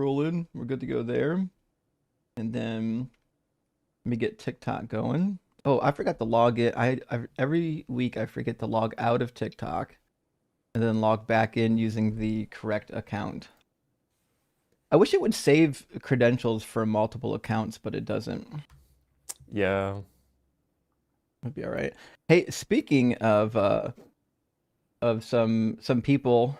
rolling. We're good to go there. And then let me get TikTok going. Oh, I forgot to log it. I every week I forget to log out of TikTok and then log back in using the correct account. I wish it would save credentials for multiple accounts, but it doesn't. Yeah. It'd be all right. Hey, speaking of some people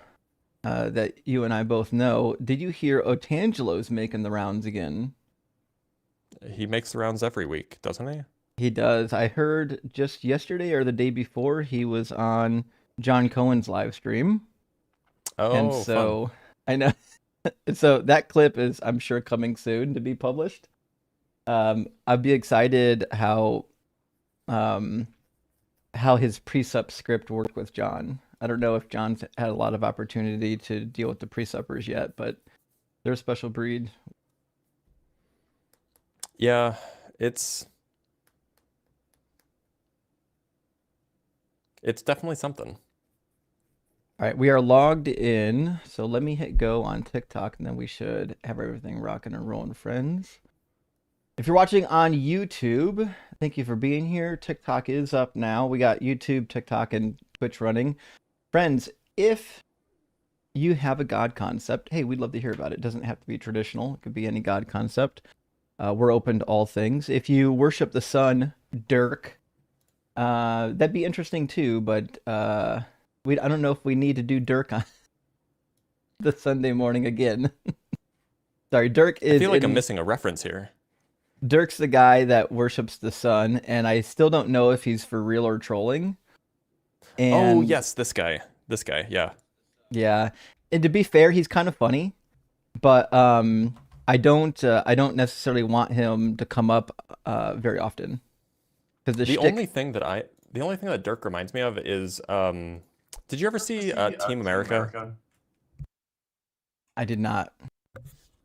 that you and I both know, did you hear Otangelo's making the rounds again? He makes the rounds every week, doesn't he? He does. I heard just yesterday or the day before he was on John Cohen's live stream. And Oh, fun. so I know so that clip is I'm sure coming soon to be published. I'd be excited um how his precept script worked with John. I don't know if John's had a lot of opportunity to deal with the preceptors yet, but they're a special breed. Yeah, it's it's definitely something. All right, we are logged in. So let me hit go on TikTok and then we should have everything rocking and rolling, friends. If you're watching on YouTube, thank you for being here. TikTok is up now. We got YouTube, TikTok, and Twitch running. Friends, if you have a God concept, hey, we'd love to hear about it. It doesn't have to be traditional. It could be any God concept. We're open to all things. If you worship the sun, Dirk, that'd be interesting too, but I don't know if we need to do Dirk on the Sunday morning again. Sorry, Dirk I is feel like I'm in missing a reference here. Dirk's the guy that worships the sun, and I still don't know if he's for real or trolling. Oh, And yes, this guy. This guy, yeah. yeah, and to be fair, he's kind of funny, but I don't necessarily want him to come up very often because the The shtick. only thing that I the only thing that Dirk reminds me of is did you ever see Team Team America? America? I did not.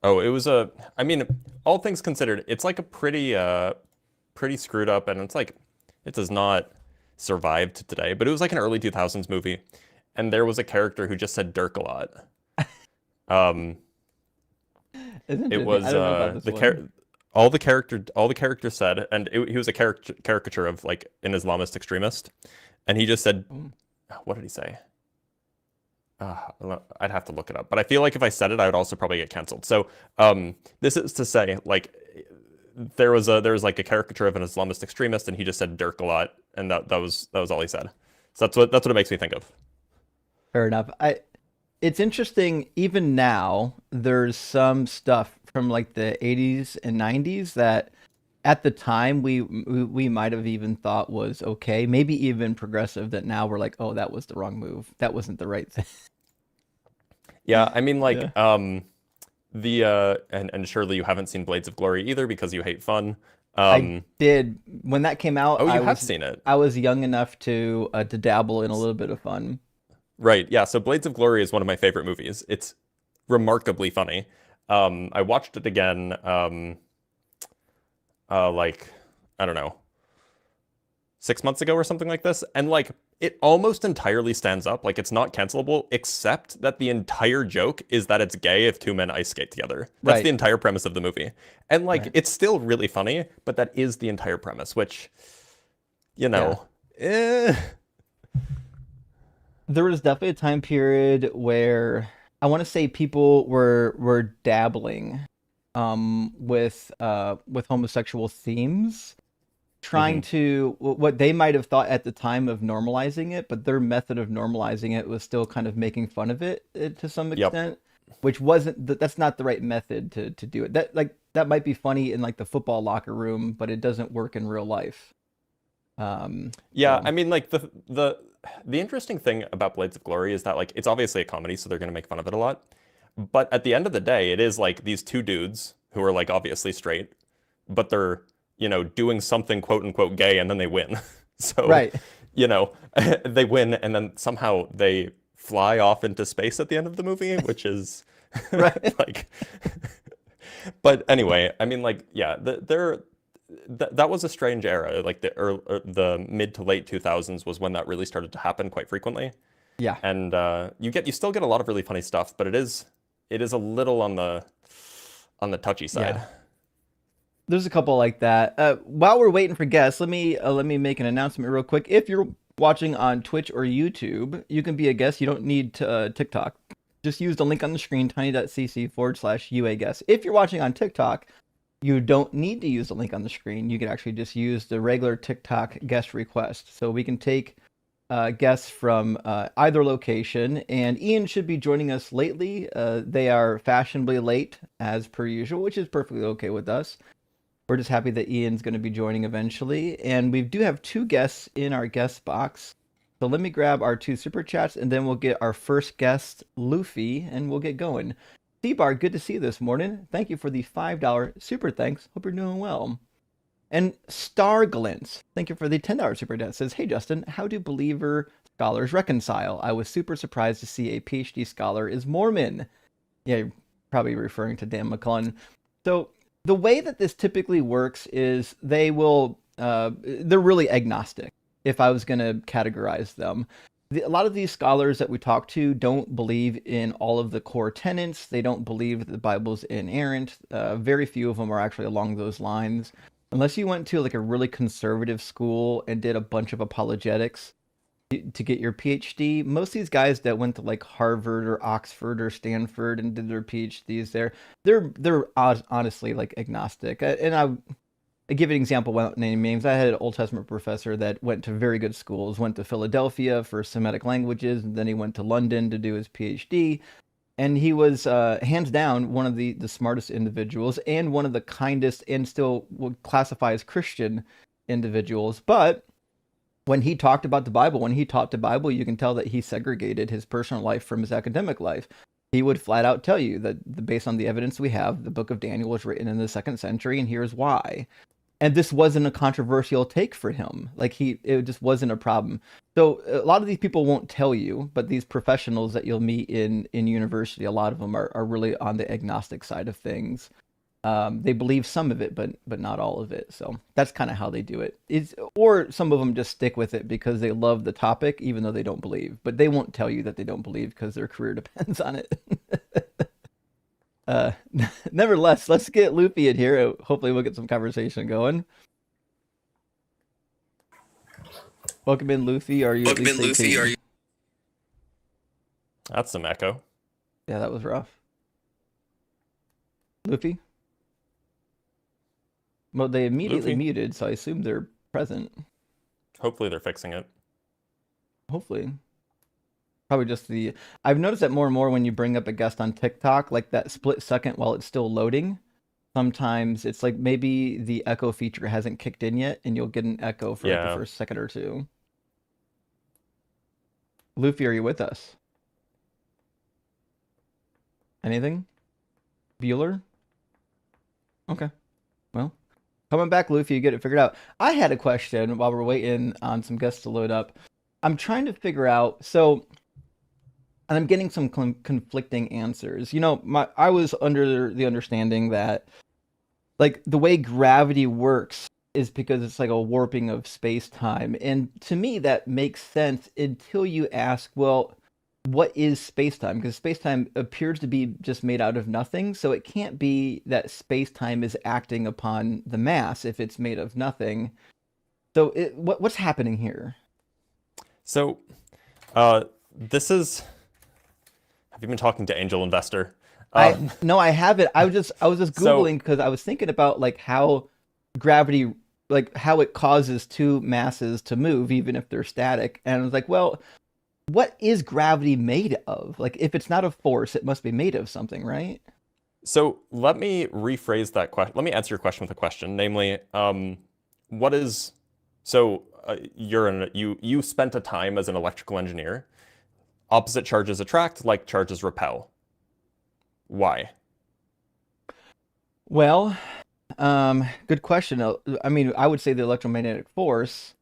Oh, it was a I mean, all things considered, it's like a pretty screwed up, and it's like it does not survive to today, but it was like an early 2000s movie, and there was a character who just said Dirk a lot. Um, It's it interesting. I was don't know about this the one. all the character said, and he was a caricature of like an Islamist extremist, and he just said, Mm. what did he say? I'd have to look it up, but I feel like if I said it, I would also probably get canceled. So, this is to say, like, there was like a caricature of an Islamist extremist, and he just said Dirk a lot, and that was all he said. So that's what it makes me think of. Fair enough. It's interesting. Even now, there's some stuff from like the 80s and 90s that at the time we might have even thought was okay, maybe even progressive. That now we're like, oh, that was the wrong move. That wasn't the right thing. Yeah, I mean, Yeah. like, the and surely you haven't seen Blades of Glory either because you hate fun. I Um, did when that came out. oh, I you have was seen it. I was young enough to dabble in a little bit of fun. Right, yeah, so Blades of Glory is one of my favorite movies. It's remarkably funny. I watched it again, like, I don't know, 6 months ago or something like this, and like it almost entirely stands up. Like it's not cancelable, except that the entire joke is that it's gay if two men ice skate together. That's the Right. entire premise of the movie. And like Right. it's still really funny, but that is the entire premise, which, you Yeah. know, eh, There was definitely a time period where I want to say people were dabbling with homosexual themes, trying mhm. to what they might have thought at the time of normalizing it, but their method of normalizing it was still kind of making fun of it to some Yep. extent, which wasn't that's not the right method to do it. That might be funny in like the football locker room, but it doesn't work in real life. Yeah, So I mean like the interesting thing about Blades of Glory is that like it's obviously a comedy, so they're gonna make fun of it a lot. But at the end of the day, it is like these two dudes who are like obviously straight, but they're, doing something quote unquote gay and then they win. So, right, you know, they win and then somehow they fly off into space at the end of the movie, which is right. like but anyway, I mean like yeah, that was a strange era. Like the mid to late 2000s was when that really started to happen quite frequently. Yeah. And you still get a lot of really funny stuff, but it is a little on the on the touchy side. Yeah. There's a couple like that. While we're waiting for guests, let me make an announcement real quick. If you're watching on Twitch or YouTube, you can be a guest. You don't need TikTok. Just use the link on the screen, tiny.cc/UA guest. If you're watching on TikTok, you don't need to use the link on the screen. You can actually just use the regular TikTok guest request. So we can take guests from either location, and Ian should be joining us lately. They are fashionably late, as per usual, which is perfectly okay with us. We're just happy that Ian's going to be joining eventually. And we do have 2 guests in our guest box. So let me grab our 2 super chats, and then we'll get our first guest, Luffy, and we'll get going. C-Bar, good to see you this morning. Thank you for the $5 super thanks. Hope you're doing well. And Star Glints, thank you for the $10 super chat. Says, hey Justin, how do believer scholars reconcile? I was super surprised to see a PhD scholar is Mormon. Yeah, you're probably referring to Dan McClellan. So the way that this typically works is they're really agnostic, if I was going to categorize them. A lot of these scholars that we talk to don't believe in all of the core tenets. They don't believe that the Bible's inerrant. Very few of them are actually along those lines. Unless you went to like a really conservative school and did a bunch of apologetics to get your PhD, most of these guys that went to like Harvard or Oxford or Stanford and did their PhDs there, they're honestly like agnostic. And I give an example without naming names. I had an Old Testament professor that went to very good schools, went to Philadelphia for Semitic languages, and then he went to London to do his PhD. And he was hands down one of the smartest individuals and one of the kindest and still would classify as Christian individuals. But when he talked about the Bible, when he taught the Bible, you can tell that he segregated his personal life from his academic life. He would flat out tell you that based on the evidence we have, the book of Daniel was written in the 2nd century, and here's why. And this wasn't a controversial take for him. Like it just wasn't a problem. So a lot of these people won't tell you, but these professionals that you'll meet in university, a lot of them are really on the agnostic side of things. They believe some of it, but not all of it. So that's kind of how they do it. Or some of them just stick with it because they love the topic, even though they don't believe. But they won't tell you that they don't believe because their career depends on it. Nevertheless, let's get Luffy in here. Hopefully we'll get some conversation going. Welcome in, Luffy. Are you Welcome in, Luffy. Are you? That's some echo. Yeah, that was rough. Luffy? Well, they immediately muted, so I assume they're present. Hopefully they're fixing it. Hopefully. Probably just I've noticed that more and more when you bring up a guest on TikTok, like that split second while it's still loading, sometimes it's like maybe the echo feature hasn't kicked in yet, and you'll get an echo for like the first second or two. Luffy, are you with us? Anything? Bueller? Okay. Well, coming back, Luffy, you get it figured out. I had a question while we're waiting on some guests to load up. I'm trying to figure out, and I'm getting some conflicting answers. I was under the understanding that like the way gravity works is because it's like a warping of space-time. And to me, that makes sense until you ask, well, what is space-time? Because space-time appears to be just made out of nothing. So it can't be that space-time is acting upon the mass if it's made of nothing. So what's happening here? So this is... Have you been talking to Angel Investor? No, I haven't. I was just Googling because I was thinking about like how gravity, like how it causes two masses to move, even if they're static. And I was like, well, what is gravity made of? Like, if it's not a force, it must be made of something, right? So let me rephrase that question. Let me answer your question with a question, namely, what is... So you spent a time as an electrical engineer. Opposite charges attract, like charges repel. Why? Well, good question. I mean, I would say the electromagnetic force,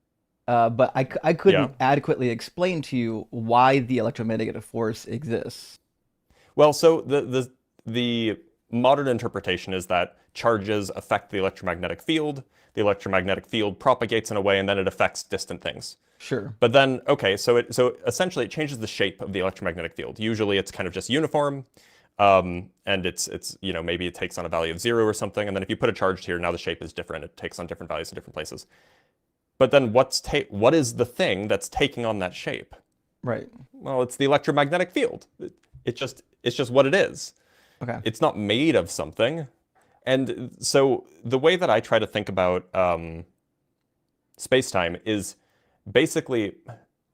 but I couldn't adequately explain to you why the electromagnetic force exists. Well, so the modern interpretation is that charges affect the electromagnetic field. The electromagnetic field propagates in a way, and then it affects distant things. Sure. But then, okay, so essentially it changes the shape of the electromagnetic field. Usually it's kind of just uniform. And it's maybe it takes on a value of 0 or something, and then if you put a charge here, now the shape is different. It takes on different values in different places. But then what is the thing that's taking on that shape? Right. Well, it's the electromagnetic field. It's just what it is. Okay. It's not made of something. And so the way that I try to think about space-time is basically,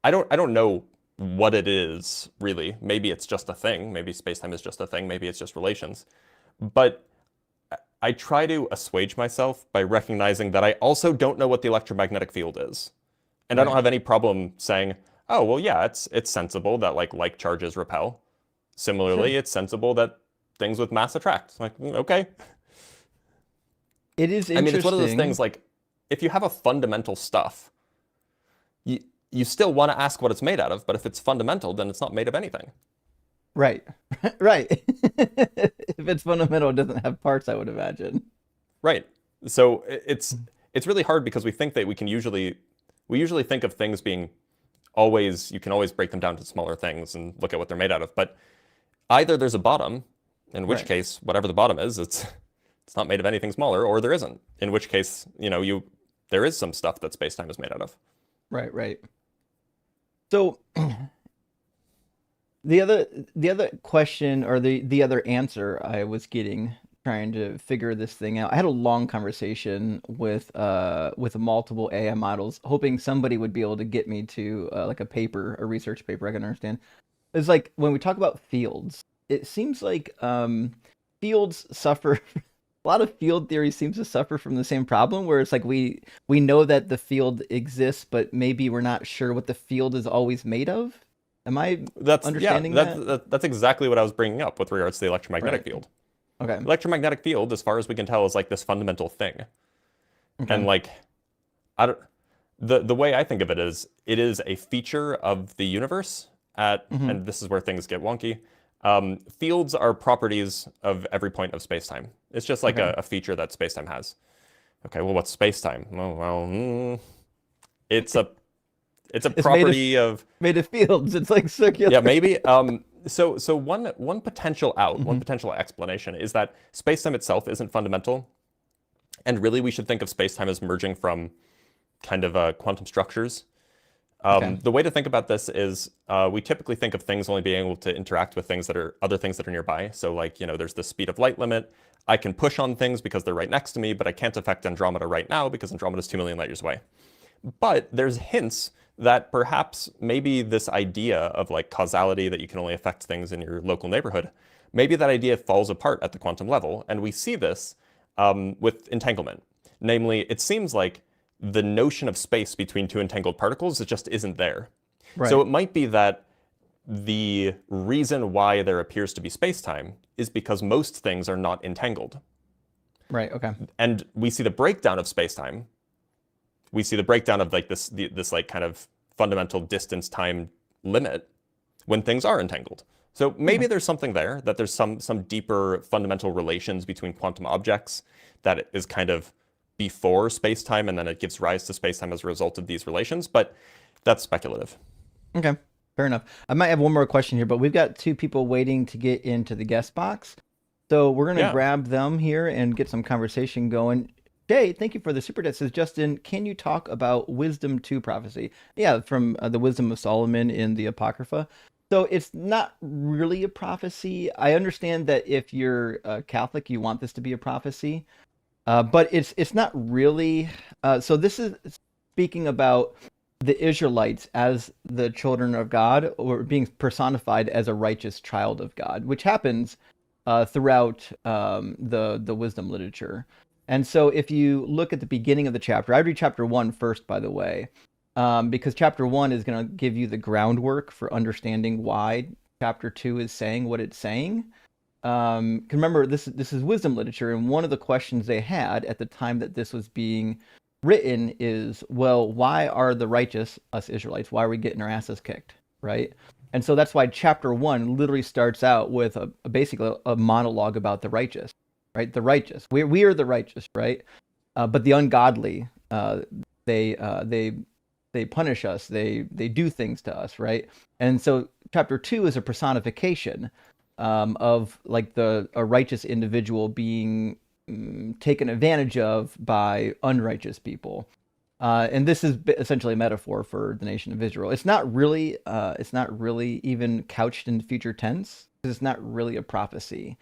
I don't know what it is really. Maybe it's just a thing. Maybe space-time is just a thing. Maybe it's just relations. But I try to assuage myself by recognizing that I also don't know what the electromagnetic field is. And I don't Right. have any problem saying, oh, well, yeah, it's sensible that like charges repel. Sure. Similarly, it's sensible that things with mass attract. Like, okay. It is I mean, it's one of those interesting. things like if you have a fundamental stuff, you you still want to ask what it's made out of, but if it's fundamental, then it's not made of anything. Right. Right. If it's fundamental, it doesn't have parts, I would imagine. Right. So it's really hard because we think that we usually think of things being always you can always break them down to smaller things and look at what they're made out of. But either there's a bottom, in which Right. case whatever the bottom is, it's not made of anything smaller, or there isn't. In which case, there is some stuff that space-time is made out of. Right. Right. So the other question or the other answer I was getting trying to figure this thing out. I had a long conversation with multiple AI models, hoping somebody would be able to get me to like a research paper I can understand. It's like when we talk about fields, it seems like fields suffer. A lot of field theory seems to suffer from the same problem, where it's like we know that the field exists, but maybe we're not sure what the field is always made of. Am I That's yeah, understanding that? that's exactly what I was bringing up with regards to the electromagnetic Right. field. Okay. Electromagnetic field, as far as we can tell, is like this fundamental thing. And Okay. like I don't the way I think of it is a feature of the universe Hmm. and this is where things get wonky. Fields are properties of every point of spacetime. It's just like Okay. a feature that spacetime has. Okay, well, what's spacetime? It's a it's a It's property of made of fields. It's like circular. yeah, maybe. So one potential one Hmm. potential explanation is that spacetime itself isn't fundamental, and really we should think of spacetime as merging from kind of quantum structures. Okay. The way to think about this is we typically think of things only being able to interact with things that are other things that are nearby. So like, there's the speed of light limit. I can push on things because they're right next to me, but I can't affect Andromeda right now because Andromeda is 2 million light years away. But there's hints that perhaps maybe this idea of like causality that you can only affect things in your local neighborhood, maybe that idea falls apart at the quantum level. And we see this with entanglement. Namely, it seems like the notion of space between two entangled particles it just isn't there. So Right. it might be that the reason why there appears to be space-time is because most things are not entangled. Right. Okay. And we see the breakdown of space-time. We see the breakdown of like this like kind of fundamental distance time limit when things are entangled. So maybe Okay. there's something there, that there's some deeper fundamental relations between quantum objects that is kind of before space-time and then it gives rise to space-time as a result of these relations, but that's speculative. Okay. Fair enough. I might have one more question here, but we've got two people waiting to get into the guest box. So we're gonna Yeah. grab them here and get some conversation going. Jay, thank you for the super chat. Says Justin, can you talk about Wisdom 2 prophecy? Yeah, from the Wisdom of Solomon in the Apocrypha. So it's not really a prophecy. I understand that if you're Catholic, you want this to be a prophecy, but it's not really. So this is speaking about the Israelites as the children of God or being personified as a righteous child of God, which happens throughout the wisdom literature. And so if you look at the beginning of the chapter, I read chapter one first, by the way, because chapter one is going to give you the groundwork for understanding why chapter two is saying what it's saying. 'Cause remember, this is wisdom literature, and one of the questions they had at the time that this was being written is, well, why are the righteous, us Israelites, why are we getting our asses kicked, right? And so that's why chapter one literally starts out with basically a monologue about the righteous, right? The righteous, we are the righteous, right? But the ungodly, they they punish us, they do things to us, right? And so chapter two is a personification of like a righteous individual being taken advantage of by unrighteous people. And this is essentially a metaphor for the nation of Israel. It's not really even couched in future tense because it's not really a prophecy.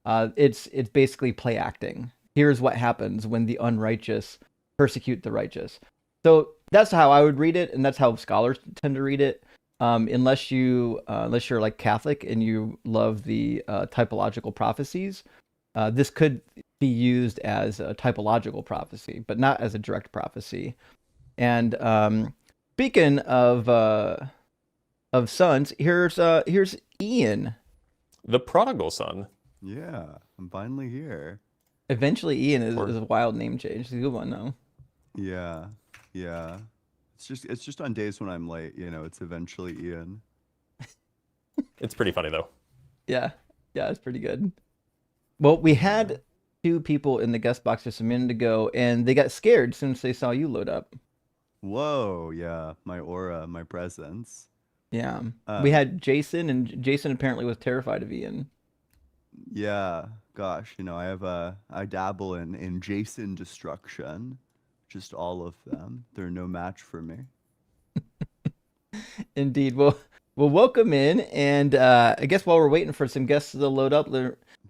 It's basically play acting. Here's what happens when the unrighteous persecute the righteous. So that's how I would read it, and that's how scholars tend to read it. Unless you're like Catholic and you love the typological prophecies, this could be used as a typological prophecy, but not as a direct prophecy. And speaking of sons, here's Ian. The prodigal son. Yeah, I'm finally here. Eventually, Ian Or is a wild name change. It's a good one though. Yeah, yeah. It's just on days when I'm late, it's eventually Ian. it's pretty funny though. Yeah, yeah, it's pretty good. Well, we had two people in the guest box just a minute ago, and they got scared as soon as they saw you load up. Whoa, yeah, my aura, my presence. Yeah, we Um, had Jason, and Jason apparently was terrified of Ian. yeah, gosh, I dabble in Jason destruction. Just all of them. They're no match for me. Indeed. Well, welcome in, and I guess while we're waiting for some guests to load up,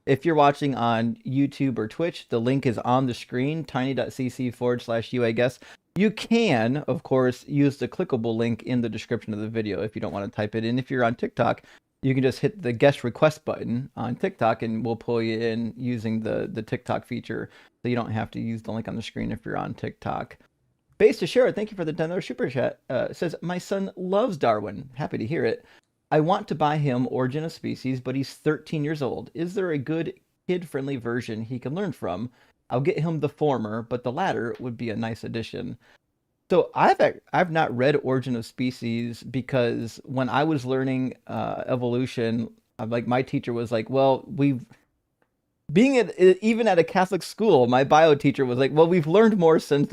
if you're watching on YouTube or Twitch, the link is on the screen, tiny.cc/UA guests. You can, of course, use the clickable link in the description of the video if you don't want to type it in. If you're on TikTok, you can just hit the guest request button on TikTok, and we'll pull you in using the TikTok feature, so you don't have to use the link on the screen if you're on TikTok. Base to share, thank you for the $10 super chat. It says, my son loves Darwin. Happy to hear it. I want to buy him Origin of Species, but he's 13 years old. Is there a good kid-friendly version he can learn from? I'll get him the former, but the latter would be a nice addition. So I've not read Origin of Species because when I was learning evolution, like my teacher was like, well, even at a Catholic school, my bio teacher was like, well, we've learned more since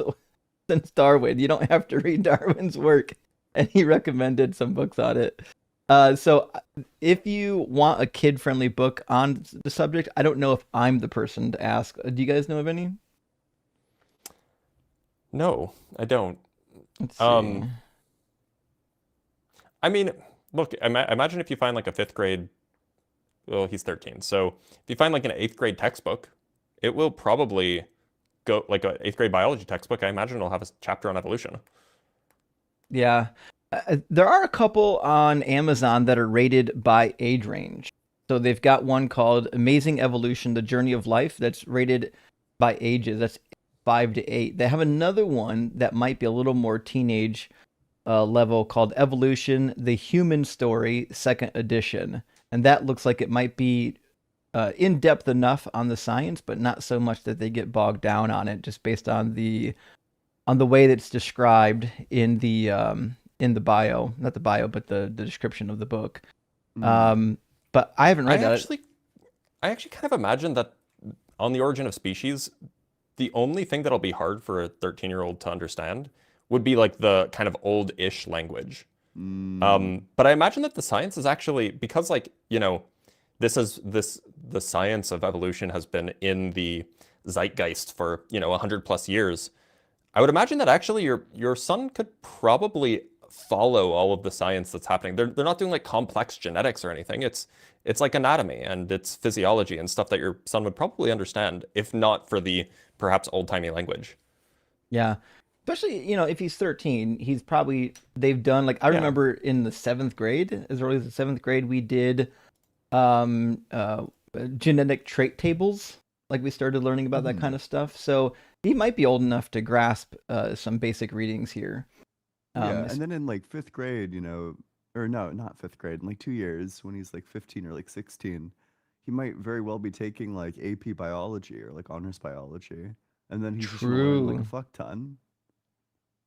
Darwin. You don't have to read Darwin's work, and he recommended some books on it. So if you want a kid-friendly book on the subject, I don't know if I'm the person to ask. Do you guys know of any? No, I don't. Let's see. Um, I mean, look, imagine if you find like a fifth grade, well, he's 13. So if you find like an eighth grade textbook, it will probably go like an eighth grade biology textbook. I imagine it'll have a chapter on evolution. Yeah. There are a couple on Amazon that are rated by age range. So they've got one called Amazing Evolution, The Journey of Life that's rated by ages. That's 5 to 8. They have another one that might be a little more teenage level called Evolution, The Human Story, Second Edition. And that looks like it might be in depth enough on the science, but not so much that they get bogged down on it, just based on the way that's described in the bio, not the bio, but the description of the book. mm, But I haven't I read that. actually, I actually kind of imagine that on the origin of species, the only thing that'll be hard for a 13-year-old to understand would be like the kind of old-ish language. mm, But I imagine that the science is actually because the science of evolution has been in the zeitgeist for 100 plus years. I would imagine that actually your son could probably follow all of the science that's happening. They're not doing like complex genetics or anything. It's like anatomy and it's physiology and stuff that your son would probably understand, if not for the perhaps old-timey language. Yeah. Especially, if he's 13, they've done, like, I Yeah. remember in the seventh grade, as early as the seventh grade, we did um, uh, genetic trait tables. Like, we started learning about that kind mm. of stuff. So he might be old enough to grasp some basic readings here. Yeah, Es- and then in like fifth grade, or no, not fifth grade, in like 2 years when he's like 15 or like 16, he might very well be taking like AP biology or like honors biology. And then he's just gonna learn like a True. fuck ton.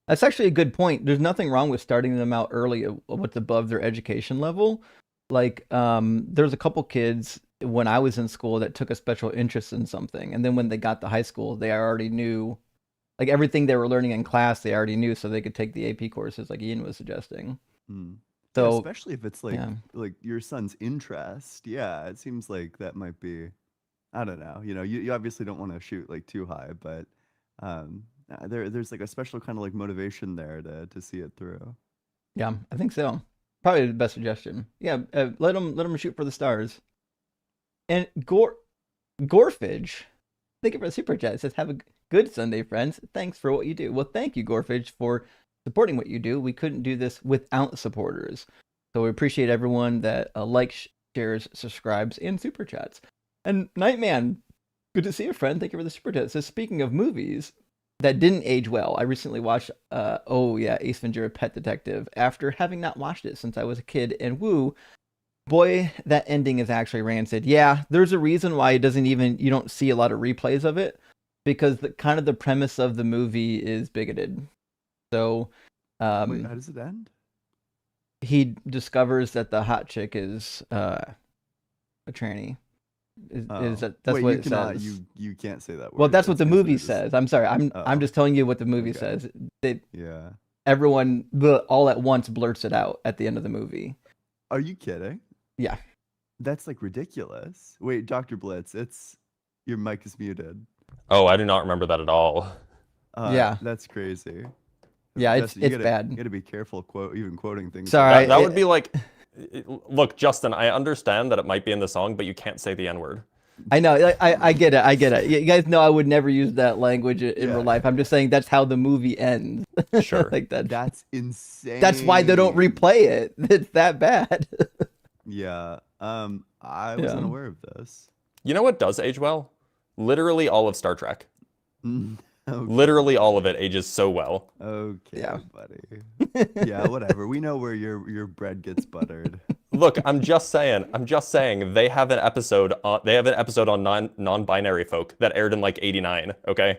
That's actually a good point. There's nothing wrong with starting them out early what's above their education level. Like, there's a couple kids when I was in school that took a special interest in something, and then when they got to high school, they already knew, like everything they were learning in class, they already knew, so they could take the AP courses, like Ian was suggesting. Hmm. Yeah, So especially if it's yeah, like your son's interest. Yeah, it seems like that might be. I don't know. You obviously don't want to shoot like too high, but there's like a special kind of like motivation there to see it through. yeah, I think so. Probably the best suggestion. Yeah, let them shoot for the stars. And Gorfage, thank you for the super chat. It says, "Have a good Sunday, friends. Thanks for what you do." Well, thank you, Gorfage, for supporting what you do. We couldn't do this without supporters. So we appreciate everyone that likes, shares, subscribes, and super chats. And Nightman, good to see you, friend. Thank you for the super chat. It says, "Speaking of movies that didn't age well, I recently watched, Ace Ventura: Pet Detective after having not watched it since I was a kid. And woo, boy, that ending is actually rancid. Yeah, there's a reason why you don't see a lot of replays of it, because the premise of the movie is bigoted. So, Wait, how does it end? he discovers that the hot chick is a tranny. That's Wait, what you it cannot. says. You can't say that Well, word. that's what It's the movie considered says. I'm sorry. I'm Oh, just telling you what the movie okay. says. Yeah. Everyone all at once blurts it out at the end of the movie. Are you kidding? Yeah. That's like ridiculous. Wait, Dr. Blitz, your mic is muted. Oh, I do not remember that at all. Yeah. That's crazy. Yeah, Justin, it's bad. You gotta be careful quoting things. Sorry. That would be like, look, Justin, I understand that it might be in the song, but you can't say the N-word. I know. I get it. I get it. You guys know I would never use that language in real life. I'm just saying that's how the movie ends. Sure. Like That's insane. That's why they don't replay it. It's that bad. Yeah. I was unaware of this. You know what does age well? Literally all of Star Trek. Okay. Literally all of it ages so well. Okay, Yeah. buddy. Yeah, whatever. We know where your bread gets buttered. Look, I'm just saying. They have an episode on non-binary folk that aired in like '89. Okay.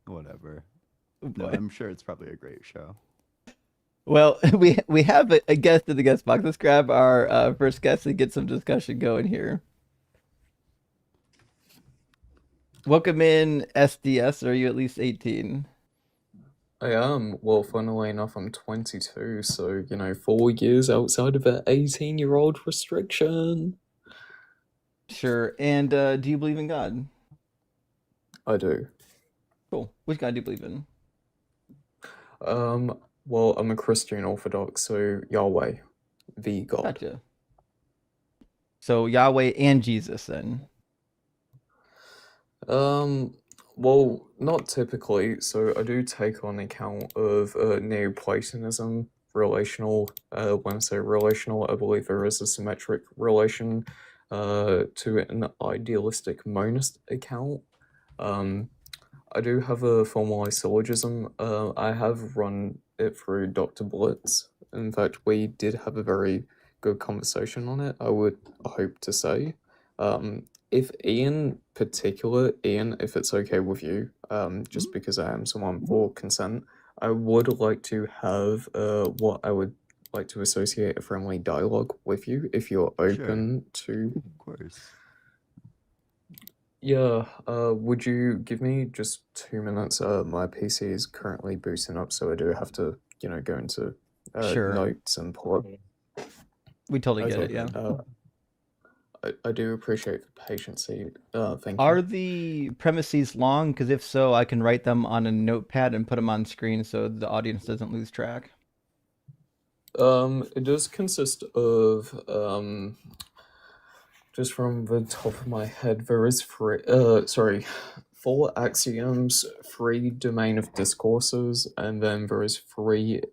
Whatever. Oh, No, boy. I'm sure it's probably a great show. Well, we have a guest in the guest box. Let's grab our first guest and get some discussion going here. Welcome in, SDS. Are you at least 18? I am. Well, funnily enough, I'm 22, so, 4 years outside of an 18-year-old restriction. Sure. And do you believe in God? I do. Cool. Which God do you believe in? Well, I'm a Christian Orthodox, so Yahweh, the God. Gotcha. So Yahweh and Jesus then. Well, not typically. So I do take on account of Neoplatonism, relational. When I say relational, I believe there is a symmetric relation to an idealistic monist account. I do have a formalized syllogism. I have run it through Dr. Blitz. In fact, we did have a very good conversation on it, I would hope to say. If Ian, if it's okay with you, just because I am someone for consent, I would like to have what I would like to associate a friendly dialogue with you, if you're open to. Of course. Yeah, would you give me just 2 minutes? My PC is currently booting up, so I do have to, go into Sure. notes and pull up. We totally get it, yeah. I do appreciate the patience. Thank you. Are the premises long? Because if so, I can write them on a notepad and put them on screen so the audience doesn't lose track. It does consist of, just from the top of my head, there is 4 axioms, 3 domain of discourses, and then there is 3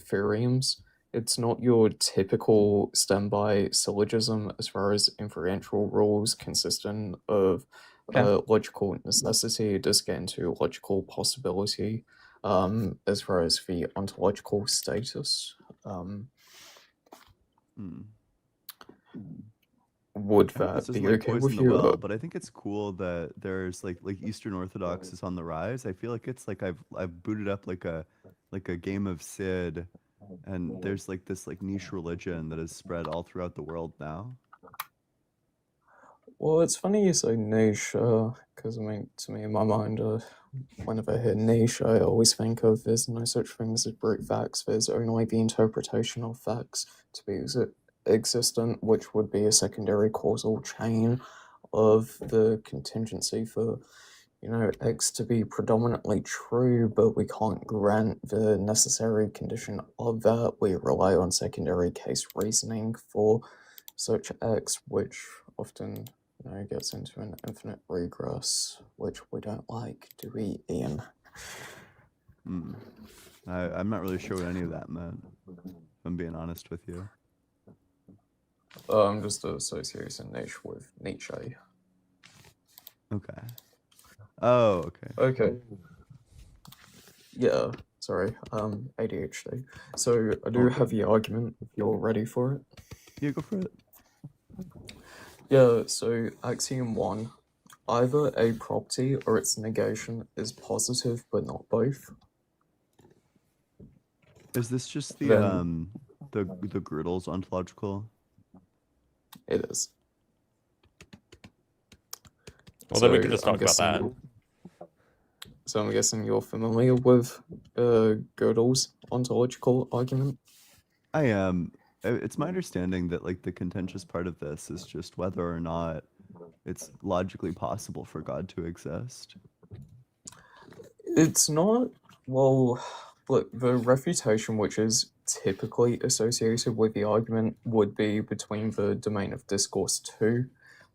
theorems. It's not your typical standby syllogism as far as inferential rules consistent of logical necessity. It does get into logical possibility as far as the ontological status. Would that be okay with you? Well, but I think it's cool that there's like Eastern Orthodox is on the rise. I feel like it's like I've booted up like a game of Sid, and there's like this like niche religion that is spread all throughout the world now. Well, it's funny you say niche, because I mean, to me, in my mind, whenever I hear niche, I always think of there's no such thing as brute facts. There's only the interpretation of facts to be existent, which would be a secondary causal chain of the contingency for, X to be predominantly true, but we can't grant the necessary condition of that. We rely on secondary case reasoning for such X, which often gets into an infinite regress, which we don't like, do we, Ian? I'm not really sure what any of that meant, if I'm being honest with you. I'm just associating niche with Nietzsche. Okay. Oh, okay. Okay. Yeah, sorry, ADHD. So I do have the argument, if you're ready for it. Yeah, go for it. Yeah, so axiom 1, either a property or its negation is positive but not both. Is this just the Then- the Gödel's ontological? It is. Well, then we could So just I'm talk about that. guessing- So I'm guessing you're familiar with Gödel's ontological argument? I am. It's my understanding that like the contentious part of this is just whether or not it's logically possible for God to exist. It's not, well, look, the refutation which is typically associated with the argument would be between the domain of discourse 2,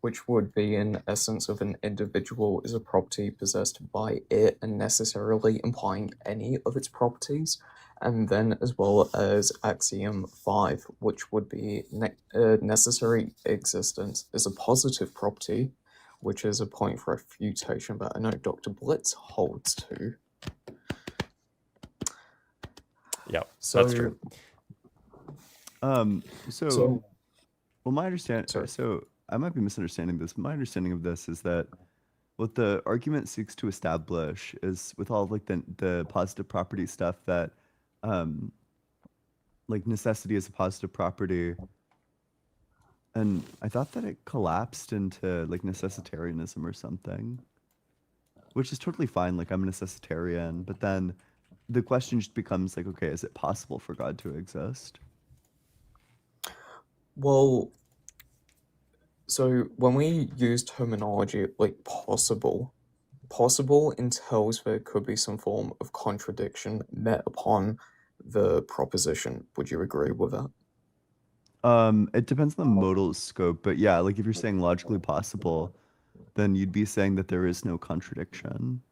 which would be in essence of an individual is a property possessed by it and necessarily implying any of its properties, and then as well as axiom 5, which would be necessary existence is a positive property, which is a point for refutation, but I know Dr. Blitz holds to. Yeah, So, that's true. So well, my understanding. Sorry. So I might be misunderstanding this. But my understanding of this is that what the argument seeks to establish is with all of, like the positive property stuff that, like necessity is a positive property. And I thought that it collapsed into like necessitarianism or something, which is totally fine. Like I'm a necessitarian, but then the question just becomes like, okay, is it possible for God to exist? well, so when we use terminology like possible entails there could be some form of contradiction met upon the proposition. Would you agree with that? It depends on the modal scope, but yeah, like if you're saying logically possible, then you'd be saying that there is no contradiction.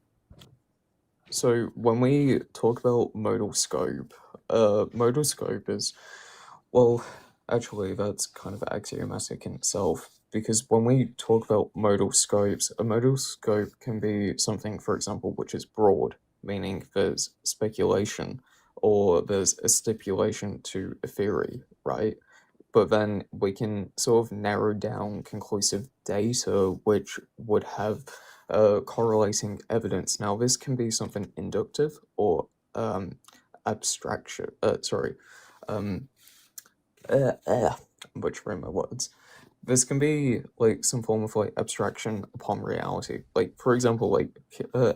So when we talk about modal scope is, well, actually that's kind of axiomatic in itself, because when we talk about modal scopes, a modal scope can be something, for example, which is broad, meaning there's speculation or there's a stipulation to a theory, right? But then we can sort of narrow down conclusive data which would have correlating evidence. Now, this can be something inductive or abstraction. I'm butchering my words. This can be like some form of like abstraction upon reality. Like, for example, like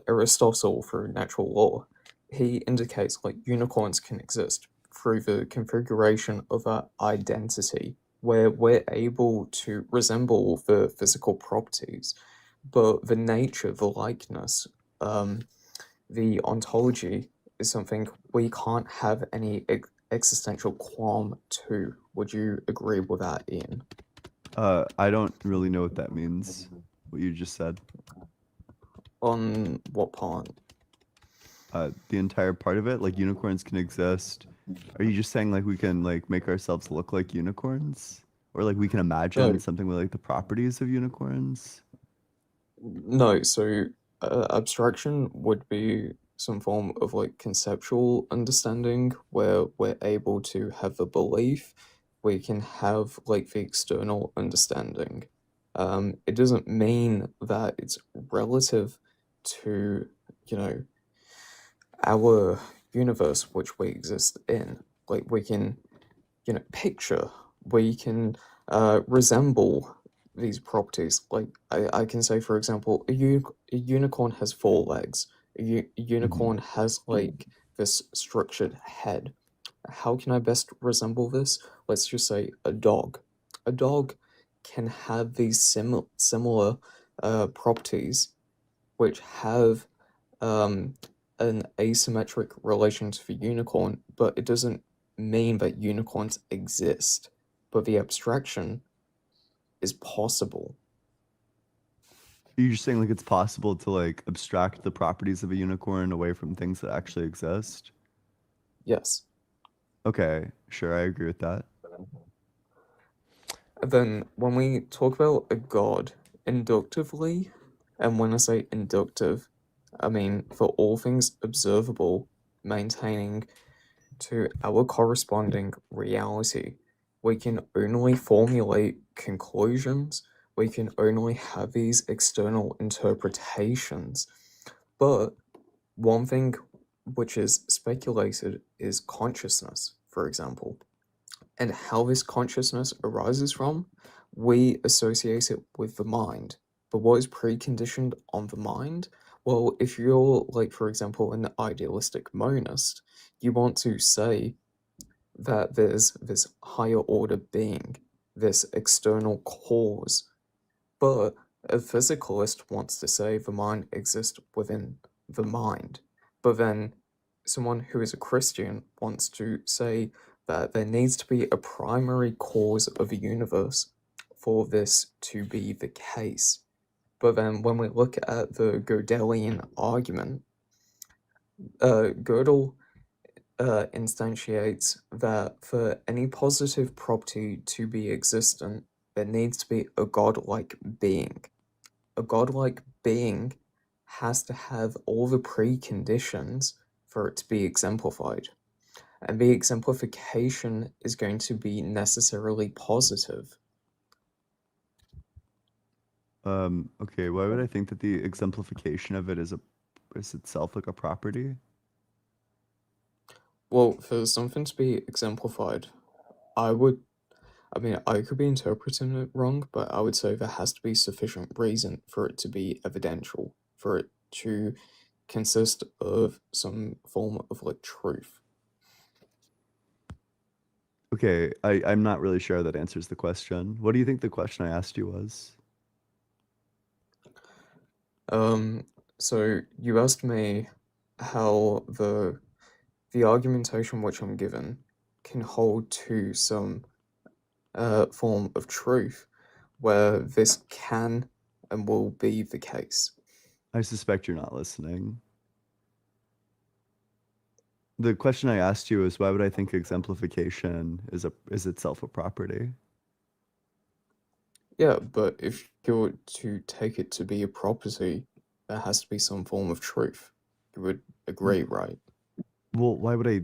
Aristotle through natural law, he indicates like unicorns can exist through the configuration of our identity, where we're able to resemble the physical properties, but the nature, the likeness, the ontology is something we can't have any existential qualm to. Would you agree with that, Ian? I don't really know what that means, what you just said. On what part? The entire part of it, like unicorns can exist. Are you just saying like we can like make ourselves look like unicorns? Or like we can imagine No. something with like the properties of unicorns? No, so abstraction would be some form of like conceptual understanding where we're able to have a belief, we can have like the external understanding. It doesn't mean that it's relative to, our universe which we exist in. Like we can, picture, we can resemble these properties. Like I can say, for example, a unicorn has four legs. A unicorn has like this structured head. How can I best resemble this? Let's just say a dog. A dog can have these similar properties which have um, an asymmetric relation to the unicorn, but it doesn't mean that unicorns exist. But the abstraction is possible. You're just saying like it's possible to like abstract the properties of a unicorn away from things that actually exist? Yes. Okay, sure, I agree with that. And then when we talk about a god inductively, and when I say inductive, I mean for all things observable, maintaining to our corresponding reality, we can only formulate conclusions, we can only have these external interpretations. But one thing which is speculated is consciousness, for example. And how this consciousness arises from, we associate it with the mind. But what is preconditioned on the mind? Well, if you're, like, for example, an idealistic monist, you want to say that there's this higher order being, this external cause. But a physicalist wants to say the mind exists within the mind. But then someone who is a Christian wants to say that there needs to be a primary cause of the universe for this to be the case. But then when we look at the Gödelian argument, Gödel instantiates that for any positive property to be existent, there needs to be a godlike being. A godlike being has to have all the preconditions for it to be exemplified. And the exemplification is going to be necessarily positive. Okay, why would I think that the exemplification of it is itself like a property? Well, for something to be exemplified, I could be interpreting it wrong, but I would say there has to be sufficient reason for it to be evidential, for it to consist of some form of like truth. Okay, I'm not really sure that answers the question. What do you think the question I asked you was? So you asked me how the argumentation which I'm given can hold to some form of truth where this can and will be the case. I suspect you're not listening. The question I asked you is why would I think exemplification is itself a property? Yeah, but if you're to take it to be a property, there has to be some form of truth. You would agree, right? Well, why would I?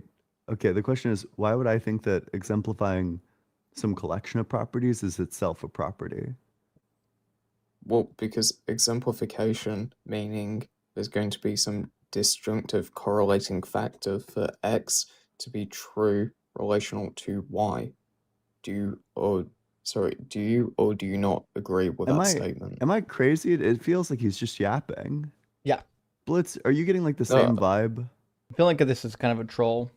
Okay, the question is why would I think that exemplifying some collection of properties is itself a property? Well, because exemplification, meaning there's going to be some disjunctive correlating factor for X to be true relational to Y. Do you or do you not agree with that statement? Am I crazy? It feels like he's just yapping. Yeah. Blitz, are you getting like the same No, vibe? I feel like this is kind of a troll.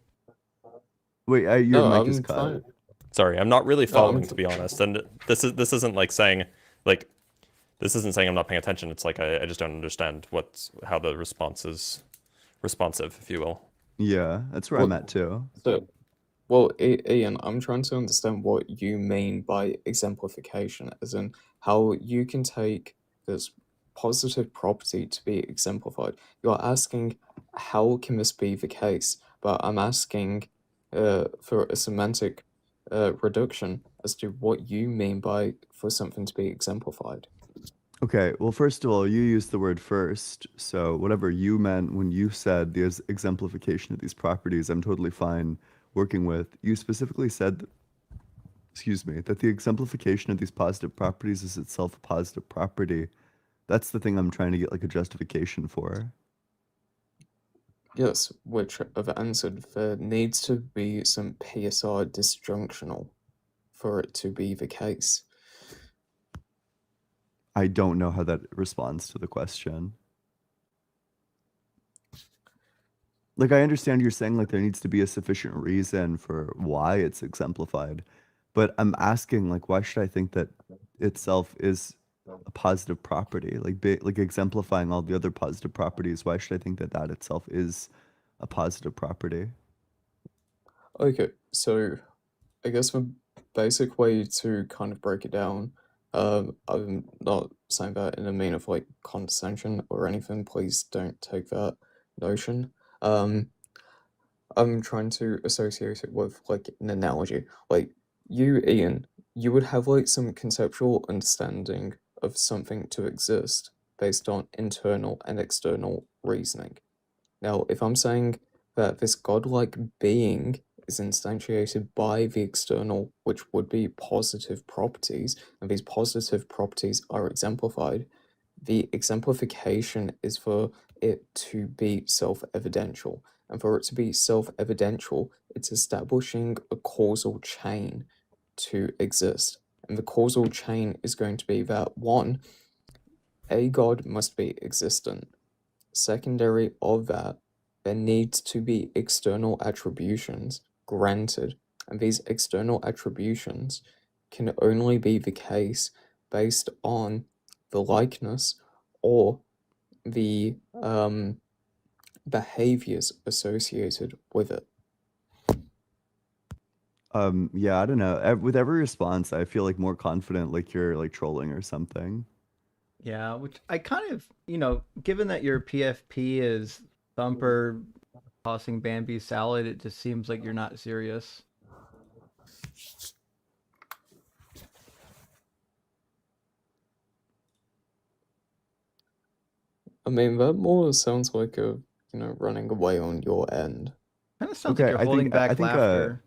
Wait, your no, mic is I'm cut. fine. Sorry, I'm not really No, I'm following, to be honest. And this isn't like saying like this isn't saying I'm not paying attention. It's like I just don't understand how the response is responsive, if you will. Yeah, that's where I'm at too. so well, Ian, I'm trying to understand what you mean by exemplification, as in how you can take this positive property to be exemplified. You're asking how can this be the case, but I'm asking for a semantic reduction as to what you mean by for something to be exemplified. Okay, well, first of all, you used the word first, so whatever you meant when you said the exemplification of these properties, I'm totally fine working with. You specifically said, excuse me, that the exemplification of these positive properties is itself a positive property. That's the thing I'm trying to get like a justification for. Yes, which I've answered. There needs to be some PSR disjunctional for it to be the case. I don't know how that responds to the question. Like, I understand you're saying like there needs to be a sufficient reason for why it's exemplified, but I'm asking like why should I think that itself is a positive property? Like exemplifying all the other positive properties, why should I think that that itself is a positive property? Okay, so I guess the basic way to kind of break it down, I'm not saying that in a mean of like condescension or anything. Please don't take that notion. Um, I'm trying to associate it with like an analogy. Like you, Ian, you would have like some conceptual understanding of something to exist based on internal and external reasoning. Now, if I'm saying that this godlike being is instantiated by the external, which would be positive properties, and these positive properties are exemplified, the exemplification is for it to be self-evidential. And for it to be self-evidential, it's establishing a causal chain to exist. And the causal chain is going to be that one, a god must be existent. Secondary of that, there needs to be external attributions granted, and these external attributions can only be the case based on the likeness or the behaviors associated with it. Yeah, I don't know. With every response, I feel like more confident, like you're like trolling or something. Yeah, which I kind of, given that your PFP is Thumper tossing Bambi salad, it just seems like you're not serious. I mean, that more sounds like a, running away on your end. Kind of sounds like Okay, you're holding back laughter.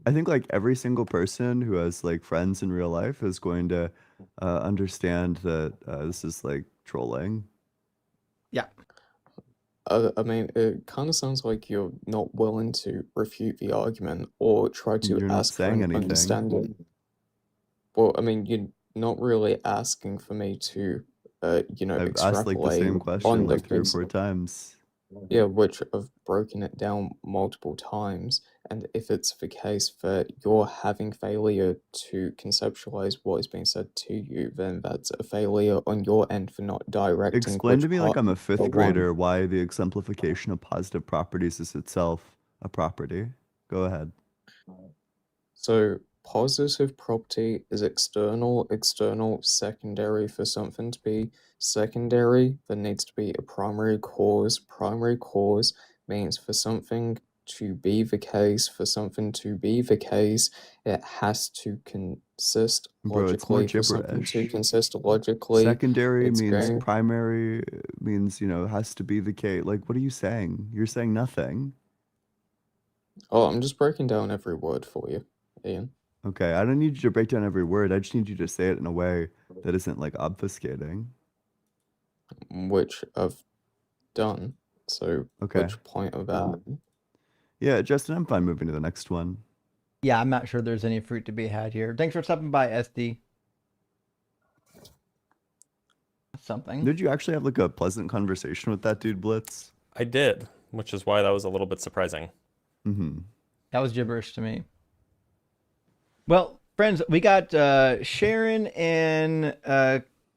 I think like every single person who has like friends in real life is going to understand that this is like trolling. Yeah. I mean, it kind of sounds like you're not willing to refute the argument or try to You're not ask for saying an anything. understanding. Well, I mean, you're not really asking for me to, I've asked like the extrapolate same on question the like 3 or things, 4 times. yeah, which I've broken it down multiple times. And if it's the case that you're having failure to conceptualize what is being said to you, then that's a failure on your end for not directing Explain to which me like part I'm a the 5th one. grader why the exemplification of positive properties is itself a property. Go ahead. So positive property is external, secondary. For something to be secondary, there needs to be a primary cause. Primary cause means for something to be the case, it has to consist Bro, it's more logically. For something to gibberish. consist logically, Secondary it's means going. primary means, has to be the case. Like, what are you saying? You're saying nothing. Oh, I'm just breaking down every word for you, Ian. Okay, I don't need you to break down every word. I just need you to say it in a way that isn't like obfuscating. Which I've done. So, Okay. which point of that? Yeah, Justin, I'm fine moving to the next one. Yeah, I'm not sure there's any fruit to be had here. Thanks for stopping by, SD. Something. Did you actually have like a pleasant conversation with that dude, Blitz? I did, which is why that was a little bit surprising. Mm-hmm. That was gibberish to me. Well, friends, we got Sharon and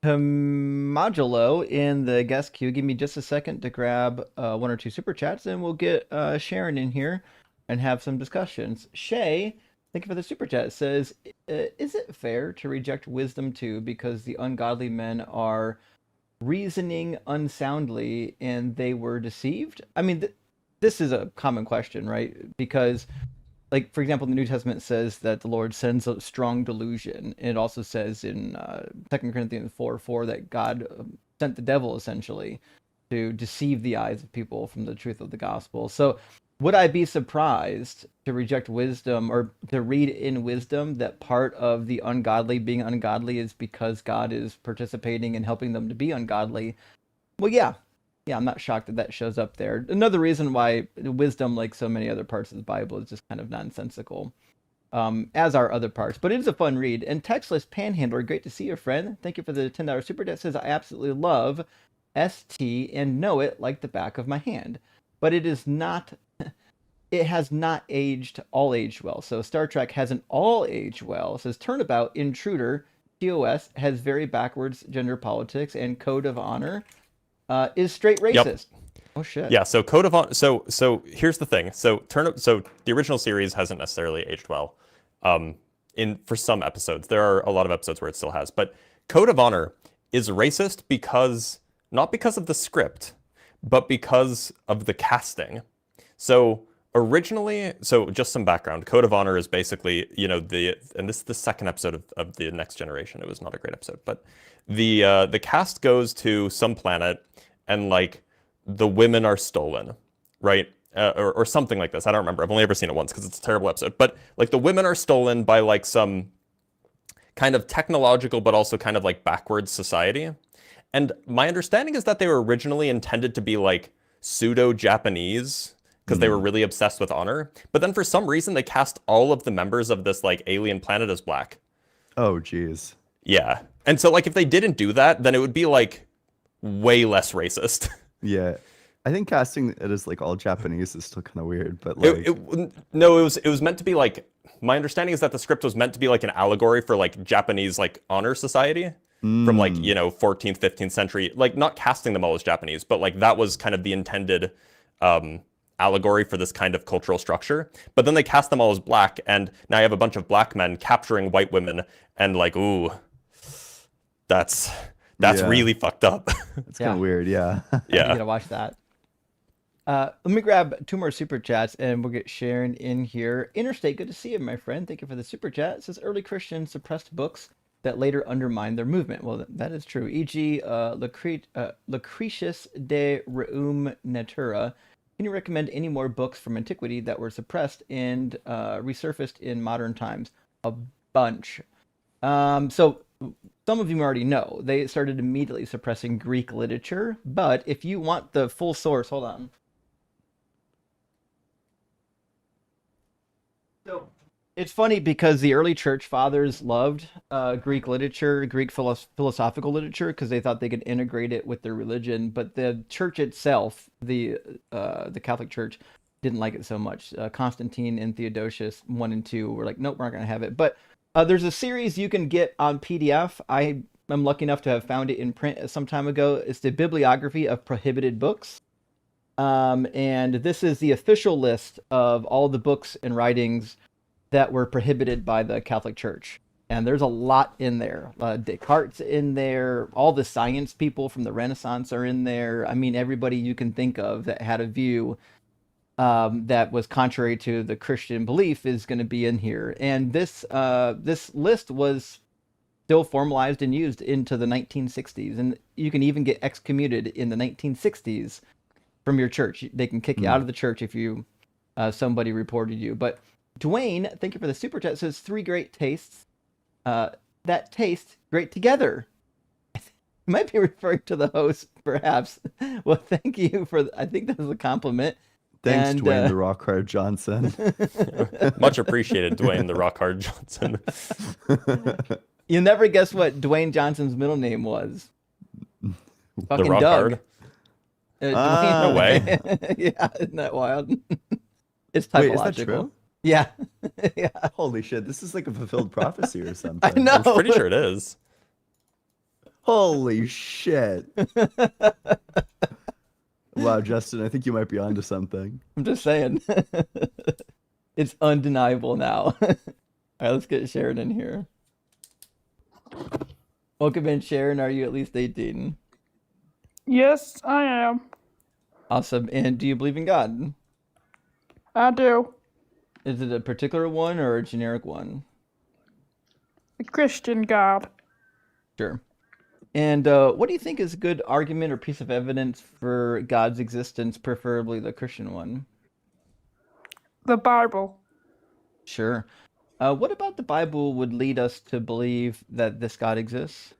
Camagulo in the guest queue. Give me just a second to grab 1 or 2 super chats, and we'll get Sharon in here and have some discussions. Shay, thank you for the super chat. It says, is it fair to reject wisdom too because the ungodly men are reasoning unsoundly and they were deceived? I mean, this is a common question, right? Because like for example, the New Testament says that the Lord sends a strong delusion. And it also says in 2 Corinthians 4:4 that God sent the devil essentially to deceive the eyes of people from the truth of the gospel. So would I be surprised to reject wisdom or to read in wisdom that part of the ungodly being ungodly is because God is participating in helping them to be ungodly? Well, yeah. Yeah, I'm not shocked that that shows up there. Another reason why wisdom, like so many other parts of the Bible, is just kind of nonsensical. as are other parts. But it is a fun read. And Textless Panhandler, great to see you, friend. Thank you for the $10 super chat. Says, I absolutely love ST and know it like the back of my hand. But it is not, it has not all aged well. So Star Trek hasn't all aged well. It says, Turnabout, Intruder, TOS has very backwards gender politics, and Code of Honor is straight racist. Yep. Oh shit. Yeah, so Code of Honor. So here's the thing. So the original series hasn't necessarily aged well. For some episodes, there are a lot of episodes where it still has. But Code of Honor is racist not because of the script, but because of the casting. So originally, just some background. Code of Honor is basically, and this is the second episode of the Next Generation. It was not a great episode, but the cast goes to some planet and like the women are stolen, right? Or something like this. I don't remember. I've only ever seen it once because it's a terrible episode. But like the women are stolen by like some kind of technological, but also kind of like backwards society. And my understanding is that they were originally intended to be like pseudo-Japanese because they were really obsessed with honor. But then for some reason, they cast all of the members of this like alien planet as black. Oh, geez. Yeah. And so like if they didn't do that, then it would be like way less racist. Yeah. I think casting it as like all Japanese is still kind of weird, but like it was meant to be like, my understanding is that the script was meant to be like an allegory for like Japanese like honor society from like 14th 15th century, like not casting them all as Japanese, but like that was kind of the intended allegory for this kind of cultural structure. But then they cast them all as black, and now you have a bunch of black men capturing white women, and like, ooh, that's really fucked up. it's kind of weird. Yeah. You gotta watch that. Let me grab 2 more super chats and we'll get Sharon in here. Interstate, good to see you, my friend. Thank you for the super chat. It says early Christians suppressed books that later undermined their movement. Well, that is true. E.g., Lucretius de Reum Natura. Can you recommend any more books from antiquity that were suppressed and resurfaced in modern times? A bunch. So some of you already know. They started immediately suppressing Greek literature, but if you want the full source, hold on. So it's funny because the early church fathers loved Greek literature, Greek philosophical literature, because they thought they could integrate it with their religion. But the church itself, the Catholic Church, didn't like it so much. Constantine and Theodosius 1 and 2 were like, nope, we're not going to have it. But there's a series you can get on PDF. I'm lucky enough to have found it in print some time ago. It's the Bibliography of Prohibited Books. And this is the official list of all the books and writings that were prohibited by the Catholic Church. And there's a lot in there. Descartes in there. All the science people from the Renaissance are in there. I mean, everybody you can think of that had a view that was contrary to the Christian belief is going to be in here. And this list was still formalized and used into the 1960s. And you can even get excommunicated in the 1960s from your church. They can kick you out of the church if you somebody reported you. But Dwayne, thank you for the super chat, says 3 great tastes that taste great together. You might be referring to the host, perhaps. Well, thank you for, I think that was a compliment. Thanks, Dwayne the Rock Hard Johnson. Much appreciated, Dwayne the Rock Hard Johnson. You'll never guess what Dwayne Johnson's middle name was. Fucking the Rock Doug. Hard? No way. Yeah, isn't that wild? It's typological. Wait, is that true? Yeah. Yeah. Holy shit, this is like a fulfilled prophecy or something. I know. I'm pretty sure it is. Holy shit. Wow, Justin, I think you might be onto something. I'm just saying. It's undeniable now. All right, let's get Sharon in here. Welcome in, Sharon. Are you at least 18? Yes, I am. Awesome. And do you believe in God? I do. Is it a particular one or a generic one? A Christian God. Sure. And what do you think is a good argument or piece of evidence for God's existence, preferably the Christian one? The Bible. Sure. What about the Bible would lead us to believe that this God exists?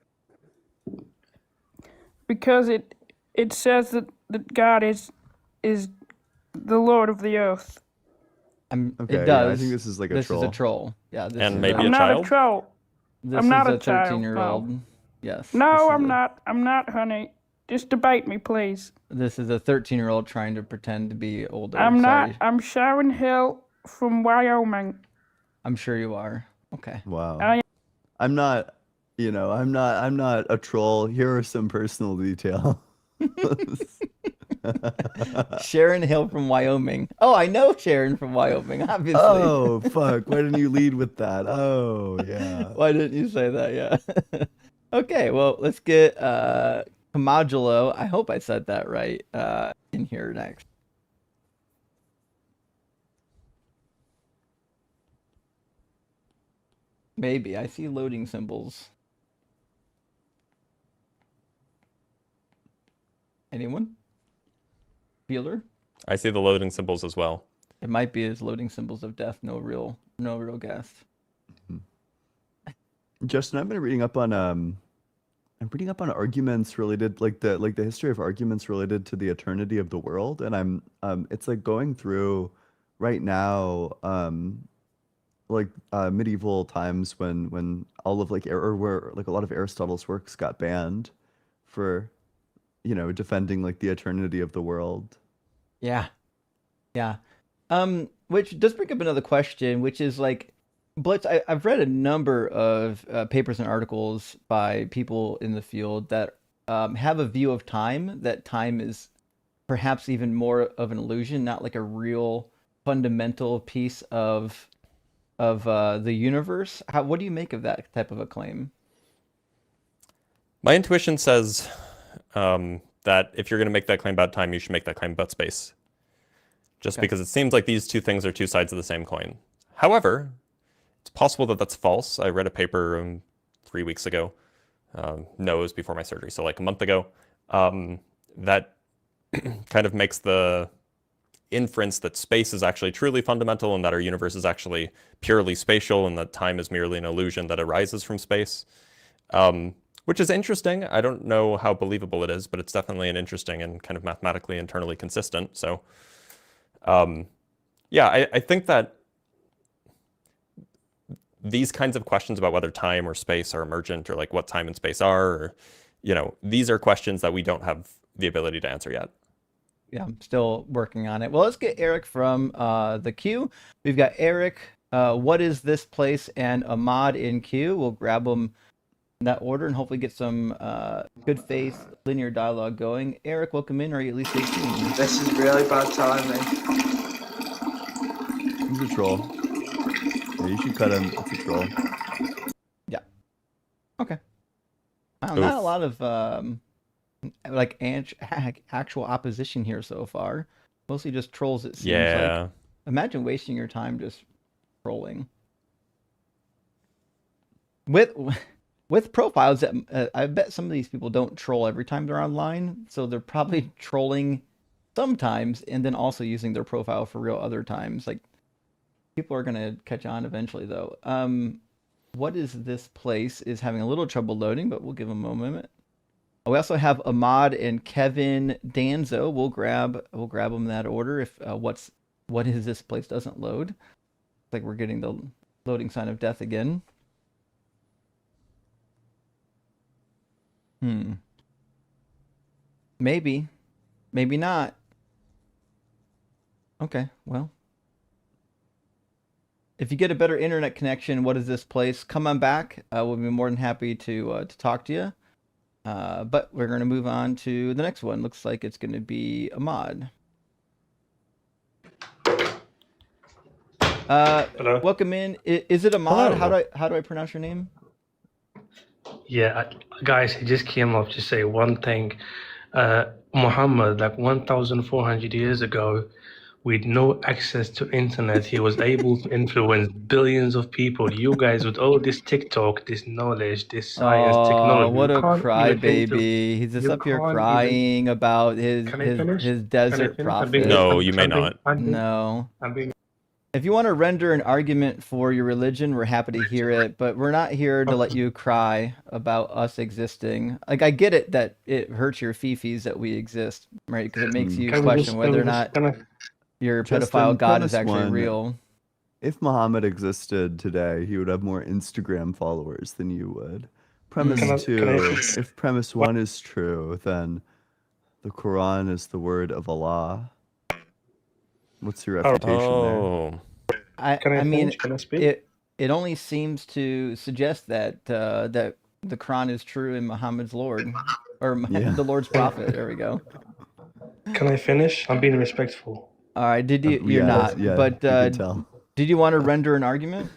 Because it says that God is the Lord of the earth. Okay, It yeah, I does. think this is like a This troll. is a troll. Yeah, this And is maybe a, a I'm not child? a troll. this I'm not is a child, 13-year-old. Yes. No, this is I'm not. I'm not, honey. Just debate me, please. This is a 13-year-old trying to pretend to be older. I'm not. Sorry. I'm Sharon Hill from Wyoming. I'm sure you are. Okay. Wow. I- I'm not, I'm not a troll. Here are some personal details. Sharon Hill from Wyoming. Oh, I know Sharon from Wyoming, obviously. Oh, fuck. Why didn't you lead with that? Oh, yeah. Why didn't you say that? Yeah. Okay, well, let's get Comadulo. I hope I said that right. In here next. Maybe. I see loading symbols. Anyone? Feeler? I see the loading symbols as well. It might be his loading symbols of death. No real guess. Justin, I've been reading up on arguments related, like the history of arguments related to the eternity of the world, and it's like going through right now, medieval times when all of where like a lot of Aristotle's works got banned for, defending like the eternity of the world. Yeah. Yeah. Which does bring up another question, which is like, Blitz, I've read a number of papers and articles by people in the field that have a view of time, that time is perhaps even more of an illusion, not like a real fundamental piece of the universe. What do you make of that type of a claim? My intuition says that if you're going to make that claim about time, you should make that claim about space. Just Okay. because it seems like these two things are two sides of the same coin. However, it's possible that that's false. I read a paper 3 weeks ago. No, it was before my surgery, so like a month ago. That kind of makes the inference that space is actually truly fundamental and that our universe is actually purely spatial and that time is merely an illusion that arises from space. Which is interesting. I don't know how believable it is, but it's definitely an interesting and kind of mathematically internally consistent. So, yeah, I think that these kinds of questions about whether time or space are emergent or like what time and space are, or, these are questions that we don't have the ability to answer yet. Yeah, I'm still working on it. Well, let's get Eric from the queue. We've got Eric, what is this place, and Ahmad in queue. We'll grab them in that order and hopefully get some good faith linear dialogue going. Eric, welcome in. Are you at least 18? This is really bad timing. He's a troll. Yeah, you should cut him. It's a troll. Yeah. Okay. Wow, Oof. not a lot of like actual opposition here so far. Mostly just trolls, it seems Yeah. like. Imagine wasting your time just trolling. With profiles that I bet some of these people don't troll every time they're online, so they're probably trolling sometimes and then also using their profile for real other times. Like, people are gonna catch on eventually, though. What is this place is having a little trouble loading, but we'll give them a moment. We also have Ahmad and Kevin Danzo. We'll grab them in that order. If what is this place doesn't load. It's like we're getting the loading sign of death again. Maybe not. Okay, well. If you get a better internet connection, what is this place? Come on back. We'll be more than happy to talk to you. But we're going to move on to the next one. Looks like it's going to be Ahmad. Hello. Welcome in. Is it Ahmad? Hello. How do I pronounce your name? Yeah, guys, I just came up to say one thing. Muhammad, like 1,400 years ago, with no access to internet, he was able to influence billions of people. You guys, with all this TikTok, this knowledge, this science, technology, What you a can't even think to- crybaby. He's just you up here can't even- crying about his Can I finish? his Can I desert finish? prophet. No, you may not. No. I'm being If you want to render an argument for your religion, we're happy to hear it, but we're not here to let you cry about us existing. Like, I get it that it hurts your fifis that we exist, right? Because it makes you Can we question just- whether or can we not just- can I- your Justin, pedophile god is premise actually one. real. If Muhammad existed today, he would have more Instagram followers than you would. Premise Can I two, if premise one is true, then the Quran is the word of Allah. What's your refutation there? Oh, Can I I mean, finish? Can I speak? it only seems to suggest that that the Quran is true and Muhammad's Lord, or Yeah. the Lord's prophet. There we go. Can I finish? I'm being respectful. All right, did you? You're Yeah, not. yeah, But you can tell. did you want to render an argument?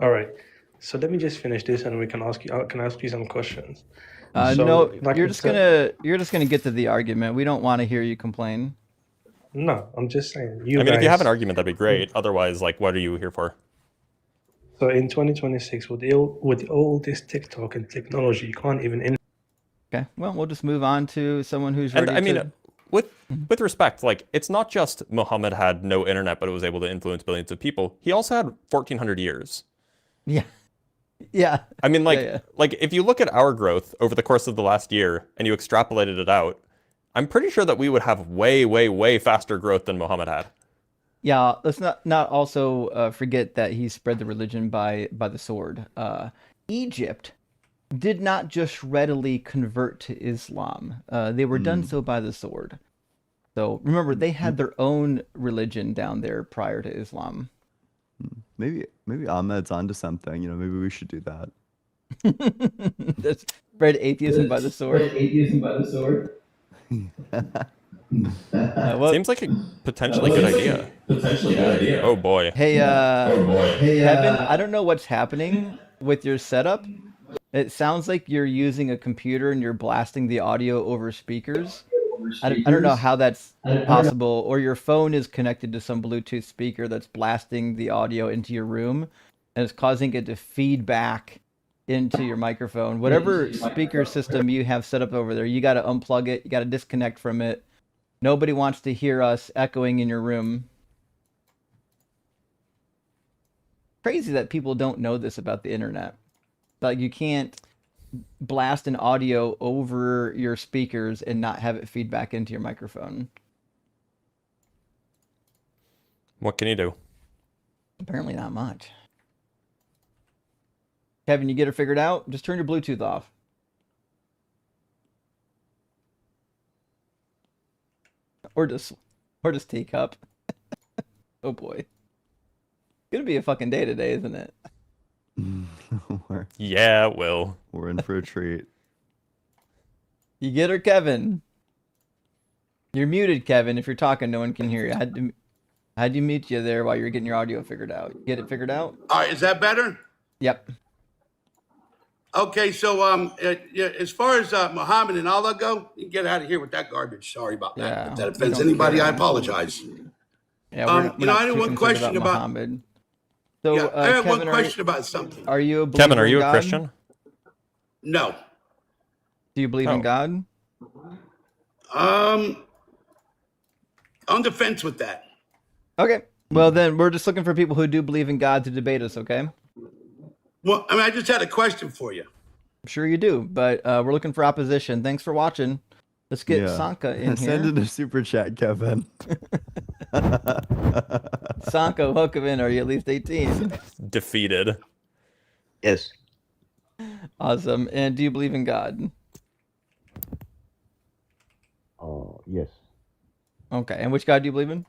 All right. So let me just finish this, and we can ask you. Can I ask you some questions? No, So, like you're I just said- gonna get to the argument. We don't want to hear you complain. No, I'm just saying. I mean, guys, if you have an argument, that'd be great. Otherwise, like, what are you here for? So in 2026, with all this TikTok and technology, you can't even. Okay, well, we'll just move on to someone who's And ready I mean, to... with respect, like, it's not just Muhammad had no internet, but it was able to influence billions of people. He also had 1,400 years. Yeah, yeah. I mean, like, yeah. like if you look at our growth over the course of the last year and you extrapolated it out, I'm pretty sure that we would have way, way, way faster growth than Muhammad had. Yeah, let's not also forget that he spread the religion by the sword. Egypt did not just readily convert to Islam. They were done so by the sword. So remember, they had their own religion down there prior to Islam. Maybe Ahmed's onto something. You know, maybe we should do that. That's spread atheism by the sword. Well, Seems like a potentially good idea. Oh boy. hey, Kevin, I don't know what's happening with your setup. It sounds like you're using a computer and you're blasting the audio over speakers. I don't know how that's possible. Or your phone is connected to some Bluetooth speaker that's blasting the audio into your room, and it's causing it to feed back into your microphone. Whatever speaker system you have set up over there, you got to unplug it. You got to disconnect from it. Nobody wants to hear us echoing in your room. Crazy that people don't know this about the internet. Like, you can't blast an audio over your speakers and not have it feed back into your microphone. What can you do? Apparently not much. Kevin, you get it figured out? Just turn your Bluetooth off. Or just teacup. Oh boy. Gonna be a fucking day today, isn't it? Yeah, it will. We're in for a treat. You get her, Kevin? You're muted, Kevin. If you're talking, no one can hear you. I had to mute you there while you were getting your audio figured out. Get it figured out? All right, is that better? Yep. Okay, so as far as Muhammad and Allah go, you can get out of here with that garbage. Sorry about that. Yeah, If that we offends don't anybody, care. I apologize. Yeah, You know, I had too one concerned question about- Muhammad. So, Yeah, I have Kevin, one question about something. are you a believer Kevin, are in you a God? Christian? No. Do you believe in Oh. God? On the fence with that. Okay. Well, then we're just looking for people who do believe in God to debate us, okay? I'm Well, I mean, I just had a question for you. sure you do, but we're looking for opposition. Thanks for watching. Let's get Yeah. Sanka in Send here. in a super chat, Kevin. Sanka, welcome in. Are you at least 18? Defeated. Yes. Awesome. And do you believe in God? Oh, yes. Okay. And which God do you believe in?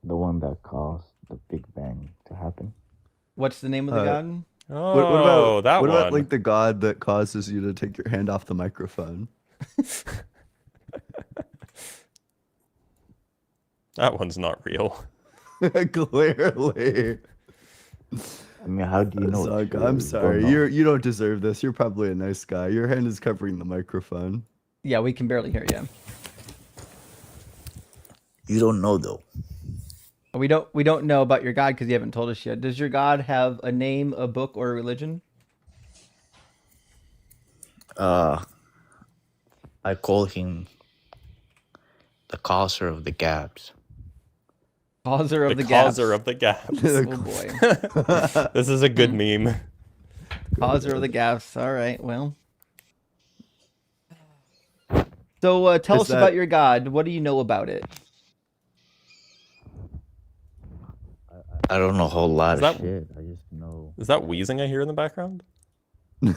The one that caused the Big Bang to happen. What's the name of the God? Oh, what that about one. like the God that causes you to take your hand off the microphone? That one's not real. Clearly. I mean, how do you know? Zog, if you I'm don't sorry. know? You don't deserve this. You're probably a nice guy. Your hand is covering the microphone. Yeah, we can barely hear you. You don't know though. We don't know about your God because you haven't told us yet. Does your God have a name, a book, or a religion? I call him the causer of the gaps. Causer of the causer gaps. of the gaps. Oh boy. This is a good meme. Causer of the gaps. All right. Well. So tell Is us about that your God. What do you know about it? I don't know a whole lot Is of that shit. I just know. is that wheezing I hear in the background? I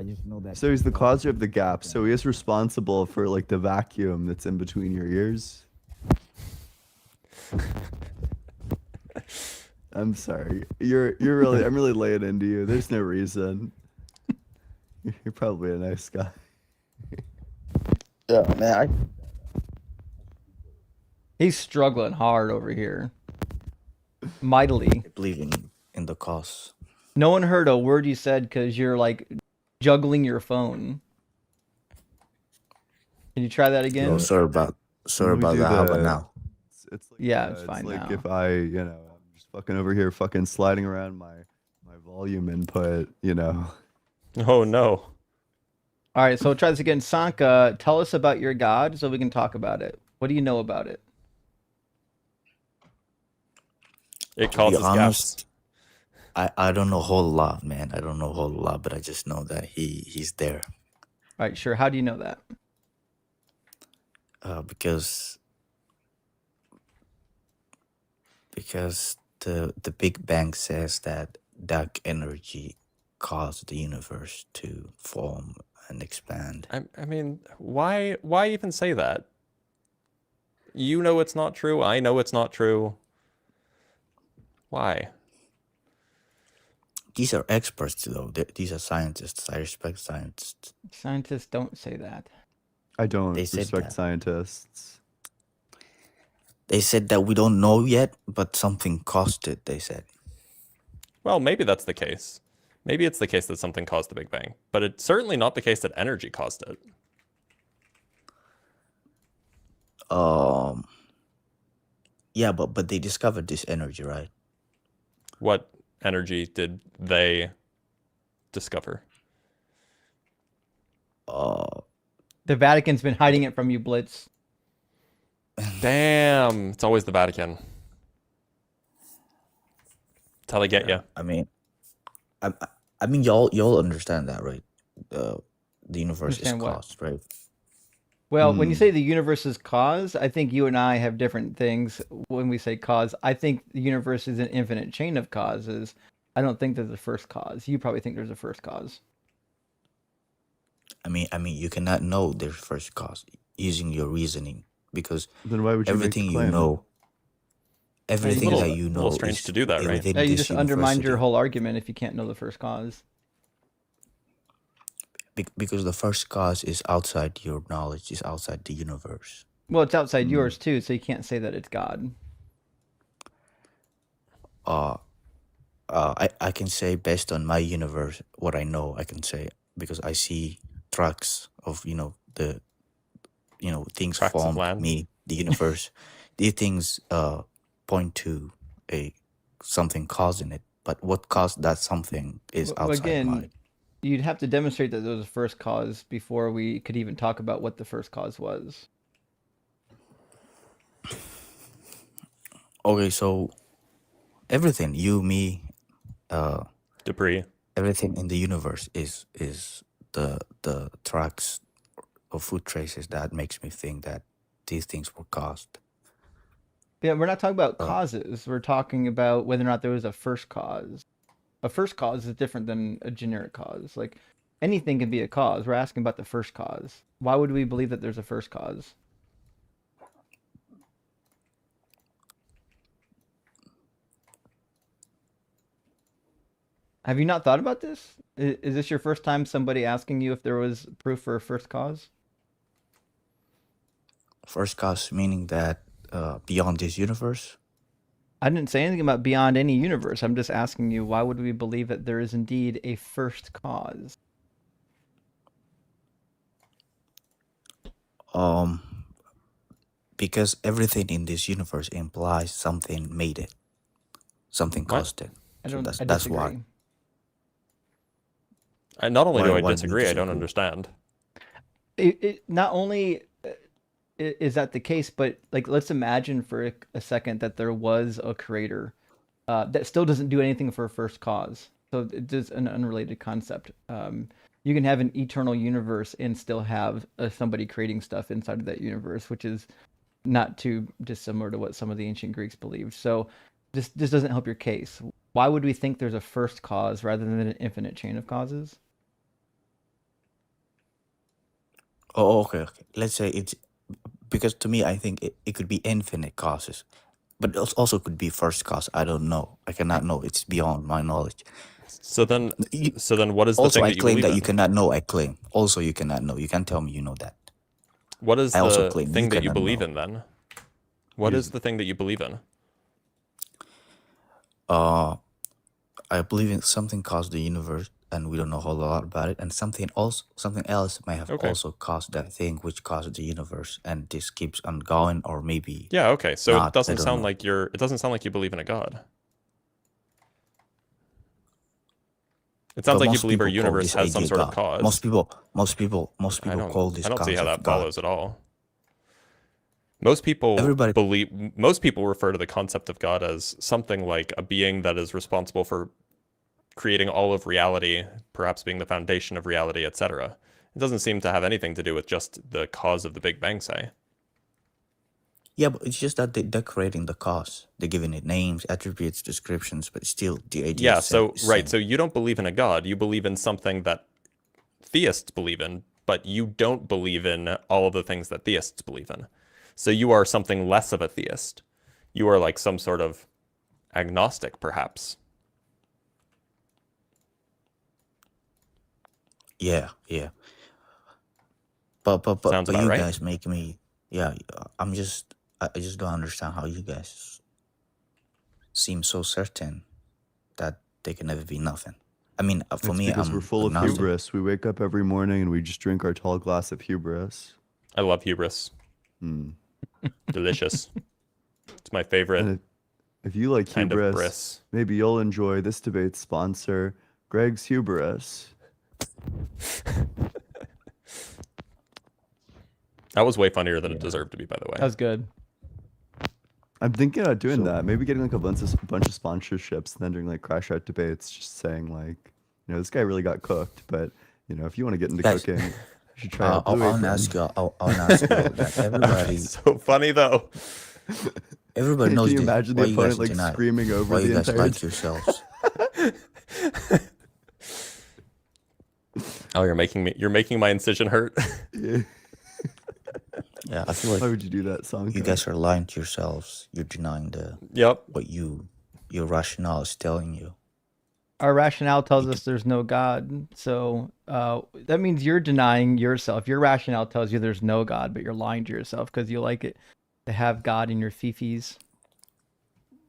just know that. so he's the God causer of is the gap. something. So he is responsible for like the vacuum that's in between your ears. I'm sorry. You're really I'm really laying into you. There's no reason. You're probably a nice guy. Yeah, man. He's struggling hard over here. Mightily. I believe in the cause. No one heard a word you said because you're like juggling your phone. Can you try that Oh, again? sorry about Let me do that. How about the. now? It's like Yeah, it's fine like now. if I I'm just fucking over here fucking sliding around my volume input. Oh no. All right, so try this again. Sanka, tell us about your God so we can talk about it. What do you know about it? It To be causes honest, gaps. I don't know a whole lot, man. I don't know a whole lot, but I just know that he's there. All right, sure. How do you know that? Because the Big Bang says that dark energy caused the universe to form and expand. I mean, why even say that? You know it's not true. I know it's not true. Why? These are experts, though. These are scientists. I respect scientists. Scientists don't say that. I don't They said respect that. scientists. They said that we don't know yet, but something caused it, they said. Well, maybe that's the case. Maybe it's the case that something caused the Big Bang, but it's certainly not the case that energy caused it. Yeah, but they discovered this energy, right? What energy did they discover? The Vatican's been hiding it from you, Blitz. Damn, it's always the Vatican. That's how they get you. I mean, I mean, y'all understand that, right? The universe is Understand what? caused, right? Well, when you say the universe is cause, I think you and I have different things when we say cause. I think the universe is an infinite chain of causes. I don't think there's a first cause. You probably think there's a first cause. I mean, you cannot know their first cause using your reasoning because Then why would you make the everything you claim? know, everything little- that you know little strange is to do that, right? within Yeah, you this just undermined your university. whole argument if you can't know the first cause. Because the first cause is outside your knowledge, is outside the universe. Well, it's outside yours too, so you can't say that it's God. I can say based on my universe what I know. I can say because I see tracks of the things Tracts of formed land. me the universe. These things point to a something causing it, but what caused that something is Well, outside again, my. you'd have to demonstrate that there was a first cause before we could even talk about what the first cause was. Okay, so everything, you, me, Debris. everything in the universe is the tracks of food traces that makes me think that these things were caused. Yeah, we're not talking about Uh, causes. We're talking about whether or not there was a first cause. A first cause is different than a generic cause. Like anything can be a cause. We're asking about the first cause. Why would we believe that there's a first cause? Have you not thought about this? Is this your first time somebody asking you if there was proof for a first cause? First cause meaning that beyond this universe. I didn't say anything about beyond any universe. I'm just asking you, why would we believe that there is indeed a first cause? Because everything in this universe implies something made it, something What? caused it. I So don't. I that's disagree. why. Not only do I Why do you disagree, I don't disagree? understand. Not only is that the case, but like let's imagine for a second that there was a creator that still doesn't do anything for a first cause. So it's just an unrelated concept. you can have an eternal universe and still have somebody creating stuff inside of that universe, which is not too dissimilar to what some of the ancient Greeks believed. So this doesn't help your case. Why would we think there's a first cause rather than an infinite chain of causes? Oh, okay. Let's say it's because to me, I think it could be infinite causes, but it also could be first cause. I don't know. I cannot know. It's beyond my knowledge. So then, You, what is the also, thing I that you claim believe that in? you cannot know. I claim. Also, you cannot know. You can't tell me you know that. What is I also the claim thing you that you cannot believe know. in then? What is the thing that you believe in? I believe in something caused the universe, and we don't know a whole lot about it. And something else may have Okay. also caused that thing which caused the universe, and this keeps on going, or maybe Yeah, okay. So not. it doesn't I don't sound know. like it doesn't sound like you believe in a god. It sounds But like you most believe our people call universe this has some idea sort of God. cause. Most people call I this don't see how concept that God. follows at all. Most people refer to the concept of God as something like a being that is responsible for creating all of reality, perhaps being the foundation of reality, etc. It doesn't seem to have anything to do with just the cause of the Big Bang, say. Yeah, but it's just that they're creating the cause. They're giving it names, attributes, descriptions, but still the idea Yeah, is same. so you don't believe in a god, you believe in something that theists believe in, but you don't believe in all of the things that theists believe in. So you are something less of a theist. You are like some sort of agnostic, perhaps. Yeah. But Sounds about you right. guys make me. Yeah, I just don't understand how you guys seem so certain that they can never be nothing. I mean, for It's me, because we're I'm full of agnostic. hubris. We wake up every morning and we just drink our tall glass of hubris. I love hubris. Delicious. It's my favorite And if you like kind of hubris, bris. maybe you'll enjoy this debate's sponsor, Greg's Hubris. That was way funnier than it deserved to be, by the way. That was good. I'm thinking about doing So- that. Maybe getting like a bunch of sponsorships and then doing like crash out debates, just saying like, this guy really got cooked. But if you want to get into Guys, cooking, you should try out I Blue want to Apron. ask you. I want to ask you that everybody. So funny though. Everybody knows Can you this. imagine Why the you guys opponent like deny it? screaming over Why the you guys entire like yourselves? Oh, you're making my incision hurt. Yeah. Yeah, I feel Why like would you do that, song? you guys are lying to yourselves. You're denying Yep. what your rationale is telling you. Our rationale tells us there's no God. So that means you're denying yourself. Your rationale tells you there's no God, but you're lying to yourself because you like it to have God in your fifis.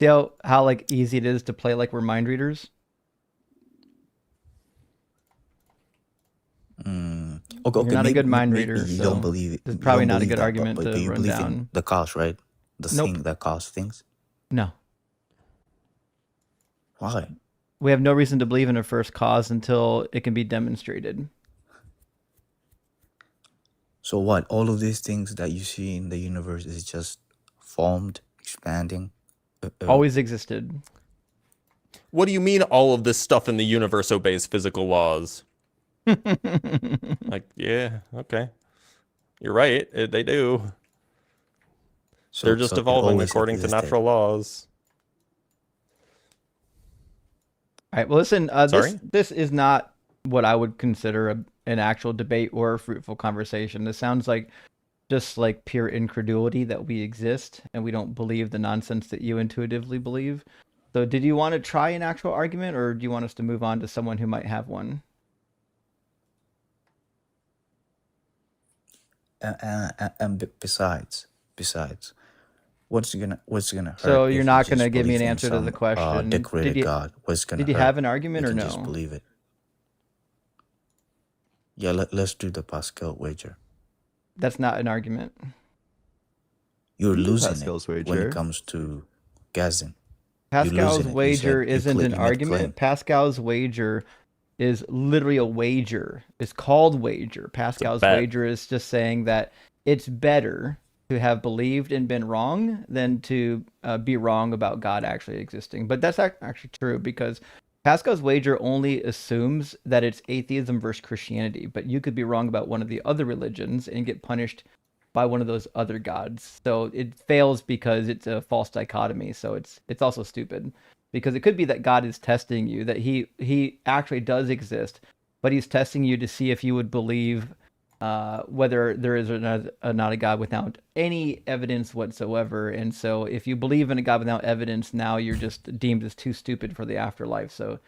See how like easy it is to play like we're mind readers? Okay, You're not a good mind maybe reader, you so don't believe it. this is You probably don't not a believe good that, argument but to you run believe down. in the cause, right? The Nope. thing that caused things. No. Why? We have no reason to believe in a first cause until it can be demonstrated. So what? All of these things that you see in the universe is just formed, expanding. Always existed. What do you mean all of this stuff in the universe obeys physical laws? Like, yeah, okay. You're right. They do. So, They're just so it evolving always according to existed. natural laws. All right. Well, listen. Sorry? This is not what I would consider an actual debate or a fruitful conversation. This sounds like just like pure incredulity that we exist and we don't believe the nonsense that you intuitively believe. So, did you want to try an actual argument, or do you want us to move on to someone who might have one? And besides, what's gonna hurt? So if you're you not just going to give me an believe in answer to the some, question. decorated Did you God? What's gonna did you hurt? have an argument You or can no? just believe it. Yeah, let's do the Pascal wager. That's not an argument. You're You do losing Pascal's it when wager. it comes to guessing. Pascal's losing it. You wager said you isn't an you made claim. argument. Pascal's wager is literally a wager. It's called wager. Pascal's bet. wager is just saying that it's better to have believed and been wrong than to be wrong about God actually existing. But that's actually true because Pascal's wager only assumes that it's atheism versus Christianity, but you could be wrong about one of the other religions and get punished by one of those other gods. So it fails because it's a false dichotomy. So it's also stupid because it could be that God is testing you, that he actually does exist, but he's testing you to see if you would believe whether there is or not a God without any evidence whatsoever. And so if you believe in a God without evidence, now you're just deemed as too stupid for the afterlife. So,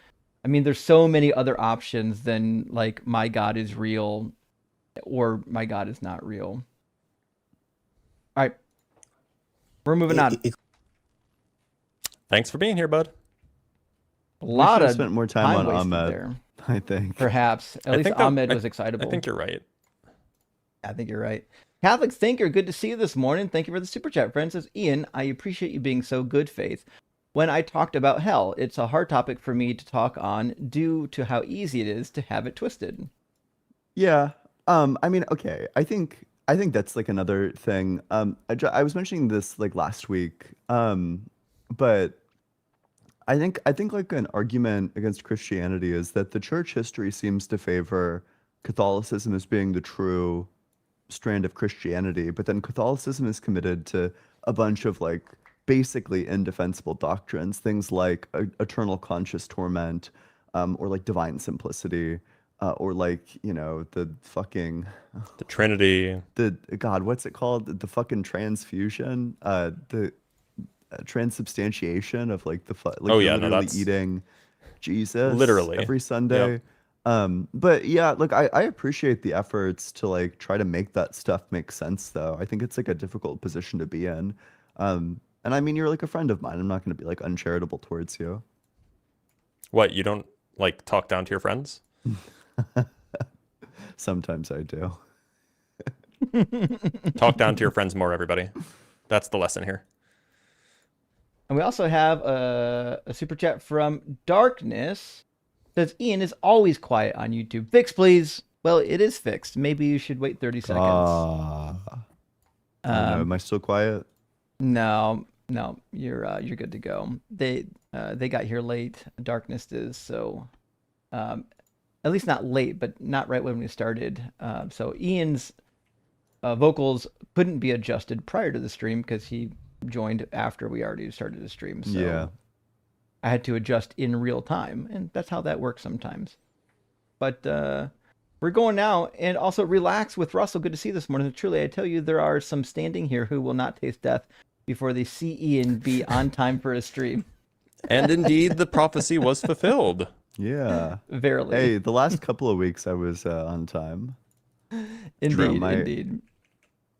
I mean, there's so many other options than like my God is real or my God is not real. All right. We're moving on. Thanks for being here, bud. A lot of spent more time on wasted Ahmed, there. I think. Perhaps. At least Ahmed was excitable. I think you're right. I think you're right. Catholic Thinker, good to see you this morning. Thank you for the super chat, friend. Says Ian, I appreciate you being so good faith. When I talked about hell, it's a hard topic for me to talk on due to how easy it is to have it twisted. Yeah. I mean, okay. I think that's like another thing. I was mentioning this like last week. But I think like an argument against Christianity is that the church history seems to favor Catholicism as being the true strand of Christianity, but then Catholicism is committed to a bunch of like basically indefensible doctrines, things like eternal conscious torment, or like divine simplicity, or like, you know, the Trinity. God, what's it called? The fucking transfusion, the transubstantiation of like literally eating Jesus literally every Sunday. Yep. But yeah, look, I appreciate the efforts to like try to make that stuff make sense though. I think it's like a difficult position to be in. And I mean, you're like a friend of mine. I'm not going to be like uncharitable towards you. What, you don't like talk down to your friends? Sometimes I do. Talk down to your friends more, everybody. That's the lesson here. And we also have a super chat from Darkness. Says Ian is always quiet on YouTube. Fix, please. Well, it is fixed. Maybe you should wait 30 seconds. I don't know, am I still quiet? No, you're good to go. They got here late. Darkness is, so at least not late, but not right when we started. So Ian's vocals couldn't be adjusted prior to the stream because he joined after we already started the stream. So yeah. I had to adjust in real time, and that's how that works sometimes. But we're going now, and also relax with Russell. Good to see you this morning. Truly, I tell you, there are some standing here who will not taste death before they see Ian be on time for a stream. And indeed, the prophecy was fulfilled. Yeah. Verily. Hey, the last couple of weeks I was on time. Indeed.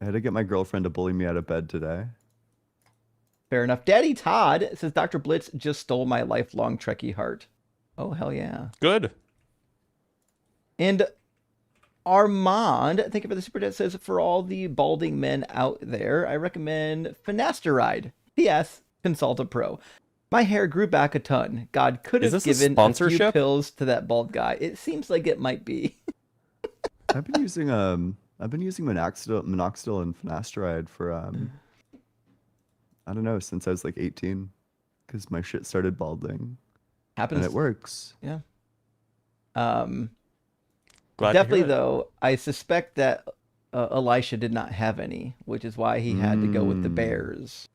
I had to get my girlfriend to bully me out of bed today. Fair enough. Daddy Todd says, Dr. Blitz just stole my lifelong Trekkie heart. Oh, hell yeah. Good. And Armand, thank you for the super chat, says, for all the balding men out there, I recommend finasteride. P.S. Consult a pro. My hair grew back a ton. God could have given a few pills to that bald guy. It seems like it might be. I've been using minoxidil and finasteride for I don't know, since I was like 18, because my shit started balding. Happens. And it works. Yeah. Glad definitely though, I suspect that Elisha did not have any, which is why he had to go with the bears.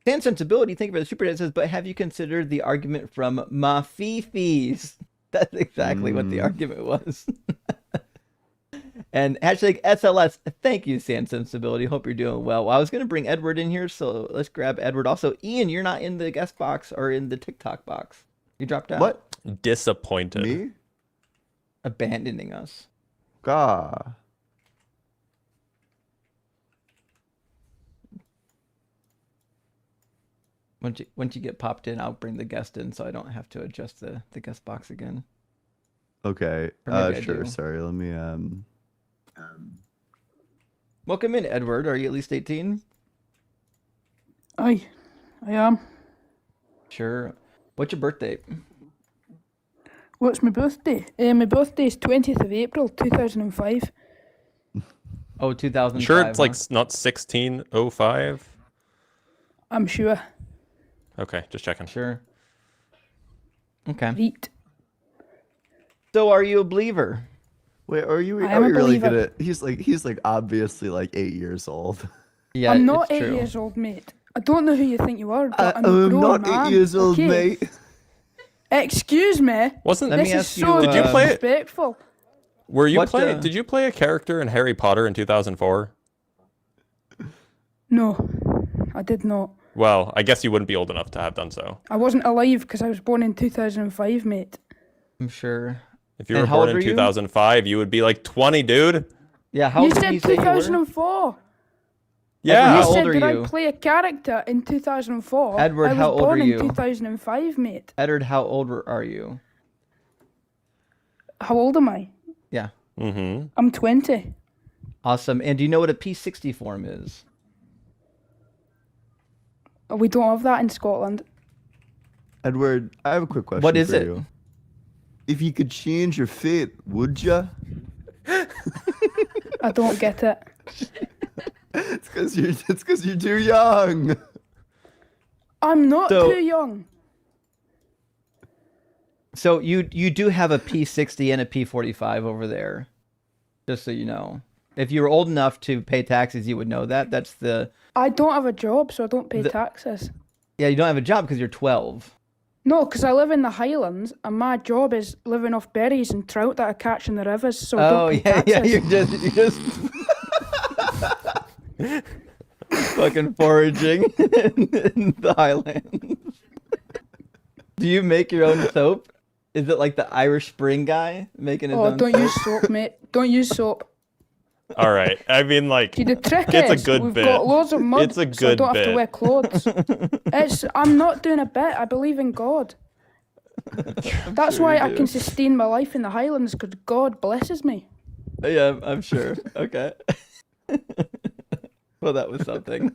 Fan Sensibility, thank you for the super chat, says, but have you considered the argument from Mafifis? That's exactly what the argument was. And hashtag SLS, thank you, Sand Sensibility. Hope you're doing well. I was going to bring Edward in here, so let's grab Edward. Also, Ian, you're not in the guest box or in the TikTok box. You dropped out. What? Disappointed. Me? Abandoning us. God. Once you get popped in, I'll bring the guest in so I don't have to adjust the guest box again. Okay. Sure. Sorry. Let me Welcome in, Edward. Are you at least 18? Aye, I am. Sure. What's your birthday? What's my birthday? My birthday is 20th of April, 2005. Oh, 2005. Sure, it's like not 1605. I'm sure. Okay, just checking. Sure. Okay. Right. So are you a believer? Wait, are you? I am Are a you really believer. gonna? He's like obviously like 8 years old. Yeah, I'm not it's 8 true. years old, mate. I don't know who you think you are, but I'm a I'm grown not man. 8 years old, okay? mate. Excuse me. Wasn't Let This me is ask so you, Did you play it? disrespectful. Were you What, playing? Did you play a character in Harry Potter in 2004? No, I did not. Well, I guess you wouldn't be old enough to have done so. I wasn't alive because I was born in 2005, mate. I'm sure. If you And were how born old in were you? 2005, you would be like 20, dude. Yeah, how You old did said you say you were? 2004. Yeah. How You old said, are did you? I play a character in 2004? Edward, I was how old born are in you? 2005, mate. Edward, how old are you? How old am I? Yeah. Mm-hmm. I'm 20. Awesome. And do you know what a P60 form is? We don't have that in Scotland. Edward, I have a quick question. What is for it? you. If you could change your fate, would ya? I don't get it. It's because you're too young. I'm not So- too young. So you do have a P60 and a P45 over there, just so you know. If you were old enough to pay taxes, you would know that. That's the... I don't have a job, so I don't pay taxes. Yeah, you don't have a job because you're 12. No, because I live in the Highlands, and my job is living off berries and trout that I catch in the rivers, so I Oh, don't pay yeah, taxes. you're just fucking foraging in the Highlands. Do you make your own soap? Is it like the Irish Spring guy making his Oh, own don't soap? use soap, mate. Don't use soap. All right. I mean, like, See, the trick it's a is good we've bit. got loads of mud, It's a so I good don't have to bit. wear clothes. I'm not doing a bit. I believe in God. That's why I can sustain my life in the Highlands, because God blesses me. Yeah, I'm sure. Okay. Well, that was something.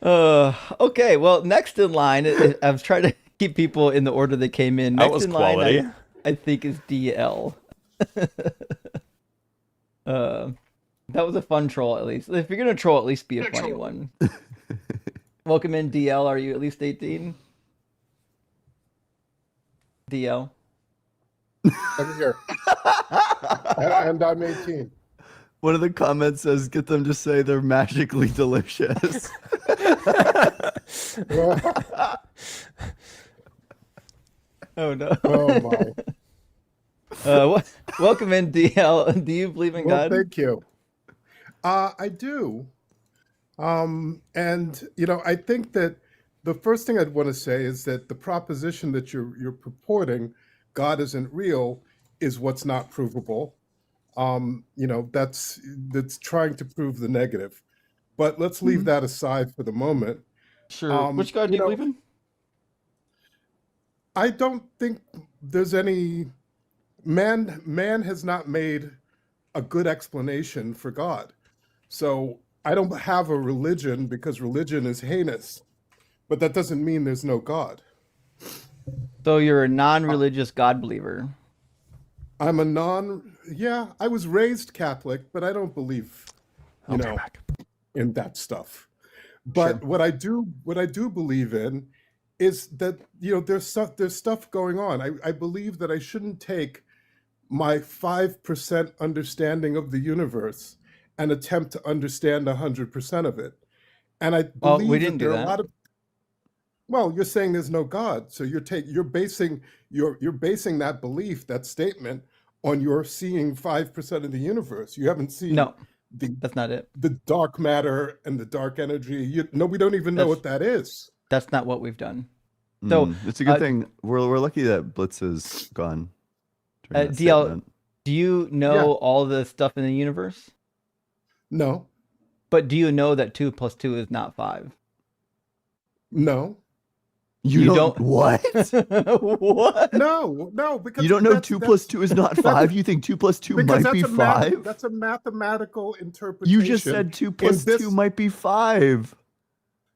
Okay, well, next in line, I was trying to keep people in the order they came in. That Next was in quality. line, I think, is DL. That was a fun troll, at least. If you're going to troll, at least be a funny one. Welcome in, DL. Are you at least 18? DL. I'm here. And I'm 18. One of the comments says, "Get them to say they're magically delicious." Oh, no. Oh, my. Welcome in, DL. Do you believe in Well, God? thank you. I do. And, I think that the first thing I'd want to say is that the proposition that you're purporting, God isn't real, is what's not provable. That's trying to prove the negative. But let's leave that aside for the moment. Sure. Which God do you believe in? I don't think there's any man has not made a good explanation for God. So I don't have a religion because religion is heinous, but that doesn't mean there's no God. So you're a non-religious God believer. I'm I was raised Catholic, but I don't believe, in that stuff. But what I do believe in is that, there's stuff going on. I believe that I shouldn't take my 5% understanding of the universe and attempt to understand 100% of it. And I believe we didn't that there do are a that. lot of, well, you're saying there's no God. So you're basing that belief, that statement, on your seeing 5% of the universe. You haven't seen No, that's not it. the dark matter and the dark energy. We don't even know what that is. That's not what we've done. So it's a good thing. We're lucky that Blitz is gone. during that DL, statement. do you know all the stuff in the universe? No. But do you know that 2 + 2 is not 5? No. You don't what? What? No, because You don't know that's- 2 that's- + 2 is not 5? You think 2 + 2 because might be 5? That's a mathematical interpretation. You just said 2 + 2 might be 5.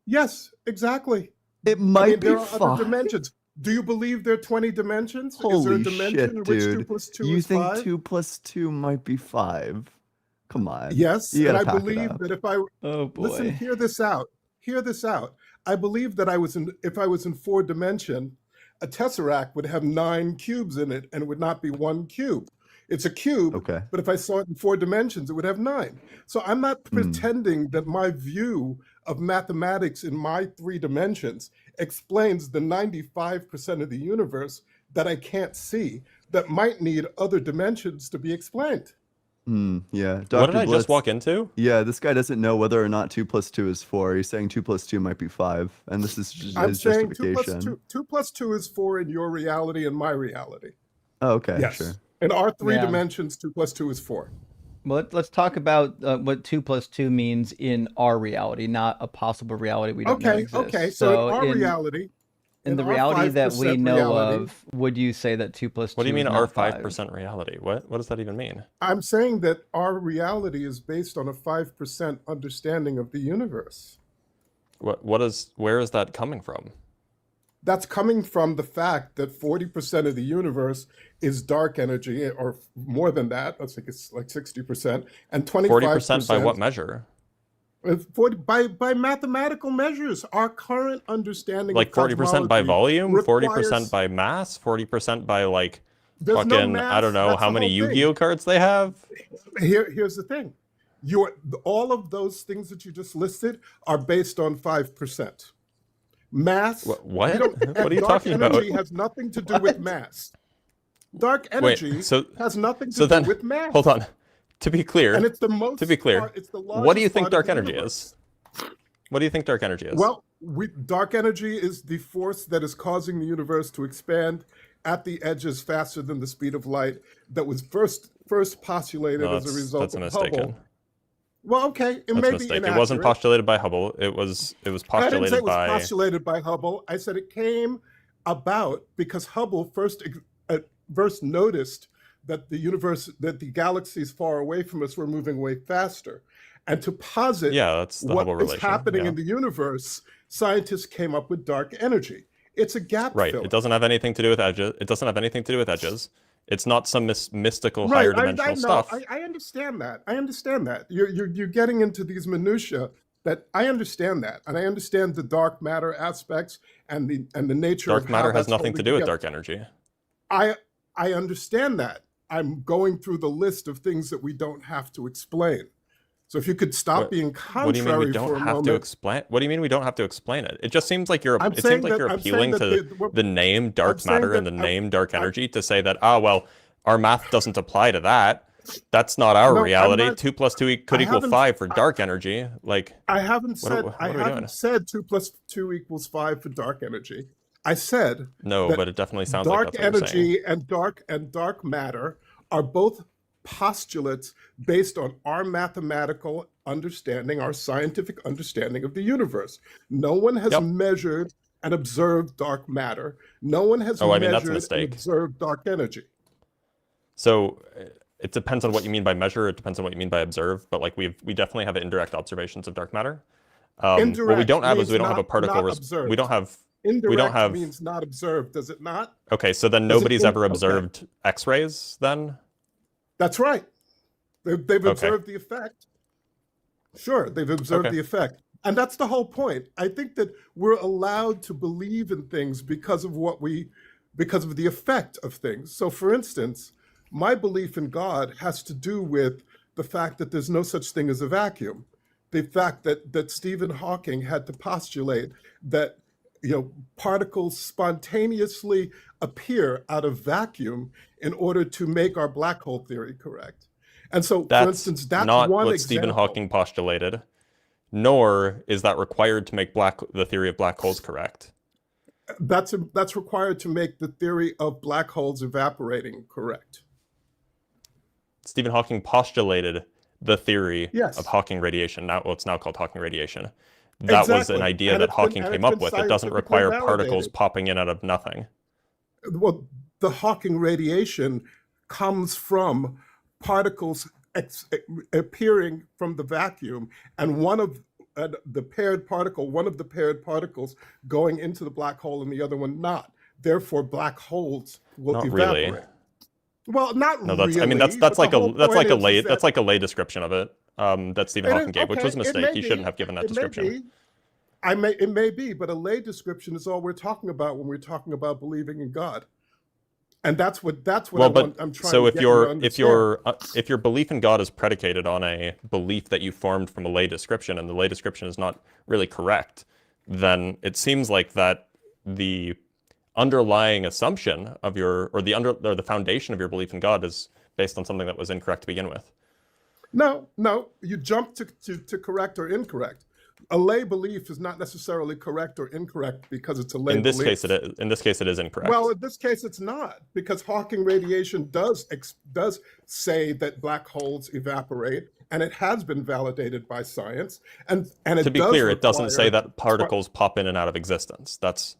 Yes, exactly. It might there be are 5. other dimensions. Do you believe there are 20 dimensions? Is there a Holy dimension shit, in which dude. 2 + 2 You is think 5? 2 + 2 might be 5? Come on. Yes, You and gotta I pack it believe up. that if I Oh boy. listen, hear this out. I believe that if I was in 4 dimension, A tesseract would have 9 cubes in it, and it would not be 1 cube. It's a cube, Okay. but if I saw it in 4 dimensions, it would have 9. So I'm not pretending that my view of mathematics in my 3 dimensions explains the 95% of the universe that I can't see, that might need other dimensions to be explained. Yeah. What Dr. did I Blitz, just walk into? Yeah, this guy doesn't know whether or not 2 plus 2 is 4. He's saying 2 plus 2 might be 5, and this is just I'm his saying justification. 2 plus 2 is 4 in your reality and my reality. Oh, okay, Yes. sure. In our 3 Yeah. dimensions, 2 plus 2 is 4. Well, let's talk about what 2 plus 2 means in our reality, not a possible reality we don't know Okay, exists. okay. So in our reality, in the our reality that we 5% know reality- of, would you say that 2 plus 2 What do you mean is our not 5% reality? What does that even mean? I'm saying that our reality is based on a 5% understanding of the universe. Where is that coming from? That's coming from the fact that 40% of the universe is dark energy, or more than that. I think it's like 60%, and 25% 40% by what measure? 40, by mathematical measures. Our current understanding Like of 40% by cosmology volume, 40% requires- by mass, 40% by like There's fucking no mass, I don't know that's how the many whole thing. Yu-Gi-Oh cards they have. Here's the thing. All of those things that you just listed are based on 5%. Mass. What? What What are you talking about? Dark energy has nothing to do with mass. Dark energy has nothing to do with mass. Hold on. To be clear, And it's the most. to be clear, it's the what do you largest think part dark of the energy universe. is? What do you think dark energy is? Well, dark energy is the force that is causing the universe to expand at the edges faster than the speed of light. That was first postulated No, as a result that's of mistaken. Hubble. Well, okay, it That's may a be mistake. inaccurate. It wasn't postulated by Hubble. It was I didn't say postulated it was by postulated by Hubble. I said it came about because Hubble first noticed that the galaxies far away from us were moving way faster. And to posit that's the what Hubble is relation. happening in the universe, scientists came up with dark energy. It's a gap Right. filler. It doesn't have anything to do with edges. It doesn't have anything to do with edges. It's not some mystical higher dimensional I know. stuff. I understand that. I understand that. You're getting into these minutiae that I understand that, and I understand the dark matter aspects and the nature of Dark how matter has that's nothing to holding do with together. dark energy. I understand that. I'm going through the list of things that we don't have to explain. So if you could stop being contrary What do you mean we for don't a have moment. to explain? What do you mean we don't have to explain it? It just seems like you're. I'm It saying seems like that- you're I'm saying appealing that to the name I'm dark saying matter and the that name dark energy to say that well, our math doesn't apply to that. That's not our No, I'm reality. not- 2 plus 2 could I equal haven't- 5 for dark energy. Like I haven't What said are I we doing? haven't said 2 plus 2 equals 5 for dark energy. I said no, that but it definitely sounds like dark that's what you're saying. energy and dark matter are both postulates based on our mathematical understanding, our scientific understanding of the universe. No one has measured and observed dark matter. No one has Oh, I mean, that's a measured and mistake. observed dark energy. So it depends on what you mean by measure. It depends on what you mean by observe. But like we definitely have indirect observations of dark matter. What we Indirect don't have is means we don't have a not- particle. not observed. We don't have. Indirect we don't have. means not observed, does it not? Okay, so then Does it nobody's mean- ever okay. observed X-rays then. That's right. They've Okay. observed the effect. Sure, they've observed Okay. the effect. And that's the whole point. I think that we're allowed to believe in things because of the effect of things. So for instance, my belief in God has to do with the fact that there's no such thing as a vacuum. The fact that Stephen Hawking had to postulate that particles spontaneously appear out of vacuum in order to make our black hole theory correct. And so, That's for instance, that's not one what example. Stephen Hawking postulated, nor is that required to make the theory of black holes correct. That's required to make the theory of black holes evaporating correct. Stephen Hawking postulated the theory Yes. of Hawking radiation. Now, it's now called Hawking radiation. That was an Exactly. idea And that it's been- Hawking and came it's up been with. It doesn't scientifically require particles validated. popping in out of nothing. Well, the Hawking radiation comes from particles appearing from the vacuum, and one of the paired particles going into the black hole and the other one not. Therefore, black holes will Not evaporate. really. Well, not No, that's. really. I mean, that's but like the whole point is lay that- that's like a lay description of it. That Stephen It is- Hawking gave, which okay, was a it mistake. may He shouldn't be, have given that it may description. be. It may be, but a lay description is all we're talking about when we're talking about believing in God. And that's what I'm trying so to get you to understand. if your belief in God is predicated on a belief that you formed from a lay description, and the lay description is not really correct, then it seems like that the underlying assumption of your, or the foundation of your belief in God is based on something that was incorrect to begin with. No, you jump to correct or incorrect. A lay belief is not necessarily correct or incorrect because it's a lay belief. In this case, it is incorrect. Well, in this case, it's not, because Hawking radiation does say that black holes evaporate, and it has been validated by science. And to be clear, it doesn't say that particles pop in and out of existence. That's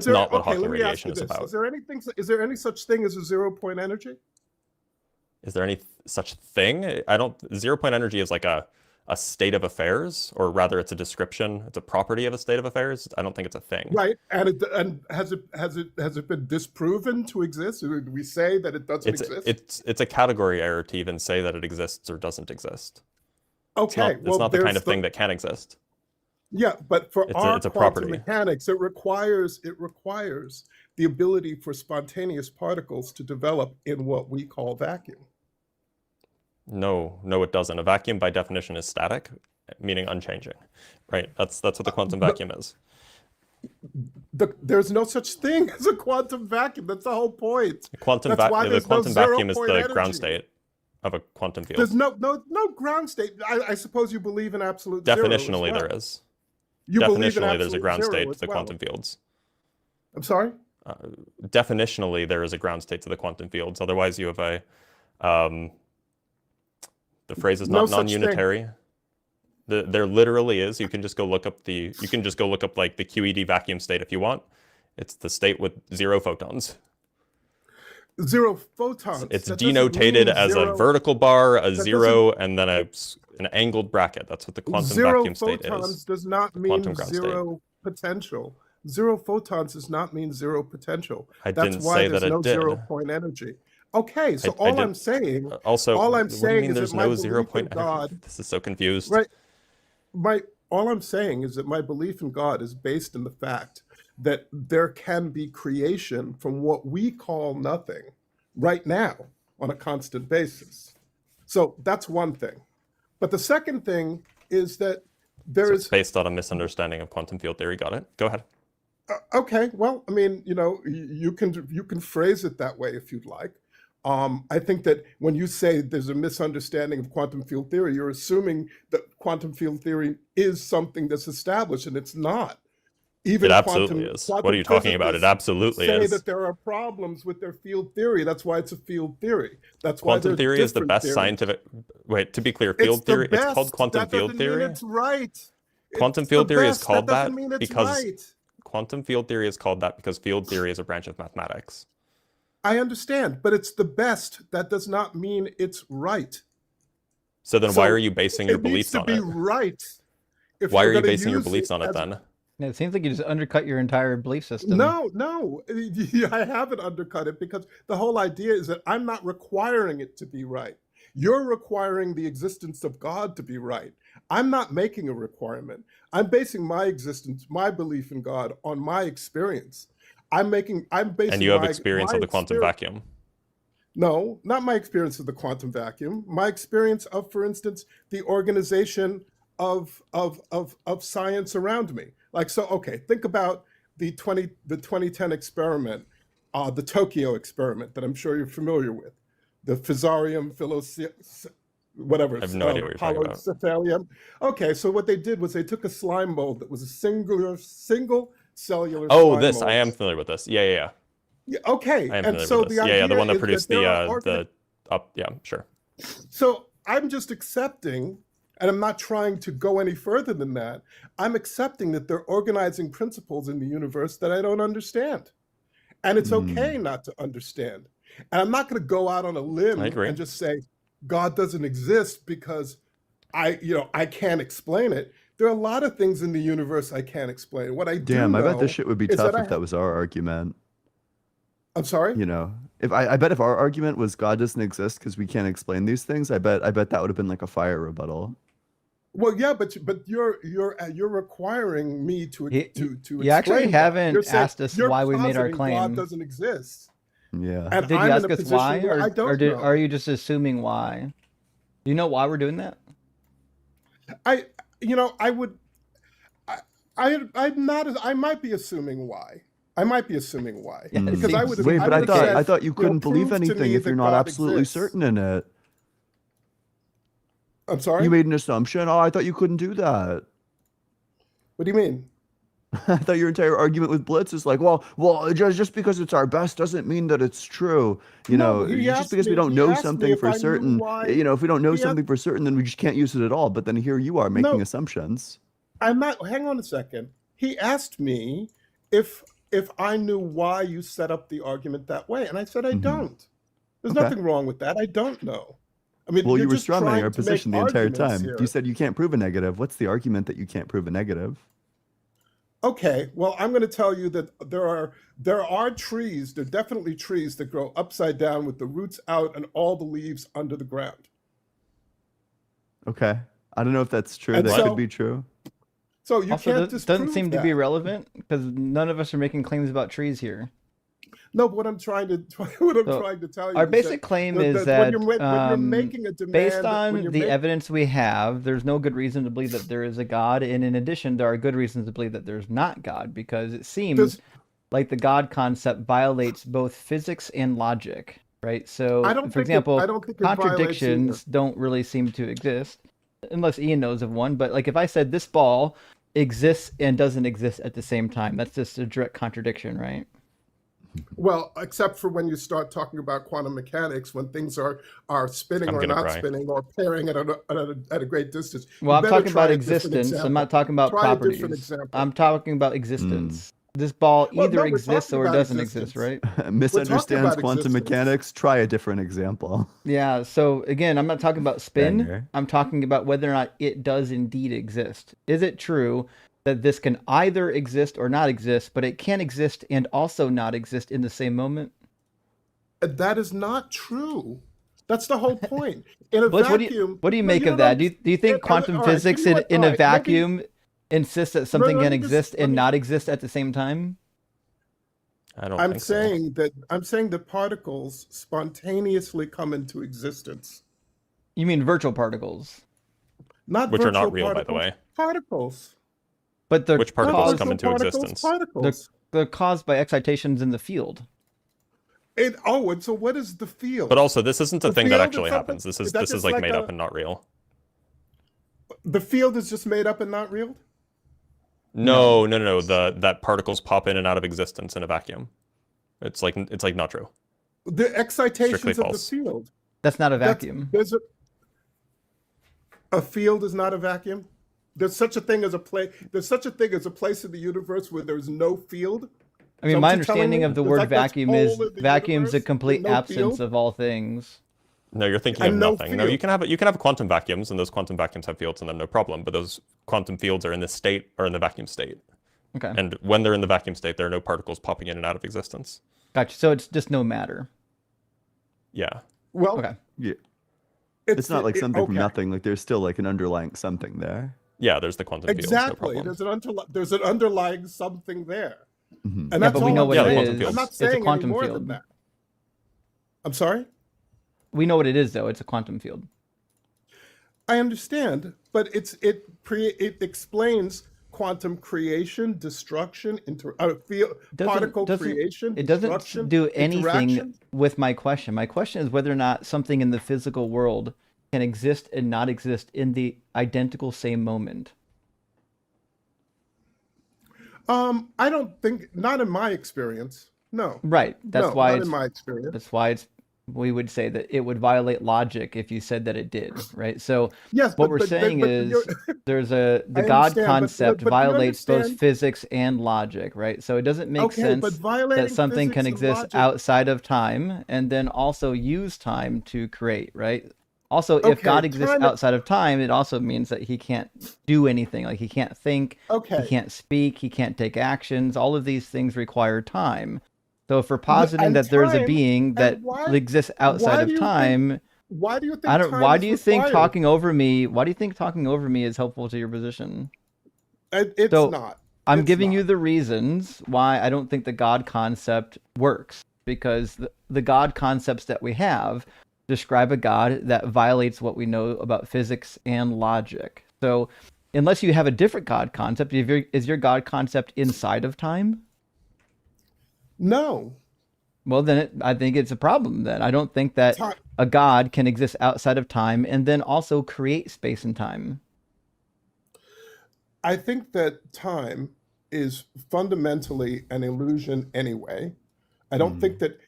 not what Hawking radiation is about. Is there any such thing as a 0-point energy? Is there any such thing? 0-point energy is like a state of affairs, or rather it's a description, it's a property of a state of affairs. I don't think it's a thing. Right. And has it been disproven to exist? Or do we say that it doesn't exist? It's a category error to even say that it exists or doesn't exist. Okay. It's not the kind of thing that can exist. Yeah, but for it's a quantum property. mechanics, it requires the ability for spontaneous particles to develop in what we call vacuum. No, it doesn't. A vacuum by definition is static, meaning unchanging, right? That's what the quantum vacuum is. There's no such thing as a quantum vacuum. That's the whole point. The quantum vacuum is the ground state of a quantum field. There's no ground state. I suppose you believe in absolute definitionally zero as well. There is. You Definitionally, there's a ground state to the quantum fields. I'm sorry? Definitionally, there is a ground state to the quantum fields. Otherwise, you have a the phrase is not non-unitary. There literally is. You can just go look up like the QED vacuum state if you want. It's the state with 0 photons. 0 photons. It's denotated as a vertical bar, a 0, and then an angled bracket. That's what the quantum vacuum state is. 0 photons does not mean 0 potential. 0 photons does not mean 0 potential. That's why there's no 0-point energy. Okay, so all I'm saying is that my belief in God. This is so confused. Right. All I'm saying is that my belief in God is based in the fact that there can be creation from what we call nothing right now on a constant basis. So that's one thing. But the second thing is that it's based on a misunderstanding of quantum field theory. Got it. Go ahead. Okay. Well, I mean, you can phrase it that way if you'd like. I think that when you say there's a misunderstanding of quantum field theory, you're assuming that quantum field theory is something that's established, and it's not. It absolutely is. What are you talking about? It absolutely is. Say that there are problems with their field theory. That's why it's a field theory. That's why quantum theory is the best scientific. Wait, to be clear, field theory. It's called quantum field theory. It's right. Quantum field theory is called that because quantum field theory is called that because field theory is a branch of mathematics. I understand, but it's the best. That does not mean it's right. So then why are you basing your beliefs on it? It needs to be right. Why are you basing your beliefs on it then? It seems like you just undercut your entire belief system. No, I haven't undercut it because the whole idea is that I'm not requiring it to be right. You're requiring the existence of God to be right. I'm not making a requirement. I'm basing my existence, my belief in God on my experience. I'm basing. And you have experience of the quantum vacuum. No, not my experience of the quantum vacuum. My experience of, for instance, the organization of science around me. Think about the 2010 experiment, the Tokyo experiment that I'm sure you're familiar with, the Fusarium whatever. I have no idea what you're talking about. Cephalium. Okay, so what they did was they took a slime mold that was a single cellular. Oh, slime this mold. I am familiar with this. Yeah. Okay, and so the idea the one that produced the sure. So I'm just accepting, and I'm not trying to go any further than that. I'm accepting that there are organizing principles in the universe that I don't understand, and it's okay not to understand. And I'm not going to go out on a limb and just say God doesn't exist because I can't explain it. There are a lot of things in the universe I can't explain. What I do know I bet this shit would be tough if that was our argument. I'm sorry? If I bet if our argument was God doesn't exist because we can't explain these things, I bet that would have been like a fire rebuttal. Well, yeah, but you're requiring me to You actually explain that. haven't You're saying asked us you're why we made our positing God claim. doesn't exist, Yeah. and Did you I'm in ask a us position why, where I or don't know. are you just assuming why? Do you know why we're doing that? I would. I'm not. I might be assuming why. I might be assuming why. Yeah, it Because I seems- would have. Wait, but I would've thought said, you couldn't believe prove to anything me if that you're not God absolutely exists. certain in it. I'm sorry. You made an assumption. Oh, I thought you couldn't do that. What do you mean? I thought your entire argument with Blitz is like, well, just because it's our best doesn't mean that it's true. You No, know, he just asked because we me- don't he know asked me something if for I knew certain, why- you know, if we don't know he asked- something for certain, then we just can't use it at all. But then here you are making No. assumptions. I'm not. Hang on a second. He asked me if I knew why you set up the argument that way, and I said I Mhm. don't. There's Okay. nothing wrong with that. I don't know. I mean, Well, you're you were just strawmanning trying our to make position the entire arguments time. here. You said you can't prove a negative. What's the argument that you can't prove a negative? Okay, well, I'm going to tell you that there are trees. There are definitely trees that grow upside down with the roots out and all the leaves under the ground. Okay. I don't know if that's true. And That so- could be true. So you Also, can't this doesn't disprove seem to that. be relevant because none of us are making claims about trees here. No, but what I'm trying to So, tell you. Our is basic that- claim is that when you're making a demand, based when on you're the ma- evidence we have, there's no good reason to believe that there is a God, and in addition, there are good reasons to believe that there's not God, because it seems Does- like the God concept violates both physics and logic, right? So, I don't for think example, I don't think it violates contradictions don't really seem to exist, unless Ian knows of one. But like, if I said this ball exists and doesn't exist at the same time, that's just a direct contradiction, right? Well, except for when you start talking about quantum mechanics, when things are spinning I'm or gonna not cry. spinning or pairing at a great distance. Well, You I'm better talking try about a different existence. I'm example. not talking about Try a different properties. example. I'm talking about existence. This ball Well, either no, we're exists talking or it about doesn't existence. exist, right? Misunderstands about quantum existence. mechanics. Try a different example. Yeah. So again, I'm not talking about spin. Banger. I'm talking about whether or not it does indeed exist. Is it true that this can either exist or not exist, but it can exist and also not exist in the same moment? That is not true. That's the whole point. In a Blitz, vacuum. what do you No, make of don't that? Do you understand. think quantum All right, physics you know what? in All a right, maybe- vacuum insists that something let can me just- exist let and me- not exist at the same time? I don't I'm think so. saying that particles spontaneously come into existence. You mean virtual particles? Not Which are not virtual real, by the particles, way. Particles. But they're Which particles caused, come into Particles, existence? Particles. they're caused by excitations in the field. And so what is the field? But also, this isn't a The thing that field is actually something- happens. This is that's just like like made a- up and not real. The field is just made up and not real? No. That particles pop in and out of existence in a vacuum. It's like not true. The excitations of the false. field. That's not a That's- vacuum. There's a field is not a vacuum. There's such a thing as a place. There's such a thing as a place in the universe where there's no field. I mean, So my what you're telling understanding me of the is word like that's vacuum is all of the vacuum's a universe complete with no absence field? of all things. No, you're thinking And of no nothing. No, field. you can have quantum vacuums, and those quantum vacuums have fields in them, no problem. But those quantum fields are in this state or in the vacuum state. Okay, And when they're in the vacuum state, there are no particles popping in and out of existence. gotcha. So it's just no matter. Yeah. Well, Okay. Yeah. It's not like something from okay. nothing. Like there's still like an underlying something there. Yeah, there's the quantum fields, no Exactly. problem. There's an underlying something there. Mhm. And Yeah, that's but we all know I'm what Yeah, it the saying. quantum is. field. I'm not It's a saying any quantum more field. than that. I'm sorry? We know what it is, though. It's a quantum field. I understand, but it explains quantum creation, destruction, particle creation. It destruction, doesn't do anything interaction. with my question. My question is whether or not something in the physical world can exist and not exist in the identical same moment. I don't think, not in my experience. No. Right. That's No, why not it's in my experience. that's why we would say that it would violate logic if you said that it did, right? So Yes, what but- we're but- saying but is you're- the I God understand, but- concept but you violates both understand- physics and logic, right? So it doesn't make Okay, sense but violating that something can physics and exist logic- outside of time and then also use time to create, right? Also, if Okay, God exists time- outside of time, it also means that he can't do anything. Like he can't think, Okay. he can't speak, he can't take actions. All of these things require time. So if we're positing and that there's a time- being and that why- exists outside why of do you think- time, Why do you think I don't. time Why is do you think required? talking over me? Why do you think talking over me is helpful to your position? It's So not. I'm It's giving you not. the reasons why I don't think the God concept works, because the God concepts that we have describe a God that violates what we know about physics and logic. So unless you have a different God concept, is your God concept inside of time? No. Well, then I think it's a problem then. I don't think that Time. a God can exist outside of time and then also create space and time. I think that time is fundamentally an illusion anyway. I don't think that,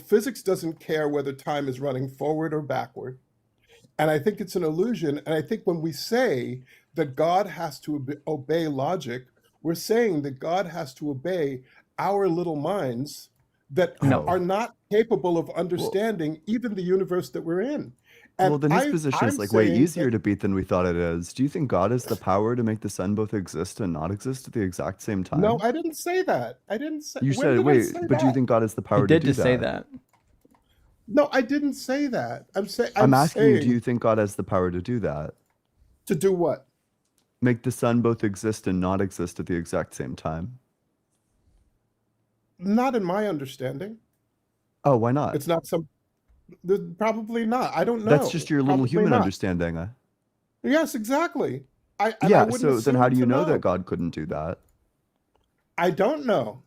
physics doesn't care whether time is running forward or backward. And I think it's an illusion. And I think when we say that God has to obey logic, we're saying that God has to obey our little minds that No. are not capable of understanding even the universe that we're in. And Well, then his position is I'm like way saying easier that to beat than we thought it is. Do you think God has the power to make the sun both exist and not exist at the exact same time? no, I didn't say that. I didn't say. You When said, did I wait, say but do you that? think God has the He power to did do just say that? that. No, I didn't say that. I'm asking you, do saying you think God has the power to do that? to do what? Make the sun both exist and not exist at the exact same time? Not in my understanding. Oh, why not? It's not probably not. I don't know. That's just your little Probably human not. understanding. Yes, exactly. I Yeah, wouldn't so then how assume do you to know that God couldn't do that? I don't know.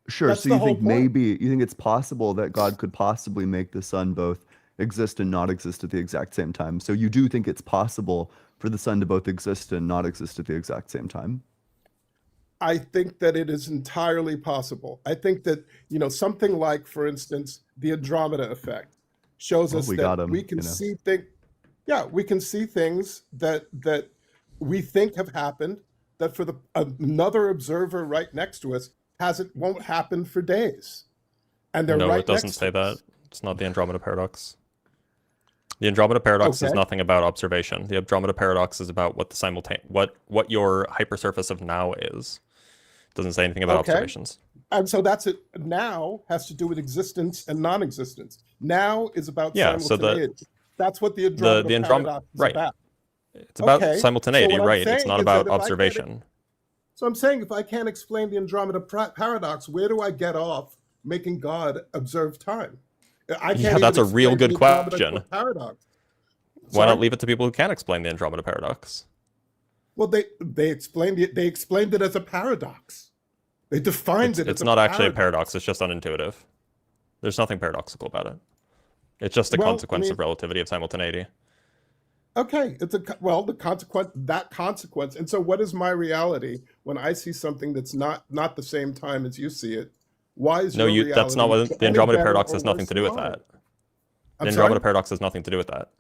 Sure, That's so the you whole think point. you think it's possible that God could possibly make the sun both exist and not exist at the exact same time. So you do think it's possible for the sun to both exist and not exist at the exact same time? I think that it is entirely possible. I think that, something like, for instance, the Andromeda effect shows Well, us we that got him, we can see things. Yeah, we can see things that we think have happened that for another observer right next to us won't happen for days, and they're No, right it doesn't next say to that. us. It's not the Andromeda paradox. The Andromeda paradox is Okay. nothing about observation. The Andromeda paradox is about what what your hypersurface of now is. It doesn't say anything about Okay. observations. And so that's it. Now has to do with existence and non-existence. Now is about Yeah, so simultaneity. That's what the the Andromeda Andromeda paradox is right. about. It's about Okay, so simultaneity, what I'm right? It's saying not is about that if I can't, observation. so I'm saying if I can't explain the Andromeda paradox, where do I get off making God observe time? I can't Yeah, even that's a real explain good the Andromeda question. paradox. Why not Sorry? leave it to people who can explain the Andromeda paradox? Well, they explained it. They explained it as a paradox. They defined it as It's a not actually a paradox. paradox. It's just unintuitive. There's nothing paradoxical about it. It's just a Well, I consequence mean, of relativity of simultaneity. okay, the consequence. And so, what is my reality when I see something that's not the same time as you see it? Why is No, your that's not reality what the any Andromeda better paradox or has nothing worse to than do with mine? that. The I'm Andromeda sorry. paradox has nothing to do with that.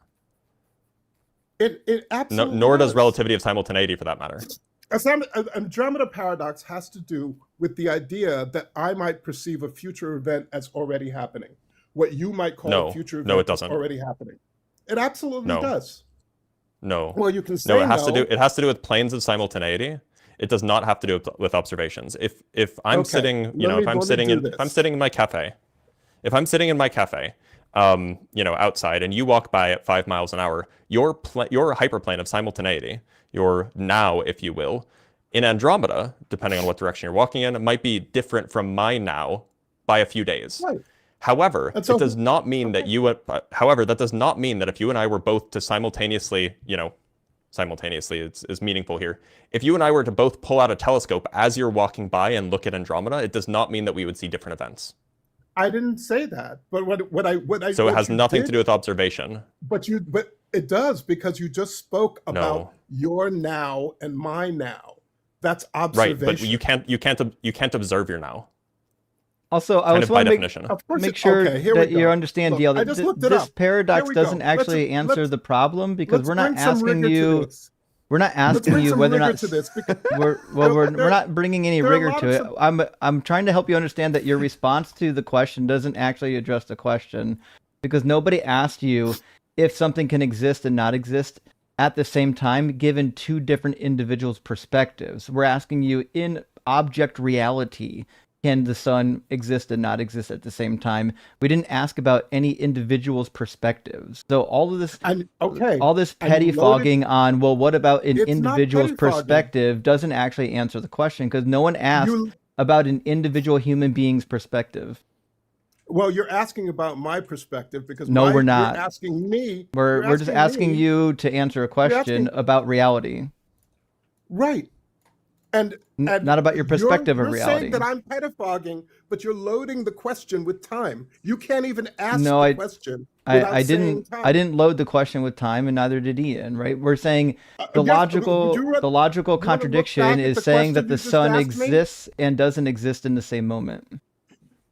It No, absolutely nor does does. relativity of simultaneity for that matter. Andromeda paradox has to do with the idea that I might perceive a future event as already happening. What you might call a No, future no, it event that's doesn't. already happening. It absolutely No, does. no, Well, you can no. say It has to do. no. It has to do with planes of simultaneity. It does not have to do with observations. If I'm Okay, sitting, if I'm let me sitting do in, if I'm this. sitting in my cafe, if I'm sitting in my cafe, outside, and you walk by at 5 miles an hour, your hyperplane of simultaneity, your now, if you will, in Andromeda, depending on what direction you're walking in, it might be different from my now by a few days. Right. However, And so, it does not mean that okay. however, that does not mean that if you and I were both to simultaneously, simultaneously is meaningful here. If you and I were to both pull out a telescope as you're walking by and look at Andromeda, it does not mean that we would see different events. I didn't say that, but So it has you nothing did, to do with observation. but it does because you just spoke about No. your now and my now. That's Right, but observation. you can't observe your now. Also, I Kind just of by want to definition. Of course, make sure okay, here we that you go. understand, Look, DL, I that just looked it this up. Here paradox we doesn't go. actually answer the problem, because Let's we're not bring some asking rigor to you. this. We're not Let's asking bring you some whether or rigor not to this because we're not bringing any there are a rigor lot to of it. some- I'm trying to help you understand that your response to the question doesn't actually address the question, because nobody asked you if something can exist and not exist at the same time given two different individuals' perspectives. We're asking you in object reality, can the sun exist and not exist at the same time? We didn't ask about any individual's perspectives. So all of this, all this pettifogging on, well, what about an individual's perspective doesn't actually answer the question, because no one asked about an individual human being's perspective. Well, you're asking about my perspective because we're not. You're asking me. We're just asking you to answer a question about reality. Right. And not about your perspective of reality. You're saying that I'm pettifogging, but you're loading the question with time. You can't even ask the question. I didn't load the question with time, and neither did Ian. Right? We're saying the logical contradiction is saying that the sun exists and doesn't exist in the same moment.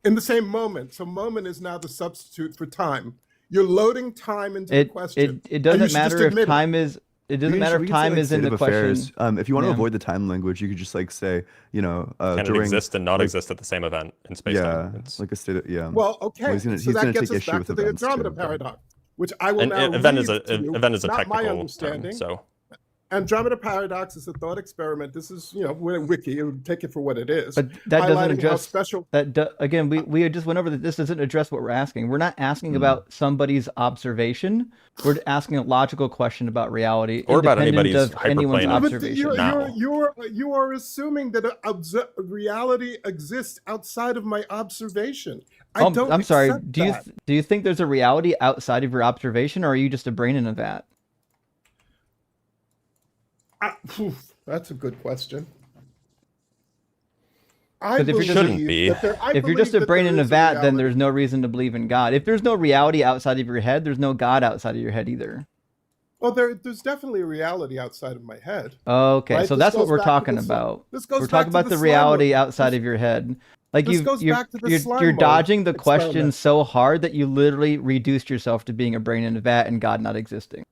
In the same moment. So moment is now the substitute for time. You're loading time into the question. It doesn't matter if time is. It doesn't matter if time is in the question. If you want to avoid the time language, you could just like say, you know, can it exist and not exist at the same event in space time? It's like a state of, Well, okay. So that gets us back to the Andromeda paradox, which I will now event is a technical term, so. Andromeda paradox is a thought experiment. This is, you know, we're in wiki. Take it for what it is. But that doesn't address again. We just went over that. This doesn't address what we're asking. We're not asking about somebody's observation. We're asking a logical question about reality, or about anyone's observation. You are assuming that reality exists outside of my observation. I'm sorry. Do you think there's a reality outside of your observation, or are you just a brain in a vat? That's a good question. If you're just a brain in a vat, then there's no reason to believe in God. If there's no reality outside of your head, there's no God outside of your head either. Well, there's definitely a reality outside of my head. Okay, right? So that's what we're talking about. We're talking about the reality outside of your head. Like you're dodging the question so hard that you literally reduced yourself to being a brain in a vat and God not existing.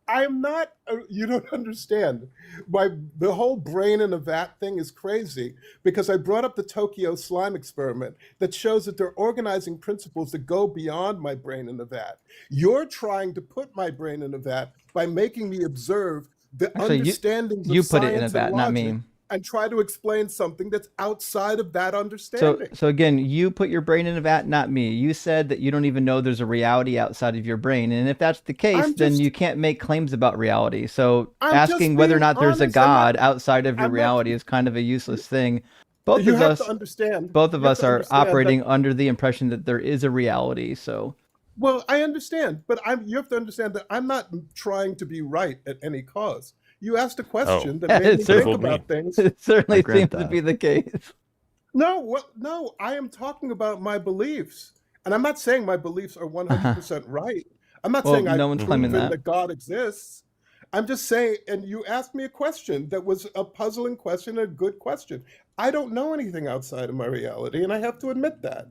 I'm not, you don't understand. The whole brain in a vat thing is crazy because I brought up the Tokyo slime experiment that shows that there are organizing principles that go beyond my brain in a vat. You're trying to put my brain in a vat by making me observe the understandings of you put it in a science vat, and not logic me. And try to explain something that's outside of that understanding. So again, you put your brain in a vat, not me. You said that you don't even know there's a reality outside of your brain. And if that's the case, then you can't make claims about reality. So asking whether or not there's a God outside of your reality is kind of a useless thing. Both of us are operating under the impression that there is a reality. So well, I understand, but you have to understand that I'm not trying to be right at any cause. You asked a question that made me think about things. It certainly seems to be the case. No, I am talking about my beliefs. And I'm not saying my beliefs are 100% right. I'm not saying no one's claiming that God exists. I'm just saying, and you asked me a question that was a puzzling question, a good question. I don't know anything outside of my reality, and I have to admit that.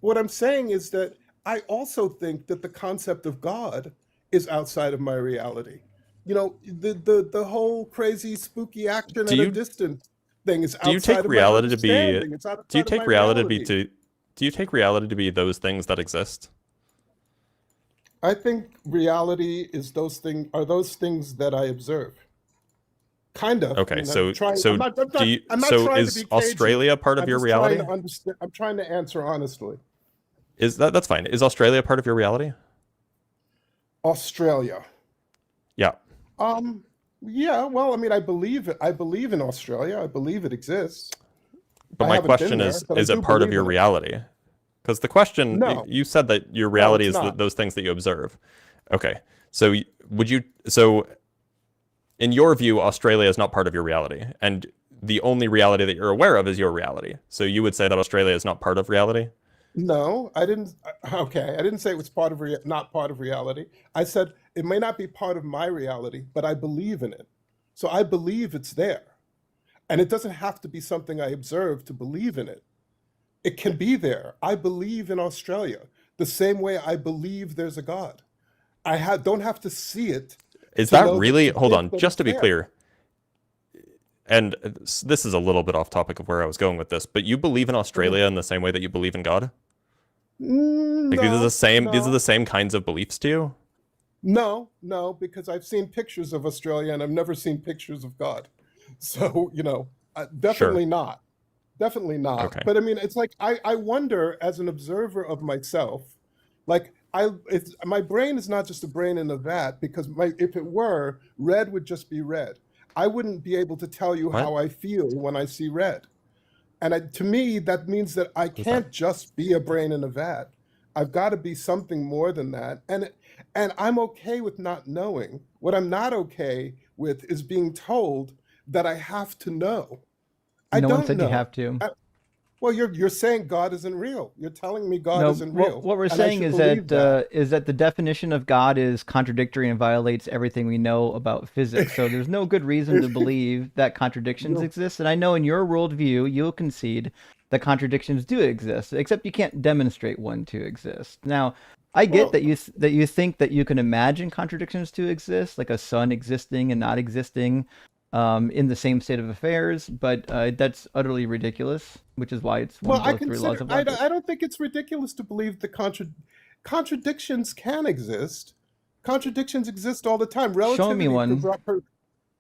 What I'm saying is that I also think that the concept of God is outside of my reality. You know, the whole crazy spooky action at a distance thing is outside of my understanding. Do you take reality to be those things that exist? I think reality is those things that I observe. Kind of. Okay, is Australia part of your reality? I'm trying to answer honestly. That's fine. Is Australia part of your reality? Australia. Yeah. Yeah, well, I mean, I believe in Australia. I believe it exists. But my question is it part of your reality? Because the question, you said that your reality is those things that you observe. Okay. So in your view, Australia is not part of your reality, and the only reality that you're aware of is your reality. So you would say that Australia is not part of reality? No, I didn't. Okay, I didn't say it was not part of reality. I said it may not be part of my reality, but I believe in it. So I believe it's there. And it doesn't have to be something I observe to believe in it. It can be there. I believe in Australia the same way I believe there's a God. I don't have to see it. Is that really, hold on, just to be clear, and this is a little bit off topic of where I was going with this, but you believe in Australia in the same way that you believe in God? Like these are the same kinds of beliefs to you? No, because I've seen pictures of Australia and I've never seen pictures of God. So, definitely not. Definitely not. Okay. But I mean, it's like I wonder as an observer of myself, like my brain is not just a brain in a vat, because if it were, red would just be red. I wouldn't be able to tell you What? how I feel when I see red. And to me, that means that I can't just be a brain in a vat. I've got to be something more than that. And I'm okay with not knowing. What I'm not okay with is being told that I have to know. I No don't one said know. you have to. Well, you're saying God isn't real. You're telling me God No, isn't real. what we're and I saying should is believe that the definition of God is contradictory and violates everything we know about physics. So there's no good reason to believe that contradictions No. exist. And I know in your worldview, you'll concede that contradictions do exist, except you can't demonstrate one to exist. Now, I get Well- that you think that you can imagine contradictions to exist, like a sun existing and not existing in the same state of affairs, but that's utterly ridiculous, which is why it's one Well, of I those three laws consider of logic. I don't think it's ridiculous to believe that contradictions can exist. Contradictions exist all the time. Show me one.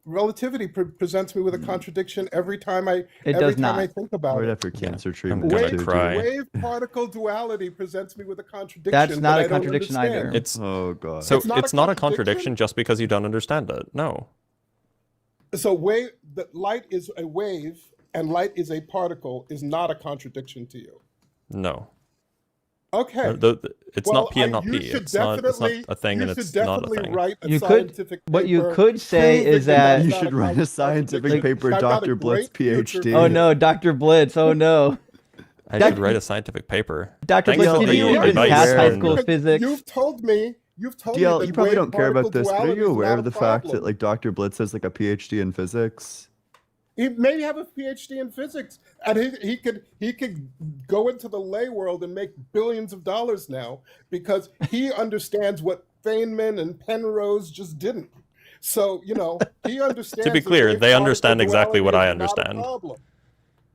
Relativity presents me with a contradiction every time I It every does time I not. think about Right it. after cancer I'm treatment. gonna too, dude. cry. Wave particle duality presents me with a contradiction. That's not that a I don't contradiction understand. either. It's Oh god. so It's not a it's not a contradiction? contradiction just because you don't understand it. No. So that light is a wave and light is a particle is not a contradiction to you. No. Okay. It's not P and not you P. should It's not definitely a thing, you and should it's not a definitely thing. write a You could- scientific what you paper could say proving is that- that's You not should write a scientific contradiction. paper, I've got a Dr. Blitz, great future PhD. for Oh you. no, Dr. Blitz. Oh no. I Doc- should write a scientific paper. Dr. Thanks Blitz, for did the you even advice pass high and- school Because physics? You've told me DL, that you probably wave don't care about particle this, but are duality you is aware not of a the fact that problem. like Dr. Blitz has like a PhD in physics? He may have a PhD in physics, and he could go into the lay world and make billions of dollars now because he understands what Feynman and Penrose just didn't. So he understands. To be that clear, wave they particle understand exactly what duality I is not a understand. problem.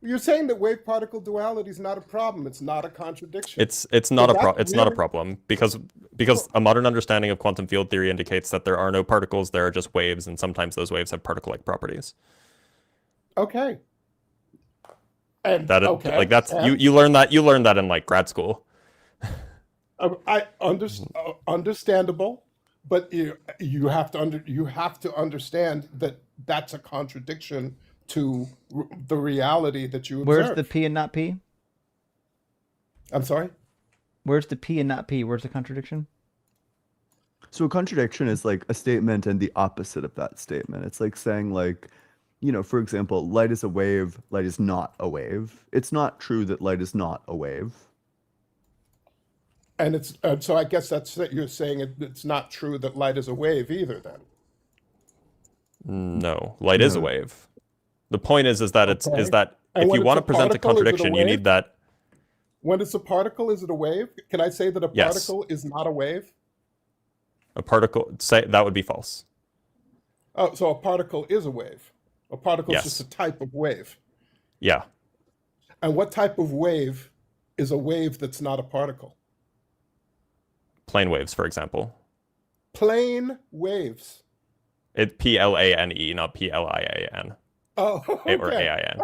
You're saying that wave particle duality is not a problem. It's not a contradiction. It's not a that's really- problem because a modern understanding of quantum field theory indicates that there are no particles, there are just waves, and sometimes those waves have particle-like properties. Okay. And That okay, like that's and- you learn that in like grad school. Understandable, but you have to understand that that's a contradiction to the reality that you observe. Where's the P and not P? I'm sorry. Where's the P and not P? Where's the contradiction? So a contradiction is like a statement and the opposite of that statement. It's like saying like, for example, light is a wave, light is not a wave. It's not true that light is not a wave. And so I guess that's that you're saying it's not true that light is a wave either then. No, light is a wave. The point is that Okay. is that And if when you it's want a to present a particle, is it a contradiction, you wave? need that. When it's a particle, is it a wave? Can I say that a Yes. particle is not a wave? A particle, say that would be false. Oh, so a particle is a wave. A particle Yes. is just a type of wave. Yeah. And what type of wave is a wave that's not a particle? Plane waves, for example. Plane waves. It PLANE, not PLIAN. Oh, okay. Or AIN.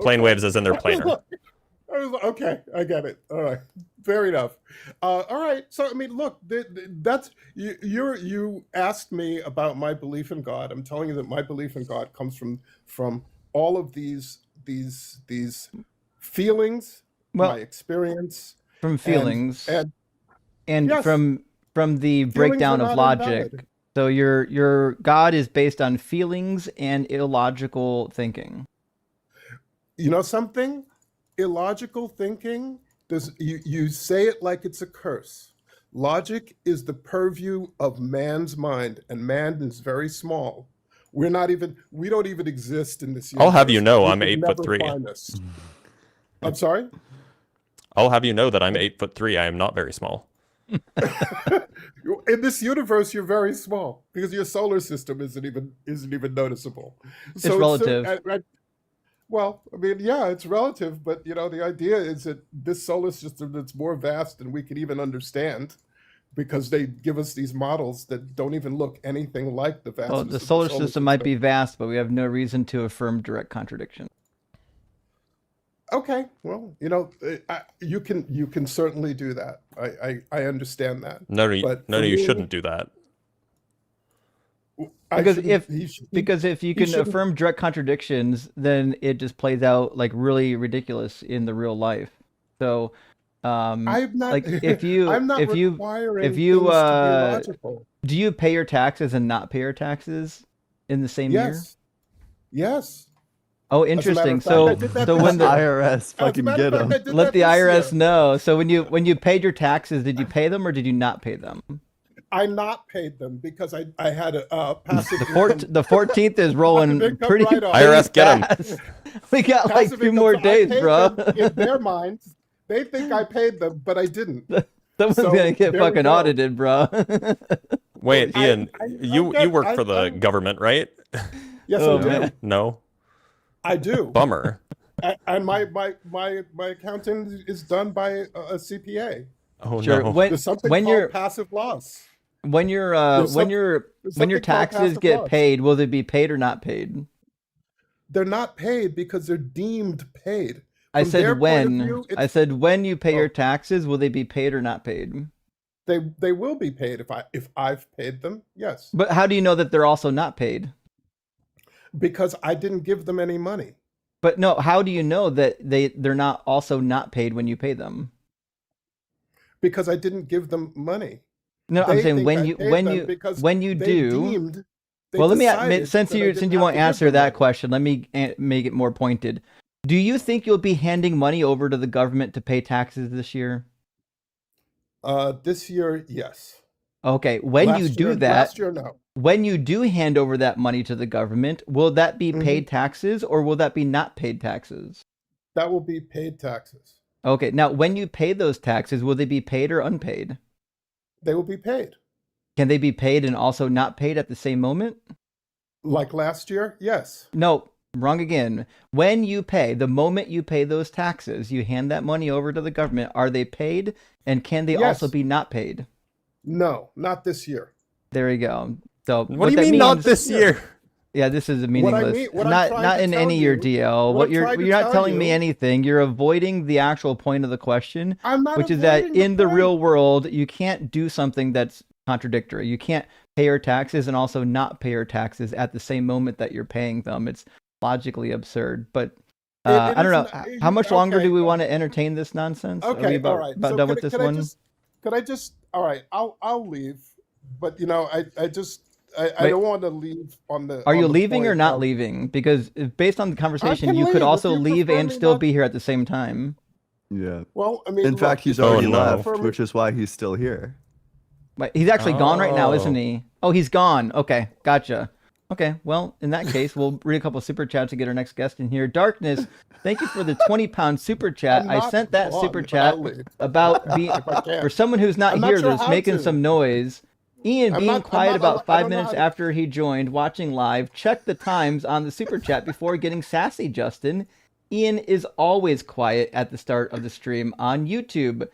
Plane waves as in they're planar. Okay, I get it. All right, fair enough. All right, so I mean, look, that's you asked me about my belief in God. I'm telling you that my belief in God comes from all of these feelings, Well, my experience, from feelings and and yes. from the breakdown are of not logic. invalid. So your God is based on feelings and illogical thinking. You know something? Illogical thinking, you say it like it's a curse. Logic is the purview of man's mind, and man is very small. We don't even exist in this universe. I'll have you know You I'm could 8'3". never find us. I'm sorry? I'll have you know that I'm 8'3". I am not very small. In this universe, you're very small because your solar system isn't even noticeable. It's relative. Well, I mean, yeah, it's relative, but the idea is that this solar system that's more vast than we can even understand, because they give us these models that don't even look anything like the vastness. Well, the solar system might be vast, but we have no reason to affirm direct contradiction. Okay, well, you can certainly do that. I understand that. No, But no, for you me, shouldn't do that. Because he if you can shouldn't. affirm direct contradictions, then it just plays out like really ridiculous in the real life. So, I'm not. like if you I'm not if you requiring if you things to be logical. do you pay your taxes and not pay your taxes in the same year? Yes. Yes. Oh, As a matter interesting. of fact, I So did that so this when the year. IRS As a fucking matter of get fact, I them. did let that the this IRS year. know. So when you paid your taxes, did you pay them or did you not pay them? I not paid them because I had a passive The 14th is rolling income pretty write-off. IRS, get 'em. fast. We got like passive 2 income, more so I days, paid bro. them in their minds, they think I paid them, but I didn't. Someone's So, gonna get there we fucking go. audited, bro. Wait, Ian, you work I- for the government, right? Yes, Oh, I do. man. No. I do. Bummer. And my accounting is done by a CPA. Oh Sure. no. There's something When called you're passive loss. when you're There's when some- your there's when your something called taxes passive get loss. paid, will they be paid or not paid? They're not paid because they're deemed paid. I From their said point of when. view, I it's- said when you pay Oh. your taxes, will they be paid or not paid? They will be paid if I've paid them. Yes, But how do you know that they're also not paid? because I didn't give them any money. But no, how do you know that they're not also not paid when you pay them? Because I didn't give them money. No, I'm They saying think when I you paid when them you because when you they do. deemed- they Well, let me decided since that I you didn't since you have won't to give answer them that money. question, let me make it more pointed. Do you think you'll be handing money over to the government to pay taxes this year? This year, yes. Okay, when you Last do year- that, last year, no. when you do hand over that money to the government, will that be Mhm. paid taxes or will that be not paid taxes? That will be paid taxes. Okay, now when you pay those taxes, will they be paid or unpaid? They will be paid. Can they be paid and also not paid at the same moment? Like last year, yes. No, wrong again. When you pay, the moment you pay those taxes, you hand that money over to the government, are they paid and can they also Yes. be not paid? No, not this year. There you go. So What do you mean not this year? Yeah, this is What I meaningless. mean- what I'm not trying not to in tell any year, you- DL. what I'm You're trying to not tell telling me you- anything. You're avoiding the actual point of the question, I'm not which is that avoiding the in the point. real world, you can't do something that's contradictory. You can't pay your taxes and also not pay your taxes at the same moment that you're paying them. It's logically absurd. But It I don't know. isn't- How much longer okay, do we want to entertain this nonsense? Are we Okay, about, all right. about So done could with I- this could I one? could I just? All right, I'll leave. But I Wait. don't want to leave on the. Are on you the leaving or point not of- leaving? Because based on the conversation, can you could leave if also you leave prefer and me still not- be here at the same time. Yeah. Well, I mean, In fact, look, he's if you already no. left, prefer me- which is why he's still here. But he's actually gone right now, isn't Oh. he? Oh, he's gone. Okay, gotcha. Okay, well, in that case, we'll read a couple super chats to get our next guest in here. Darkness, thank you for the 20-pound super chat. I'm I not sent that gone, super but chat I'll leave. about being If I can. for someone who's not I'm not here sure that's how making to. some noise. Ian I'm being not- quiet I about don't 5 know minutes how to- after he joined, watching live. Check the times on the super chat before getting sassy, Justin. Ian is always quiet at the start of the stream on YouTube.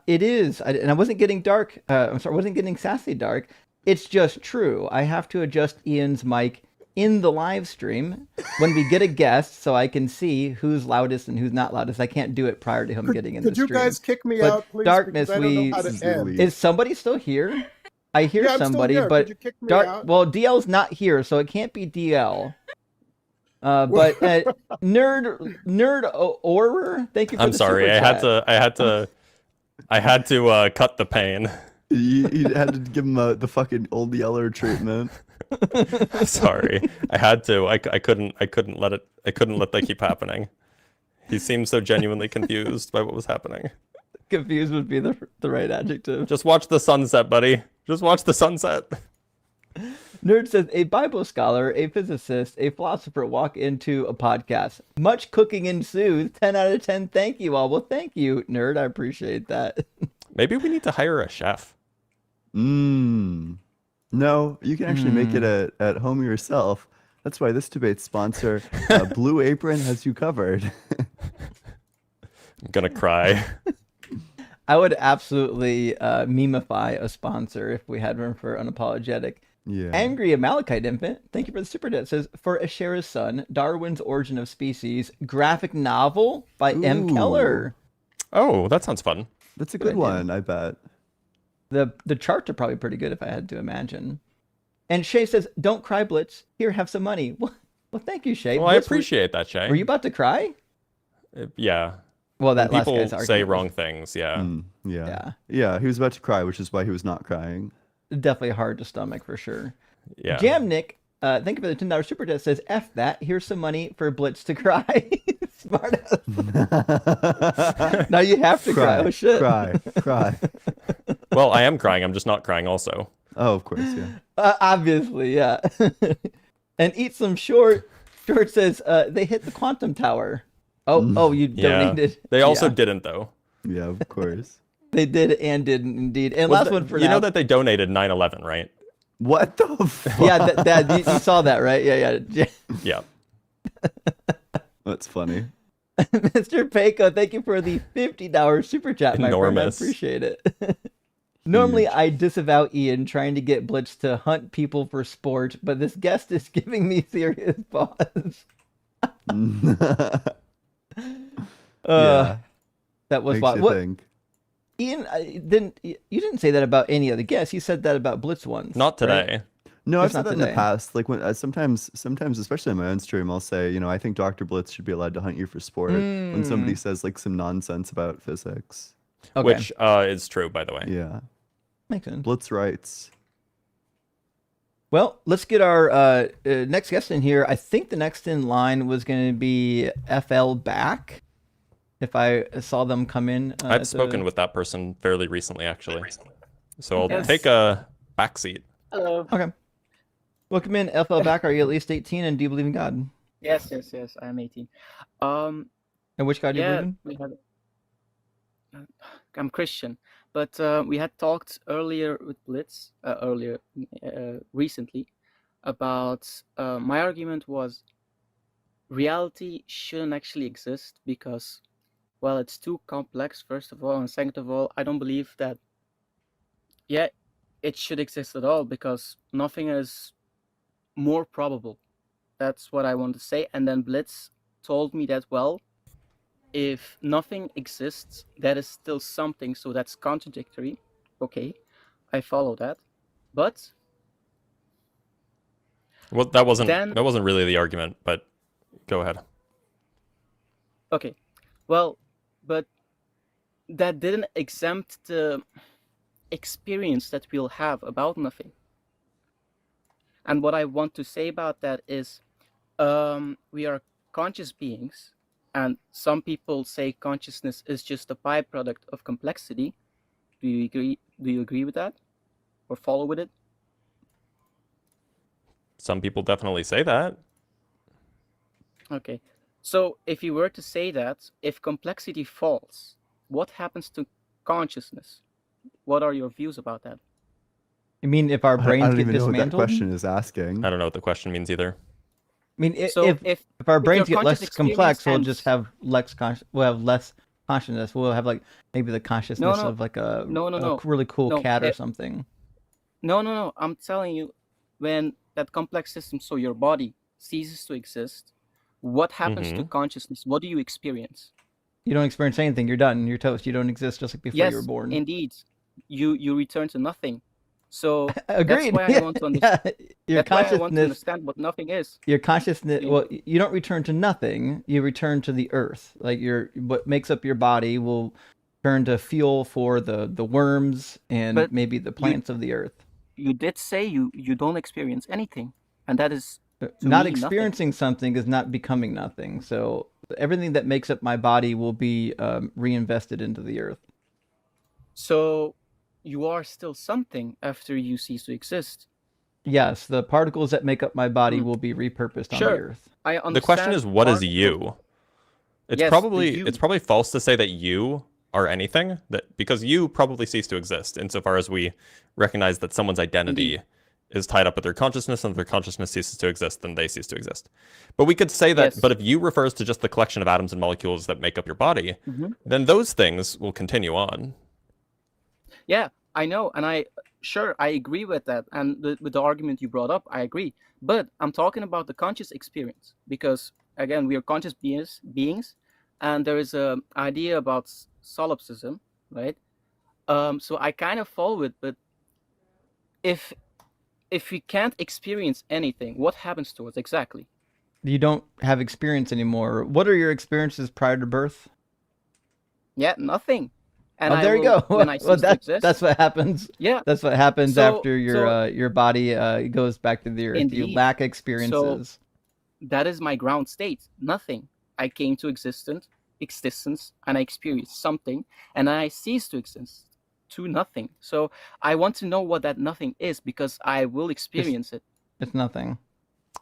It is, and I wasn't getting dark. I'm sorry, I wasn't getting sassy dark. It's just true. I have to adjust Ian's mic in the live stream when we get a guest so I can see who's loudest and who's not loudest. I can't do it prior to him getting in the Could you stream. guys kick me But out, please? Darkness, Because I don't know how This is to end. elite. is somebody still here? I hear Yeah, I'm still somebody, here. but Could you kick me out? well, DL's not here, so it can't be DL. But nerd Orer, thank you for I'm the sorry. super chat. I had to cut the pain. You had to give him the fucking old Yeller treatment. Sorry. I had to. I couldn't let that keep happening. He seemed so genuinely confused by what was happening. Confused would be the right adjective. Just watch the sunset, buddy. Just watch the sunset. Nerd says, a Bible scholar, a physicist, a philosopher walk into a podcast. Much cooking ensues. 10 out of 10. Thank you all. Well, thank you, Nerd. I appreciate that. Maybe we need to hire a chef. No, you can actually make it at home yourself. That's why this debate's sponsor, Blue Apron, has you covered. I'm gonna cry. I would absolutely memify a sponsor if we had one for Unapologetic. Yeah. Angry Amalekite Infant, thank you for the super chat, says, for Asherah's Son, Darwin's Origin of Species, graphic novel by M. Keller. Oh, that sounds fun. That's a Good good idea. one, I bet. The charts are probably pretty good if I had to imagine. And Shay says, don't cry, Blitz. Here, have some money. Well, thank you, Shay. Well, I Blitz, appreciate that, Shay. Were you about to cry? Yeah. Well, that When last people guy's say argument was- wrong things, yeah. Yeah. Yeah, he was about to cry, which is why he was not crying. Definitely hard to stomach for sure. Yeah. Jam Nick, thank you for the $10 super chat, says, F that. Here's some money for Blitz to cry. Smart ass. Now you have to cry. Oh, shit. Cry. Well, I am crying. I'm just not crying also. Oh, of course, yeah. Obviously, yeah. And Eat Some Short says, they hit the quantum tower. Oh, you donated. They also didn't, though. Yeah, of course. They did and didn't indeed. And Was last that- one for you now. know that they donated 9/11, right? What the fuck? Yeah, you saw that, right? Yeah. Yeah. That's funny. Mr. Payco, thank you for the $50 super chat, my friend. I Enormous. appreciate it. Normally, I disavow Ian trying to get Blitz to hunt people for sport, but this guest is giving me serious pause. Yeah. That was Makes wild. you What, think. Ian, you didn't say that about any other guests. You said that about Blitz once. Not right? today. No, I've Just said not that in the today. past. Like when sometimes, especially on my own stream, I'll say, I think Dr. Blitz should be allowed to hunt you for sport when somebody says like some nonsense about physics. Okay. Which is true, by the way. Yeah, Makes sense. Blitz writes. Well, let's get our next guest in here. I think the next in line was going to be FL back. If I saw them come in. I've spoken with that person fairly recently, actually. So I'll Yes. take a backseat. Hello. Okay. Welcome in, FL back. Are you at least 18 and do you believe in God? Yes. I am 18. And which God do you Yeah, believe in? we had. I'm Christian, but we had talked earlier with Blitz recently about my argument was reality shouldn't actually exist because, well, it's too complex. First of all, and second of all, I don't believe that. Yeah, it should exist at all because nothing is more probable. That's what I want to say. And then Blitz told me that, well, if nothing exists, that is still something, so that's contradictory. Okay, I follow that. But Well, that wasn't Then- really the argument, but go ahead. okay, well, but that didn't exempt the experience that we'll have about nothing. And what I want to say about that is we are conscious beings, and some people say consciousness is just a byproduct of complexity. Do you agree? Do you agree with that, or follow with it? Some people definitely say that. Okay. So if you were to say that, if complexity falls, what happens to consciousness? What are your views about that? You mean if our I brains don't get even know what that dismantled? question is asking. I don't know what the question means either. I mean, So if our brains your get less conscious complex, experience we'll ends- just have we'll have less consciousness. We'll have like maybe the consciousness no. of like a, No, no, a no. really cool No, cat or it- something. No. I'm telling you, when that complex system, so your body ceases to exist, what happens to consciousness? What do you experience? You don't experience anything. You're done. You're toast. You don't exist just like before Yes, you were born. indeed. You return to nothing. So Agreed. that's why I want to understand. Yeah. Your That's why I want to consciousness. understand what nothing is. Your consciousness. Yeah. Well, you don't return to nothing. You return to the earth. Like what makes up your body will turn to fuel for the worms and But maybe the plants of the earth. You did say you don't experience anything, and that is to Not me, nothing. experiencing something is not becoming nothing. So everything that makes up my body will be reinvested into the earth. So you are still something after you cease to exist. Yes, the particles that make up my body will be repurposed on the Sure. earth. I understand. The question is, what is part- you? It's Yes, the probably you. it's probably false to say that you are anything, that because you probably cease to exist insofar as we recognize that someone's identity is tied up with their consciousness, and if their consciousness ceases to exist, then they cease to exist. But we could say that, Yes. but if you refers to just the collection of atoms and molecules that make up your body, Mhm. then those things will continue on. Yeah, I know, and I sure, I agree with that, and with the argument you brought up, I agree. But I'm talking about the conscious experience, because again, we are conscious beings, and there is a idea about solipsism, right? So I kind of follow it, but if we can't experience anything, what happens to us exactly? You don't have experience anymore. What are your experiences prior to birth? Yeah, nothing. And Oh, there you go. When I cease to exist, that's what happens. yeah. That's what happens So after your body goes back to the earth. You Indeed. lack So experiences. that is my ground state. Nothing. I came to existence, and I experienced something, and I cease to exist to nothing. So I want to know what that nothing is, because I will experience it. It's nothing.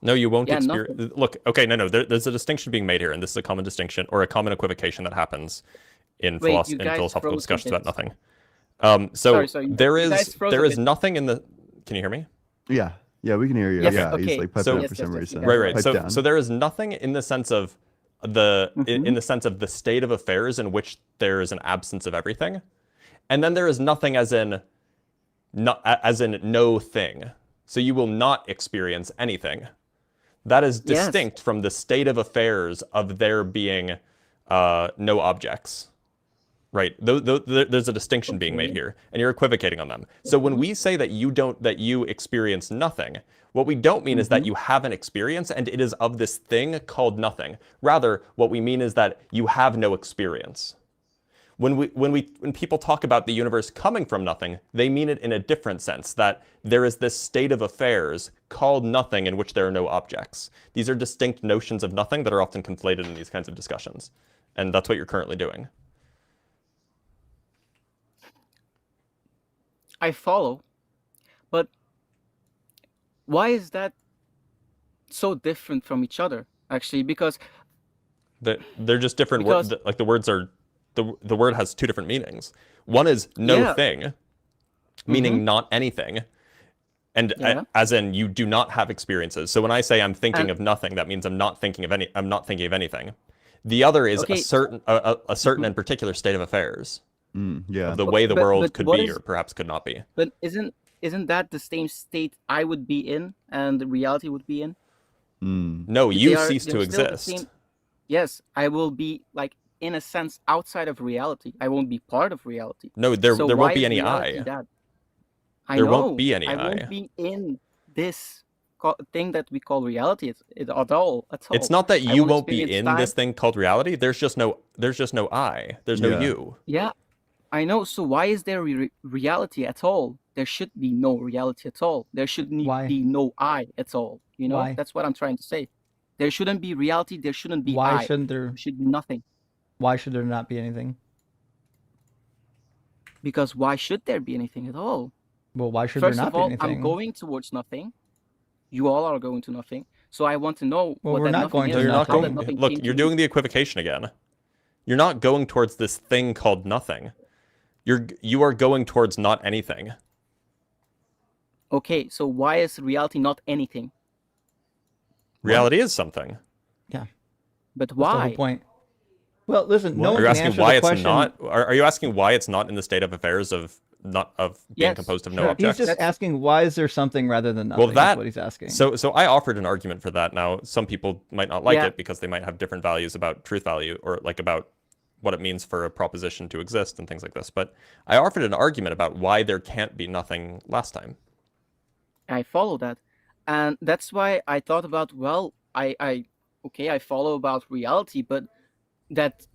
No, you won't Yeah, experience. nothing. Look, okay, no. There's a distinction being made here, and this is a common distinction or a common equivocation that happens in Wait, you in guys philosophical froze a discussions bit. about nothing. So Sorry, there you guys is froze a bit. nothing in the. Can you hear me? Yeah, we can hear you. Yes, Yeah, okay. he's like piping So- up Yes, for some yes, reason. yes, Right. Pipe down. So there is nothing in the sense of in the sense of the state of affairs in which there is an absence of everything, and then there is nothing as in no thing. So you will not experience anything. That is Yes. distinct from the state of affairs of there being no objects. Right. There's a distinction being made Okay. here, and you're equivocating on them. So when we say that you experience nothing, what we don't mean is that you have an experience and it is of this thing called nothing. Rather, what we mean is that you have no experience. When people talk about the universe coming from nothing, they mean it in a different sense, that there is this state of affairs called nothing in which there are no objects. These are distinct notions of nothing that are often conflated in these kinds of discussions, and that's what you're currently doing. I follow, but why is that so different from each other? Actually, because They're just different words. Because- Like the words are, the word has two different meanings. One is no Yeah. thing, meaning not anything, and Yeah. as in you do not have experiences. So when I say I'm thinking And- of nothing, that means I'm not thinking of anything. The other is Okay. a certain and particular state of affairs, Yeah. of the way the But- world but could what be is- or perhaps could not be. But isn't that the same state I would be in and the reality would be in? No, They you are- cease to they're still the exist. same- Yes, I will be, like, in a sense outside of reality. I won't be part of reality. No, there So won't why be is any reality I. that? I There know. won't be any I I. won't be in this thing that we call reality at all. It's not that I you won't won't be experience in time. this thing called reality. There's just no I. There's no Yeah. you. Yeah, I know. So why is there reality at all? There should be no reality at all. There should Why? be no I at all. You know, Why? that's what I'm trying to say. There shouldn't be reality. There shouldn't be Why I. shouldn't there? There should be nothing. Why should there not be anything? Because why should there be anything at all? Well, why should First there not of all, be anything? I'm going towards nothing. You all are going to nothing. So I want to know Well, what we're that not nothing going is. to No, you're and not how that going. nothing Look, came to you're be. doing the equivocation again. You're not going towards this thing called nothing. You are going towards not anything. Okay, so why is reality not anything? Reality is something. But That's the why? whole point. Well, listen, no What? one Are you can asking answer why the it's question. not? Are you asking why it's not in the state of affairs of being Yes, composed of no Sure, he's objects? just That's- asking why is there something rather than nothing. Well, That's what he's asking. So I offered an argument for that. Now, some people might not like Yeah. it because they might have different values about truth value or like about what it means for a proposition to exist and things like this. But I offered an argument about why there can't be nothing last time. I follow that, and that's why I thought about, well, I follow about reality, but that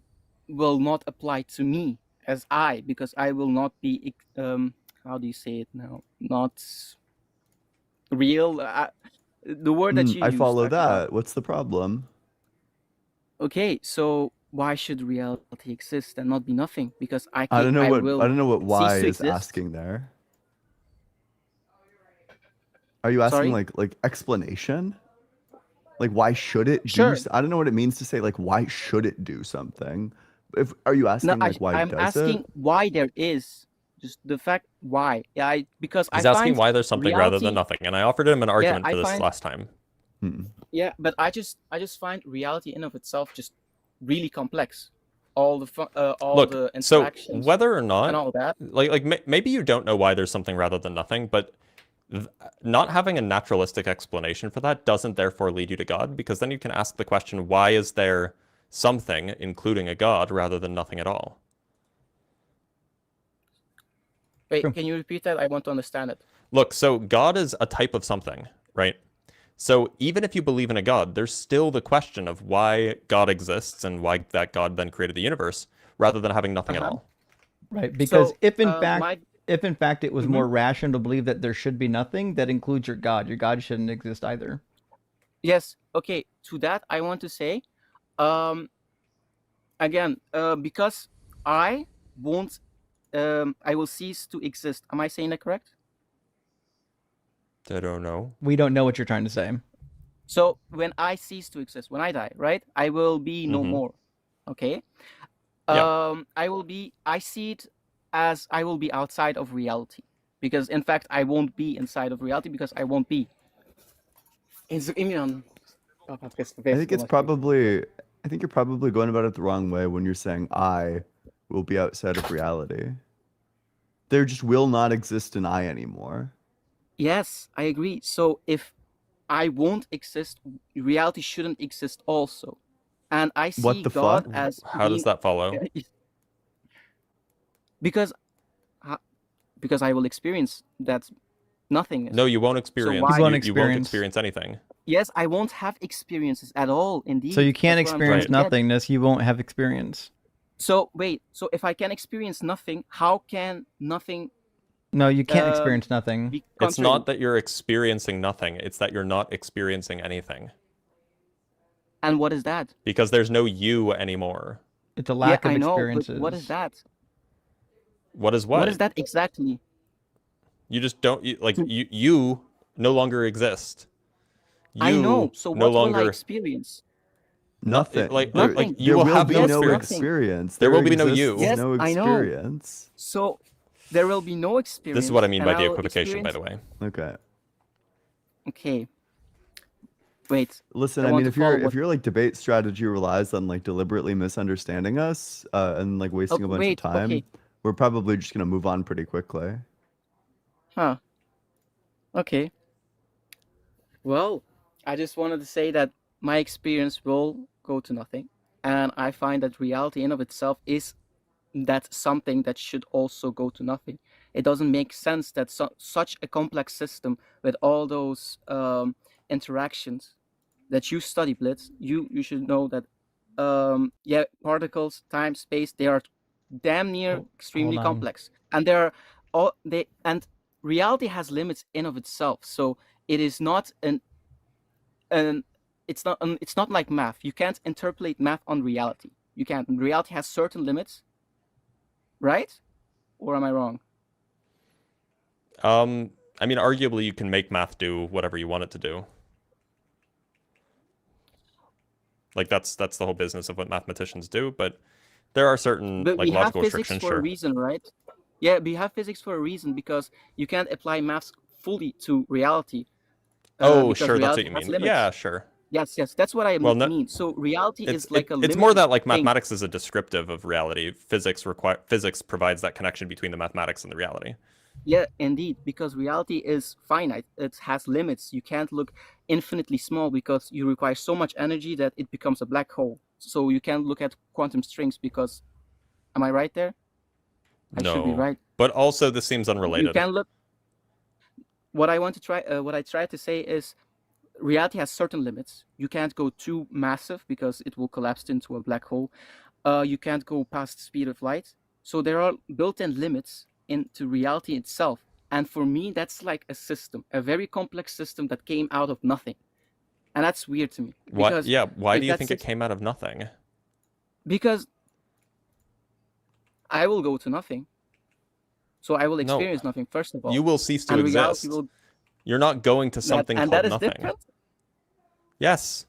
will not apply to me as I, because I will not be how do you say it now, not real. The word that you I used, follow forgot. that. What's the problem? Okay, so why should reality exist and not be nothing? Because I I don't know what will I don't know what cease why to is exist. asking there. Are you asking Sorry? like explanation? Like why should it do? Sure. I don't know what it means to say like why should it do something. If are you asking No, like why I'm does asking it? why there is. Just the fact why. Yeah, because He's I asking find why there's something rather than reality- nothing. And I offered him an argument I for this find- last time. Hmm. Yeah, but I just find reality in of itself just really complex. all the Look, the so interactions whether or and not, all that. maybe you don't know why there's something rather than nothing, but not having a naturalistic explanation for that doesn't therefore lead you to God, because then you can ask the question, why is there something, including a God, rather than nothing at all? Wait, True. can you repeat that? I want to understand it. Look, so God is a type of something, right? So even if you believe in a God, there's still the question of why God exists and why that God then created the universe, rather than having nothing at Uh-huh. all. Right, because So, if in my fact it was Mhm. more rational to believe that there should be nothing, that includes your God. Your God shouldn't exist either. Yes, okay. To that, I want to say, again, because I won't, I will cease to exist. Am I saying that correct? I don't know. We don't know what you're trying to say. So when I cease to exist, when I die, right, I will be no Mhm. more. Okay. Yeah. I see it as I will be outside of reality, because in fact I won't be inside of reality because I won't be. I think it's probably, I think you're probably going about it the wrong way when you're saying I will be outside of reality. There just will not exist an I anymore. Yes, I agree. So if I won't exist, reality shouldn't exist also. And I What see the God fuck? as How does being that follow? because because I will experience that nothingness. No, you won't So experience. why? You won't You won't experience. experience anything. Yes, I won't have experiences at all. Indeed. So you can't That's what I'm experience trying to get. nothingness. You won't have experience. So wait. So if I can experience nothing, how can nothing No, you can't experience nothing. be It's contrary? not that you're experiencing nothing. It's that you're not experiencing anything. And what is that? Because there's no you anymore. It's a lack Yeah, of I know, experiences. but what is that? What is what? What is that exactly? You just don't you no longer exist. I know. You So no what will I longer experience? Nothing. Nothing. you there will will have be no no experience. experience. There will be no exists you. Yes, no I know. experience. So there will be no experience. This is what I mean and by the I'll equivocation, by the experience- way. Okay. Okay. Wait. Listen, I I want mean, to follow what- if your like debate strategy relies on like deliberately misunderstanding us and like wasting a bunch wait, of time, okay. we're probably just gonna move on pretty quickly. Huh. Okay. Well, I just wanted to say that my experience will go to nothing. And I find that reality in of itself is that something that should also go to nothing. It doesn't make sense that such a complex system with all those interactions that you study, Blitz, you should know that yeah, particles, time, space, they are damn near extremely hold on. complex. And there are all they and reality has limits in of itself. So it is not it's not like math. You can't interpolate math on reality. You can't. Reality has certain limits, right? Or am I wrong? I mean, arguably you can make math do whatever you want it to do. Like that's the whole business of what mathematicians do, but there are certain But like we have logical physics restrictions, for sure. a reason, right? Yeah, we have physics for a reason because you can't apply maths fully to reality. Oh, because sure, that's what reality you has mean. limits. Yeah, sure. Yes, that's what I Well, no- mean. So reality is like a it's limited more that like thing. mathematics is a descriptive of reality. Physics provides that connection between the mathematics and the reality. Yeah, indeed, because reality is finite. It has limits. You can't look infinitely small because you require so much energy that it becomes a black hole. So you can't look at quantum strings because, am I right there? I should be No, right. but also this seems You unrelated. can look. What I try to say is, reality has certain limits. You can't go too massive because it will collapse into a black hole. You can't go past the speed of light. So there are built-in limits into reality itself. And for me, that's like a system, a very complex system that came out of nothing. And that's weird to me. What? Yeah, why if do you that think it sys- came out of nothing? Because I will go to nothing. So I will No. experience nothing, first of all. You will cease to and exist. reality will You're not going to something and called that is nothing. different. Yes.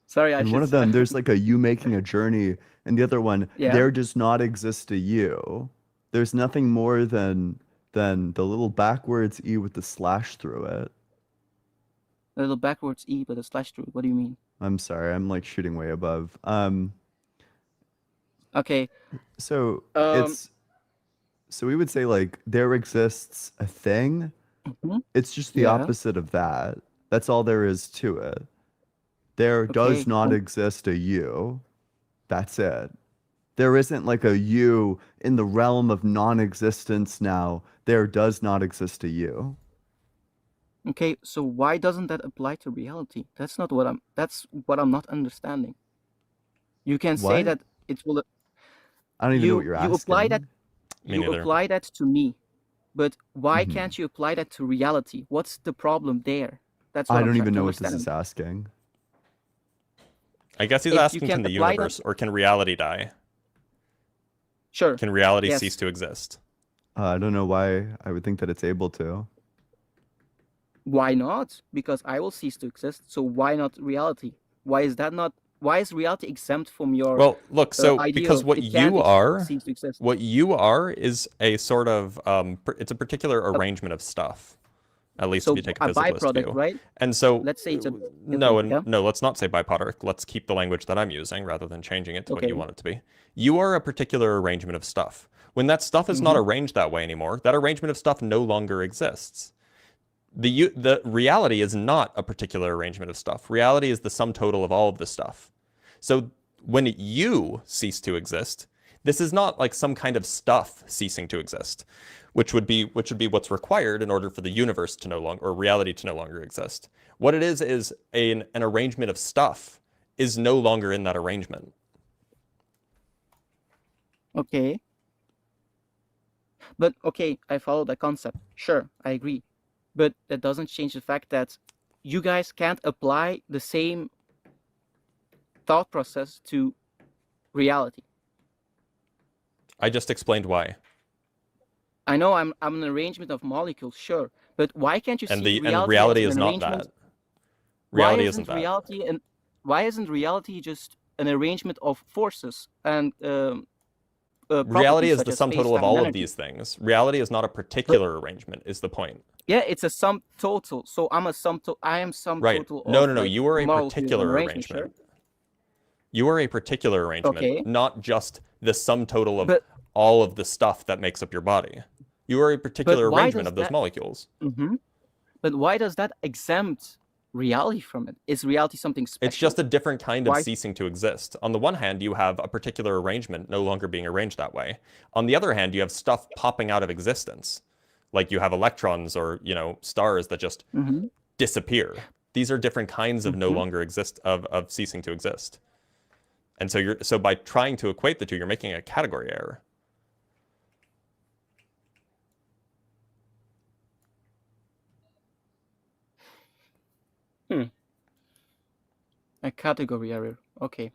Sorry, I And should one of them, there's like a you making a journey, and the other one, Yeah. there does not exist a you. There's nothing more than the little backwards E with the slash through it. a little backwards E, but a slash through. What do you mean? I'm sorry, I'm like shooting way above. Okay. So Um. so we would say like there exists a thing. Mhm. It's just the Yeah. opposite of that. That's all there is to it. There does Okay. not exist a you. That's it. There isn't like a you in the realm of non-existence now. There does not exist a you. Okay. So why doesn't that apply to reality? That's what I'm not understanding. You can say What? that it will. I don't even know what you're You apply that. asking. Me You neither. apply that to me, but why Mhm. can't you apply that to reality? What's the problem there? That's what I I'm don't trying even to know what this understand. is asking. I guess he's If you asking, can can the apply that, universe or can reality die? sure. Can reality Yes. cease to exist? I don't know why I would think that it's able to. Why not? Because I will cease to exist. So why not reality? Why is that not? Why is reality exempt from your Well, look, so idea because of what it can't you are, cease to exist? what you are is a sort of, it's a particular A- arrangement of stuff, at least if So you take a a physicalist byproduct, view. right? And so, Let's say it's a no, yeah. no, let's not say byproduct. Let's keep the language that I'm using rather than changing it to what you Okay. want it to be. You are a particular arrangement of stuff. When that stuff is not Mhm. arranged that way anymore, that arrangement of stuff no longer exists. The reality is not a particular arrangement of stuff. Reality is the sum total of all of the stuff. So when you cease to exist, this is not like some kind of stuff ceasing to exist, which would be what's required in order for the universe to no longer, or reality to no longer exist. What it is an arrangement of stuff is no longer in that arrangement. Okay. But okay, I follow the concept. Sure, I agree. But that doesn't change the fact that you guys can't apply the same thought process to reality. I just explained why. I know I'm an arrangement of molecules, sure, but why can't you And see and reality as reality an is not arrangement? that. Reality isn't that. Why isn't reality just an arrangement of forces and Reality properties is such the as sum total space, of time, and all of energy? these things. Reality is not a particular arrangement, is the point. Yeah, it's a sum total. So I am sum Right. total No, of no, no. like You are a molecules in an particular arrangement, sure. arrangement. You are a particular arrangement, Okay. not just the sum total of But all of the stuff that makes up your body. You are a particular why arrangement does of those that? molecules. Mm-hmm. But why does that exempt reality from it? Is reality something special? It's just a different kind of Why? ceasing to exist. On the one hand, you have a particular arrangement no longer being arranged that way. On the other hand, you have stuff popping out of existence. Like you have electrons or, stars that just Mm-hmm. disappear. These are different kinds of no Mm-hmm. longer exist of ceasing to exist. And so by trying to equate the two, you're making a category error. A category error. Okay.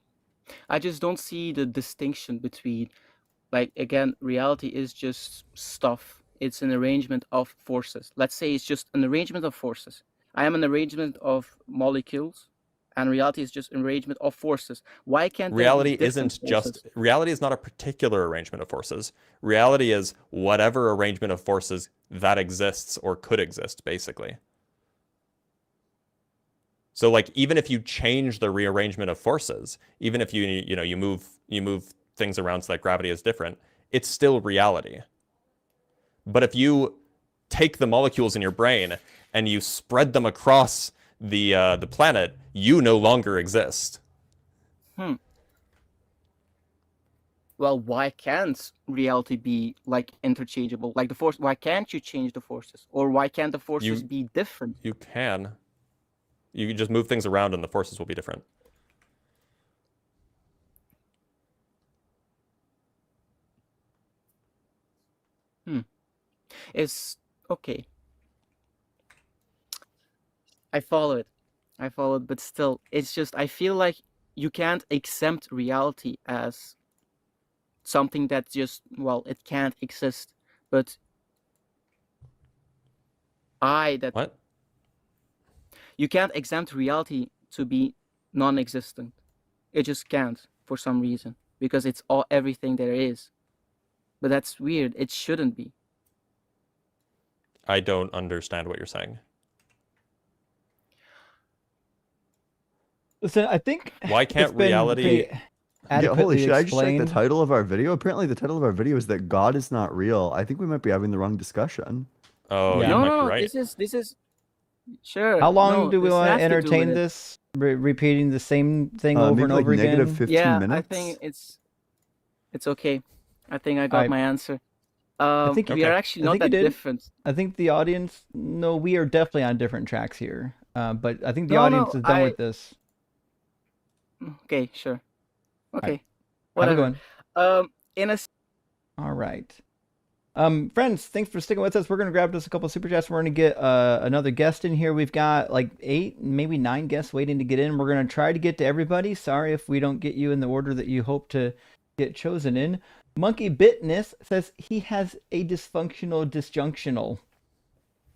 I just don't see the distinction between, like, again, reality is just stuff. It's an arrangement of forces. Let's say it's just an arrangement of forces. I am an arrangement of molecules, and reality is just an arrangement of forces. Why can't there be Reality different isn't just, forces? reality is not a particular arrangement of forces. Reality is whatever arrangement of forces that exists or could exist, basically. So like even if you change the rearrangement of forces, even if you move things around so that gravity is different, it's still reality. But if you take the molecules in your brain and you spread them across the planet, you no longer exist. Well, why can't reality be like interchangeable? Like the force, why can't you change the forces? Or why can't the forces be different? You can. You can just move things around and the forces will be different. It's okay. I follow it, but still, it's just I feel like you can't exempt reality as something that just, well, it can't exist. But What? You can't exempt reality to be non-existent. It just can't for some reason because it's everything there is. But that's weird. It shouldn't be. I don't understand what you're saying. Listen, I think Why can't reality? adequately holy shit, I just checked the explained. title of our video. Apparently the title of our video is that God is not real. I think we might be having the wrong discussion. Oh, Yeah. you No, might be no, right. this is sure. How long No, do we this want to has to do with entertain it. this? Repeating the same thing over Maybe and like over negative again? 15 Yeah, minutes. I think it's okay. I think I got Alright. my answer. I think We are actually I not think you that did. different. I think the audience, no, we are definitely on different tracks here. But I think the No, audience no, is done with this. Okay, sure. Okay, Have a whatever. good one. In a All right. Friends, thanks for sticking with us. We're gonna grab just a couple of super chats. We're gonna get another guest in here. We've got like 8, maybe 9 guests waiting to get in. We're gonna try to get to everybody. Sorry if we don't get you in the order that you hope to get chosen in. Monkey Bitness says he has a dysfunctional disjunctional.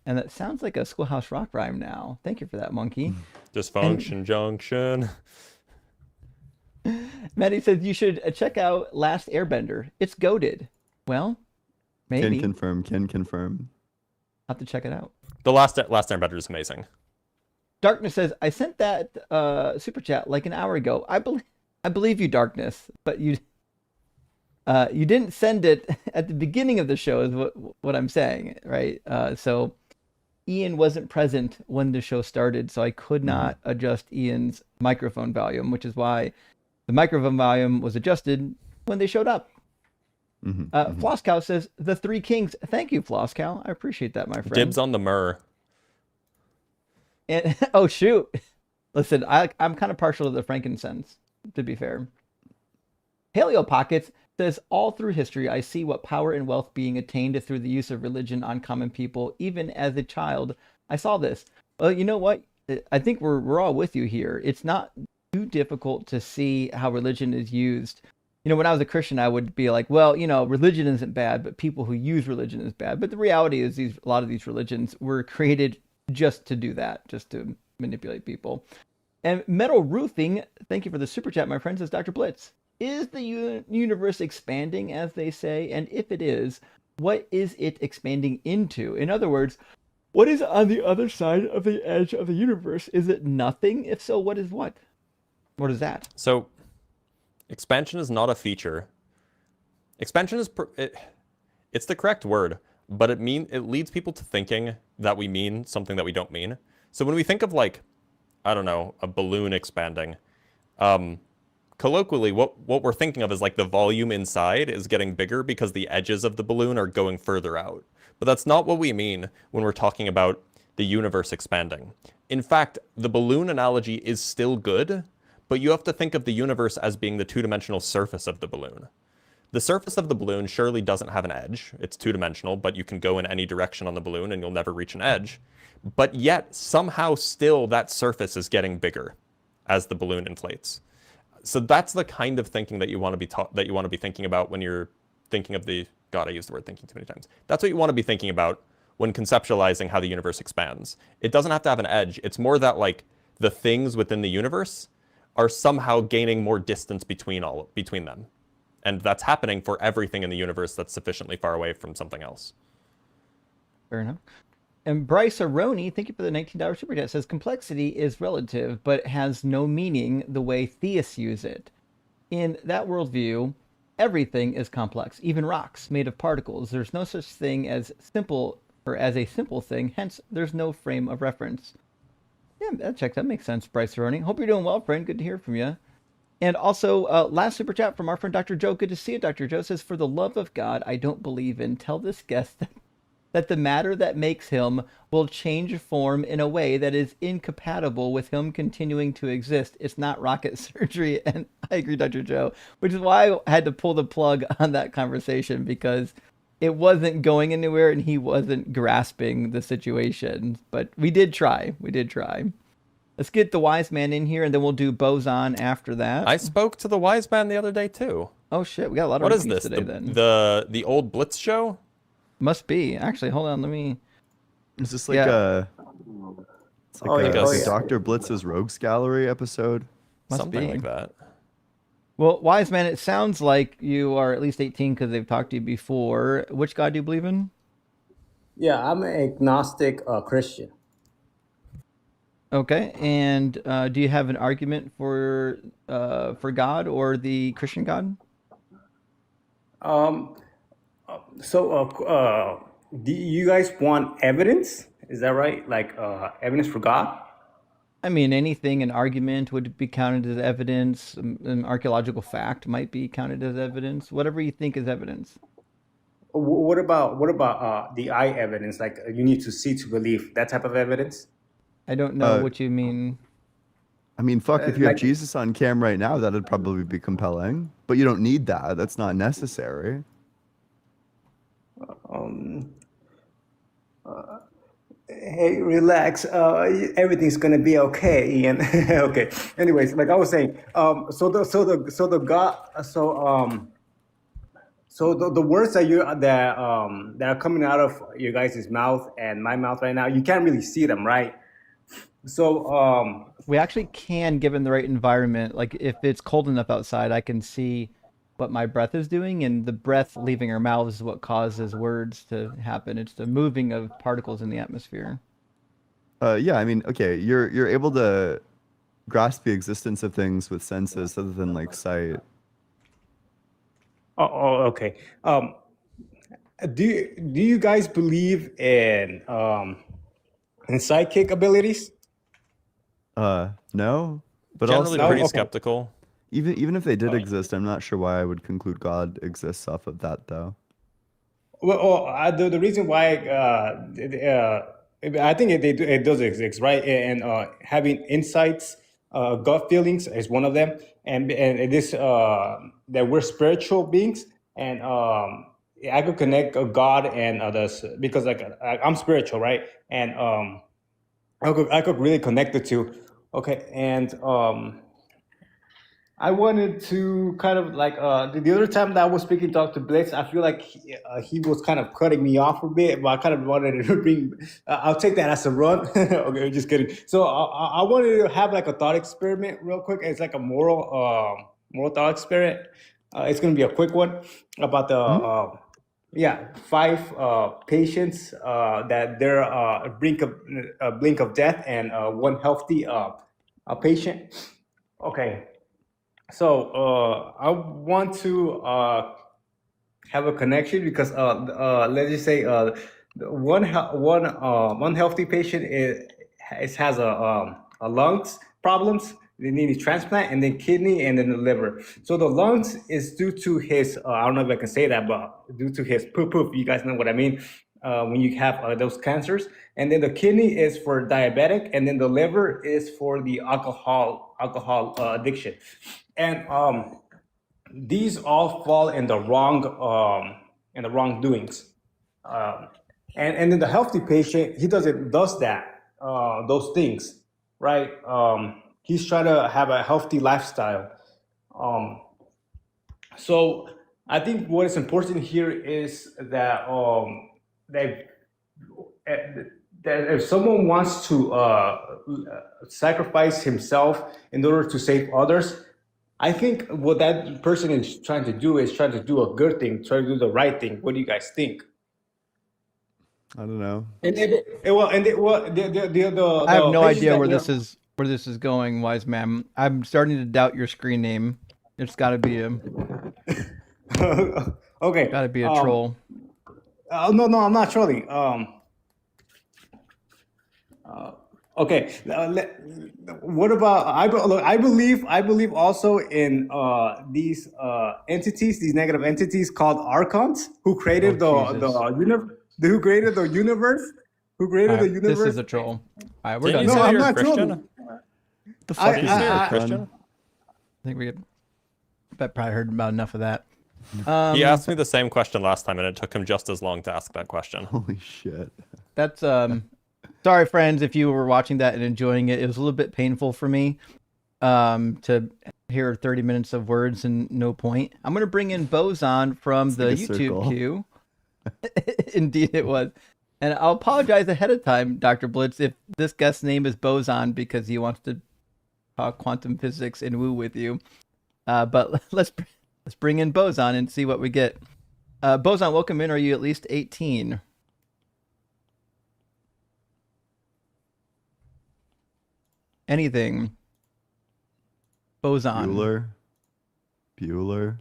And that sounds like a Schoolhouse Rock rhyme now. Thank you for that, Monkey. Dysfunction junction. Maddie says you should check out Last Airbender. It's goated. Well, maybe. Can confirm. I'll have to check it out. The last Airbender is amazing. Darkness says, I sent that super chat like an hour ago. I believe you, Darkness, but you didn't send it at the beginning of the show is what I'm saying, right? So Ian wasn't present when the show started, so I could not adjust Ian's microphone volume, which is why the microphone volume was adjusted when they showed up. Flosscow says, the Three Kings. Thank you, Flosscow. I appreciate that, my friend. Dibs on the myrrh. And, oh, shoot. Listen, I'm kind of partial to the frankincense, to be fair. Paleo Pockets says, all through history, I see what power and wealth being attained through the use of religion on common people. Even as a child, I saw this. Well, you know what? I think we're all with you here. It's not too difficult to see how religion is used. You know, when I was a Christian, I would be like, well, you know, religion isn't bad, but people who use religion is bad. But the reality is a lot of these religions were created just to do that, just to manipulate people. And Metal Roofing, thank you for the super chat, my friend, says Dr. Blitz. Is the universe expanding, as they say? And if it is, what is it expanding into? In other words, what is on the other side of the edge of the universe? Is it nothing? If so, what is what? What is that? So, expansion is not a feature. Expansion is it's the correct word, but it leads people to thinking that we mean something that we don't mean. So when we think of, like, I don't know, a balloon expanding, colloquially, what we're thinking of is like the volume inside is getting bigger because the edges of the balloon are going further out. But that's not what we mean when we're talking about the universe expanding. In fact, the balloon analogy is still good, but you have to think of the universe as being the two-dimensional surface of the balloon. The surface of the balloon surely doesn't have an edge. It's two-dimensional, but you can go in any direction on the balloon and you'll never reach an edge. But yet, somehow still, that surface is getting bigger as the balloon inflates. So that's the kind of thinking that you want to be thinking about when you're thinking of the... God, I used the word thinking too many times. That's what you want to be thinking about when conceptualizing how the universe expands. It doesn't have to have an edge. It's more that, like, the things within the universe are somehow gaining more distance between them. And that's happening for everything in the universe that's sufficiently far away from something else. Fair enough. And Bryce Aroni, thank you for the $19 super chat, says complexity is relative, but has no meaning the way theists use it. In that worldview, everything is complex, even rocks made of particles. There's no such thing as simple or as a simple thing, hence there's no frame of reference. Yeah, that checks. That makes sense, Bryce Aroni. Hope you're doing well, friend. Good to hear from you. And also, last super chat from our friend Dr. Joe. Good to see you, Dr. Joe. Says, for the love of God, I don't believe in. Tell this guest that the matter that makes him will change form in a way that is incompatible with him continuing to exist. It's not rocket surgery. And I agree, Dr. Joe, which is why I had to pull the plug on that conversation, because it wasn't going anywhere and he wasn't grasping the situation. But we did try. Let's get the wise man in here, and then we'll do boson after that. I spoke to the wise man the other day too. Oh shit, we got a lot of what is repeats this today then. The old Blitz show? Must be. Actually, hold on, let me... Is this like a Dr. Blitz's Rogues Gallery episode? Something like that. Well, wise man, it sounds like you are at least 18 because they've talked to you before. Which God do you believe in? Yeah, I'm an agnostic Christian. Okay, and do you have an argument for God or the Christian God? Um, do you guys want evidence? Is that right? Like evidence for God? I mean, anything an argument would be counted as evidence. An archaeological fact might be counted as evidence. Whatever you think is evidence. What about the eye evidence? Like you need to see to believe, that type of evidence? I don't know what you mean. I mean, fuck, if you have Like Jesus on cam right now, that'd probably be compelling. But you don't need that. That's not necessary. um, hey, relax. Everything's gonna be okay, Ian. Okay. Anyways, like I was saying, so the God, so the words that are coming out of your guys' mouth and my mouth right now, you can't really see them, right? So We actually can, given the right environment. Like if it's cold enough outside, I can see what my breath is doing, and the breath leaving our mouths is what causes words to happen. It's the moving of particles in the atmosphere. Yeah, I mean, okay, you're able to grasp the existence of things with senses other than like sight. okay. Do you guys believe in psychic abilities? No, but Generally also pretty Okay. skeptical. even if they did exist, I'm not sure why I would conclude God exists off of that though. Well, the reason why I think it does exist, right? And having insights, gut feelings is one of them, and it is that we're spiritual beings, and I could connect God and others because like I'm spiritual, right? And I could really connect the two. Okay, and I wanted to kind of like the other time that I was speaking to Dr. Blitz, I feel like he was kind of cutting me off a bit, but I kind of wanted to bring. I'll take that as a run. Okay, just kidding. So I wanted to have like a thought experiment real quick. It's like a moral thought experiment. It's gonna be a quick one about the yeah 5 patients that they're a blink of death and one healthy a patient. Okay. So I want to have a connection because let's just say one healthy patient has a lungs problems. They need a transplant, and then kidney, and then the liver. So the lungs is due to his I don't know if I can say that, but due to his poop. You guys know what I mean when you have those cancers. And then the kidney is for diabetic, and then the liver is for the alcohol addiction. And these all fall in the wrong doings. And then the healthy patient, he does that those things, right? He's trying to have a healthy lifestyle. So I think what is important here is that that if someone wants to sacrifice himself in order to save others, I think what that person is trying to do is trying to do a good thing, try to do the right thing. What do you guys think? I don't know. And the I have no patients idea that where we're- this is going, wise man. I'm starting to doubt your screen name. It's got to be a Okay. got to be a troll. No, I'm not trolling. Okay. What about I believe also in these entities, these negative entities called archons, who created who created the universe. Who created the universe? This is a troll. All right, we're Didn't done. you say I'm you're a not Christian? trolling. The fuck Did is you say that? you're I- a Christian? I think we probably heard about enough of that. He asked me the same question last time, and it took him just as long to ask that question. Holy shit. That's sorry friends if you were watching that and enjoying it. It was a little bit painful for me to hear 30 minutes of words and no point. I'm going to bring in Boson from It's the like a YouTube circle. queue. Indeed it was. And I'll apologize ahead of time, Dr. Blitz, if this guest's name is Boson because he wants to talk quantum physics and woo with you. But let's bring in Boson and see what we get. Boson, welcome in. Are you at least 18? anything. Boson. Bueller.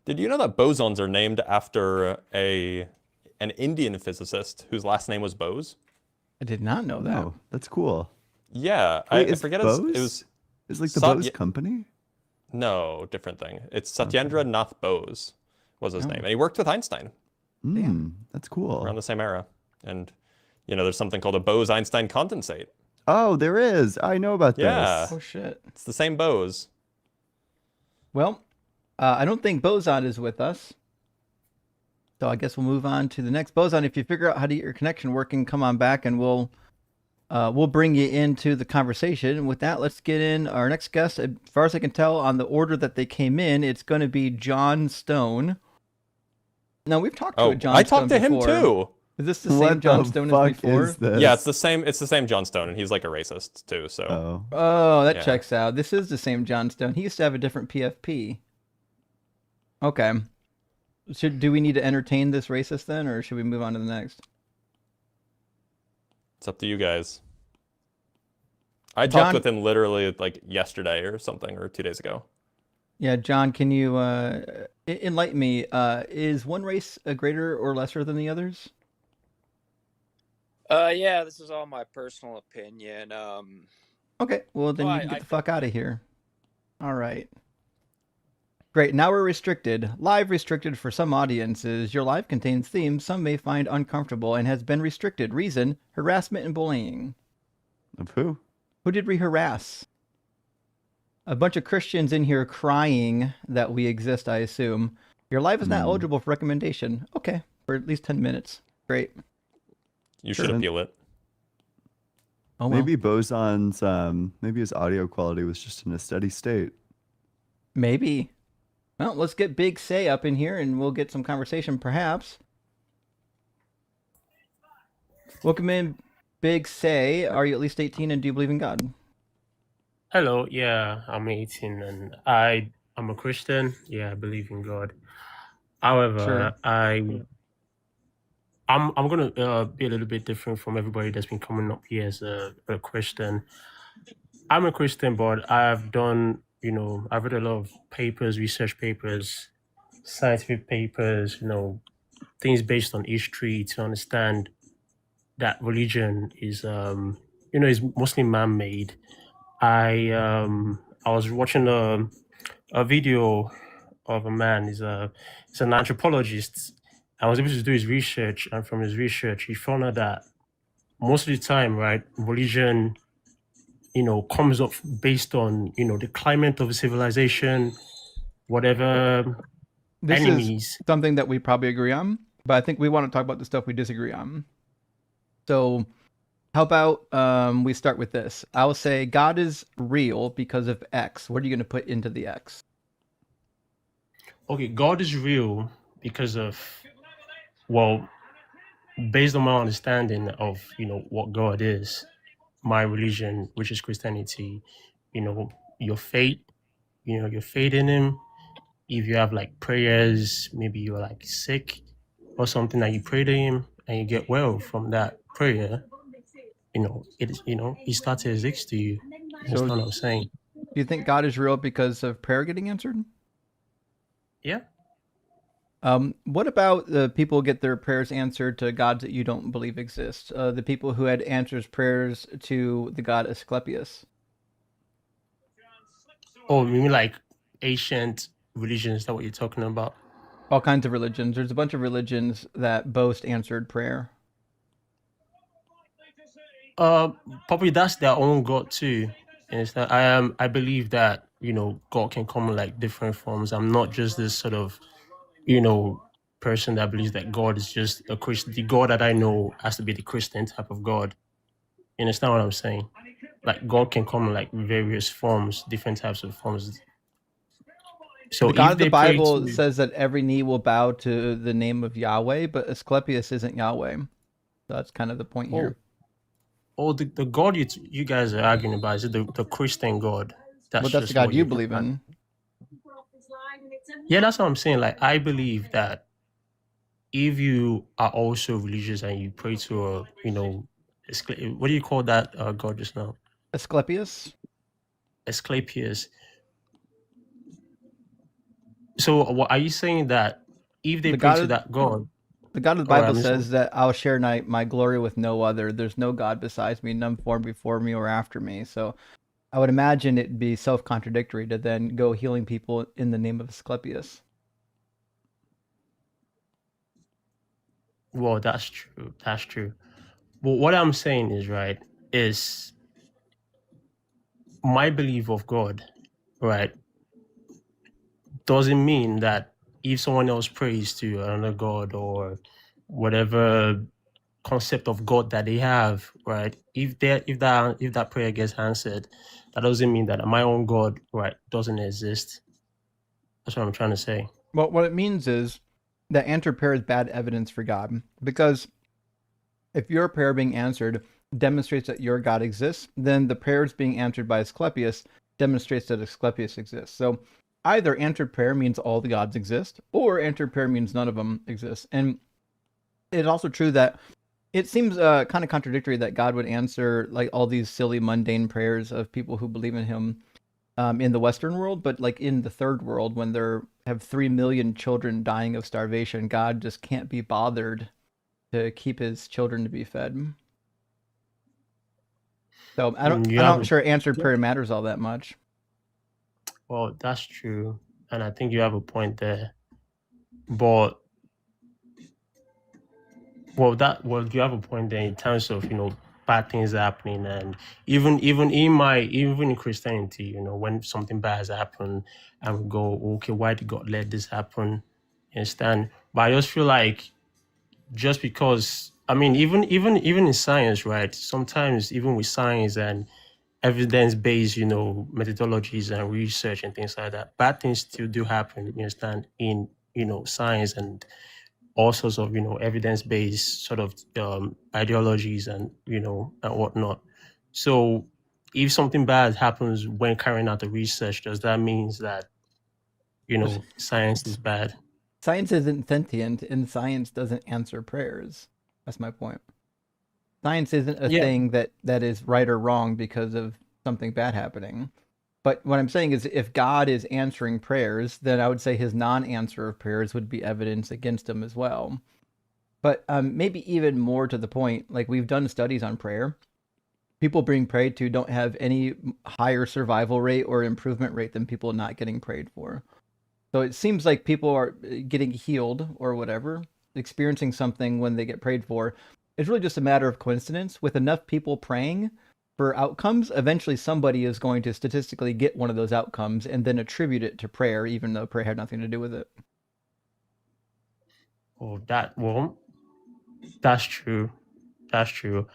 Did you know that bosons are named after an Indian physicist whose last name was Bose? I did not know that. No, that's cool. Yeah, Wait, I forget Bose? it was Is like the Bose company? No, different thing. It's Satyendra Nath Bose was his name, and he worked with Einstein. That's cool. Around the same era, and there's something called a Bose-Einstein condensate. Oh, there is. I know about Yeah. this. Oh shit. It's the same Bose. Well, I don't think Boson is with us. So I guess we'll move on to the next. Boson, if you figure out how to get your connection working, come on back and we'll bring you into the conversation. And with that, let's get in our next guest. As far as I can tell, on the order that they came in, it's going to be John Stone. Now, we've talked to a John Stone I talked to him before. too. Is this the same John Stone as before? Yeah, it's the same John Stone, and he's like a racist too. So. Oh, that checks out. This is the same John Stone. He used to have a different PFP. Okay. Do we need to entertain this racist then, or should we move on to the next? It's up to you guys. I talked with him literally like yesterday or something, or 2 days ago. Yeah, John, can you enlighten me? Is one race greater or lesser than the others? Yeah, this is all my personal opinion. Okay, well then you can get the fuck out of here. All right. Great, now we're restricted. Live restricted for some audiences. Your live contains themes some may find uncomfortable and has been restricted. Reason, harassment and bullying. Of who? Who did we harass? A bunch of Christians in here crying that we exist, I assume. Your live is not eligible for recommendation. Okay, for at least 10 minutes. Great. You should appeal it. Oh, well. Maybe Boson's, maybe his audio quality was just in a steady state. Maybe. Well, let's get Big Say up in here and we'll get some conversation, perhaps. Welcome in, Big Say. Are you at least 18 and do you believe in God? Hello, yeah, I'm 18 and I'm a Christian. Yeah, I believe in God. However, I'm gonna be a little bit different from everybody that's been coming up here as a Christian. I'm a Christian, but I've done, I've read a lot of papers, research papers, scientific papers, things based on history to understand that religion is, is mostly man-made. I was watching a video of a man. He's an anthropologist. I was able to do his research, and from his research, he found out that most of the time, right, religion, comes up based on, the climate of a civilization, whatever this enemies. Is something that we probably agree on, but I think we want to talk about the stuff we disagree on. So how about we start with this? I'll say God is real because of X. What are you going to put into the X? Okay, God is real because of, well, based on my understanding of, what God is, my religion, which is Christianity, your faith, your faith in him. If you have like prayers, maybe you're like sick or something that you pray to him and you get well from that prayer, he starts to exist to you. That's what I'm saying. Do you think God is real because of prayer getting answered? Yeah. What about the people who get their prayers answered to gods that you don't believe exist? The people who had answers prayers to the god Asclepius? Oh, you mean like ancient religions? Is that what you're talking about? All kinds of religions. There's a bunch of religions that boast answered prayer. Probably that's their own God too. And it's that I believe that, God can come in like different forms. I'm not just this sort of, person that believes that God is just a Christian. The God that I know has to be the Christian type of God. You understand what I'm saying? Like God can come in like various forms, different types of forms. So the God of the Bible says that every knee will bow to the name of Yahweh, but Asclepius isn't Yahweh. So that's kind of the point here. Oh, the God you guys are arguing about is the Christian God. That's the God you believe in. Yeah, that's what I'm saying. Like, I believe that if you are also religious and you pray to what do you call that god just now? Asclepius. Asclepius. So what are you saying, that if they The pray God to of that god? the God of the All right, Bible I'm listening. says that I'll share my glory with no other. There's no God besides me, none formed before me or after me. So I would imagine it'd be self-contradictory to then go healing people in the name of Asclepius. Well, that's true. That's true. But what I'm saying is, right, is my belief of God, right, doesn't mean that if someone else prays to another god or whatever concept of God that they have, right, if that prayer gets answered, that doesn't mean that my own God, right, doesn't exist. That's what I'm trying to say. Well, what it means is that answered prayer is bad evidence for God, because if your prayer being answered demonstrates that your God exists, then the prayers being answered by Asclepius demonstrates that Asclepius exists. So either answered prayer means all the gods exist, or answered prayer means none of them exist. And it's also true that it seems kind of contradictory that God would answer like all these silly mundane prayers of people who believe in him in the Western world, but like in the third world, when there have 3 million children dying of starvation, God just can't be bothered to keep his children to be fed. So I'm not sure answered prayer matters all that much. Well, that's true, and I think you have a point there. But you have a point there in terms of bad things happening, and even in Christianity, when something bad has happened, and we go, okay, why did God let this happen? You understand? But I just feel like just because even in science, right? Sometimes even with science and evidence-based, methodologies and research and things like that, bad things still do happen. You understand? In science and all sorts of evidence-based sort of ideologies and and whatnot. So if something bad happens when carrying out the research, does that mean that science is bad? Science isn't sentient, and science doesn't answer prayers. That's my point. Science isn't a thing that is right or wrong because of something bad happening. But what I'm saying is, if God is answering prayers, then I would say his non-answer of prayers would be evidence against him as well. But maybe even more to the point, like we've done studies on prayer. People being prayed to don't have any higher survival rate or improvement rate than people not getting prayed for. So it seems like people are getting healed or whatever, experiencing something when they get prayed for. It's really just a matter of coincidence. With enough people praying for outcomes, eventually somebody is going to statistically get one of those outcomes and then attribute it to prayer, even though prayer had nothing to do with it. Oh, that's true. That's true.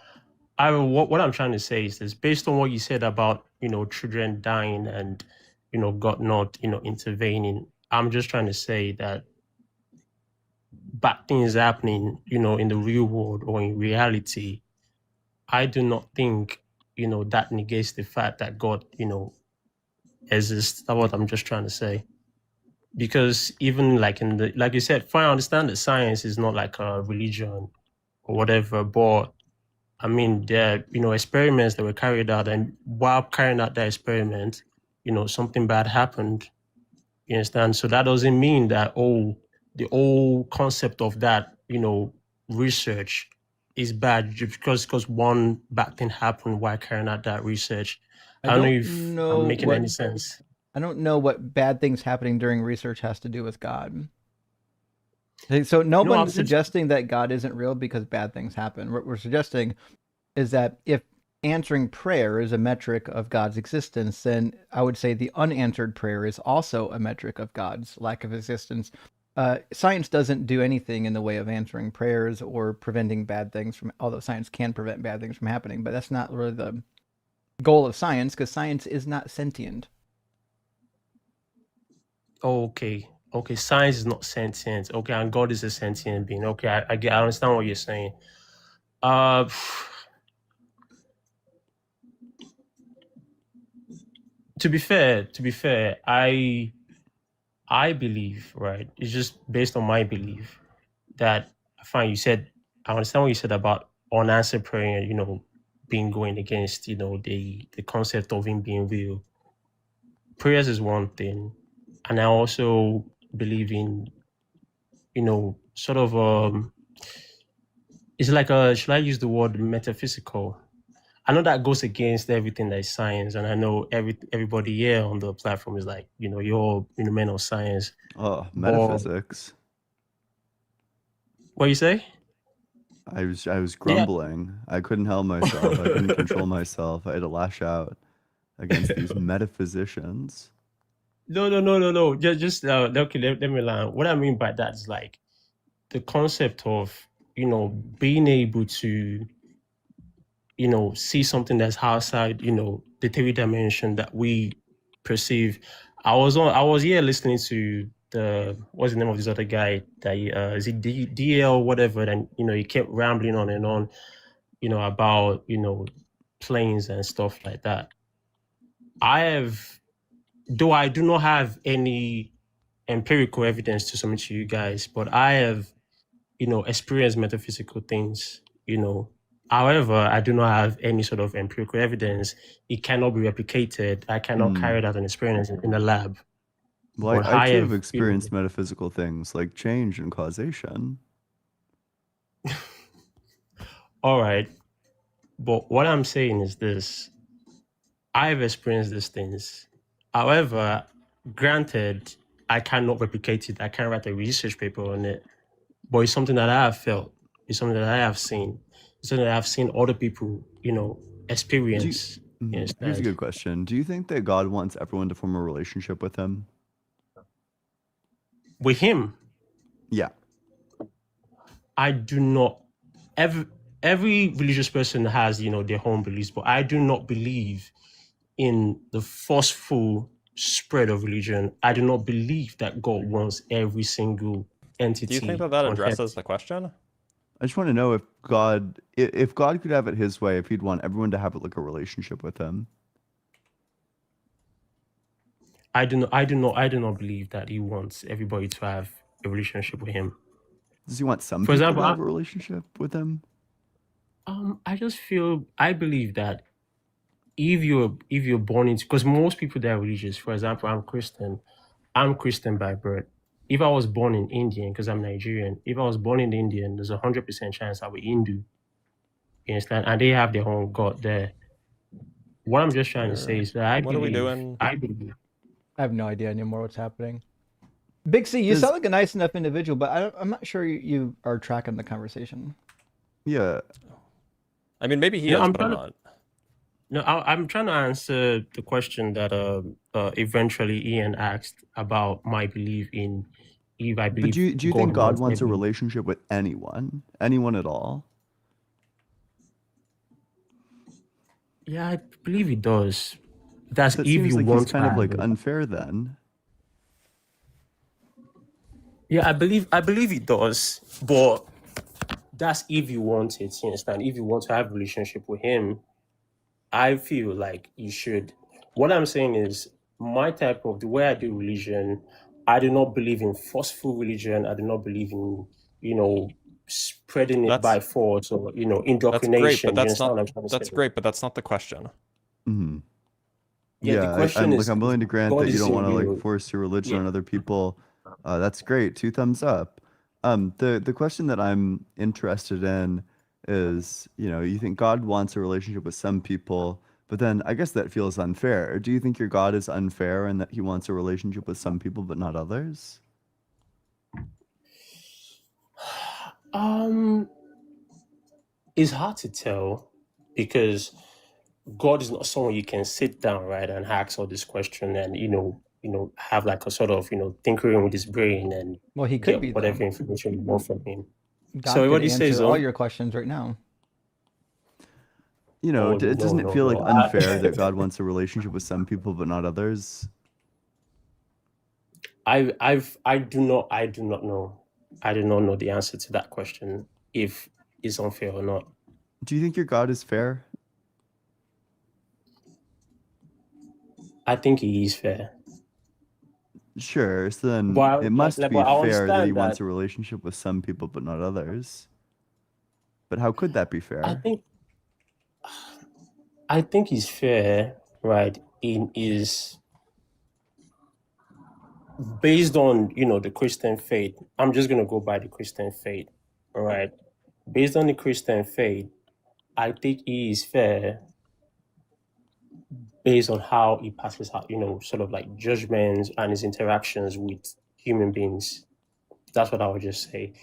What I'm trying to say is this: based on what you said about children dying and God not intervening, I'm just trying to say that bad things happening in the real world or in reality, I do not think that negates the fact that God exists. That's what I'm just trying to say. Because even like like you said, fine, I understand that science is not like a religion or whatever, but there are experiments that were carried out, and while carrying out that experiment, something bad happened. You understand? So that doesn't mean that the whole concept of that research is bad just because one bad thing happened while carrying out that research. I don't know if I'm making any sense. I don't know what bad things happening during research has to do with God. So no one's suggesting that God isn't real because bad things happen. What we're suggesting is that if answering prayer is a metric of God's existence, then I would say the unanswered prayer is also a metric of God's lack of existence. Science doesn't do anything in the way of answering prayers or preventing bad things from, although science can prevent bad things from happening, but that's not really the goal of science, because science is not sentient. Okay, science is not sentient. Okay, and God is a sentient being. Okay, I understand what you're saying. To be fair, I believe, right? It's just based on my belief that I understand what you said about unanswered prayer, being going against, the concept of him being real. Prayers is one thing. And I also believe in, sort of, it's like should I use the word metaphysical? I know that goes against everything that is science, and I know everybody here on the platform is like, you're all men of science. Oh, But metaphysics. what you say? I was Yeah. grumbling. I couldn't help myself. I couldn't control myself. I had to lash out against these metaphysicians. No. Just okay. Let me learn. What I mean by that is like the concept of being able to see something that's outside the 3 dimension that we perceive. I was here listening to what's the name of this other guy that is it DL whatever, and he kept rambling on and on about planes and stuff like that. I do not have any empirical evidence to submit to you guys, but I have experienced metaphysical things. However, I do not have any sort of empirical evidence. It cannot be replicated. I cannot carry out an experience in a lab. Well, But I too have have, experienced metaphysical things like change and causation. all right. But what I'm saying is this. I've experienced these things. However, granted, I cannot replicate it. I can't write a research paper on it. But it's something that I have felt. It's something that I have seen. It's something that I've seen other people, experience. Here's a good question. Do you think that God wants everyone to form a relationship with him? With him? Yeah. I do not. Every religious person has, their own beliefs, but I do not believe in the forceful spread of religion. I do not believe that God wants every single entity. Do you think that addresses the question? I just want to know if God could have it his way, if he'd want everyone to have like a relationship with him. I do not believe that he wants everybody to have a relationship with him. Does he want some For people example, to have a relationship with him? I believe that if you're born into, because most people that are religious, for example, I'm Christian by birth. If I was born in India, because I'm Nigerian, if I was born in India, there's 100% chance I'll be Hindu. You understand? And they have their own God there. What I'm just trying to say is that I have no idea anymore what's happening. Big C, you sound like a nice enough individual, but I'm not sure you are tracking the conversation. Yeah. I mean, maybe he is, but I'm not. No, I'm trying to answer the question that eventually Ian asked about my belief in if I believe. But do you think God wants a relationship with anyone at all? Yeah, I believe he does. That's that if seems you like want he's kind of like it. unfair then. Yeah, I believe he does, but that's if you want it. You understand? If you want to have a relationship with him, I feel like you should. What I'm saying is the way I do religion, I do not believe in forceful religion. I do not believe in, spreading it by force or, indoctrination. That's great, but that's not the question. Mm-hmm. Yeah, the question is, I'm willing to grant that you don't want to real. like force your religion on other people. That's great. 2 thumbs up. The question that I'm interested in is, you think God wants a relationship with some people, but then I guess that feels unfair. Do you think your God is unfair and that he wants a relationship with some people but not others? It's hard to tell because God is not someone you can sit down, right, and ask all this question and have like a sort of tinkering with his brain and he could get be whatever information you want from him. God So could what do you say, answer all your questions right now. Doesn't it feel like unfair that God wants a relationship with some people but not others? I do not know. I do not know the answer to that question, if it's unfair or not. Do you think your God is fair? I think he is fair. Sure. So then it must be fair that he wants a relationship with some people but not others. But how could that be fair? I think he's fair, right? In is based on the Christian faith. I'm just gonna go by the Christian faith, all right? Based on the Christian faith, I think he is fair based on how he passes out, sort of like judgments and his interactions with human beings. That's what I would just say.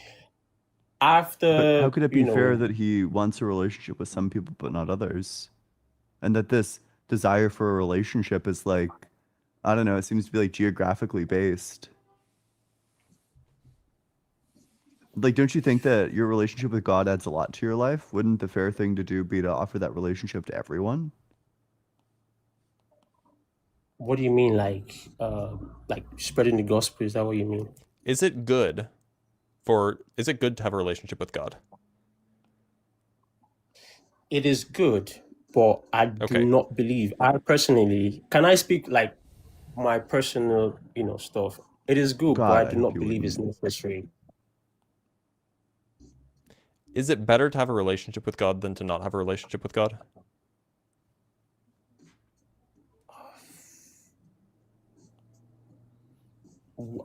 After, But how could it be fair that he wants a relationship with some people but not others? And that this desire for a relationship is like, I don't know, it seems to be like geographically based. Like, don't you think that your relationship with God adds a lot to your life? Wouldn't the fair thing to do be to offer that relationship to everyone? What do you mean, like spreading the gospel? Is that what you mean? Is it good to have a relationship with God? It is good, but I do not believe. I personally, can I speak like my personal, stuff? It is good, but I do not believe it's necessary. Is it better to have a relationship with God than to not have a relationship with God?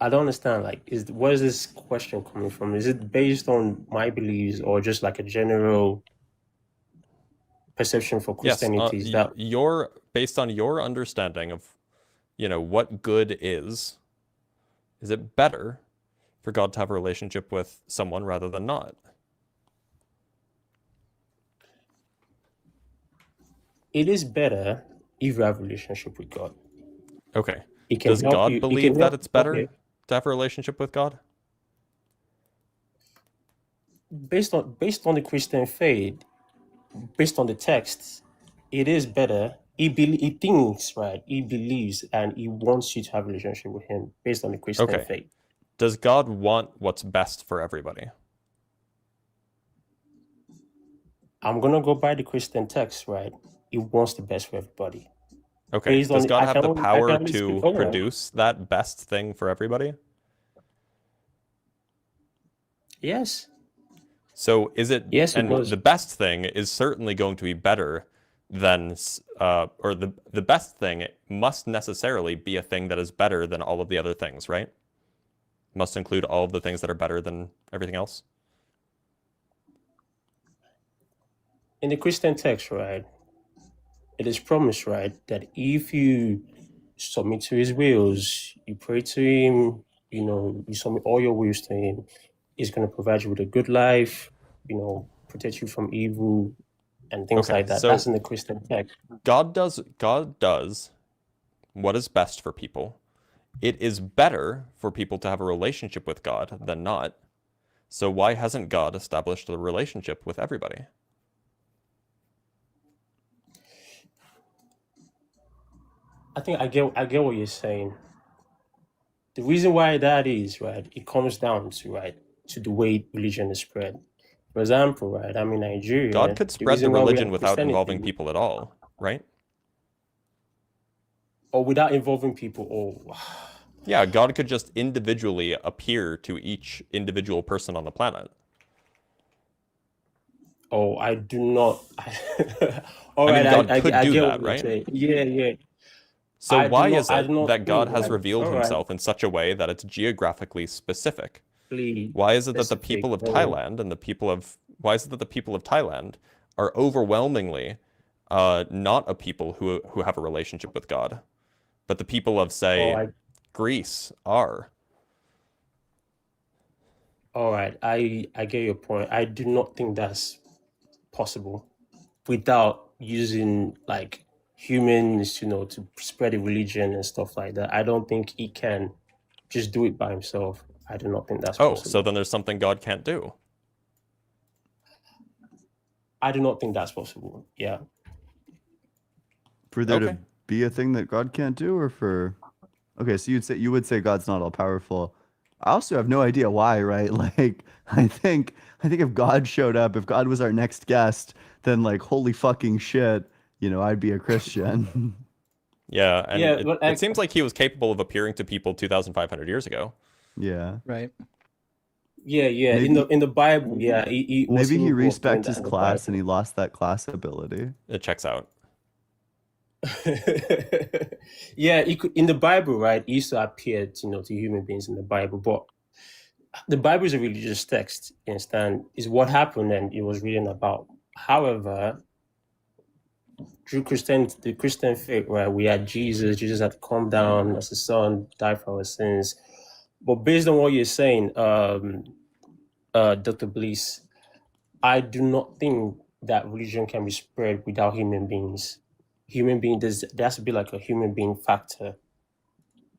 I don't understand. Like, where is this question coming from? Is it based on my beliefs or just like a general perception for Christianity? Yes, based on your understanding of, what good is it better for God to have a relationship with someone rather than not? It is better if you have a relationship with God. Okay. Does God believe that it's better to have a relationship with God? Based on the Christian faith, based on the texts, it is better. He thinks, right? He believes and he wants you to have a relationship with him based on the Christian faith. Does God want what's best for everybody? I'm gonna go by the Christian text, right? He wants the best for everybody. Okay. Does God have the power to produce that best thing for everybody? Yes. So is it? Yes, and the best thing is certainly going to be better than, or the best thing must necessarily be a thing that is better than all of the other things, right? Must include all of the things that are better than everything else. In the Christian text, right, it is promised, right, that if you submit to his wills, you pray to him, you submit all your wills to him, he's going to provide you with a good life, protect you from evil and things like that. So that's in the Christian text. God does what is best for people. It is better for people to have a relationship with God than not. So why hasn't God established a relationship with everybody? I think I get what you're saying. The reason why that is, right, it comes down to, to the way religion is spread. For example, right, I'm in Nigeria. God could spread the religion without involving people at all, right? Or without involving people, Yeah, God could just individually appear to each individual person on the planet. Oh, I do not. God could do that, right? Yeah. So why is it that God has revealed himself in such a way that it's geographically specific? Why is it that the people of Thailand why is it that the people of Thailand are overwhelmingly not a people who have a relationship with God, but the people of, say, Greece are? All right, I get your point. I do not think that's possible without using like humans, to spread a religion and stuff like that. I don't think he can just do it by himself. I do not think that's possible. So then there's something God can't do. I do not think that's possible. Yeah. For there to be a thing that God can't do, or for so you would say God's not all powerful. I also have no idea why, right? Like, I think if God showed up, if God was our next guest, then like, holy fucking shit, I'd be a Christian. Yeah, and it seems like he was capable of appearing to people 2,500 years ago. Yeah. Right. Yeah, yeah. Maybe In the Bible, yeah, he was maybe he capable of doing respects that his in the class and he Bible. lost that class ability. It checks out. Yeah, he could in the Bible, right? He used to appear, to human beings in the Bible, but the Bible is a religious text. You understand? Is what happened and it was written about. However, through the Christian faith, right, we had Jesus. Jesus had to come down as a son, die for our sins. But based on what you're saying, Dr. Bliss, I do not think that religion can be spread without human beings. There has to be like a human being factor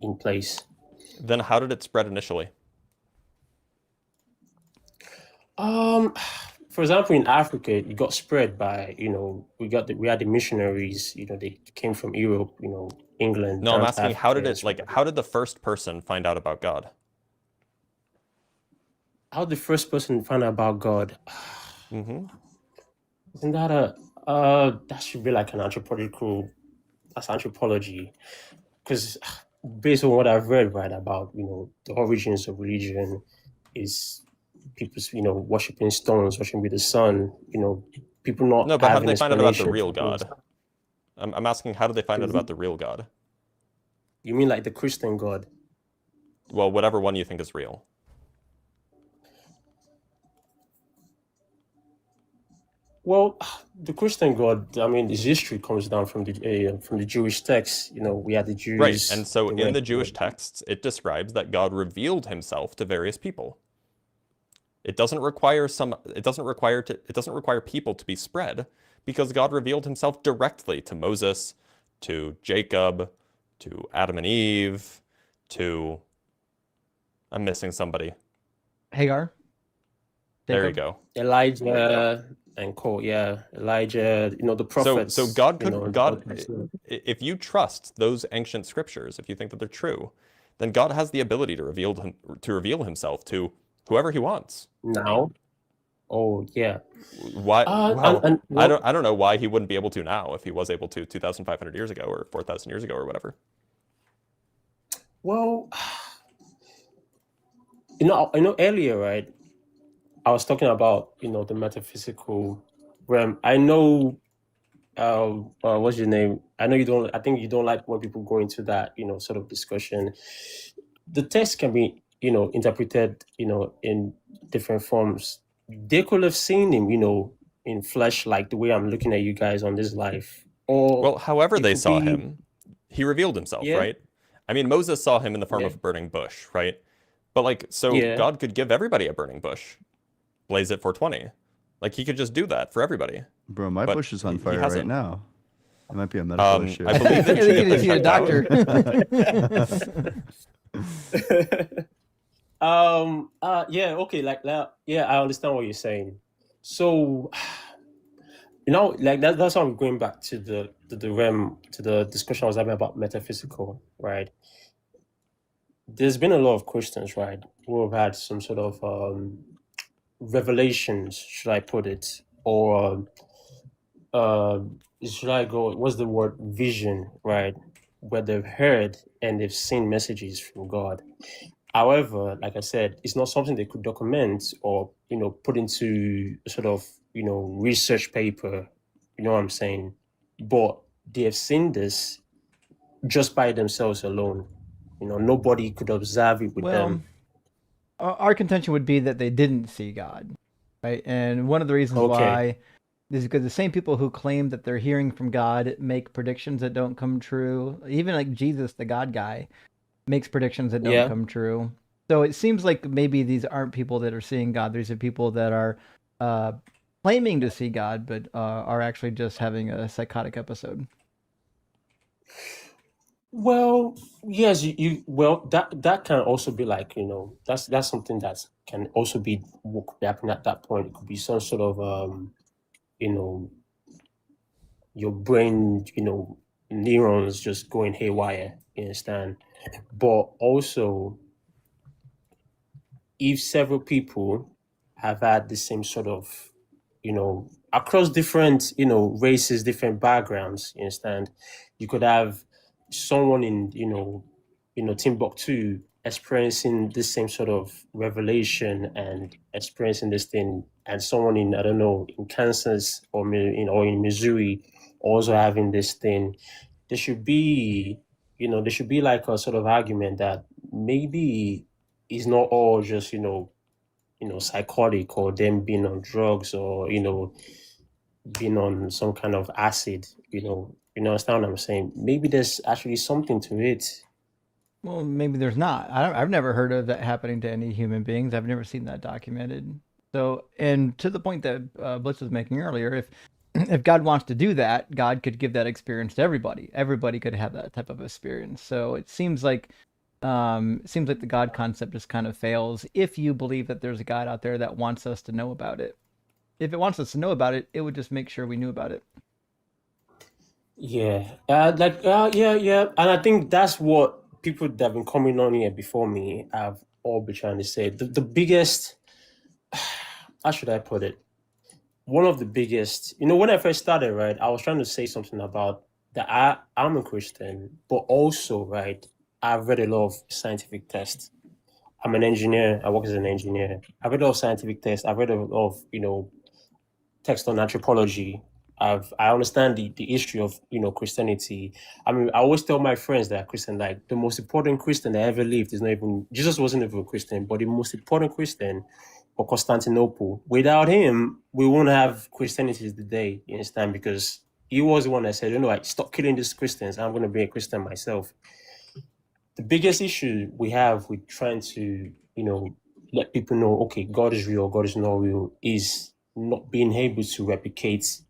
in place. Then how did it spread initially? For example, in Africa, it got spread by, we had the missionaries, they came from Europe, England. No, I'm down to asking how did Africa, how did the first person find out about God? How the first person find out about God? Mm-hmm. Isn't that that should be like that's anthropology. Because based on what I've read, right, about, the origins of religion is people, worshiping stones, worshiping the sun, people not No, but how did having they find out about the explanation real for things. God? I'm asking, how did they find out about the real God? You mean like the Christian God? Well, whatever one you think is real. Well, the Christian God, I mean, his history comes down from the Jewish text. We had the Jews. Right, and so they in went the to Jewish texts, it describes that God revealed himself to various people. It doesn't require people to be spread, because God revealed himself directly to Moses, to Jacob, to Adam and Eve, I'm missing somebody. Hagar. There you Jacob? go. Elijah and Cole, yeah, Elijah. The prophets. So God could in the Old God, Testament. if you trust those ancient scriptures, if you think that they're true, then God has the ability to reveal himself to whoever he wants. Now, oh yeah. Why? Well, well, I don't know why he wouldn't be able to now if he was able to 2,500 years ago or 4,000 years ago or whatever. Well, earlier, right? I was talking about, the metaphysical realm. I know, what's your name? I know I think you don't like when people go into that, sort of discussion. The text can be, interpreted, in different forms. They could have seen him, in flesh, like the way I'm looking at you guys on this life. Or well, however it they could saw be- him, he revealed himself, Yeah. right? I mean, Moses saw him in the form Yeah. of a burning bush, right? But so Yeah. God could give everybody a burning bush, blaze it 420. Like he could just do that for everybody. Bro, my But bush is on he fire right hasn't. now. It might be a medical issue. I believe that Yeah, they you need to see a checked out. doctor. Yeah, okay, like that. Yeah, I understand what you're saying. So, like that's why I'm going back to the realm, to the discussion I was having about metaphysical, right? There's been a lot of Christians, right, who have had some sort of revelations, should I put it, or should I go? What's the word? Vision, right? Where they've heard and they've seen messages from God. However, like I said, it's not something they could document or put into a sort of research paper. You know what I'm saying? But they have seen this just by themselves alone. Nobody could observe it with them. Our contention would be that they didn't see God, right? And one of the reasons why is because the same people who claim that they're hearing from God make predictions that don't come true. Even like Jesus, the God guy, makes predictions that don't come true. So it seems like maybe these aren't people that are seeing God. These are people that are claiming to see God, but are actually just having a psychotic episode. Well, yes, well that can also be like, that's something that can also be what could happen at that point. It could be some sort of your brain, neurons just going haywire, you understand? But also, if several people have had the same sort of, across different, races, different backgrounds, you understand? You could have someone in, Timbuktu experiencing this same sort of revelation and experiencing this thing, and someone in, I don't know, in Kansas or in Missouri also having this thing, there should be, there should be like a sort of argument that maybe it's not all just, psychotic, or them being on drugs, or, being on some kind of acid, you understand what I'm saying? Maybe there's actually something to it. Well, maybe there's not. I've never heard of that happening to any human beings. I've never seen that documented. So, and to the point that Blitz was making earlier, if God wants to do that, God could give that experience to everybody. Everybody could have that type of experience. So it seems like the God concept just kind of fails if you believe that there's a God out there that wants us to know about it. If it wants us to know about it, it would just make sure we knew about it. Yeah, yeah, and I think that's what people that have been coming on here before me have all been trying to say. The biggest, how should I put it? One of the biggest, when I first started, right, I was trying to say something about that I'm a Christian, but also, right, I've read a lot of scientific tests. I'm an engineer. I work as an engineer. I've read a lot of scientific tests. I've read a lot of, text on anthropology. I understand the history of Christianity. I mean, I always tell my friends that Christian, like, the most important Christian that ever lived is not even Jesus. Wasn't even a Christian, but the most important Christian, or Constantinople. Without him, we won't have Christianity today. You understand? Because he was the one that said, stop killing these Christians. I'm going to be a Christian myself. The biggest issue we have with trying to let people know, okay, God is real, God is not real, is not being able to replicate,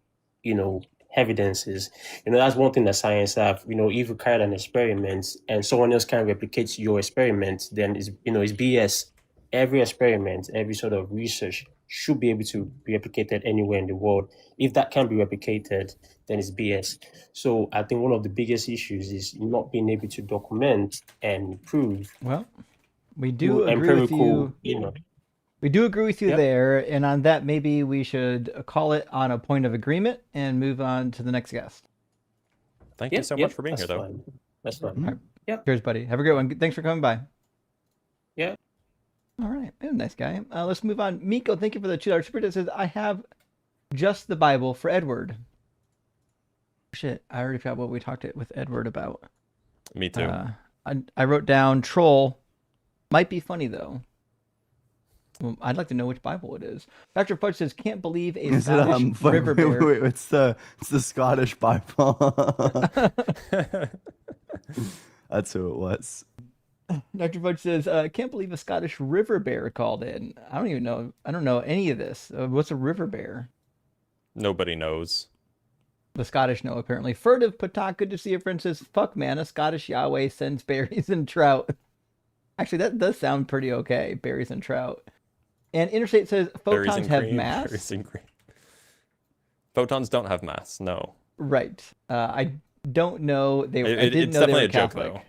evidences. That's one thing that science have. If you carry an experiment and someone else can replicate your experiment, then it's BS. Every experiment, every sort of research should be able to be replicated anywhere in the world. If that can be replicated, then it's BS. So I think one of the biggest issues is not being able to document and prove. Well, we do agree with you. We do agree with you there, and on that, maybe we should call it on a point of agreement and move on to the next guest. Thank you so much for being here, though. Fine. That's fine. Right. Yep. Cheers, buddy. Have a great one. Thanks for coming by. Yeah. All right. Nice guy. Let's move on. Miko, thank you for the $2 super chat. Says, I have just the Bible for Edward. Shit, I already forgot what we talked with Edward about. Me too. I wrote down troll. Might be funny, though. Well, I'd like to know which Bible it is. Dr. Fudge says, can't believe a Scottish river bear. Wait, it's the Scottish Bible. That's who it was. Dr. Fudge says, can't believe a Scottish river bear called in. I don't even know. I don't know any of this. What's a river bear? Nobody knows. The Scottish know, apparently. Furtive Patak, good to see you, friend, says, fuck, man, a Scottish Yahweh sends berries and trout. Actually, that does sound pretty okay, berries and trout. And Interstate says, photons have mass. Berries and cream. Photons don't have mass, no. Right. I don't know. I didn't it's know definitely they were a joke, Catholic. though.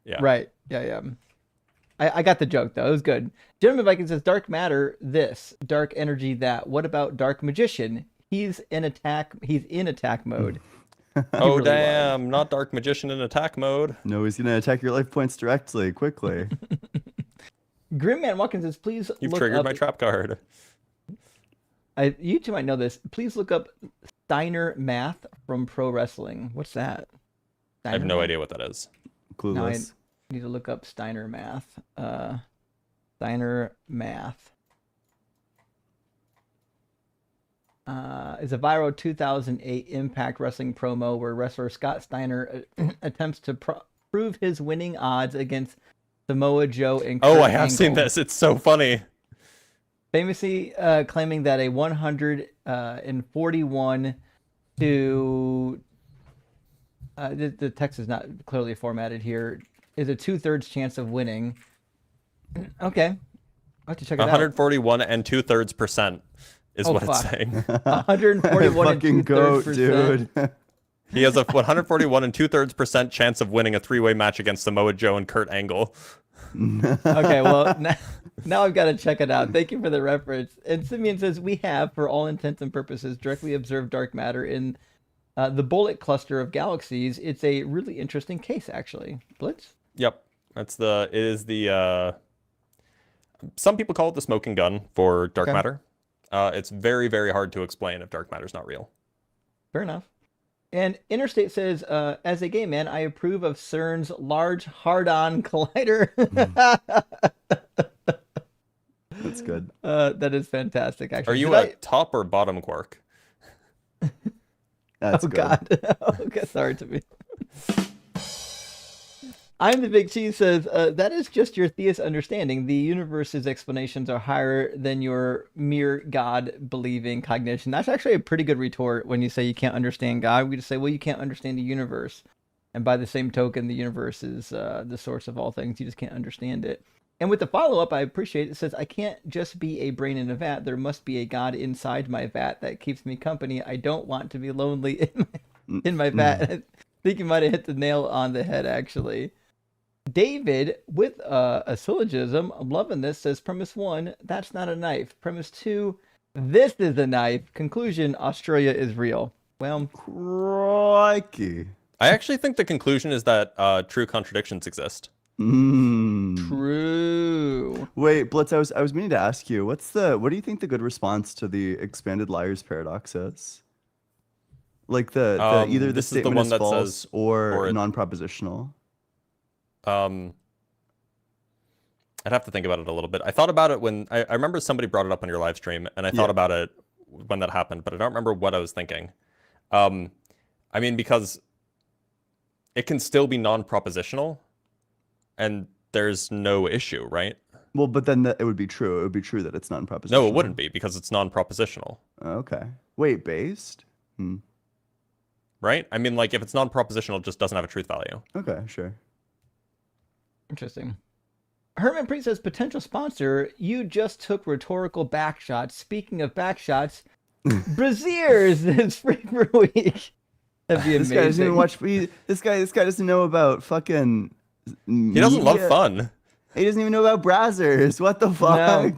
Yeah. Right. Yeah. I got the joke, though. It was good. Gentleman Viking says, dark matter, this. Dark energy, that. What about dark magician? He's in attack mode. Oh, really damn. Not dark magician in attack mode. No, he's going to attack your life points directly, quickly. Grimman Watkins says, please You've look triggered up... my trap card. You two might know this. Please look up Steiner math from pro wrestling. What's that? I have no idea what that is. Clueless. No, I need to look up Steiner math. Steiner math. Is a viral 2008 Impact Wrestling promo where wrestler Scott Steiner attempts to prove his winning odds against Samoa Joe and Kurt I have Angle. seen this. It's so funny. Famously claiming that a 141 to the text is not clearly formatted here, is a 2/3 chance of winning. Okay, I'll have to check it 141 and 2/3% is what it's saying. 141 and 2/3%. Dude. He has a 141 and 2/3% chance of winning a three-way match against Samoa Joe and Kurt Angle. Okay, well, now I've got to check it out. Thank you for the reference. And Simeon says, we have, for all intents and purposes, directly observed dark matter in the bullet cluster of galaxies. It's a really interesting case, actually. Blitz? Yep. It is the some people call it the smoking gun for dark Okay. matter. It's very, very hard to explain if dark matter is not real. Fair enough. And Interstate says, as a gay man, I approve of CERN's Large Hard-On Collider. That's good. That is fantastic, actually. Are you a top or bottom quark? That's oh, good. God. Okay, sorry to me. I'm the Big Cheese says, that is just your theist understanding. The universe's explanations are higher than your mere God-believing cognition. That's actually a pretty good retort when you say you can't understand God. We just say, well, you can't understand the universe. And by the same token, the universe is the source of all things. You just can't understand it. And with the follow-up, I appreciate it. It says, I can't just be a brain in a vat. There must be a God inside my vat that keeps me company. I don't want to be lonely in my vat. I think you might have hit the nail on the head, actually. David, with a syllogism, I'm loving this, says, premise 1, that's not a knife. Premise 2, this is a knife. Conclusion, Australia is real. Well, crikey. I actually think the conclusion is that true contradictions exist. True. Wait, Blitz, I was meaning to ask you, what do you think the good response to the expanded liars paradox is? Like the either the statement is false or non-propositional. I'd have to think about it a little bit. I thought about it when I remember somebody brought it up on your live stream, and I thought about it when that happened, but I don't remember what I was thinking. I mean, because it can still be non-propositional, and there's no issue, right? Well, but then it would be true. It would be true that it's non-propositional. No, it wouldn't be, because it's non-propositional. Okay. Wait, based? Right? I mean, like, if it's non-propositional, it just doesn't have a truth value. Okay, sure. Interesting. Herman Priest says, potential sponsor, you just took rhetorical backshots. Speaking of backshots, Braziers is free for a week. That'd be amazing. This guy doesn't even watch. This guy doesn't know about fucking. He doesn't love fun. He doesn't even know about brazzers. What the fuck? No.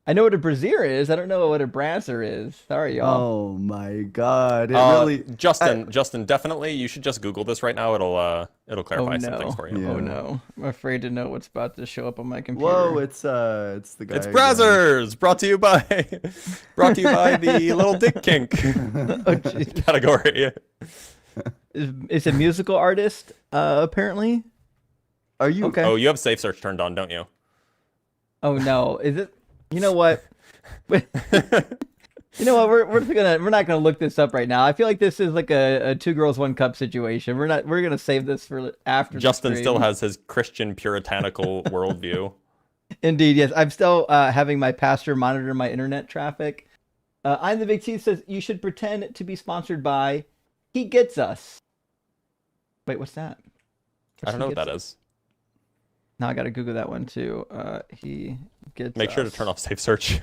I know what a brazier is. I don't know what a brasser is. Sorry, y'all. Oh my god! It really. Justin, definitely, you should just Google this right now. It'll clarify some things for you. Oh no! I'm afraid to know what's about to show up on my computer. Whoa! It's the guy. It's brazzers. Brought to you by the Little Dick Kink category. It's a musical artist, apparently. Are you okay? Oh, you have safe search turned on, don't you? Oh no! Is it? You know what? You know what? We're not gonna look this up right now. I feel like this is like a 2 girls 1 cup situation. We're gonna save this for after. Justin still has his Christian puritanical worldview. Indeed, yes. I'm still having my pastor monitor my internet traffic. I'm the Big T says you should pretend to be sponsored by He Gets Us. Wait, what's that? I don't know what that is. Now I gotta Google that one too. He Gets Make sure to Us. turn off safe search.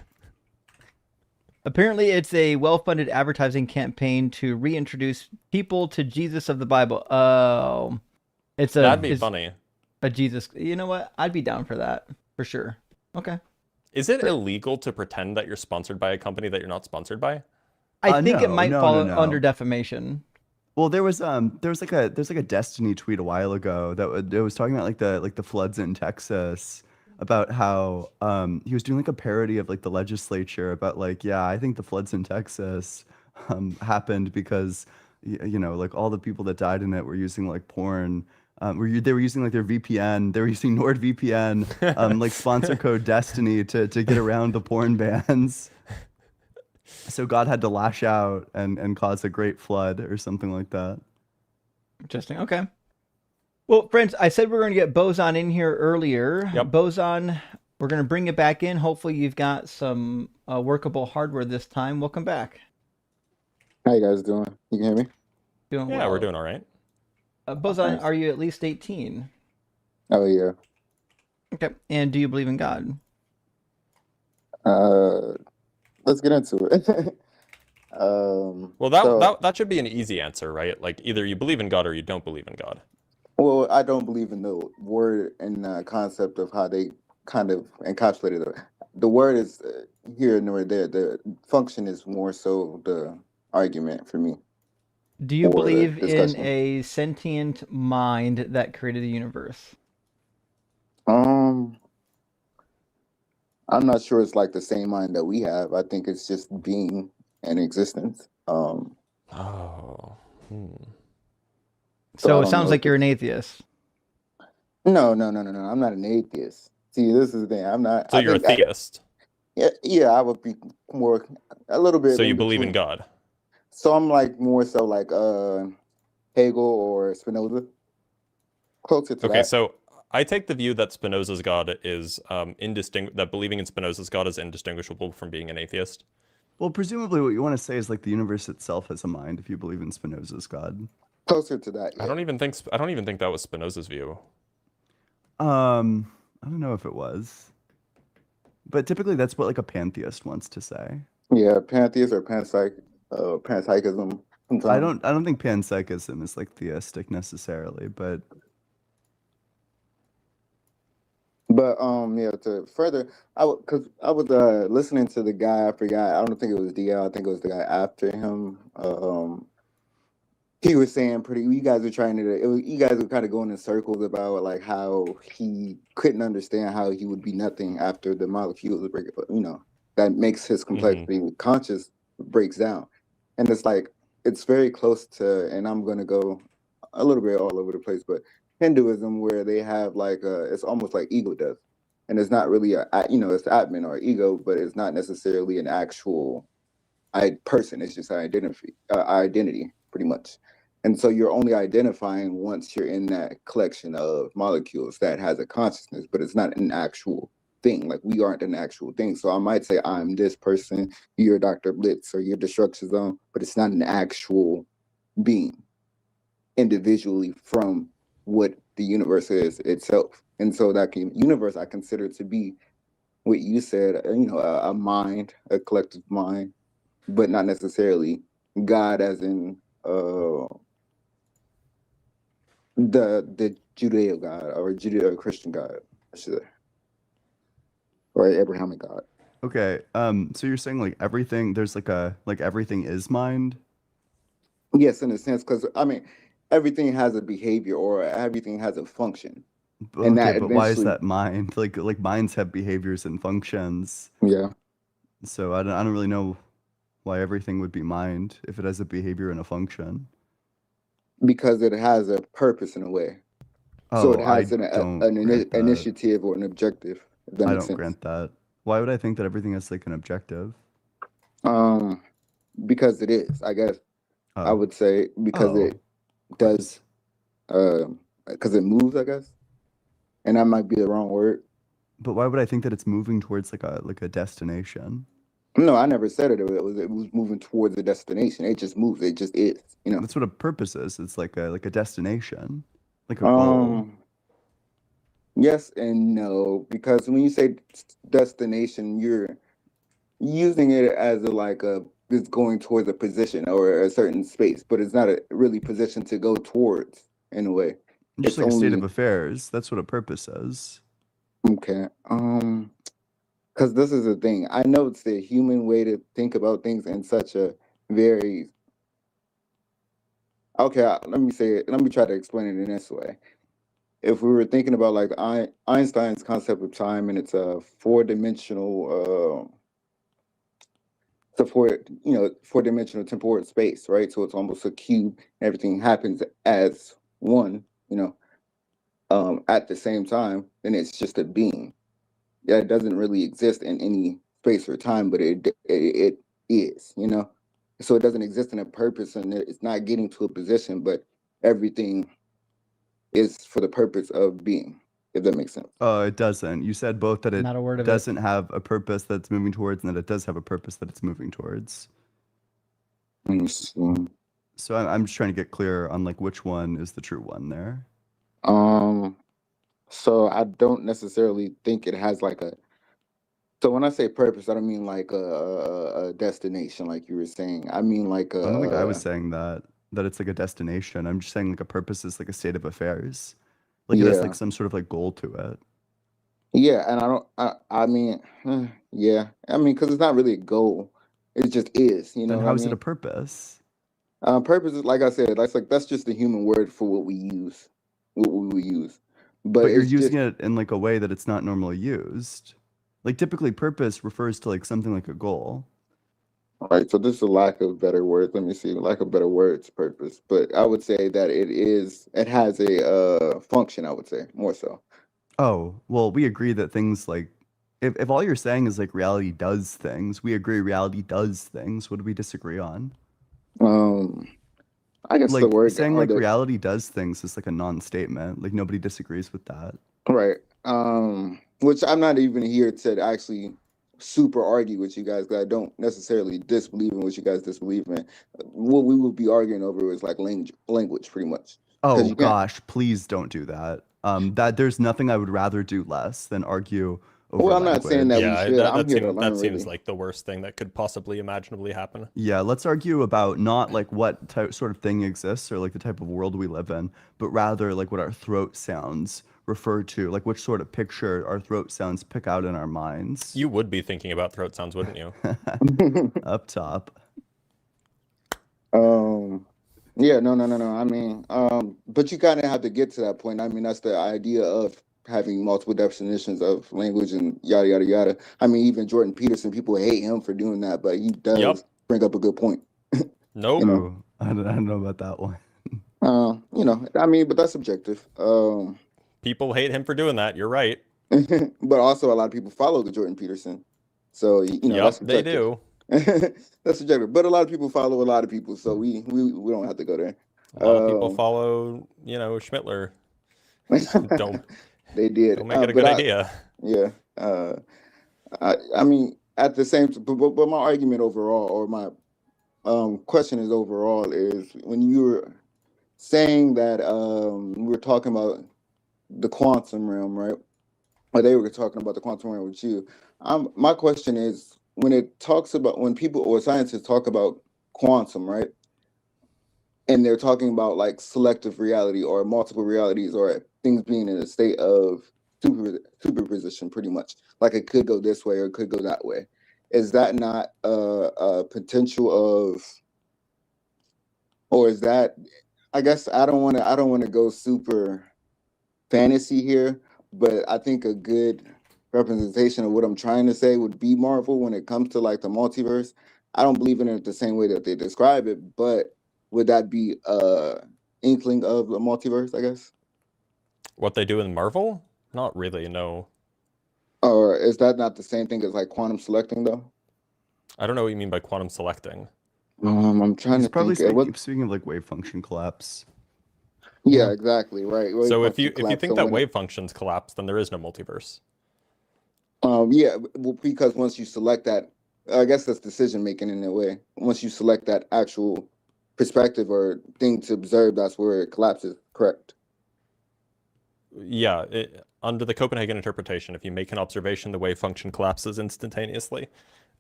Apparently, it's a well-funded advertising campaign to reintroduce people to Jesus of the Bible. Oh, That'd be funny. A Jesus. You know what? I'd be down for that for sure. Okay. Is it illegal to pretend that you're sponsored by a company that you're not sponsored by? I think it might fall under defamation. Well, there's like a Destiny tweet a while ago that it was talking about like the floods in Texas, about how he was doing like a parody of like the legislature about like, yeah, I think the floods in Texas happened because you know, like all the people that died in it were using like porn. They were using like their VPN. They were using NordVPN, like sponsor code Destiny to get around the porn bans. So God had to lash out and cause a great flood or something like that. Interesting. Okay. Well, friends, I said we were going to get Boson in here earlier. Yep. Boson, we're going to bring it back in. Hopefully you've got some workable hardware this time. Welcome back. How you guys doing? You can hear me? Doing well. Yeah, we're doing all right. Boson, Nice. are you at least 18? Oh, yeah. Okay. And do you believe in God? Let's get into it. Well, that should be an easy answer, right? Like either you believe in God or you don't believe in God. Well, I don't believe in the word and the concept of how they kind of encapsulated it. The word is here nor there. The function is more so the argument for me. Do you Or believe in discussion. a sentient mind that created the universe? Um, I'm not sure it's like the same mind that we have. I think it's just being and existence. Oh. So I So it don't sounds know if like you're it's an atheist. no. I'm not an atheist. See, this is the thing. I'm not. So I you're a think I, theist. yeah, I would be more a little bit So you in believe in between. God. So I'm like more so like Hegel or Spinoza, closer to Okay, that. so I take the view that Spinoza's God is that believing in Spinoza's God is indistinguishable from being an atheist. Well, presumably what you want to say is like the universe itself has a mind if you believe in Spinoza's God. Closer to that, I yeah. don't even think that was Spinoza's view. I don't know if it was, but typically that's what like a pantheist wants to say. Yeah, pantheist or panpsychism. I Sometimes. don't think panpsychism is like theistic necessarily, but Yeah, to further, because I was listening to the guy, I forgot, I don't think it was DL, I think it was the guy after him. He was saying you guys were trying to, you guys were kind of going in circles about like how he couldn't understand how he would be nothing after the molecules break, that makes his complexity conscious breaks down. And it's like, it's very close to, and I'm going to go a little bit all over the place, but Hinduism, where they have like it's almost like ego death, and it's not really it's Atman or ego, but it's not necessarily an actual person. It's just identity, pretty much. And so you're only identifying once you're in that collection of molecules that has a consciousness, but it's not an actual thing. Like we aren't an actual thing. So I might say I'm this person, you're Dr. Blitz, or you're Destruction Zone, but it's not an actual being individually from what the universe is itself. And so that universe I consider to be what you said, a mind, a collective mind, but not necessarily God as in the Judeo God or Judeo-Christian God, I should say, or Abrahamic God. okay. So you're saying like everything there's like everything is mind? Yes, in a sense, because I mean, everything has a behavior or everything has a function. And Okay, that but why is eventually, that mind? Like minds have behaviors and functions. yeah, So I don't really know why everything would be mind if it has a behavior and a function. because it has a purpose in a way. So it Oh, I has an grant that. initiative or an objective, if that I makes don't sense. grant that. Why would I think that everything has like an objective? Because it is, I guess. I Oh. would say because it does, because it moves, I guess. And that might be the wrong word. But why would I think that it's moving towards like a destination? No, I never said it. It was moving towards a destination. It just moves. It just is. That's what a purpose is. It's like a destination, like a goal. Yes and no, because when you say destination, you're using it as it's going towards a position or a certain space, but it's not a really position to go towards in a way. Just It's like a state only of affairs. That's what a purpose is. okay. Because this is the thing. I know it's the human way to think about things in such a very okay. Let me say it. Let me try to explain it in this way. If we were thinking about like Einstein's concept of time, and it's a four-dimensional, four-dimensional temporal space, right? So it's almost a cube. Everything happens as one, at the same time, and it's just a being. Yeah, it doesn't really exist in any space or time, but it is, So it doesn't exist in a purpose, and it's not getting to a position, but everything is for the purpose of being, if that makes sense. It doesn't. You said both that it Not a word of it. doesn't have a purpose that's moving towards, and that it does have a purpose that it's moving towards. So I'm just trying to get clear on like which one is the true one there. So I don't necessarily think it has like a. So when I say purpose, I don't mean like a destination, like you were saying. I mean like I don't think I was saying that it's like a destination. I'm just saying like a purpose is like a state of affairs. Like it has like some sort of like goal to it. Yeah, and I mean, yeah. I mean, because it's not really a goal. It just is, Then how is it a purpose? Purpose is, like I said, that's just the human word for what we use, what we use. But you're it's using just it in like a way that it's not normally used. Like typically purpose refers to like something like a goal. right. So this is a lack of better words. Let me see, lack of better words, purpose. But I would say that it has a function. I would say more so. Oh, well, we agree that things like if all you're saying is like reality does things, we agree reality does things. What do we disagree on? I guess the Like word saying or like the reality does things is like a non-statement. Like nobody disagrees with that. right. Which I'm not even here to actually super argue with you guys, because I don't necessarily disbelieve in what you guys disbelieve in. What we would be arguing over is like language pretty much. Because Oh you can't. gosh, please don't do that. That there's nothing I would rather do less than argue over Well, I'm not saying that we Yeah, should. I'm here to that learn, seems really. like the worst thing that could possibly imaginably happen. Yeah, let's argue about not like what type, sort of thing exists or like the type of world we live in, but rather like what our throat sounds refer to, like which sort of picture our throat sounds pick out in our minds. You would be thinking about throat sounds, wouldn't you? Up top. Yeah, no. I mean, but you kind of have to get to that point. I mean, that's the idea of having multiple definitions of language and yada yada yada. I mean, even Jordan Peterson, people hate him for doing that, but he does bring up a good point. Nope. You know, I don't know about that one. you know, I mean, but that's subjective. People hate him for doing that. You're right. But also a lot of people follow the Jordan Peterson, so you know that's They subjective. do. That's subjective. But a lot of people follow a lot of people, so we don't have to go there. A lot of people follow, you know, Schmittler. Don't They did. Don't make it a good idea. Yeah. I mean, at the same, but my argument overall, or my question is overall, is when you were saying that we were talking about the quantum realm, right? Or they were talking about the quantum realm with you. My question is, when people or scientists talk about quantum, right? And they're talking about like selective reality or multiple realities or things being in a state of superposition, pretty much. Like it could go this way or it could go that way. Is that not a potential of, or is that? I guess I don't want to go super fantasy here, but I think a good representation of what I'm trying to say would be Marvel when it comes to like the multiverse. I don't believe in it the same way that they describe it, but would that be inkling of the multiverse, I guess? What they do in Marvel? Not really, no. Or is that not the same thing as like quantum selecting though? I don't know what you mean by quantum selecting. I'm trying He's to probably think. speaking of like wave function collapse. Yeah, exactly. Right. So if you think that wave functions collapse, then there is no multiverse. Yeah, well, because once you select that, I guess that's decision making in a way. Once you select that actual perspective or thing to observe, that's where it collapses. Correct. Yeah, under the Copenhagen interpretation, if you make an observation, the wave function collapses instantaneously.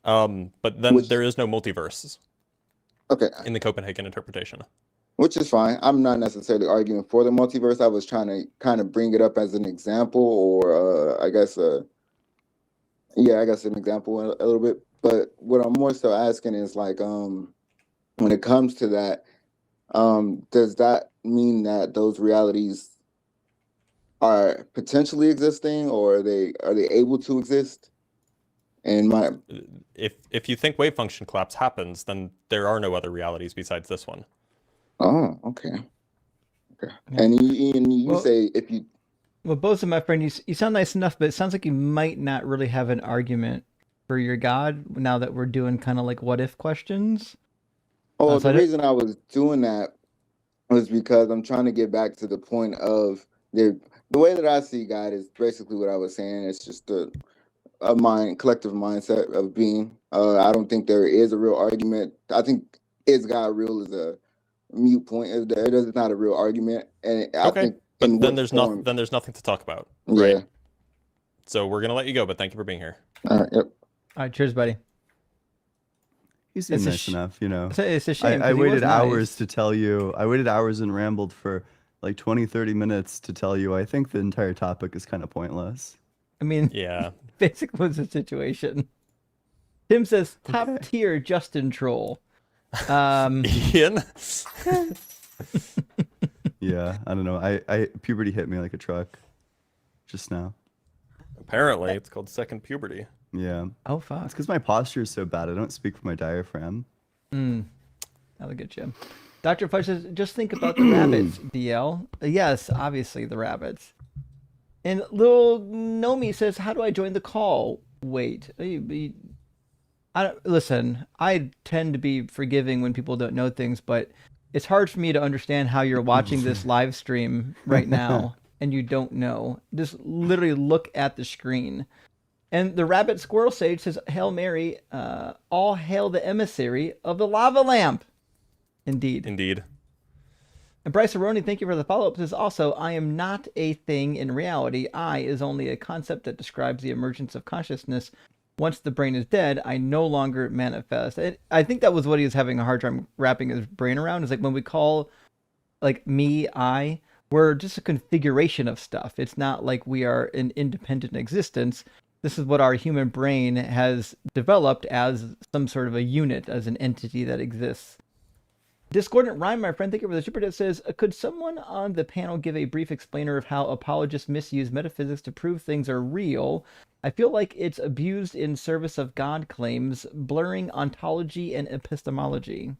But then there is no multiverse. Okay. In the Copenhagen interpretation. Which is fine. I'm not necessarily arguing for the multiverse. I was trying to kind of bring it up as an example, or I guess an example a little bit. But what I'm more so asking is like, when it comes to that, does that mean that those realities are potentially existing, or are they able to exist? And if you think wave function collapse happens, then there are no other realities besides this one. Oh, okay. And you say if you. Well, both of my friend, you sound nice enough, but it sounds like you might not really have an argument for your God now that we're doing kind of like what if questions. Oh, the reason I was doing that was because I'm trying to get back to the point of the way that I see God is basically what I was saying. It's just a collective mindset of being. I don't think there is a real argument. I think is God real is a mute point. It is not a real argument, and I think. But then there's nothing to talk about. Right? Yeah. So we're gonna let you go, but thank you for being here. All right. Yep. All right. Cheers, buddy. He seemed nice enough, you know. It's a shame. I waited hours to tell you. I waited hours and rambled for like 20, 30 minutes to tell you. I think the entire topic is kind of pointless. I mean, yeah. Basically, was the situation. Tim says top tier Justin troll. Ian. Yeah, I don't know. I puberty hit me like a truck. just now. Apparently, it's called second puberty. Yeah. Oh, fuck. It's because my posture is so bad. I don't speak from my diaphragm. That'll get you. Dr. Fudge says, just think about the rabbits, DL. Yes, obviously the rabbits. And little Nomi says, how do I join the call? Wait. Listen, I tend to be forgiving when people don't know things, but it's hard for me to understand how you're watching this live stream right now and you don't know. Just literally look at the screen. And the rabbit squirrel sage says, Hail Mary, all hail the emissary of the lava lamp. Indeed. Indeed. And Bryce Aroni, thank you for the follow-up, says also, I am not a thing in reality. I is only a concept that describes the emergence of consciousness. Once the brain is dead, I no longer manifest. I think that was what he was having a hard time wrapping his brain around. Is like when we call like me, I, we're just a configuration of stuff. It's not like we are an independent existence. This is what our human brain has developed as some sort of a unit, as an entity that exists. Discordant Rhyme, my friend, thank you for the super chat, says, could someone on the panel give a brief explainer of how apologists misuse metaphysics to prove things are real? I feel like it's abused in service of God claims, blurring ontology and epistemology.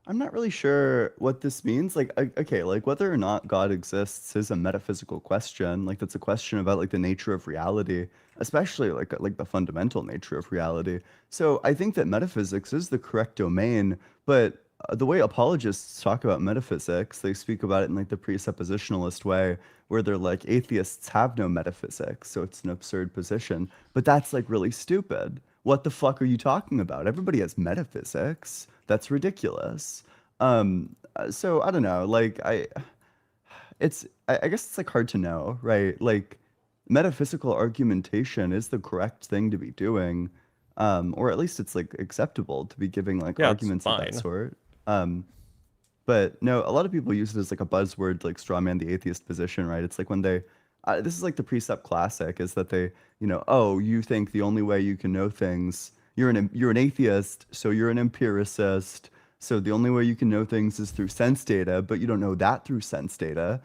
I'm not really sure what this means. Like, okay, like whether or not God exists is a metaphysical question. Like, that's a question about like the nature of reality, especially like the fundamental nature of reality. So I think that metaphysics is the correct domain, but the way apologists talk about metaphysics, they speak about it in like the presuppositionalist way, where they're like, atheists have no metaphysics, so it's an absurd position. But that's like really stupid. What the fuck are you talking about? Everybody has metaphysics. That's ridiculous. So I don't know. Like I guess it's like hard to know, right? Like metaphysical argumentation is the correct thing to be doing, or at least it's like acceptable to be giving like arguments of that sort. But no, a lot of people use it as like a buzzword, like strawman the atheist position, right? It's like when they, this is like the precept classic, is that they, oh, you think the only way you can know things, you're an atheist, so you're an empiricist, so the only way you can know things is through sense data, but you don't know that through sense data.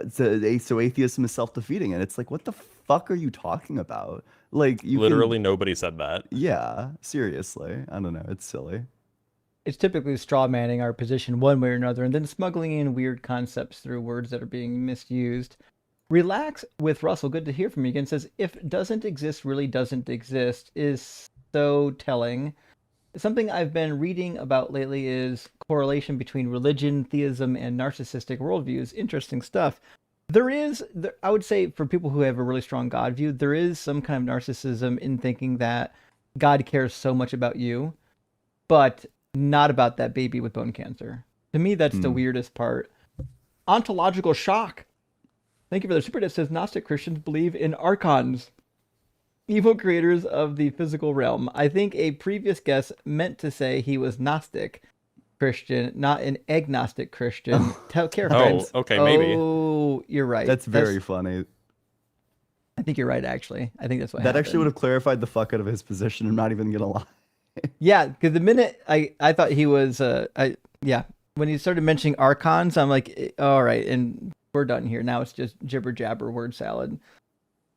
So atheism is self-defeating, and it's like, what the fuck are you talking about? Like, literally nobody said that. Yeah, seriously, I don't know, it's silly. It's typically straw manning our position one way or another, and then smuggling in weird concepts through words that are being misused. Relax with Russell, good to hear from you again, says, if doesn't exist really doesn't exist is so telling. Something I've been reading about lately is correlation between religion, theism, and narcissistic worldviews. Interesting stuff. I would say for people who have a really strong God view, there is some kind of narcissism in thinking that God cares so much about you, but not about that baby with bone cancer. To me, that's the weirdest part. Ontological shock. Thank you for the super chat. Says Gnostic Christians believe in archons, evil creators of the physical realm. I think a previous guest meant to say he was Gnostic Christian, not an agnostic Christian. Care, friends. Okay, maybe. Oh, you're right. That's very funny. I think you're right, actually. I think that's what happened. That actually would have clarified the fuck out of his position. I'm not even gonna lie. Yeah, because the minute I thought he was, when he started mentioning archons, I'm like, all right, and we're done here. Now it's just jibber jabber word salad.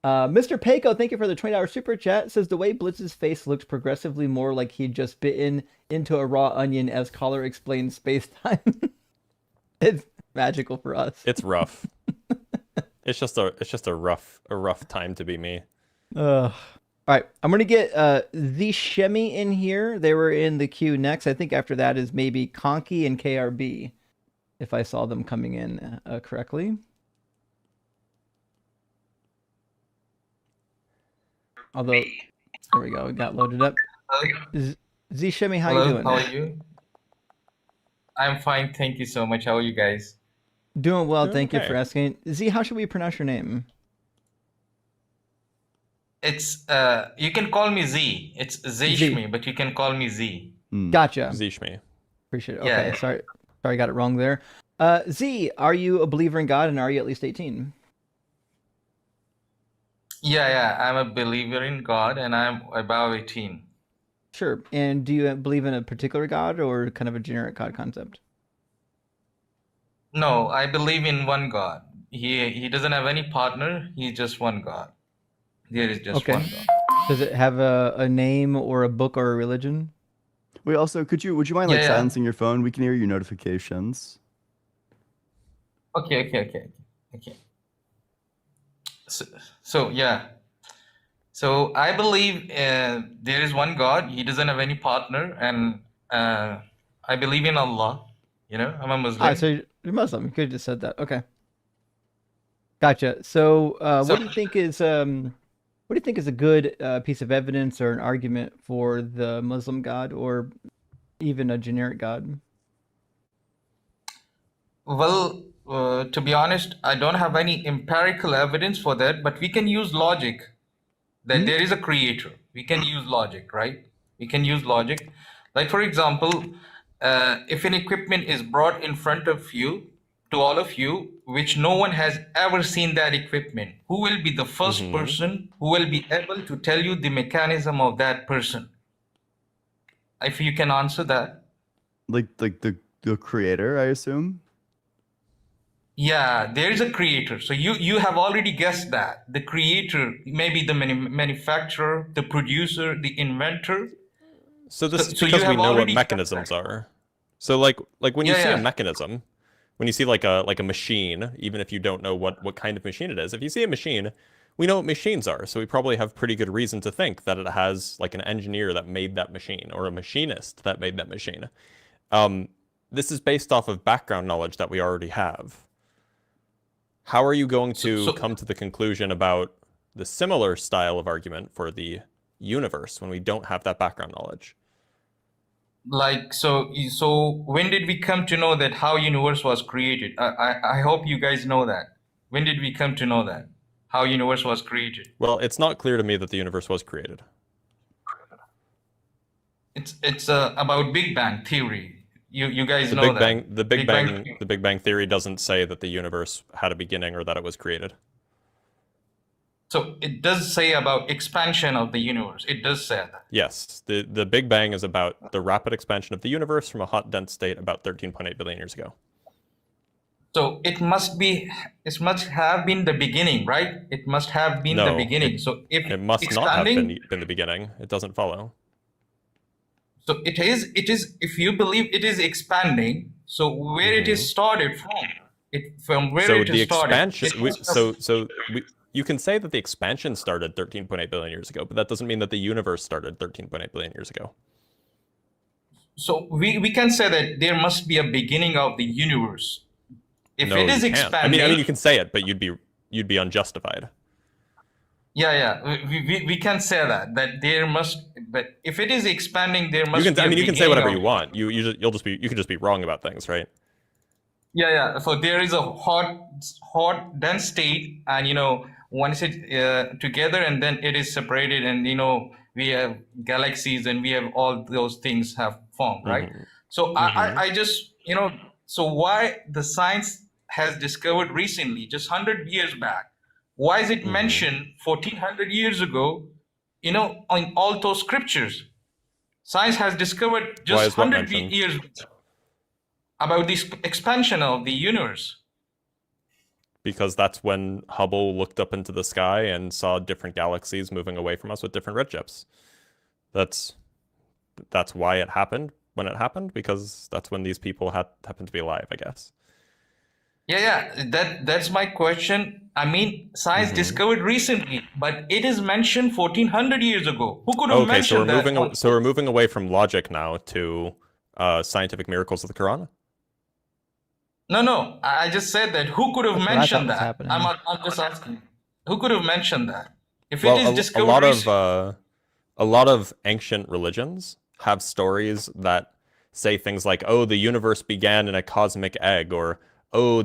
Mr. Payco, thank you for the $20 super chat. Says the way Blitz's face looks progressively more like he'd just bitten into a raw onion as Collar explains space time. It's magical for us. It's rough. It's just a rough time to be me. All right, I'm going to get the Shemi in here. They were in the queue next. I think after that is maybe Conky and KRB, if I saw them coming in correctly. Although, there we go. We got loaded up. Z Shemi, how you doing? How are you? I'm fine. Thank you so much. How are you guys? Doing well. Thank you for asking. Z, how should we pronounce your name? It's you can call me Z. It's Zishmi, but you can call me Z. Gotcha. Zishmi. Appreciate it. Okay, sorry, I got it wrong there. Z, are you a believer in God, and are you at least 18? Yeah, I'm a believer in God, and I'm above 18. Sure. And do you believe in a particular God or kind of a generic God concept? No, I believe in one God. he doesn't have any partner. He's just one God. There is just Okay. one God. Does it have a name or a book or a religion? Wait, also, would you mind Yeah, like yeah. silencing your phone? We can hear your notifications. Okay. So yeah. So I believe there is one God. He doesn't have any partner, and I believe in Allah. You know, I'm a Muslim. So you're Muslim. You could have just said that. Okay. Gotcha. So, what do you think is a good piece of evidence or an argument for the Muslim God, or even a generic God? Well, to be honest, I don't have any empirical evidence for that, but we can use logic that there is a creator. We can use logic, right? We can use logic. Like, for example, if an equipment is brought in front of you, to all of you, which no one has ever seen that equipment, who will be the first person who will be able to tell you the mechanism of that person? If you can answer that. Like the creator, I assume. Yeah, there is a creator. So you have already guessed that. The creator, maybe the manufacturer, the producer, the inventor. So this is so because you we have know what already guessed mechanisms that. are. So like when you Yeah, see a yeah. mechanism, when you see like a machine, even if you don't know what kind of machine it is, if you see a machine, we know what machines are. So we probably have pretty good reason to think that it has like an engineer that made that machine or a machinist that made that machine. This is based off of background knowledge that we already have. How are you going to come to the conclusion about the similar style of argument for the universe when we don't have that background knowledge? Like, so when did we come to know that how universe was created? I hope you guys know that. When did we come to know that? How universe was created? Well, it's not clear to me that the universe was created. It's about Big Bang theory. You guys know that. The Big Bang theory doesn't say that the universe had a beginning or that it was created. So it does say about expansion of the universe. It does say that. Yes, the Big Bang is about the rapid expansion of the universe from a hot, dense state about 13.8 billion years ago. So it must have been the beginning, right? It must have been the beginning. So if it must not have been the beginning. It doesn't follow. So it is, if you believe it is expanding, so where it is started from, you can say that the expansion started 13.8 billion years ago, but that doesn't mean that the universe started 13.8 billion years ago. So we can say that there must be a beginning of the universe. If it is expanding, I mean, you can say it, but you'd be unjustified. Yeah, we can say that there must, but if it is expanding, there must. You can say whatever you want. You can just be wrong about things, right? Yeah. So there is a hot, dense state, and once it together, and then it is separated, and we have galaxies, and we have all those things have formed, right? So I just so why the science has discovered recently, just 100 years back. Why is it mentioned 1400 years ago, in all those scriptures? Science has discovered just 100 years about this expansion of the universe. Because that's when Hubble looked up into the sky and saw different galaxies moving away from us with different redshifts. That's why it happened when it happened, because that's when these people happened to be alive, I guess. Yeah, that's my question. I mean, science discovered recently, but it is mentioned 1400 years ago. Who could have mentioned that? So we're moving away from logic now to scientific miracles of the Quran? No. I just said that. Who could have mentioned that? I'm just asking. Who could have mentioned that? If it is discovered a lot of ancient religions have stories that say things like, "Oh, the universe began in a cosmic egg," or "Oh,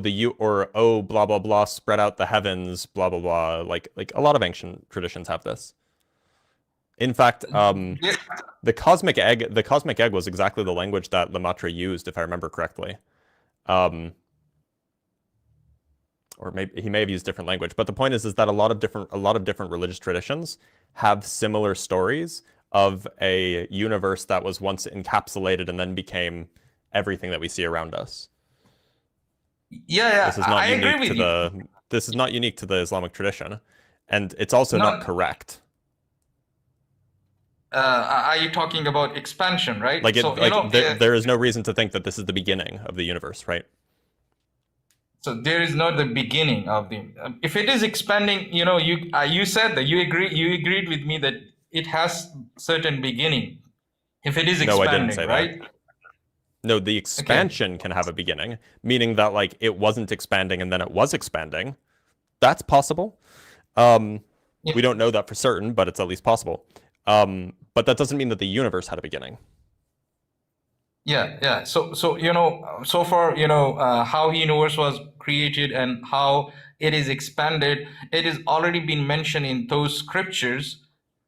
blah blah blah, spread out the heavens," blah blah blah. Like a lot of ancient traditions have this. In fact, the cosmic egg was exactly the language that Lemaitre used, if I remember correctly. Or maybe he may have used different language, but the point is that a lot of different religious traditions have similar stories of a universe that was once encapsulated and then became everything that we see around us. Yeah. This is not unique to This is not unique to the Islamic tradition, and it's also not correct. Are you talking about expansion, right? Like, So, there is no reason to think that this is the beginning of the universe, right? So there is not the beginning of the. If it is expanding, you said that you agreed with me that it has certain beginning. If it is expanding, no, I didn't say right? That. No, the expansion can have a beginning, meaning that like it wasn't expanding and then it was expanding. That's possible. We don't know that for certain, but it's at least possible. But that doesn't mean that the universe had a beginning. Yeah. So so far, how the universe was created and how it is expanded, it has already been mentioned in those scriptures.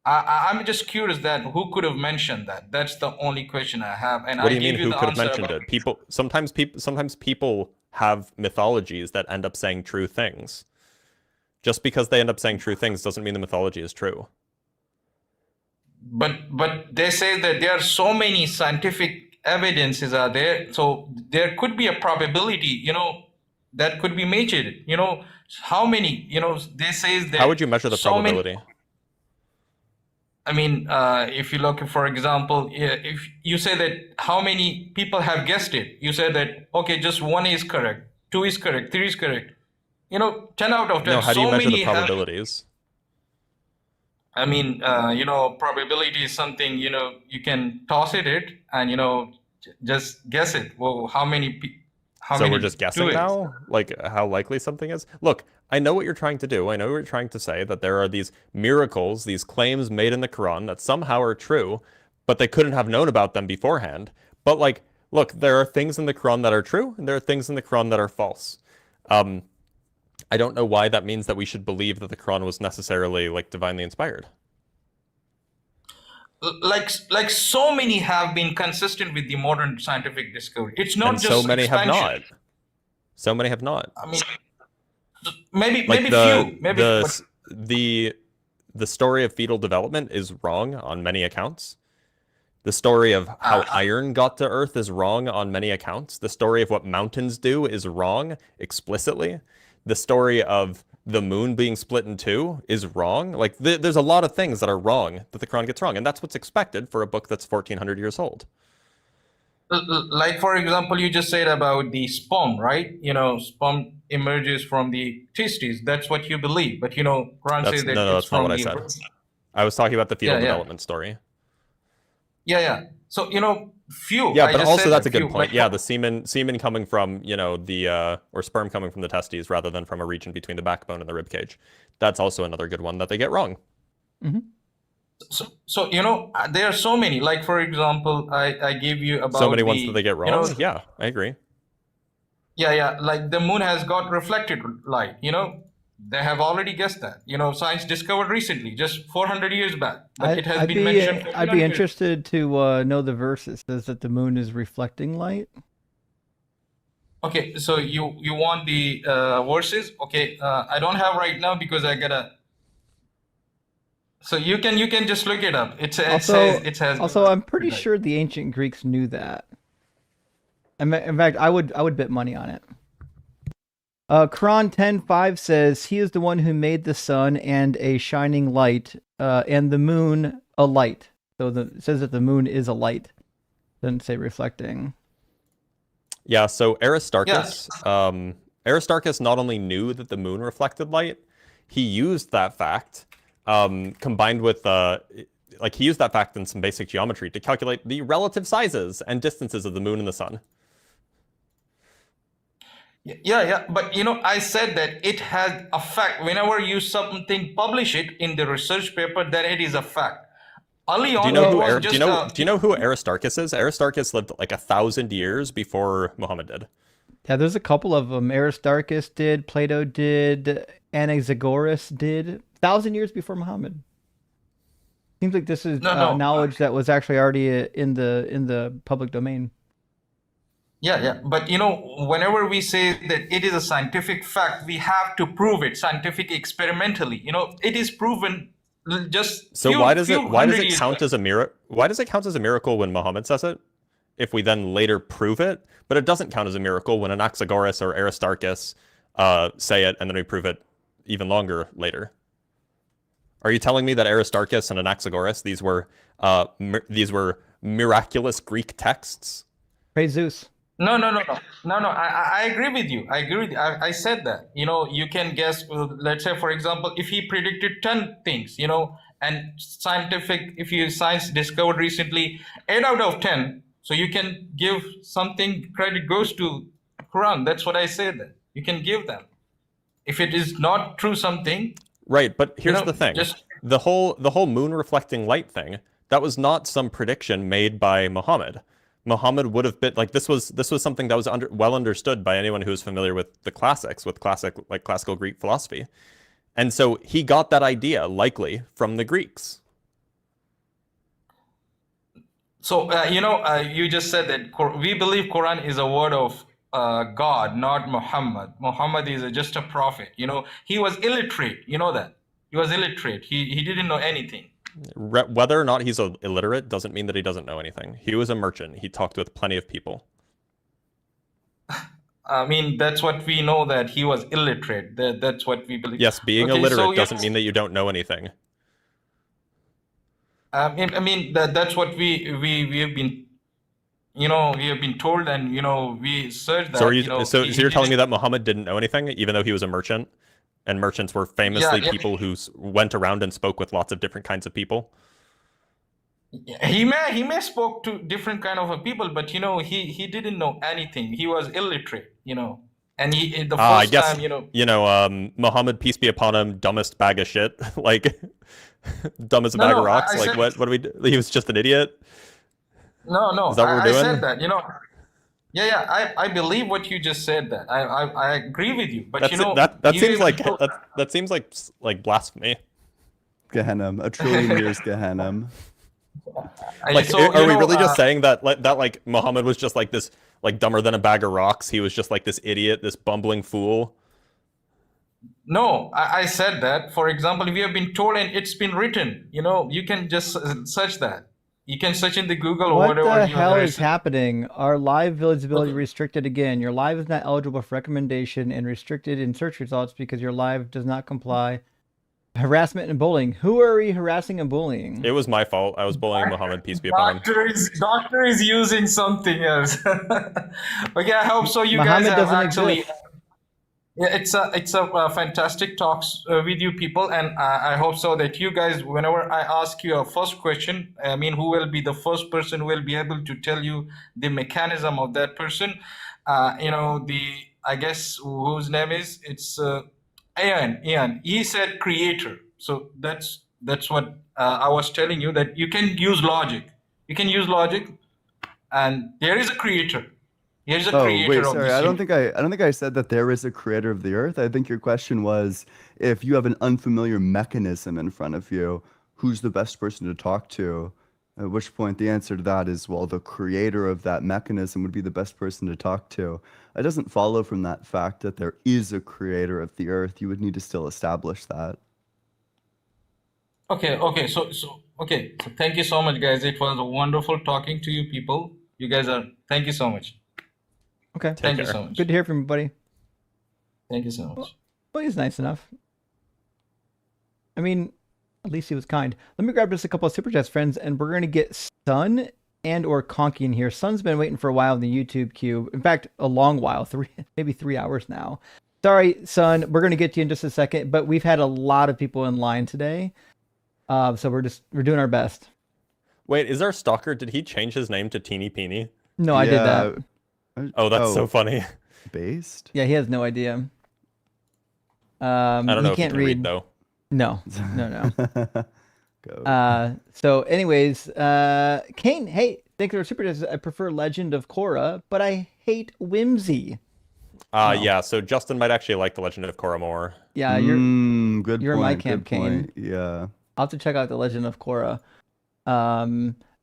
I'm just curious that who could have mentioned that. That's the only question I have. And what do you mean? Who could have mentioned it? Sometimes people have mythologies that end up saying true things. Just because they end up saying true things doesn't mean the mythology is true. But they say that there are so many scientific evidences are there, so there could be a probability, that could be measured. How many? They say that. How would you measure the probability? I mean, if you look, for example, if you say that how many people have guessed it, you say that okay, just 1 is correct, 2 is correct, 3 is correct. 10 out of 10. No, how do you measure the probabilities? I mean, probability is something, you can toss it and, just guess it. Well, how many So we're just guessing now? Like how likely something is? Look, I know what you're trying to do. I know you're trying to say that there are these miracles, these claims made in the Quran that somehow are true, but they couldn't have known about them beforehand. But like, look, there are things in the Quran that are true, and there are things in the Quran that are false. I don't know why that means that we should believe that the Quran was necessarily like divinely inspired. Like so many have been consistent with the modern scientific discovery. It's not just so many expansion. have not. So many have not. I mean, maybe the story of fetal development is wrong on many accounts. The story of how iron got to Earth is wrong on many accounts. The story of what mountains do is wrong explicitly. The story of the moon being split in two is wrong. Like, there's a lot of things that are wrong that the Quran gets wrong, and that's what's expected for a book that's 1,400 years old. Like, for example, you just said about the sperm, right? Sperm emerges from the testes. That's what you believe. But, Quran says that no, it's that's not from what I said. I was talking about the fetal development story. Yeah. So, few. Yeah, but also that's a good point. Yeah, the semen coming from, or sperm coming from the testes rather than from a region between the backbone and the rib cage. That's also another good one that they get wrong. Mm-hmm. So there are so many. Like, for example, I gave you about so many ones that they get wrong. Yeah, I agree. Yeah. Like the moon has got reflected light. They have already guessed that. Science discovered recently, just 400 years back. But it has been mentioned. I'd be interested to know the verse that says that the moon is reflecting light. Okay, so you want the verses? Okay, I don't have right now because I gotta. So you can just look it up. It says. Also, I'm pretty sure the ancient Greeks knew that. In fact, I would bet money on it. Quran 10:5 says, "He is the one who made the sun and a shining light, and the moon a light." So it says that the moon is a light. It doesn't say reflecting. Yeah. So Aristarchus, Aristarchus not only knew that the moon reflected light, he used that fact, combined with he used that fact in some basic geometry to calculate the relative sizes and distances of the moon and the sun. Yeah. But I said that it has a fact. Whenever you publish it in the research paper, then it is a fact. Early on, do you know who Aristarchus is? Aristarchus lived like 1,000 years before Muhammad did. Yeah, there's a couple of them. Aristarchus did, Plato did, Anaxagoras did. 1,000 years before Muhammad. Seems like this is knowledge that was actually already in the public domain. Yeah. But whenever we say that it is a scientific fact, we have to prove it scientific experimentally. It is proven just. So why does it count as a miracle? Why does it count as a miracle when Muhammad says it? If we then later prove it, but it doesn't count as a miracle when Anaxagoras or Aristarchus say it, and then we prove it even longer later. Are you telling me that Aristarchus and Anaxagoras, these were miraculous Greek texts? Praise Zeus. No. I agree with you. I said that. You can guess. Let's say, for example, if he predicted 10 things, and science discovered recently 8 out of 10. So you can give something credit goes to Quran. That's what I said. That you can give them. If it is not true, something. Right, but here's the thing: the whole moon reflecting light thing. That was not some prediction made by Muhammad. Muhammad would have been like this was something that was well understood by anyone who is familiar with the classics, with classical Greek philosophy, and so he got that idea likely from the Greeks. So you just said that we believe Quran is a word of God, not Muhammad. Muhammad is just a prophet. He was illiterate. You know that he was illiterate. He didn't know anything. Whether or not he's illiterate doesn't mean that he doesn't know anything. He was a merchant. He talked with plenty of people. I mean, that's what we know, that he was illiterate. That's what we believe. Yes, being illiterate doesn't mean that you don't know anything. I mean that's what we have been, we have been told, and we searched that. So you're telling me that Muhammad didn't know anything, even though he was a merchant? And merchants were famously people who went around and spoke with lots of different kinds of people. He may spoke to different kind of people, but he didn't know anything. He was illiterate, And he the first time, Muhammad, peace be upon him, dumbest bag of shit, like dumb as a bag of rocks. What do we do? He was just an idiot. No. Is that what we're doing? I said that, Yeah, I believe what you just said. That I agree with you, but that seems like blasphemy. Gehenna, a trillion years Gehenna. Are we really just saying that Muhammad was just like this, like dumber than a bag of rocks? He was just like this idiot, this bumbling fool. No, I said that. For example, we have been told, and it's been written. You can just search that. You can search in the Google or whatever. What the hell is happening? Our live visibility restricted again. Your live is not eligible for recommendation and restricted in search results because your live does not comply. Harassment and bullying. Who are we harassing and bullying? It was my fault. I was bullying Muhammad, peace be upon him. Doctor is using something else. Okay, I hope so. You Muhammad guys have doesn't actually. exist. Yeah, it's a fantastic talks with you people, and I hope so that you guys, whenever I ask you a first question, I mean, who will be the first person who will be able to tell you the mechanism of that person? I guess whose name is, it's Ian. He said creator. So that's what I was telling you, that you can use logic. You can use logic, and there is a creator. Here's a creator wait, of sorry. this I don't think I said that there is a creator of the earth. I think your question was, if you have an unfamiliar mechanism in front of you, who's the best person to talk to? At which point the answer to that is, well, the creator of that mechanism would be the best person to talk to. It doesn't follow from that fact that there is a creator of the earth. You would need to still establish that. Okay. So thank you so much, guys. It was wonderful talking to you people. You guys thank you so much. Okay. Thank you so much. Good to hear from you, buddy. Thank you so much. Well, he's nice enough. I mean, at least he was kind. Let me grab just a couple of super chats, friends, and we're going to get Sun and or Conky in here. Sun's been waiting for a while in the YouTube queue. In fact, a long while, maybe 3 hours now. Sorry, Sun, we're going to get to you in just a second, but we've had a lot of people in line today. So we're doing our best. Wait, is our stalker, did he change his name to Teeny Peeny? No, I did that. Oh, that's so funny. Based? Yeah, he has no idea. I don't know he can't if he can read though. No. Go. So anyways, Kane, hey, thanks for the super chats. I prefer Legend of Korra, but I hate Whimsy. Yeah, so Justin might actually like the Legend of Korra more. Yeah, you're good you're point, my camp, good Kane. point. Yeah. I'll have to check out the Legend of Korra.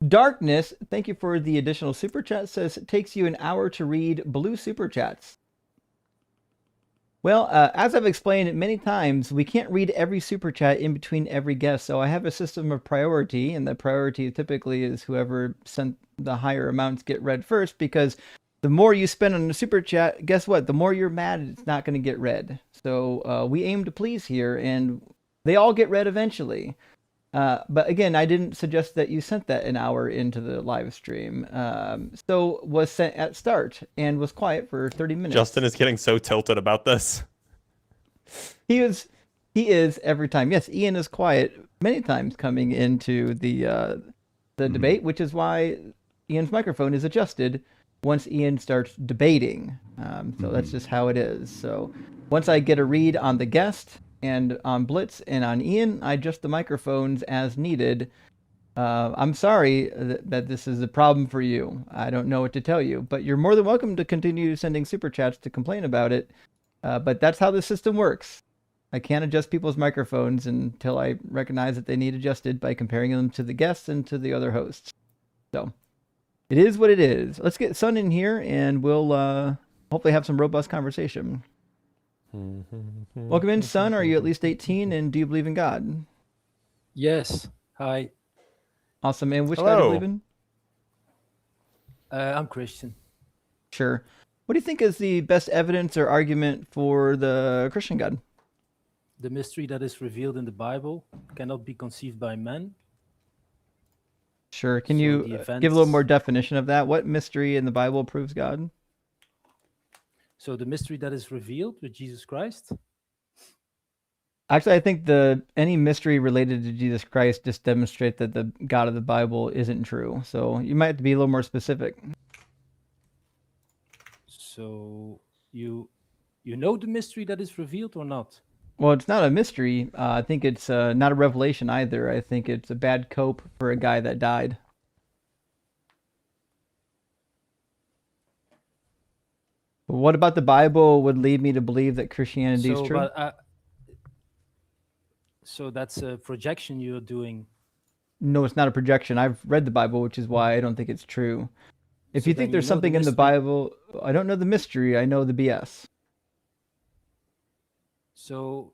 Darkness, thank you for the additional super chat. Says it takes you an hour to read blue super chats. Well, as I've explained many times, we can't read every super chat in between every guest. So I have a system of priority, and the priority typically is whoever sent the higher amounts get read first, because the more you spend on the super chat, guess what? The more you're mad, it's not going to get read. So we aim to please here, and they all get read eventually. But again, I didn't suggest that you sent that an hour into the live stream. So was sent at start and was quiet for 30 minutes. Justin is getting so tilted about this. He is every time. Yes, Ian is quiet many times coming into the debate, which is why Ian's microphone is adjusted once Ian starts debating. So that's just how it is. So once I get a read on the guest and on Blitz and on Ian, I adjust the microphones as needed. I'm sorry that this is a problem for you. I don't know what to tell you, but you're more than welcome to continue sending super chats to complain about it. But that's how the system works. I can't adjust people's microphones until I recognize that they need adjusted by comparing them to the guests and to the other hosts. So it is what it is. Let's get Sun in here and we'll hopefully have some robust conversation. Welcome in, Sun. Are you at least 18 and do you believe in God? Yes. Hi. Awesome. And which God do you believe in? I'm Christian. Sure. What do you think is the best evidence or argument for the Christian God? The mystery that is revealed in the Bible cannot be conceived by man. Sure. Can So you the give a events- little more definition of that? What mystery in the Bible proves God? So the mystery that is revealed with Jesus Christ. Actually, I think any mystery related to Jesus Christ just demonstrate that the God of the Bible isn't true. So you might have to be a little more specific. So you know the mystery that is revealed or not? Well, it's not a mystery. I think it's not a revelation either. I think it's a bad cope for a guy that died. What about the Bible would lead me to believe that Christianity is true? So that's a projection you're doing. No, it's not a projection. I've read the Bible, which is why I don't think it's true. If So you then think there's you know the something in the mystery. Bible, I don't know the mystery. I know the BS. So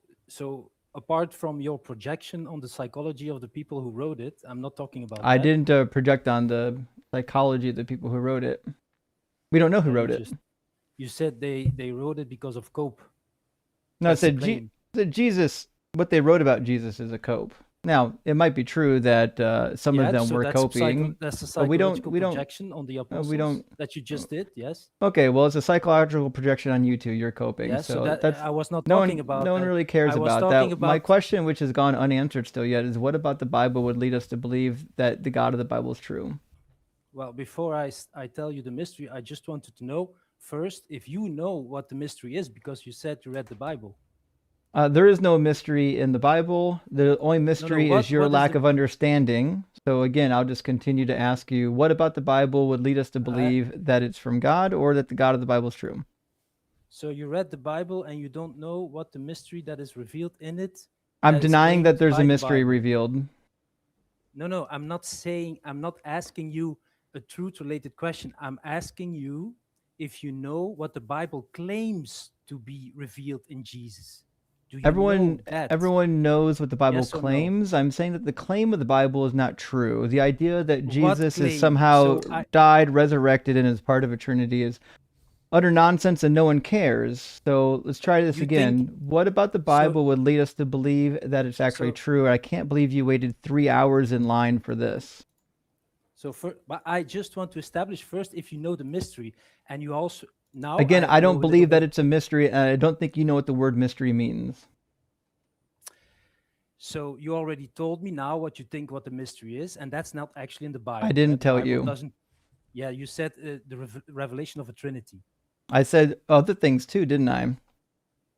apart from your projection on the psychology of the people who wrote it, I'm not talking about I that. didn't project on the psychology of the people who wrote it. We don't know who wrote it. You said they wrote it because of cope. No, I That's the said, claim. Jesus, what they wrote about Jesus is a cope. Now, it might be true that some of them so were that's coping, that's a but we psychological don't projection on the apostles we don't. that you just did, yes? Okay, well, it's a psychological projection on you two. You're coping, Yes, so so that- that's I was not no talking one, about No one that. really cares I was about talking that. My about- question, which has gone unanswered still yet, is what about the Bible would lead us to believe that the God of the Bible is true? Well, before I tell you the mystery, I just wanted to know first if you know what the mystery is, because you said you read the Bible. There is no mystery in the Bible. The only mystery what- is your what is lack the- of understanding. So again, I'll just continue to ask you, what about the Bible would lead us to believe that it's from God or that the God of the Bible is true? So you read the Bible and you don't know what the mystery that is revealed in it. I'm that is denying that claimed there's by a the mystery Bible. revealed. No, I'm not asking you a truth-related question. I'm asking you if you know what the Bible claims to be revealed in Jesus. Do you know that? Everyone knows what the Bible Yes or no? claims. I'm saying that the claim of the Bible is not true. The idea that What Jesus claim? is somehow So died, resurrected, and is part of a Trinity is utter nonsense, and no one cares. So let's try this You again. think- What about the Bible would lead us to believe that it's actually true? I can't believe you waited 3 hours in line for this. But I just want to establish first if you know the mystery, and you also now. Again, I know a don't little believe that bit- it's a mystery, and I don't think you know what the word mystery means. So you already told me now what you think what the mystery is, and that's not actually in the Bible. I didn't The tell Bible you. Doesn't. Yeah, you said the revelation of a Trinity. I said other things too, didn't I?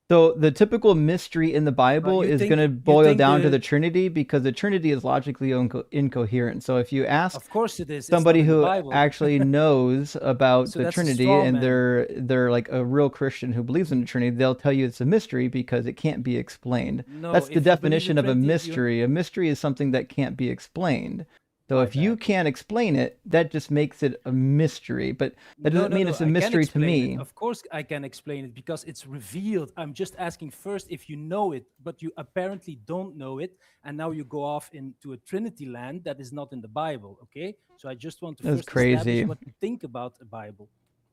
So the typical mystery in the Bible you is think- going to you boil think down to the- the Trinity because the Trinity is logically incoherent. So if you ask Of course it is. It's somebody not in the who Bible. actually knows about So the that's a Trinity straw and man. they're like a real Christian who believes in the Trinity, they'll tell you it's a mystery because it can't be explained. No, That's if the you believe definition the of a Trinity, you- mystery. A mystery is something that can't be explained. So if you can't explain it, that just makes it a mystery. But that doesn't mean it's a I can mystery to explain me. it. Of course, I can explain it because it's revealed. I'm just asking first if you know it, but you apparently don't know it, and now you go off into a Trinity land that is not in the Bible. Okay, so I just want to That's first crazy. establish what you think about the Bible.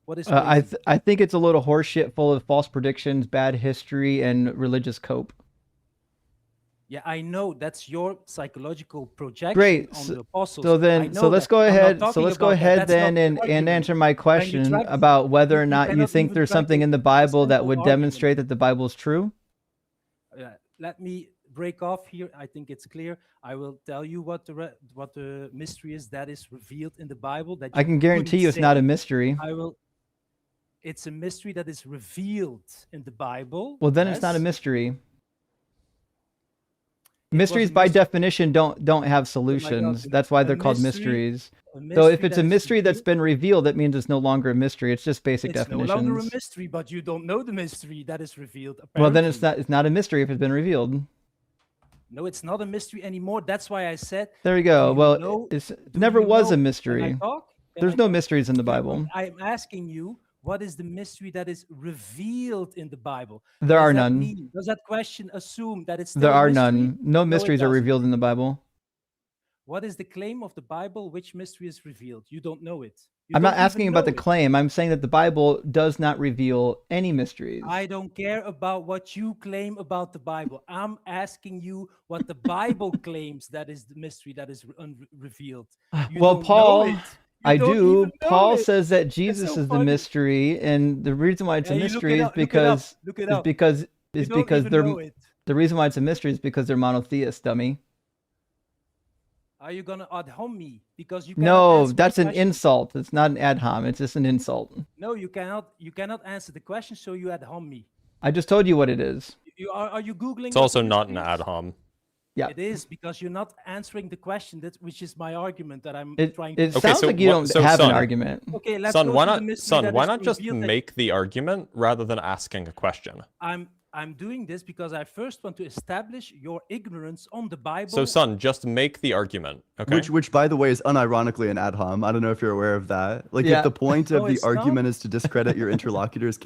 What is crazy? I think it's a little horseshit full of false predictions, bad history, and religious cope. Yeah, I know that's your psychological projection Great. on the apostles. So I then, know so let's that. go I'm not ahead. So talking let's go about that. ahead That's then not the and argument. answer my Can you question try about whether or you not you cannot think even there's try something to in the Bible that simple would argument. demonstrate that the Bible is true. Let me break off here. I think it's clear. I will tell you what the mystery is that is revealed in the Bible. That I you can guarantee couldn't you it's not say. a mystery. I will. It's a mystery that is revealed in the Bible. Well, then it's not a yes. mystery. It was a Mysteries by mystery. definition don't have Oh my God, solutions. dude. That's why A they're called mystery- mysteries. a So if mystery it's a that is mystery that's revealed- been revealed, that means it's no longer a mystery. It's just basic It's no definitions. longer a mystery, but you don't know the mystery that is revealed. Well, then Apparently. it's not a mystery if it's been revealed. No, it's not a mystery anymore. That's why I said. There you go. do you Well, know- it do never you was know- a Can I mystery. talk? Can There's I no talk? mysteries in the Yeah, but Bible. I'm asking you, what is the mystery that is revealed in the Bible? There Does are that none. mean- does that question assume that it's still There a are mystery? none. No it mysteries are doesn't. revealed in the Bible. What is the claim of the Bible? Which mystery is revealed? You don't know it. You I'm not don't even asking about know the it. claim. I'm saying that the Bible does not reveal any mysteries. I don't care about what you claim about the Bible. I'm asking you what the Bible claims that is the mystery that is revealed. You Well, don't know Paul, it. You I don't do. even know Paul it. says that It's Jesus so is the funny. mystery, and the reason why it's a Yeah, you look mystery it is up, look it up, because look it is up. because You is don't because even they're know it. the reason why it's a mystery is because they're monotheists, dummy. Are you gonna ad hom me because you cannot No, answer my that's an question? insult. It's not an ad hom. It's just an insult. No, you cannot. You cannot answer the question, so you ad hom me. I just told you what it is. Are you googling? It's what also the not an mystery is? ad hom. Yeah. It is because you're not answering the question. That which is my argument that I'm It trying to. it sounds like you don't have an argument. Okay, let's Son, go why to the not? mystery Son, that why is not just revealed that- make the argument rather than asking a question? I'm doing this because I first want to establish your ignorance on the Bible. So, son, just make the argument. Okay. Which, by the way, is unironically an ad hom. I don't know if you're aware of that. Like, Yeah. if the point No, of the it's not. argument is to discredit your interlocutor's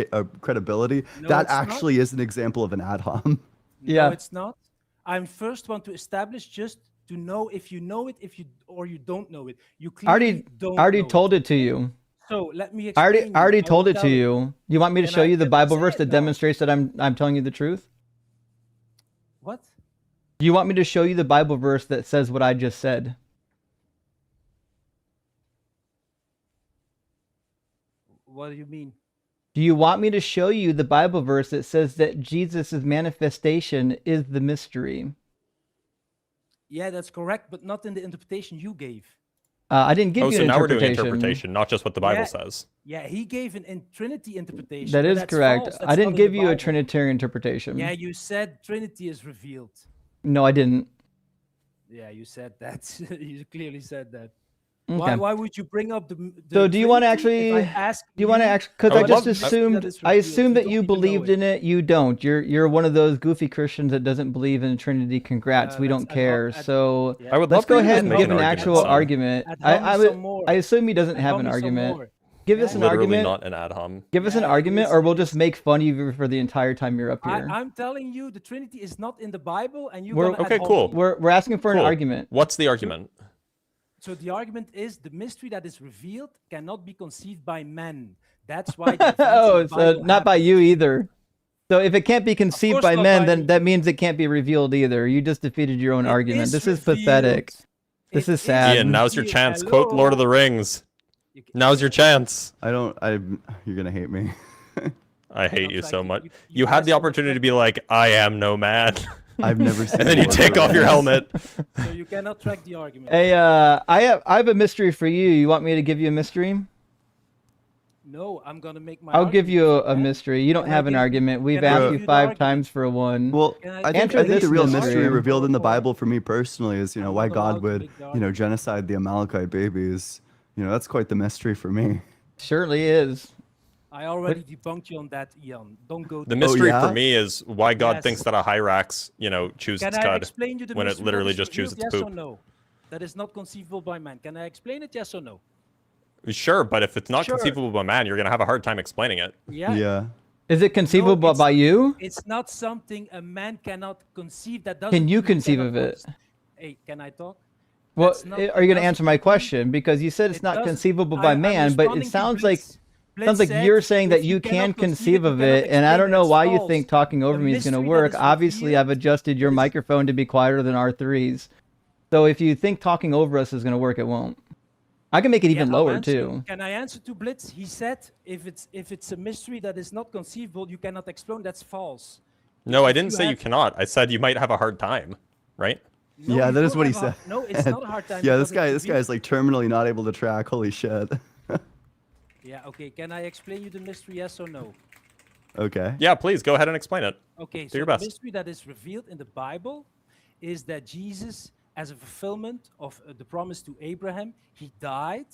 credibility, No, that it's not. actually is an example of an ad hom. Yeah. No, it's not. I first want to establish just to know if you know it, or you don't know it. You clearly don't. I already know told it to you. So let me I explain. already I told will it to tell you. You want me to Can show I- you the can I Bible say verse it that now? demonstrates that I'm telling you the truth? What? You want me to show you the Bible verse that says what I just said? What do you mean? Do you want me to show you the Bible verse that says that Jesus' manifestation is the mystery? Yeah, that's correct, but not in the interpretation you gave. I didn't give Oh, you so an now we're doing interpretation. interpretation, not just what the Bible Yeah. says. Yeah, he gave an Trinity interpretation. That but is that's correct. false. I That's didn't not in give the you a Bible. Trinitarian interpretation. Yeah, you said Trinity is revealed. No, I didn't. Yeah, you said that. You clearly said that. Okay. Why would you bring up the So do you want to Trinity actually? if I ask Do you want to actually? Because I I would just love to- assumed. that is I revealed. assumed You that don't you even know believed it. in it. You don't. You're one of those goofy Christians that doesn't believe in the Trinity. Congrats. We that's don't care. So yeah. I would let's love go for you to ahead just and make give an an argument, actual son. argument. Ad I hominem would. some more. I assume he doesn't Ad have an hominem some argument. more. Give us an Literally argument. not an ad hom. Give us an Yeah, it argument, is, or it we'll is. just make fun of you for the entire time you're up here. I'm telling you, the Trinity is not in the Bible, and you're We're- gonna ad Okay, cool. hominem. We're asking for an Cool. argument. What's the argument? So the argument is the mystery that is revealed cannot be conceived by men. That's why. The events in Oh, the so Bible not by happen. you either. So if it can't be conceived course by not men, by then me. that means it can't be revealed either. You just defeated your own It argument. is This is pathetic. revealed. This It is sad. Ian, now's your revealed. chance. Quote Lord of the Rings. Now's your chance. You're gonna hate me. I hate not you like so you- much. you You had asked the for opportunity to be like, I am no man. I've never seen. And then you Lord of take the off your Rings. helmet. So you cannot track the argument. Hey, I have a mystery for you. You want me to give you a mystery? No, I'm gonna make my. I'll give you argument, a man. mystery. You don't Can I have an give- argument. We've can I asked give you the 5 argument? times for one. Well, Can I I give think Answer I think this the real mystery. mystery revealed in the Hold on. Bible for me personally is, I'm why not allowed God to would, make the argument. genocide the Amalekite babies. That's quite the mystery for me. Surely is. I already debunked you on that, Ian. Don't go. The to- mystery yeah? for me is why God Yes. thinks that a Hyrax, chews Can its I cud explain you the when it mystery literally that is just chews revealed, its yes poop. or no? That is not conceivable by man. Can I explain it? Yes or no? Sure, but if it's not Sure. conceivable by man, you're gonna have a hard time explaining it. Yeah. Yeah. Is it conceivable it's- by you? It's not something a man cannot conceive. That doesn't. Can you mean he conceive cannot of it? Hey, can I talk? Well, That's not- are you going to doesn't answer my mean- question? Because you said it's it not doesn't- conceivable by I'm man, but responding it to sounds like Blitz. Sounds like said, you're saying that if you can cannot conceive you of cannot it, and I explain don't it, know it's why you false. think talking over A me is going to mystery that work. is Obviously, I've revealed adjusted your is- microphone to be quieter than R3's. So if you think talking over us is going to work, it won't. I can make it even I'll lower answer. too. Can I answer to Blitz? He said, if it's a mystery that is not conceivable, you cannot explain. That's false. No, I If didn't say you have- cannot. I said you might have a hard time, right? No, yeah, you that is don't what he have a- said. no, it's not a hard time Yeah, because this it's guy's like terminally not able to track. Holy shit. Yeah, okay. Can I explain you the mystery, yes or no? Okay. Yeah, please go ahead and explain it. Okay, Do so your the best. mystery that is revealed in the Bible is that Jesus, as a fulfillment of the promise to Abraham, he died,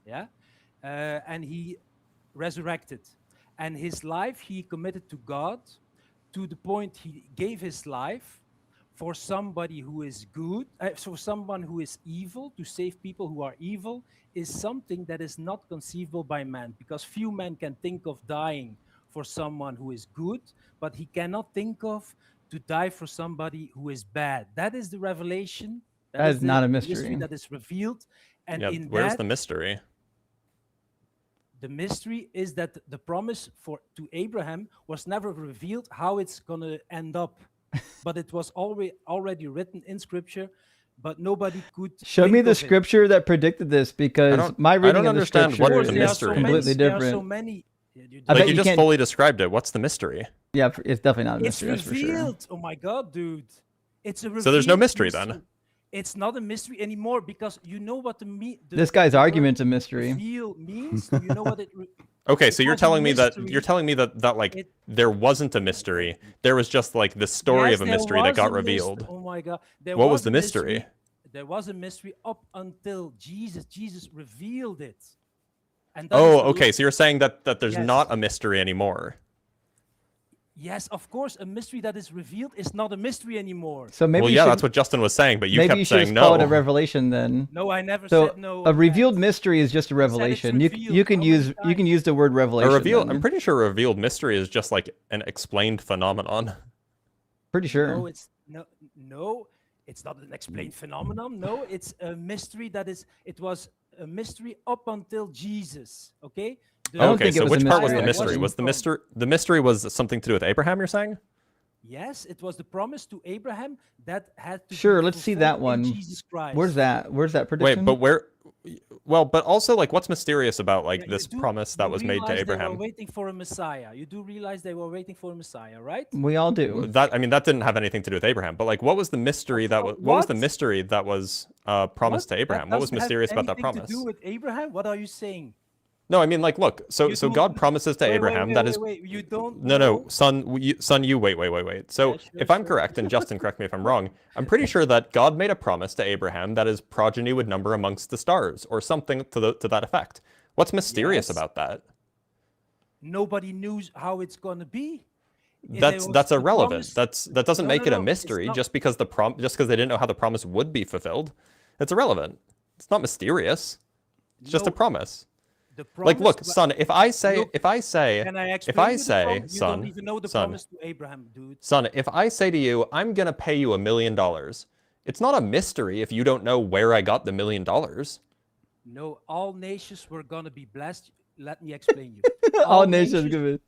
yeah, and he resurrected. And his life he committed to God to the point he gave his life for somebody who is good, for someone who is evil, to save people who are evil, is something that is not conceivable by man, because few men can think of dying for someone who is good, but he cannot think of to die for somebody who is bad. That is the revelation. That is not a the mystery. that is revealed. And Yeah, in where's that, the mystery? the mystery is that the promise to Abraham was never revealed how it's going to end up. But it was already written in scripture, but nobody could Show me think the of it. scripture that predicted this, because my reading of the understand scripture what the is mystery completely is. There are different. so many. I Like bet you just can't- fully described it. What's the mystery? Yeah, it's definitely not a It's mystery. That's for sure. revealed. Oh my God, dude! It's a revealed So there's no mystery mystery. then? It's not a mystery anymore, because you know what This guy's the word argument's a mystery. reveal means. Do you know what it? Okay, it so you're was a telling me that mystery. like there wasn't a mystery. There was just like the story Yes, of a there mystery that was got a mystery. revealed. Oh my God! What was the mystery? There was a mystery up until Jesus. Jesus revealed it. And that is Oh, the okay. So you're saying that there's Yes. not a mystery anymore. Yes, of course, a mystery that is revealed is not a mystery anymore. So maybe Well, you yeah, should- that's what Justin was saying, but you maybe kept you should saying just call no. it a revelation then. No, I never So said no. a revealed mystery is just a revelation. You revealed. can use the word A revelation. revealed. then. I'm pretty sure a revealed mystery is just like an explained phenomenon. Pretty sure. No, it's not an explained phenomenon. No, it's a mystery that is. It was a mystery up until Jesus. Okay. Okay, so which part was the Messiah mystery? wasn't Was the come. mystery the mystery was something to do with Abraham? You're saying? Yes, it was the promise to Abraham that had to. Sure, be let's see fulfilled that in one. Jesus Christ. Where's that? Where's that prediction? Wait, but where? Well, but also like, what's mysterious about like Yeah, this you do- promise that you was made to realize They Abraham? were waiting for a Messiah. You do realize they were waiting for a Messiah, right? We all do. That I mean, that didn't have anything to do with Abraham. But like, what was the mystery that was? What was the What? mystery that was promised to That Abraham? What was doesn't have mysterious about that anything promise? To do with Abraham? What are you saying? No, I mean, like, look. So You God don't- promises to wait, Abraham wait, that wait, is. wait, you don't No, know? son, you wait. So if I'm correct, and Justin, correct me if I'm wrong, I'm pretty sure that God made a promise to Abraham that his progeny would number amongst the stars, or something to that effect. What's mysterious Yes. about that? Nobody knows how it's gonna be. That's irrelevant. That doesn't make it a it's mystery not. just because they didn't know how the promise would be fulfilled. It's irrelevant. It's not mysterious. It's just a No, promise. The Like, look, promise- son, if I say, Look, if I say, Can I if explain I you the say, promise? You son, don't even know the son, promise to Abraham, dude. son, if I say to you, I'm gonna pay you $1 million, it's not a mystery if you don't know where I got the $1 million. No, all nations were gonna be blessed. Let me explain you. All nations give it.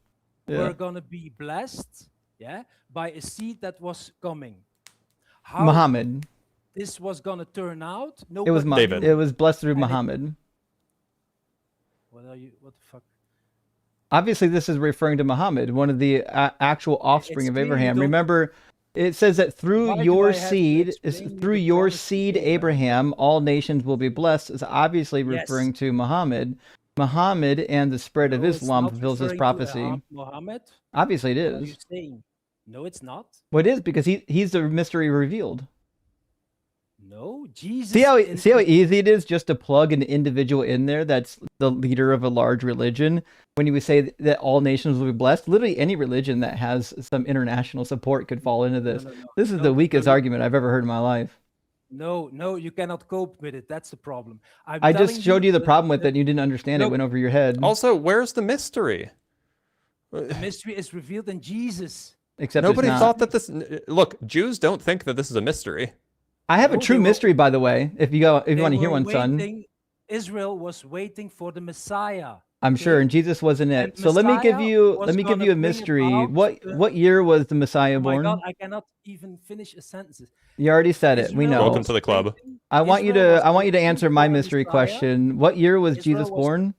Yeah. were gonna be blessed, yeah, by a seed that was coming. How Muhammad. this was gonna turn out? It was nobody David. knew. It was blessed through And it- Muhammad. What are you? What the fuck? Obviously, this is referring to Muhammad, one of the actual offspring It's of clear you Abraham. don't- Remember, it says that through Why do your I have to seed, explain you through the your promise to seed, Abraham? Abraham, all nations will be blessed. It's obviously Yes. referring to Muhammad. Muhammad and the spread of No, it's Islam not fulfills this referring to prophecy. Muhammad. Obviously, it What are you is. saying? No, it's not. Well, it is because he's the mystery revealed. No, Jesus. See how in- easy it is just to plug an individual in there that's the leader of a large religion. When you say that all nations will be blessed, literally any religion that has some international support could fall into this. no, This is no, the weakest no. argument I've ever heard in my life. No, you cannot cope with it. That's the problem. I just showed you the problem with that it and you didn't understand it, No. went over your head. Also, where's the mystery? the mystery is revealed in Jesus. Except Nobody it's not. thought that this. Look, Jews don't think that this is a mystery. I have a No, true they were- mystery, by the way, if you They want to hear were one, son. Israel was waiting for the Messiah. I'm sure, and Jesus wasn't And it. So let me give Messiah you was a gonna bring mystery. about. What year was the Messiah Oh my God, born? I cannot even finish a sentence. You already said it. We Israel know. Welcome was to the club. waiting- I want you Israel was to waiting answer my for a mystery Messiah. question. What year was Israel Jesus was- born?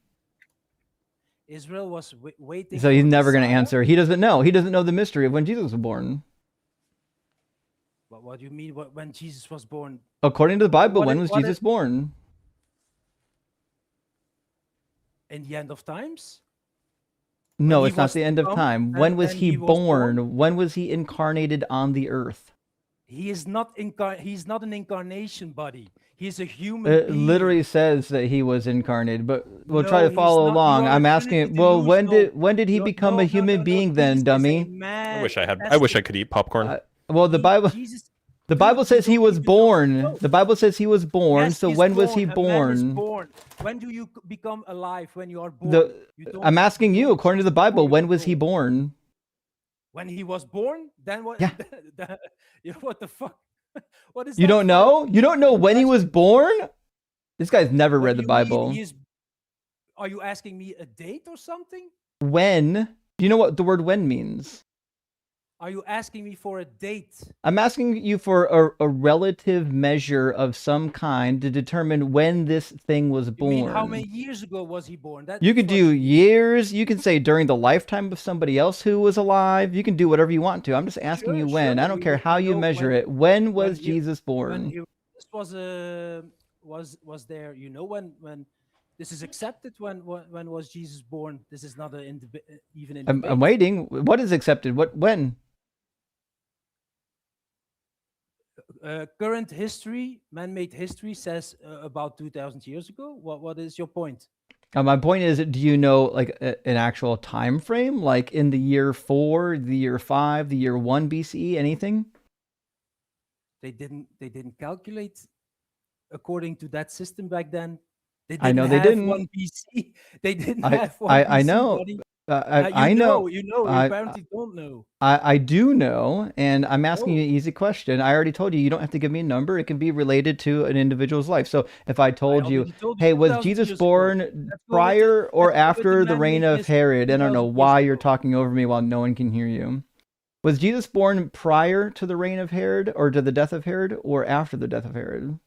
Israel was waiting. So for he's a never going to Messiah? answer. He doesn't know. He doesn't know the mystery of when Jesus was born. What do you mean? When Jesus was born? According to the Bible, What when is- was what Jesus is- born? In the end of times? No, he it's not was the to end of come, time. When was and he he was born? When was he incarnated on the earth? He is not he's not an incarnation body. He's a human It being. literally says that he was incarnated, but we'll try No, to he's follow not. You along. are I'm a asking, Trinity well, delusional. when did he become a human being then, Jesus is a dummy? man. I wish I could eat popcorn. Well, the Bible Jesus, the Bible says he was born. The Bible says he was born. yes, So he's when was he born. A man is born? born. When do you become alive? When you are born. You don't- I'm asking you, according to the Bible, when was he born? When he was born, then what? Yeah. What the fuck? What is You that don't for? know? You don't know when he was born? This guy's never What read do the you mean Bible. he is- Are you asking me a date or something? When? Do you know what the word when means? Are you asking me for a date? I'm asking you for a relative measure of some kind to determine when this thing was You born. mean how many years ago was he born? You could do years. You can say during the lifetime of somebody else who was alive. You can do whatever you want to. I'm just asking you when. I don't care how you measure it. When was Jesus born? This was was there? You know when this is accepted? When was Jesus born? This is not even in I'm waiting. What is accepted? When? Current history, man-made history says about 2,000 years ago. What is your point? My point is, do you know like an actual time frame, like in the year 4, the year 5, the year 1 BCE, anything? They didn't calculate according to that system back then. They I know didn't they have didn't. 1 BC. They didn't have 1 BC. I know. buddy. I You know. You know. You apparently don't know. I do know, and I'm asking you an easy question. I already told you you don't have to give me a number. It can be related to an individual's life. So if I told you, already told you hey, was 2,000 Jesus years ago. born Let's go with prior or let's go with after the reign man-made of history, Herod? I don't know 2,000 years why ago. you're talking over me while no one can hear you. Was Jesus born prior to the reign of Herod or to the death of Herod or after the death of Herod?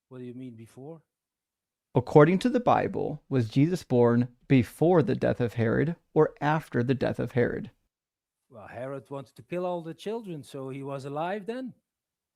What do you mean before? According to the Bible, was Jesus born before the death of Herod or after the death of Herod? Well, Herod wanted to kill all the children, so he was alive then.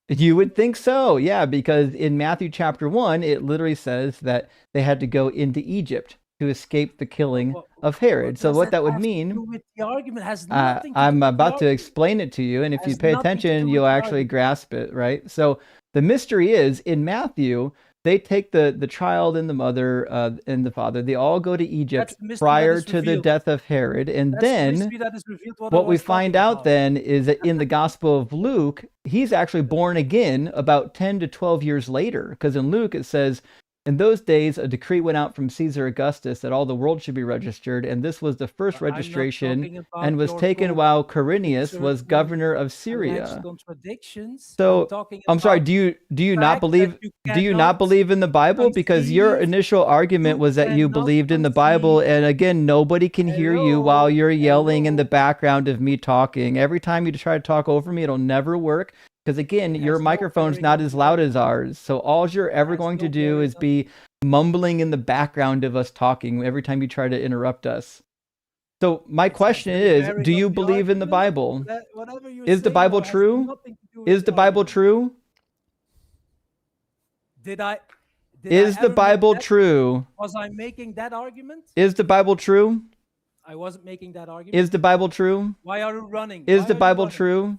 You would think so, yeah, because in Matthew chapter 1, it literally says that they had to go into Egypt to escape the killing of Herod. So what that would mean, With the argument has nothing to I'm do with about the to explain it to you, and if you Has pay nothing to attention, do you'll with the actually argument. grasp it, right? So the mystery is, in Matthew, they take the child and the mother and the father, they all go to Egypt That's the mystery that prior is to the revealed. death of Herod, and That's the then mystery that is revealed, what I what we was find talking out about. then is that in the Gospel of Luke, he's actually born again about 10 to 12 years later. Because in Luke, it says, in those days, a decree went out from Caesar Augustus that all the world should be registered. And this was the first But I'm not registration talking about and was your taken while Quirinius was governor of alleged Syria. contradictions. So I'm sorry, about do you not fact that believe you do you not cannot believe in the Bible? Because your conceive- initial argument was that you cannot believed in the Bible, and again, nobody can hear you while you're yelling in the background of me talking. Every time you try to talk over me, it'll never work. Because again, your microphone's not as loud as ours. So all you're ever going to do is be mumbling in the background of us talking every time you try to interrupt us. So my question is, do you believe in the Bible? Whatever you're Is the saying Bible now has true? nothing to do with Is the Bible true? Did I? Is the Bible true? Was I making that argument? Is the Bible true? I wasn't making that argument. Is the Bible true? Why are you running? Is Why the are you Bible running? true?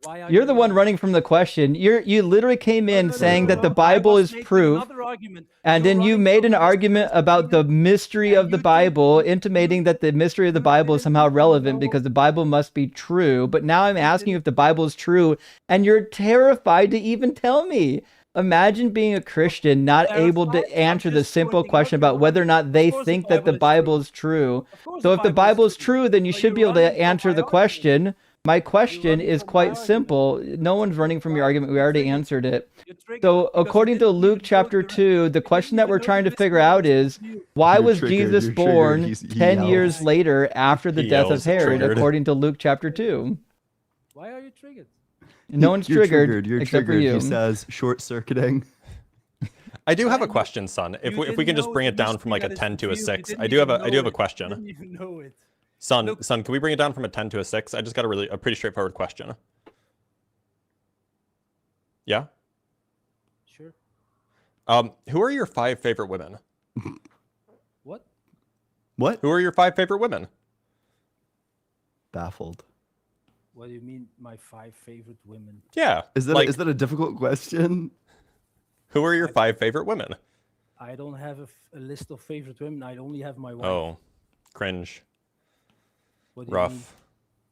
Why are You're you the one running from the question. You literally came in saying that the Bible is proof, another argument. and then you made an argument about the mystery of the Bible, intimating that the mystery of the Bible is somehow relevant because the Bible must be true. But now I'm asking you if the Bible is true, and you're terrified to even tell me. Imagine being a Christian not able to answer the simple question about whether or not they think that the Bible is true. So if the Bible is true, then you should be able to answer the question. My question is quite simple. No one's running from your argument. We already answered it. So, according to Luke chapter 2, the question that we're trying to figure out is why You're was triggered, Jesus you're triggered, born he 10 years yells. later after the He death of yells, Herod, triggered. according to Luke chapter 2? Why are you triggered? No one's You're triggered, You're except for triggered. you. He says short-circuiting. I do have a question, son. If we can just bring it down from like a 10 to a 6. I do have a question. Didn't even know it. Son, can we bring it down from a 10 to a 6? I just got a pretty straightforward question. Yeah? Sure. Who are your 5 favorite women? What? What? Who are your 5 favorite women? Baffled. What do you mean, my 5 favorite women? Yeah. Is that a difficult question? Who are your 5 favorite women? I don't have a list of favorite women. I only have my wife. Oh, cringe. What do you Rough. mean?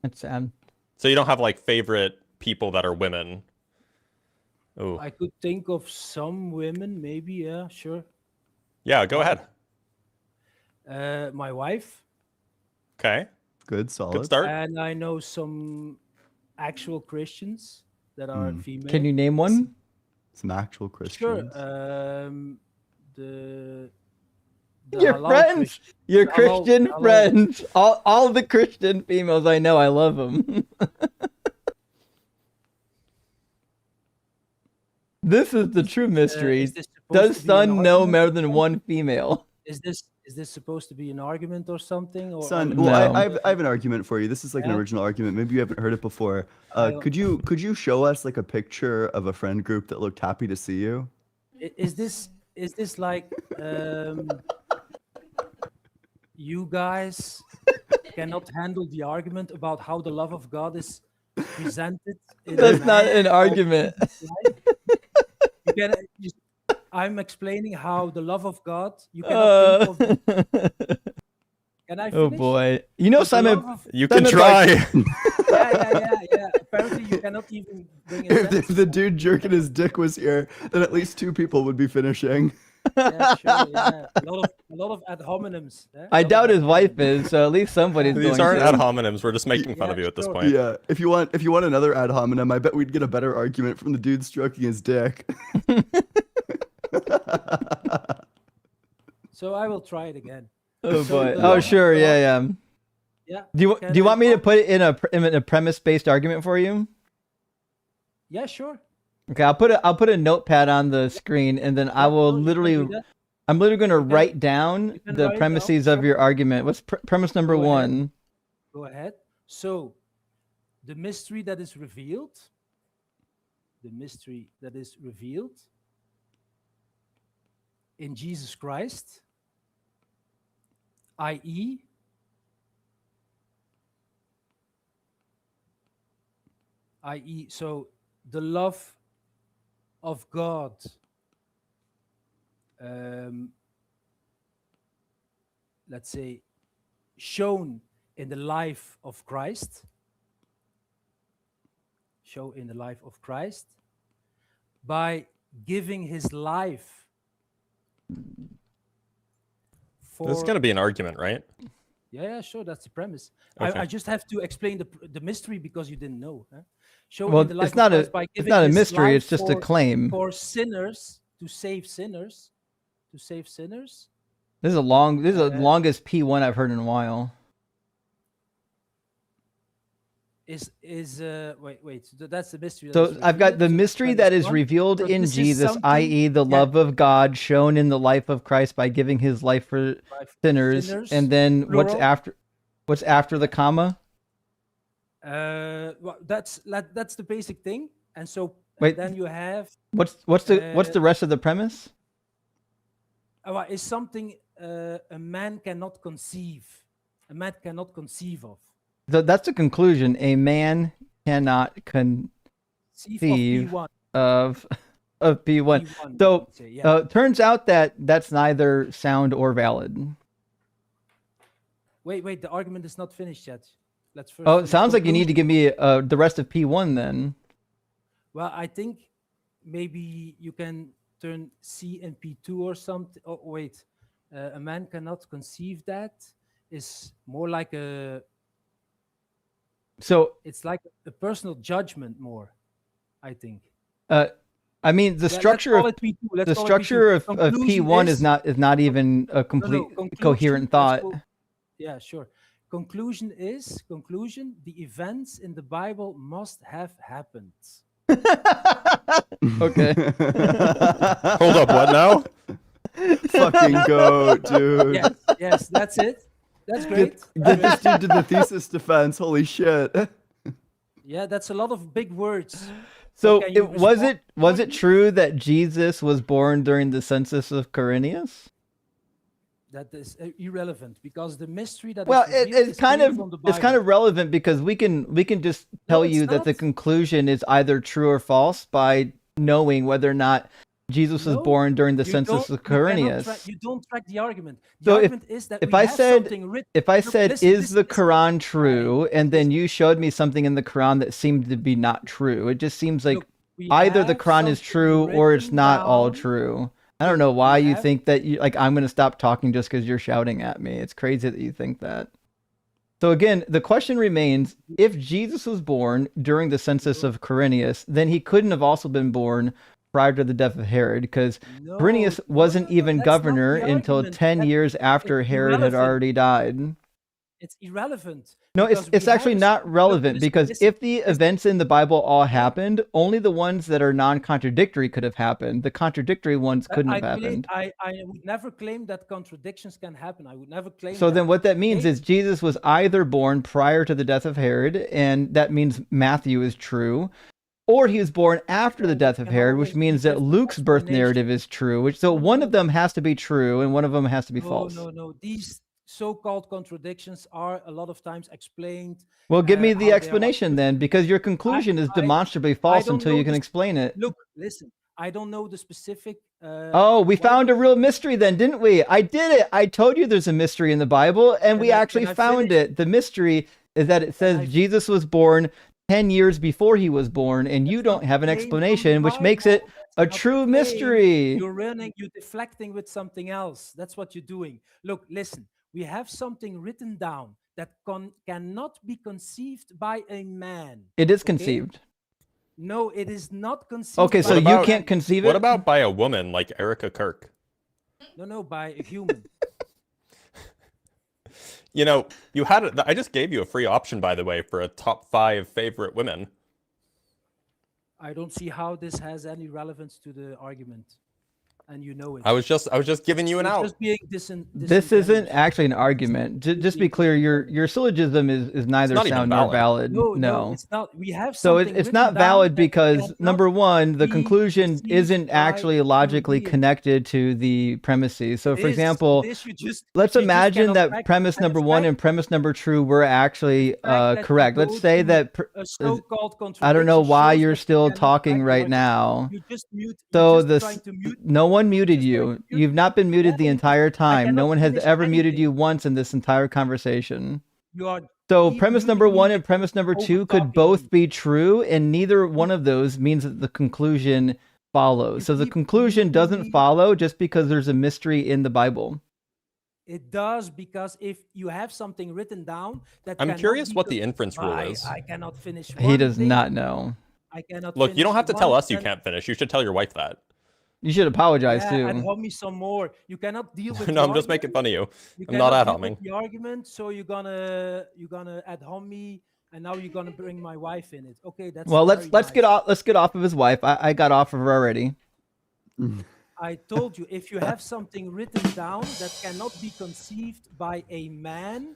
That's sad. So you don't have like favorite people that are women? Oh. I could think of some women, maybe. Yeah, sure. Yeah, go ahead. My wife. Okay. Good, solid. Good start. And I know some actual Christians that are female. Can you name one? Some actual Christians. Sure. The Your halal friends, Christian- your halal- Christian halal- friends, all the Christian females I know, I love them. This is the true mystery. is this supposed Does to be an Son know argument? more than one female? Is this supposed to be an argument or something? Or Son, No. well, I have an argument for you. This is like an Yeah? original argument. Maybe you haven't heard it before. Could you show us like a picture of a friend group that looked happy to see you? Is this like you guys cannot handle the argument about how the love of God is presented? in That's not man an argument. You can, I'm explaining how the love of God. You cannot think of. Can I finish? Oh boy! You know, The Simon. love of- You can Simon's try. Yeah. Apparently, you cannot even bring it. If the dude jerking his dick was here, then at least 2 people would be finishing. Yeah, sure. Yeah. A lot of ad hominems. Yeah? I A lot of doubt ad his wife is, so at least somebody's These going aren't to. ad hominems. We're just making fun of you at this sure. point. Yeah, if you want another ad hominem, I bet we'd get a better argument from the dude stroking his dick. So I will try it again. Oh So boy! the Oh love of sure, God- yeah. Yeah. Do Can you I want me to talk? put it in a premise-based argument for you? Yeah, sure. Okay, I'll put a notepad on the screen, and then I will no, you can literally, do that. I'm literally going to can- write down you can the write it down, premises of sure. your argument. What's premise number Go ahead. 1? Go ahead. So, the mystery that is revealed. The mystery that is revealed in Jesus Christ, i.e., so the love of God let's say shown in the life of Christ, by giving his life for This is going to be an argument, right? Yeah, sure. That's the premise. Okay. I just have to explain the mystery because you didn't know. Huh? Showing Well, the life it's not of a Christ by it's giving not a his mystery. life It's just a claim. for sinners, to save sinners. This is the longest P1 I've heard in a while. Wait. So that's the mystery. So I've got the mystery that is revealed in Jesus, i.e., the love of God shown in the life of Christ by giving his life for sinners. And then plural. what's after the comma? Well, that's the basic thing. And so Wait. then you have What's the rest of the premise? is something a man cannot conceive. A man cannot conceive of. That's a conclusion. A man cannot conceive of P1. So turns out that that's neither sound or valid. Wait. The argument is not finished yet. Let's first. Oh, it finish sounds like you need to conclusion. give me the rest of P1 then. Well, I think maybe you can turn C and P2 or something. Oh, wait. A man cannot conceive that is more like a So it's like a personal judgment more, I think. I mean, the structure of the structure of P1 is not even a complete coherent thought. Yeah, sure. Conclusion: the events in the Bible must have happened. Okay. Hold up, what now? Fucking goat, dude. Yes, that's it. That's great. Get this dude to the thesis defense. Holy shit. Yeah, that's a lot of big words. So was it true that Jesus was born during the census of Quirinius? That is irrelevant because the mystery that it's kind of relevant because we can just tell you that the conclusion is either true or false by knowing whether or not Jesus was born during the census of Quirinius. You don't track the argument. The So argument is that if I said is the Quran true, and then you showed me something in the Quran that seemed to be not true, it just seems like either the Quran is true or it's not all true. I don't know why you think that I'm going to stop talking just because you're shouting at me. It's crazy that you think that. So again, the question remains, if Jesus was born during the census of Quirinius, then he couldn't have also been born prior to the death of Herod, because Quirinius wasn't even governor until 10 years after Herod had already died. It's irrelevant. No, it's actually not relevant because if the events in the Bible all happened, only the ones that are non-contradictory could have happened. The contradictory ones couldn't have happened. I would never claim that contradictions can happen. I would never claim. So then what that means is Jesus was either born prior to the death of Herod, and that means Matthew is true, or he was born after the death of Herod, which means that Luke's birth narrative is true. So one of them has to be true and one of them has to be false. No. These so-called contradictions are a lot of times explained. Well, give me the explanation then, because your conclusion is demonstrably false until you can explain it. Look, listen, I don't know the specific... oh, we found a real mystery then, didn't we? I did it. I told you there's a mystery in the Bible, and we actually found it. The mystery is that it says Jesus was born 10 years before he was born, and you don't have an explanation, which makes it a true mystery. You're deflecting with something else. That's what you're doing. Look, listen. We have something written down that cannot be conceived by a man. It is conceived. No, it is not conceived. Okay, so you can't conceive it? What about by a woman like Erica Kirk? No, by a human. You know, I just gave you a free option, by the way, for a top 5 favorite women. I don't see how this has any relevance to the argument. And you know it. I was just giving you an out. Just being this isn't actually an argument. Just be clear, your syllogism is neither sound nor valid. No, it's not. We have so it's not valid because number one, the conclusion isn't actually logically connected to the premises. So, for example, let's imagine that premise number 1 and premise number 2 were actually correct. Let's say that I don't know why you're still talking right now. So no one muted you. You've not been muted the entire time. No one has ever muted you once in this entire conversation. So premise number 1 and premise number 2 could both be true, and neither one of those means that the conclusion follows. So the conclusion doesn't follow just because there's a mystery in the Bible. It does, because if you have something written down that I'm curious what the inference rule is. I cannot finish. He does not know. I cannot. Look, you don't have to tell us you can't finish. You should tell your wife that. You should apologize too. And help me some more. You cannot deal with. No, I'm just making fun of you. I'm not ad homing. The argument, so you're gonna ad hom me, and now you're gonna bring my wife in it. Okay, that's. Well, let's get off of his wife. I got off of her already. I told you, if you have something written down that cannot be conceived by a man,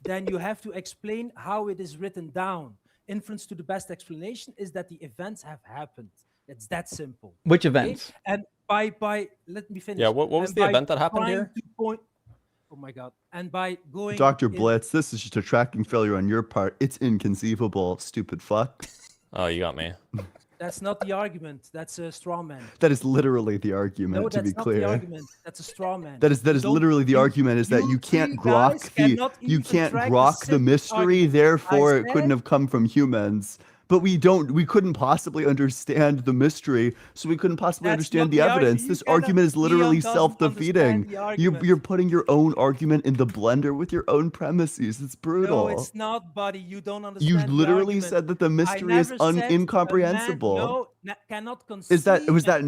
then you have to explain how it is written down. Inference to the best explanation is that the events have happened. It's that simple. Which events? And by let me finish. Yeah, what was the event that happened here? Oh my God. And by going... Dr. Blitz, this is just a tracking failure on your part. It's inconceivable, stupid fuck. Oh, you got me. That's not the argument. That's a straw man. That is literally the argument, to be clear. No, that's not the argument. That's a straw man. That is literally the argument, is that you can't grok the mystery, therefore it couldn't have come from humans, but we couldn't possibly understand the mystery, so we couldn't possibly understand the evidence. This argument is literally self-defeating. You're putting your own argument in the blender with your own premises. It's brutal. No, it's not, buddy. You don't understand. You the literally argument. said that the mystery is incomprehensible. Cannot conceive. Was that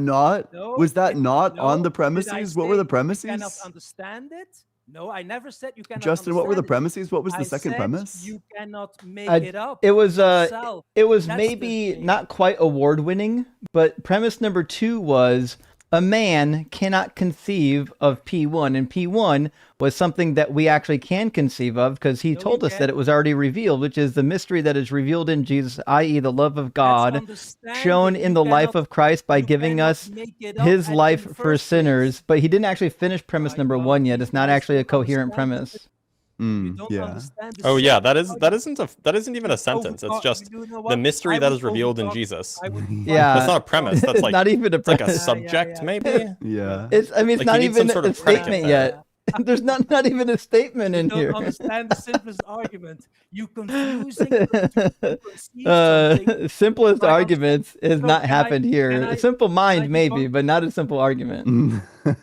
not on the Did I premises? What were the say premises? You cannot understand it. No, I never said you cannot. Justin, what were the understand it. premises? What was the I second said premise? You cannot make it up. It was yourself. it was That's maybe not quite award winning, but premise number 2 was a man cannot conceive of P1, and P1 was something that we actually can conceive of because he told us that it was already revealed, which is the mystery that is revealed in Jesus, i.e. the love of God shown in the life of Christ by giving us his life for sinners. But he didn't actually finish premise number 1 yet. It's not actually a coherent premise. Yeah. Oh yeah, that isn't even a sentence. It's just the mystery that is revealed in Jesus. Yeah, that's not a premise. That's like not even a it's like a premise. subject, maybe. Yeah. It's Like, not you need even some sort a of predicate statement there. yet. There's not even a statement in You here. don't understand the simplest argument. You confusing the two something. Simplest Like, arguments has so not can happened here. can A simple mind, I maybe, debunk- but not a simple argument.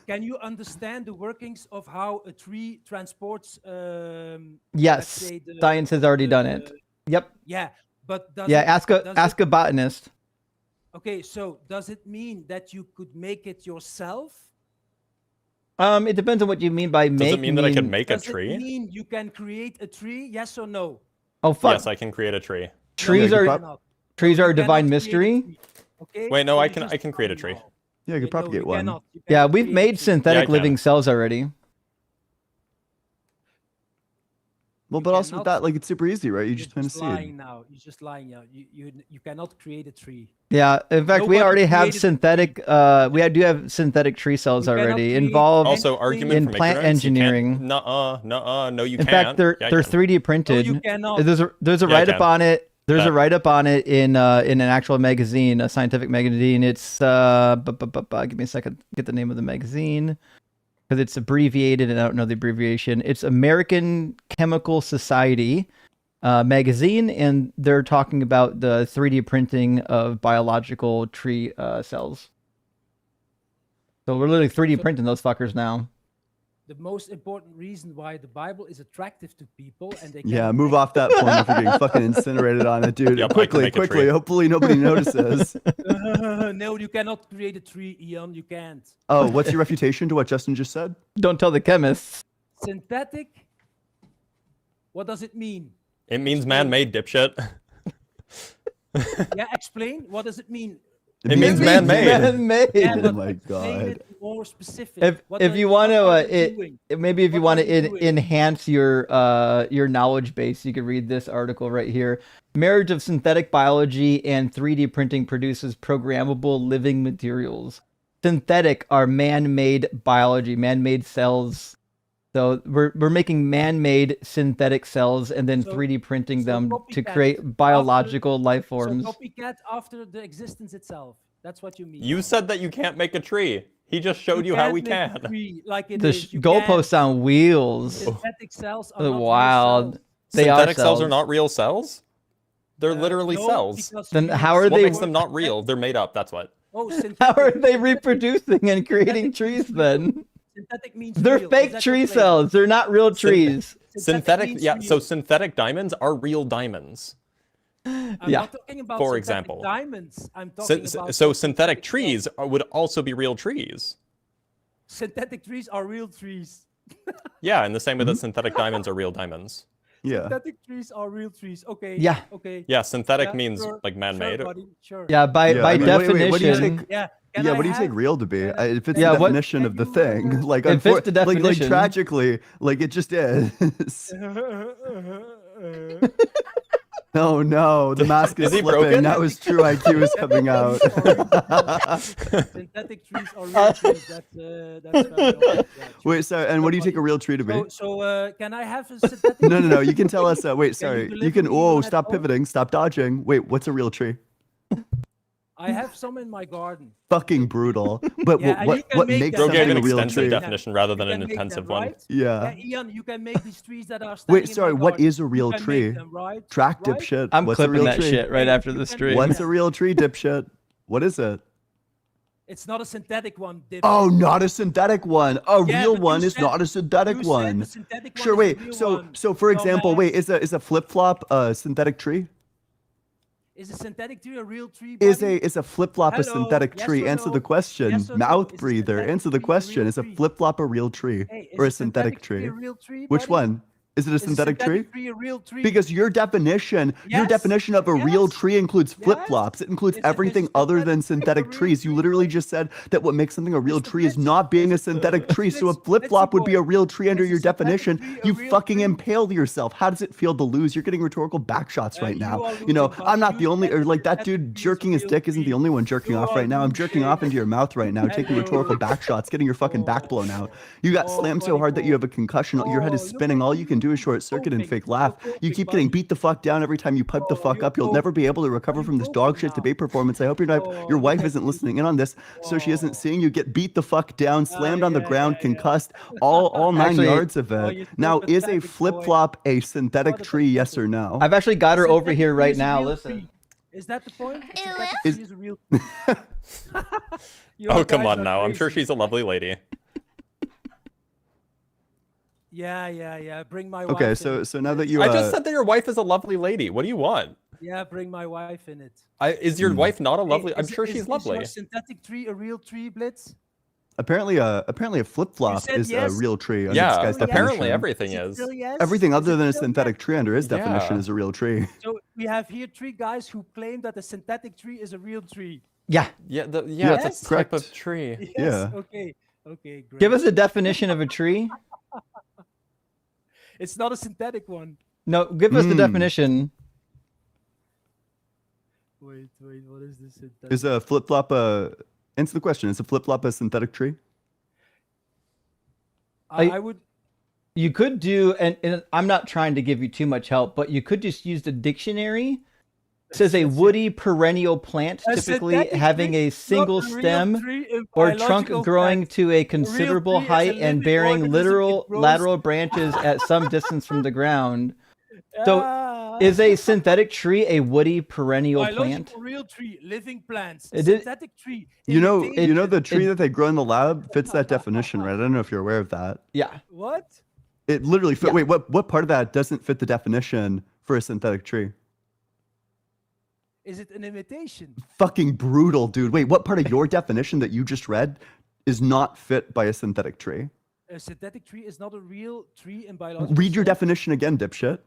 Can you understand the workings of how a tree transports? Yes, let's say science has already done it. Yep. Yeah, but does Yeah, it, ask does a it- botanist. Okay, so does it mean that you could make it yourself? It depends on what you mean by make. Does it mean that I could mean- make a Does it tree? mean you can create a tree? Yes or no? Oh fuck! Yes, I can create a tree. Trees Yeah, you are prob- trees are a You cannot divine create a mystery. tree, Okay. Wait, no, So I you can just create a don't tree. know. Yeah, you could No, propagate one. cannot. You Yeah, cannot we've create a made tree. synthetic can. living cells already. Well, You but also with cannot- that, like, it's super easy, right? You You're just plant a just lying seed. now. You're just lying now. You cannot create a tree. Yeah, in fact, we Nobody already have created a synthetic. We do have synthetic tree cells You cannot already create involved Also, argument in from plant ignorance, you can't- engineering. No, you In can't. fact, they're Yeah, they're you can. 3D printed. you cannot. There's a Yeah, I write up can. on it. There's a That- write up on it in an actual magazine, a scientific magazine. It's give me a second. Get the name of the magazine because it's abbreviated and I don't know the abbreviation. It's American Chemical Society magazine, and they're talking about the 3D printing of biological tree cells. So we're literally 3D printing those fuckers now. The most important reason why the Bible is attractive to people and they Yeah, cannot move make off that point if you're getting fucking incinerated on it, dude. Yep, I can Quickly, make a quickly. tree. Hopefully nobody notices. No, you cannot create a tree, Ian. You can't. Oh, what's your refutation to what Justin just said? Don't tell the chemists. Synthetic. What does it mean? It means man-made, dipshit. Yeah, explain. What does it mean? It means man-made. Man-made. Yeah, Oh but my explain God. it more specific. If you want to, doing? maybe if you What want are you to doing? enhance your knowledge base, you could read this article right here. Marriage of synthetic biology and 3D printing produces programmable living materials. Synthetic are man-made biology, man-made cells. So we're making man-made synthetic cells and then So- 3D printing so them to copycat create biological life forms. So copycat after the existence itself. That's what you mean. You said that you can't make a tree. He just showed you how can't we make a can. tree like it The is. You goalposts can't. on wheels. Synthetic cells are not real Wild. cells. They Synthetic are cells are cells. not real cells? They're literally No, cells. because Then we how are What they- makes them not real? They're made up, that's what. Oh, synthetic. How are they reproducing and creating trees then? Synthetic means They're real. Is fake that tree your claim? cells. They're not real trees. Synthetic, means yeah, real. so synthetic diamonds are real diamonds. I'm Yeah. not talking about For synthetic example. diamonds. I'm talking So about synthetic trees would also be real trees. synthetic trees are real trees. Yeah, in the same way that synthetic diamonds are real diamonds. Yeah. Synthetic trees are real trees. Okay. Yeah. Okay. Yeah, synthetic Yeah, means sure, like man-made. Sure, buddy, sure. Yeah, by Yeah, I mean, definition. what do you take? Yeah. Yeah, what do you take real to be? If it's Yeah, the what- definition of the thing, like, It fits the like definition. tragically, like it just is. Oh no, the mask is Is he slipping. broken? That was true IQ is coming out. Synthetic trees are real trees. That's very obvious, yeah, Wait, so and what do you take a real tree to be? So, can I have a synthetic? No. You can tell us. Wait, Can you sorry. You deliver can. me Whoa! one at Stop home? pivoting. Stop dodging. Wait, what's a real tree? I have some in my garden. Fucking brutal. But Yeah, and you can what make makes them. Bro gave something an a real extensive tree? definition rather than You an can make them, intensive one. right? Yeah. Ian, you can make these trees that are standing Wait, sorry, in my what garden. is a real You can tree? make them, right? Track Right? dipshit. I'm What's a clipping real that tree? shit right Hey, after you the can stream. make What's a them. real tree, dipshit? What is it? It's not a synthetic one, dipshit. Oh, not a synthetic one. A Yeah, real but one you is said- not a synthetic you said one. the synthetic one Sure, is a wait. real So one. so for example, Dumbass. wait, is a flip flop a synthetic tree? Is a synthetic tree a real tree? Is buddy? a flip flop a Hello, synthetic yes tree? or Answer no? the question. Yes or no? Mouth Is a breather. synthetic Answer the tree a question. real Is a tree? flip flop a real tree Hey, or a is a synthetic synthetic tree tree? a real tree, Which buddy? one? Is it a Is a synthetic tree? tree a real tree? Because your definition Yes, of a real yes, tree includes yes. flip-flops. It includes Is a everything other than synthetic real trees. You tree, literally buddy? just said that what makes something a real Mr. tree is Blitz, not being a is a- synthetic tree. So a Blitz, flip-flop Blitzy would be a boy. real tree under Is a your synthetic definition. tree a You real fucking tree? impaled yourself. How does it feel to lose? You're getting rhetorical backshots right You now. are You know, losing, I'm buddy. not the You only, said or like that synthetic dude tree is a jerking his real dick isn't the tree. only one jerking You off are right now. I'm jerking losing. off into your mouth right now, taking rhetorical backshots, getting your fucking back blown out. You got slammed so hard that you have a concussion. Your head is spinning. All you can do is short circuit and fake laugh. You keep getting beat the fuck down every time you pipe the fuck up. You'll never be able to recover from this dog shit debate performance. I hope your wife isn't listening in on this, so she isn't seeing you get beat the fuck down, slammed on the ground, concussed, all 9 Actually- yards of it. Now, is a flip flop a synthetic tree? Yes or no? I've actually got her over Synthetic here tree right is a now. real Listen. tree. Is that the point? A synthetic Is- tree is a real. Oh, come on now. I'm sure she's a lovely lady. Yeah. Bring my wife. Okay, in so it. now that you I just said that your wife is a lovely lady. What do you want? Yeah, bring my wife in it. Is your wife not a lovely? Hey, I'm sure she's lovely. Is your synthetic tree a real tree, Blitz? apparently a flip flop said is yes. a real tree under Yeah, this guy's apparently definition. everything Is it is. still yes? Everything Is other it than a still synthetic tree under his Yeah. definition is a real tree. yes? So we have here 3 guys who claim that a synthetic tree is a real tree. Yeah. Yeah, Yes, it's a type of correct. tree. Yes. Yeah. Okay, great. Give us a definition of a tree. It's not a synthetic one. No, give us the definition. Wait, what is this synthetic? Is a flip flop answer the question? Is a flip flop a synthetic tree? I would. You could do, and I'm not trying to give you too much help, but you could just use the dictionary. It says a woody perennial plant, A typically synthetic having tree a is not single a real stem tree in or trunk biological growing fact. to a considerable tree is a height and living bearing organism. literal It grows- lateral branches at some distance from the ground. So, Ah. is a synthetic tree a woody perennial plant? Biological real tree, living plants. It did- Synthetic tree. You know imitation- the tree that they grow in the lab fits that definition, right? I don't know if you're aware of that. Yeah. What? It literally fit. Wait, what part of that doesn't fit the definition for a synthetic tree? Is it an imitation? Fucking brutal, dude. Wait, what part of your definition that you just read is not fit by a synthetic tree? A synthetic tree is not a real tree in biological. Read your sense. definition again, dipshit.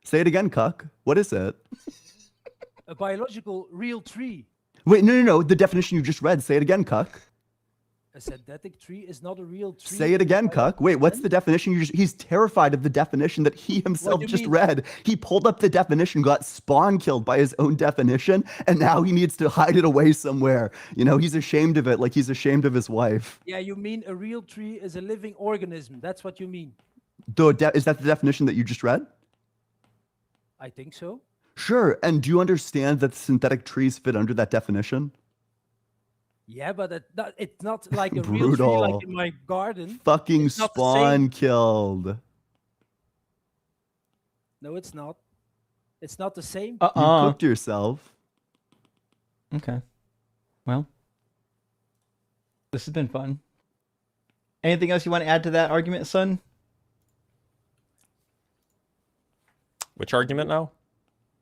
Say it again, cuck. What is it? A biological real tree. Wait, no. The definition you just read. Say it again, cuck. A synthetic tree is not a real tree. Say it in again, cuck. biological Wait, what's sense. the definition you just... He's terrified of the definition that he himself do you just mean? read. He pulled up the definition, got spawn killed by his own definition, and now he needs to hide it away somewhere. You know, he's ashamed of it, like he's ashamed of his wife. Yeah, you mean a real tree is a living organism. That's what you mean. Is that the definition that you just read? I think so. Sure. And do you understand that synthetic trees fit under that definition? Yeah, but it's not like a real tree Brutal. like in my garden. Fucking It's not the spawn same. killed. No, it's not. It's not the same. You cooked yourself. Okay. Well, this has been fun. Anything else you want to add to that argument, son? Which argument now?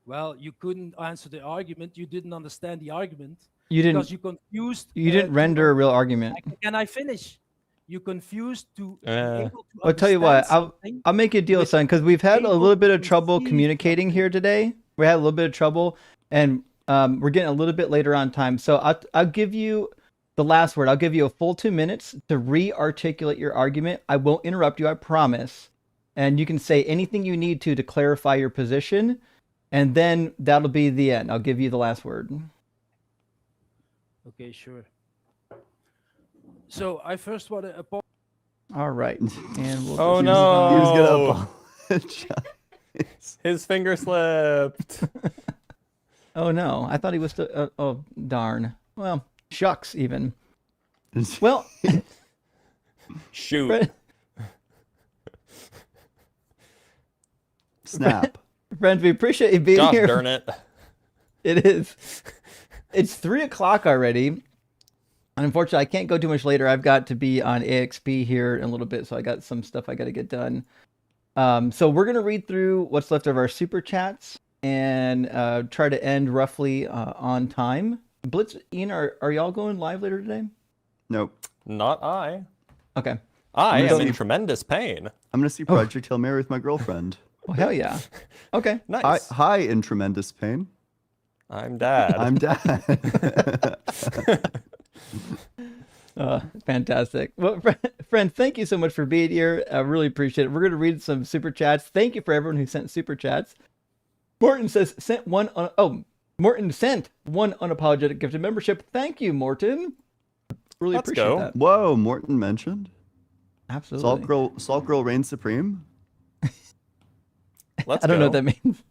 Well, you couldn't answer the argument. You didn't understand the argument. You didn't- Because you confused. You didn't render a real argument. Can I finish? You confused to. be Uh, able to I'll tell you what. understand I'll something. I'll make you a deal, with son, because we've had a able little bit to of trouble receive communicating here today. We had a little bit of trouble, and we're getting a little bit later on time. So I'll give you the last word. I'll give you a full 2 minutes to re-articulate your argument. I won't interrupt you. I promise. And you can say anything you need to clarify your position, and then that'll be the end. I'll give you the last word. Okay, sure. So I first want to apologize. All right. And we'll Oh just- no! He was gonna apologize. His finger slipped. Oh no, I thought he was still. Oh darn. Well, shucks, even. Well, shoot. Snap. Friends, we appreciate you being Gosh here. darn it. It is. It's 3:00 already. Unfortunately, I can't go too much later. I've got to be on AXP here in a little bit, so I got some stuff I got to get done. So we're going to read through what's left of our super chats and try to end roughly on time. Blitz, Ian, are y'all going live later today? Nope. Not I. Okay. I am in tremendous pain. I'm going to see Project Hail Mary with my girlfriend. Oh, hell yeah. Okay. Nice. Hi, in tremendous pain. I'm Dad. I'm Dad. Fantastic. Well, friend, thank you so much for being here. I really appreciate it. We're going to read some super chats. Thank you for everyone who sent super chats. Morton says, Morton sent one unapologetic gift of membership. Thank you, Morton. Really Let's appreciate go. that. Whoa, Morton mentioned. Absolutely. Salt Girl reigns supreme. Let's I don't know go. what that means.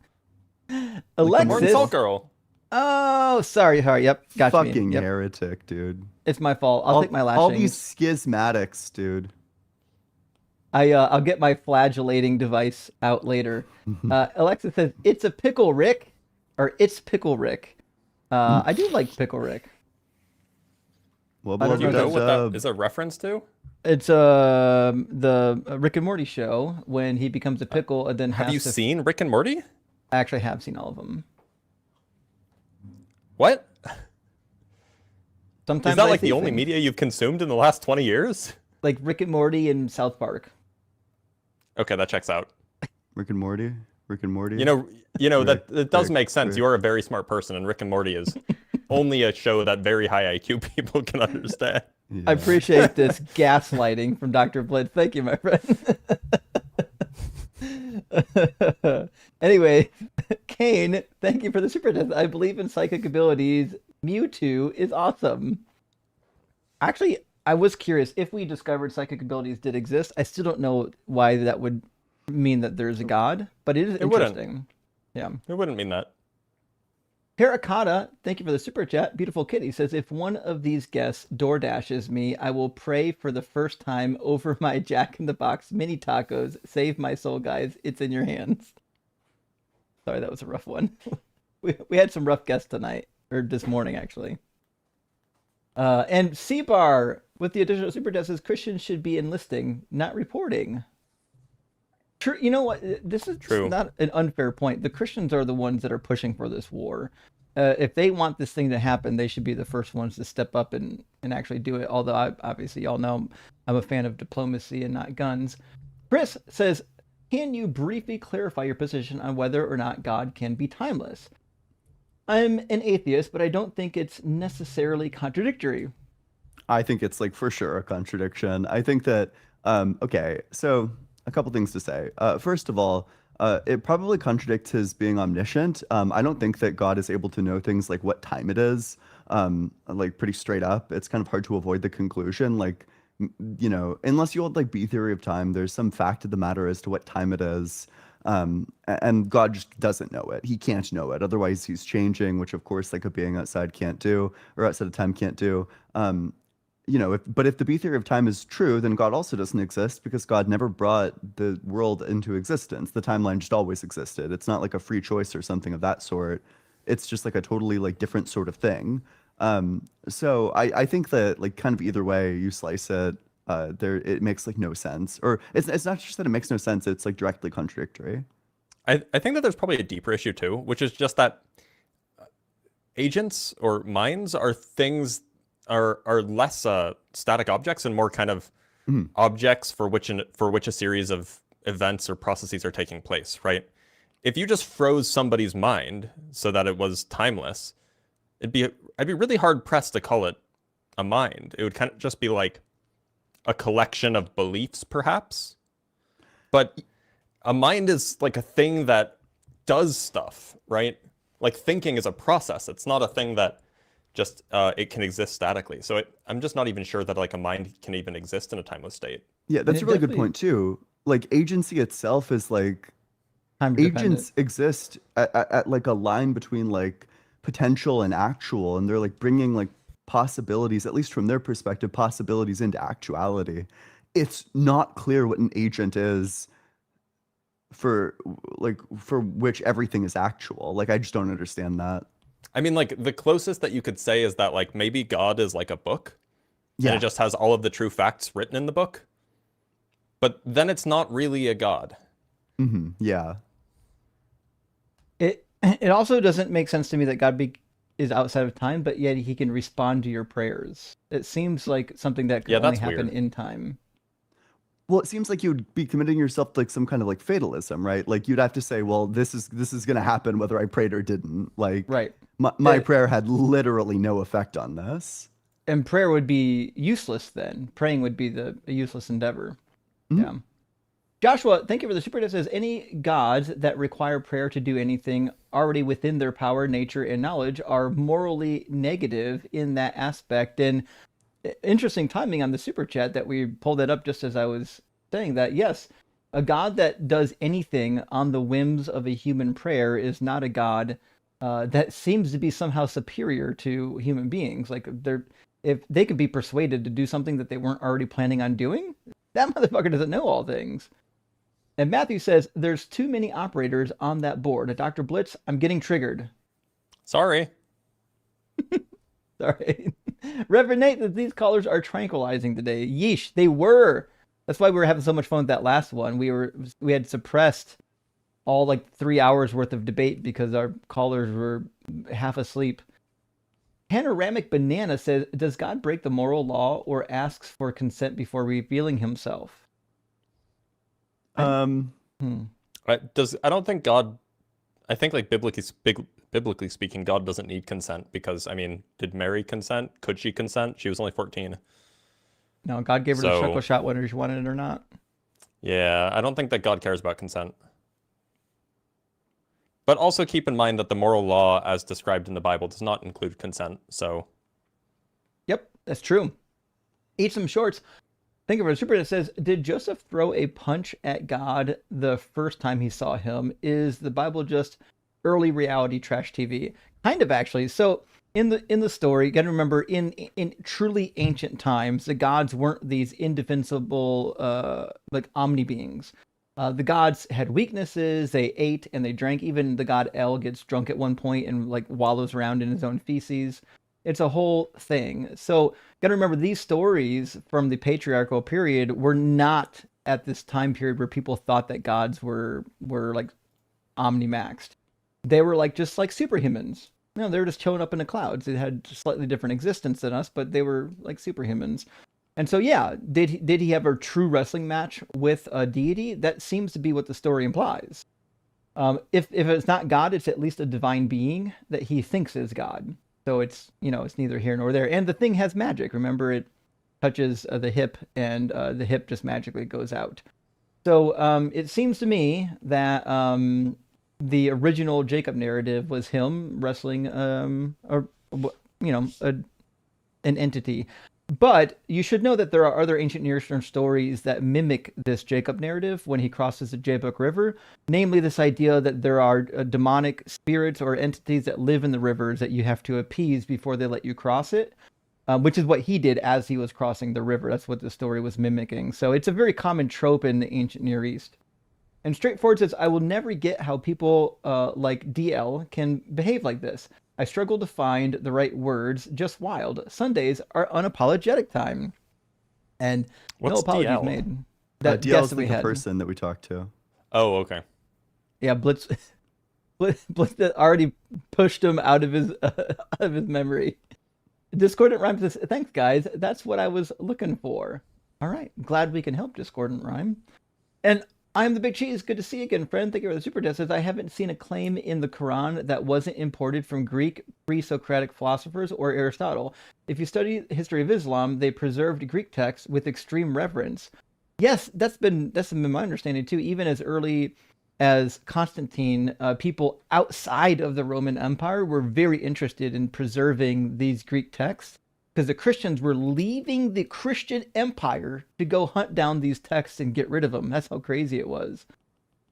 Morton Alexis. Salt Girl. Oh, sorry. Yep. Got me. Fucking Yep. heretic, dude. It's my fault. I'll take my lashings. All these schismatics, dude. I'll get my flagellating device out later. Alexis says, it's a pickle Rick. Or it's pickle Rick. I do like pickle Rick. Well, I don't Do you know know what that is a reference to? It's the Rick and Morty show when he becomes a pickle and then Have has you to... seen Rick and Morty? I actually have seen all of them. What? Sometimes is that I like see the only things. media you've consumed in the last 20 years? Like Rick and Morty and South Park. Okay, that checks out. Rick and Morty. You know that does make sense. You are a very smart person, and Rick and Morty is only a show that very high IQ people can understand. Yeah. I appreciate this gaslighting from Dr. Blitz. Thank you, my friend. Anyway, Kane, thank you for the super chat. I believe in psychic abilities. Mewtwo is awesome. Actually, I was curious if we discovered psychic abilities did exist. I still don't know why that would mean that there's a god, but it is interesting. Yeah. It wouldn't mean that. Terracotta, thank you for the super chat. Beautiful Kitty says, if one of these guests door dashes me, I will pray for the first time over my Jack in the Box mini tacos. Save my soul, guys. It's in your hands. Sorry, that was a rough one. we had some rough guests tonight, or this morning, actually. And C-Bar, with the additional super chat, says, Christians should be enlisting, not reporting. True. You know what? This is True. Not an unfair point. The Christians are the ones that are pushing for this war. If they want this thing to happen, they should be the first ones to step up and actually do it. Although, obviously, y'all know I'm a fan of diplomacy and not guns. Chris says, can you briefly clarify your position on whether or not God can be timeless? I'm an atheist, but I don't think it's necessarily contradictory. I think it's like for sure a contradiction. I think that, okay, so a couple things to say. First of all, it probably contradicts his being omniscient. I don't think that God is able to know things like what time it is, like pretty straight up. It's kind of hard to avoid the conclusion. Like, you know, unless you hold like B theory of time, there's some fact of the matter as to what time it is. And God just doesn't know it. He can't know it. Otherwise he's changing, which of course like a being outside can't do, or outside of time can't do. You know, if the B theory of time is true, then God also doesn't exist because God never brought the world into existence. The timeline just always existed. It's not like a free choice or something of that sort. It's just like a totally like different sort of thing. So I think that like kind of either way you slice it, it makes like no sense. Or it's not just that it makes no sense, it's like directly contradictory. I think that there's probably a deeper issue too, which is just that agents or minds are things are less static objects and more kind of objects for which a series of events or processes are taking place, right? If you just froze somebody's mind so that it was timeless, I'd be really hard pressed to call it a mind. It would kind of just be like a collection of beliefs, perhaps. But a mind is like a thing that does stuff, right? Like thinking is a process. It's not a thing that just it can exist statically. So I'm just not even sure that like a mind can even exist in a timeless state. Yeah, that's a really good point too. Like agency itself is like agents exist at like a line between like potential and actual, and they're like bringing like possibilities, at least from their perspective, possibilities into actuality. It's not clear what an agent is for which everything is actual. Like, I just don't understand that. I mean, like, the closest that you could say is that, like, maybe God is like a book, and Yeah. it just has all of the true facts written in the book. But then it's not really a God. Yeah. It also doesn't make sense to me that God is outside of time, but yet he can respond to your prayers. It seems like something that could only happen in time. Well, it seems like you'd be committing yourself to like some kind of like fatalism, right? Like you'd have to say, well, this is going to happen whether I prayed or didn't. Like, right. My prayer had literally no effect on this. And prayer would be useless then. Praying would be a useless endeavor. Yeah. Joshua, thank you for the super chat. Says, any gods that require prayer to do anything already within their power, nature, and knowledge are morally negative in that aspect. And interesting timing on the super chat that we pulled that up just as I was saying that. Yes, a god that does anything on the whims of a human prayer is not a god that seems to be somehow superior to human beings. Like, if they could be persuaded to do something that they weren't already planning on doing, that motherfucker doesn't know all things. And Matthew says, there's too many operators on that board. Dr. Blitz, I'm getting triggered. Sorry. Sorry. Reverend Nate, that these callers are tranquilizing today. Yeesh, they were. That's why we were having so much fun with that last one. We had suppressed all like 3 hours worth of debate because our callers were half asleep. Panoramic Banana says, does God break the moral law or asks for consent before revealing himself? I don't think God. I think, like, biblically speaking, God doesn't need consent because, I mean, did Mary consent? Could she consent? She was only 14. No, God gave her the chuckle shot whether she wanted it or not. Yeah, I don't think that God cares about consent. But also keep in mind that the moral law, as described in the Bible, does not include consent. So. Yep, that's true. Eat some shorts. Think of it, super that says, did Joseph throw a punch at God the first time he saw him? Is the Bible just early reality trash TV? Kind of, actually. So in the story, you got to remember, in truly ancient times, the gods weren't these indefensible like omni beings. The gods had weaknesses. They ate and they drank. Even the god El gets drunk at one point and like wallows around in his own feces. It's a whole thing. So got to remember, these stories from the patriarchal period were not at this time period where people thought that gods were like omnimaxed. They were like just like superhumans. You know, they were just chilling up in the clouds. They had a slightly different existence than us, but they were like superhumans. And so, yeah, did he have a true wrestling match with a deity? That seems to be what the story implies. If it's not God, it's at least a divine being that he thinks is God. So it's, it's neither here nor there. And the thing has magic. Remember, it touches the hip, and the hip just magically goes out. So it seems to me that the original Jacob narrative was him wrestling, an entity. But you should know that there are other ancient Near Eastern stories that mimic this Jacob narrative when he crosses the Jabbok River, namely this idea that there are demonic spirits or entities that live in the rivers that you have to appease before they let you cross it, which is what he did as he was crossing the river. That's what the story was mimicking. So it's a very common trope in the ancient Near East. And Straightforward says, I will never get how people like DL can behave like this. I struggle to find the right words. Just wild. Sundays are unapologetic time. And what's no apologies DL? made. That DL is like the person that we talked to. Oh, okay. Yeah, Blitz already pushed him out of his memory. Discordant Rhyme says, thanks, guys. That's what I was looking for. All right. Glad we can help, Discordant Rhyme. And I'm the Big Cheese. Good to see you again, friend. Thank you for the super chat. Says, I haven't seen a claim in the Quran that wasn't imported from Greek pre-Socratic philosophers or Aristotle. If you study the history of Islam, they preserved Greek texts with extreme reverence. Yes, that's been my understanding too. Even as early as Constantine, people outside of the Roman Empire were very interested in preserving these Greek texts, because the Christians were leaving the Christian empire to go hunt down these texts and get rid of them. That's how crazy it was.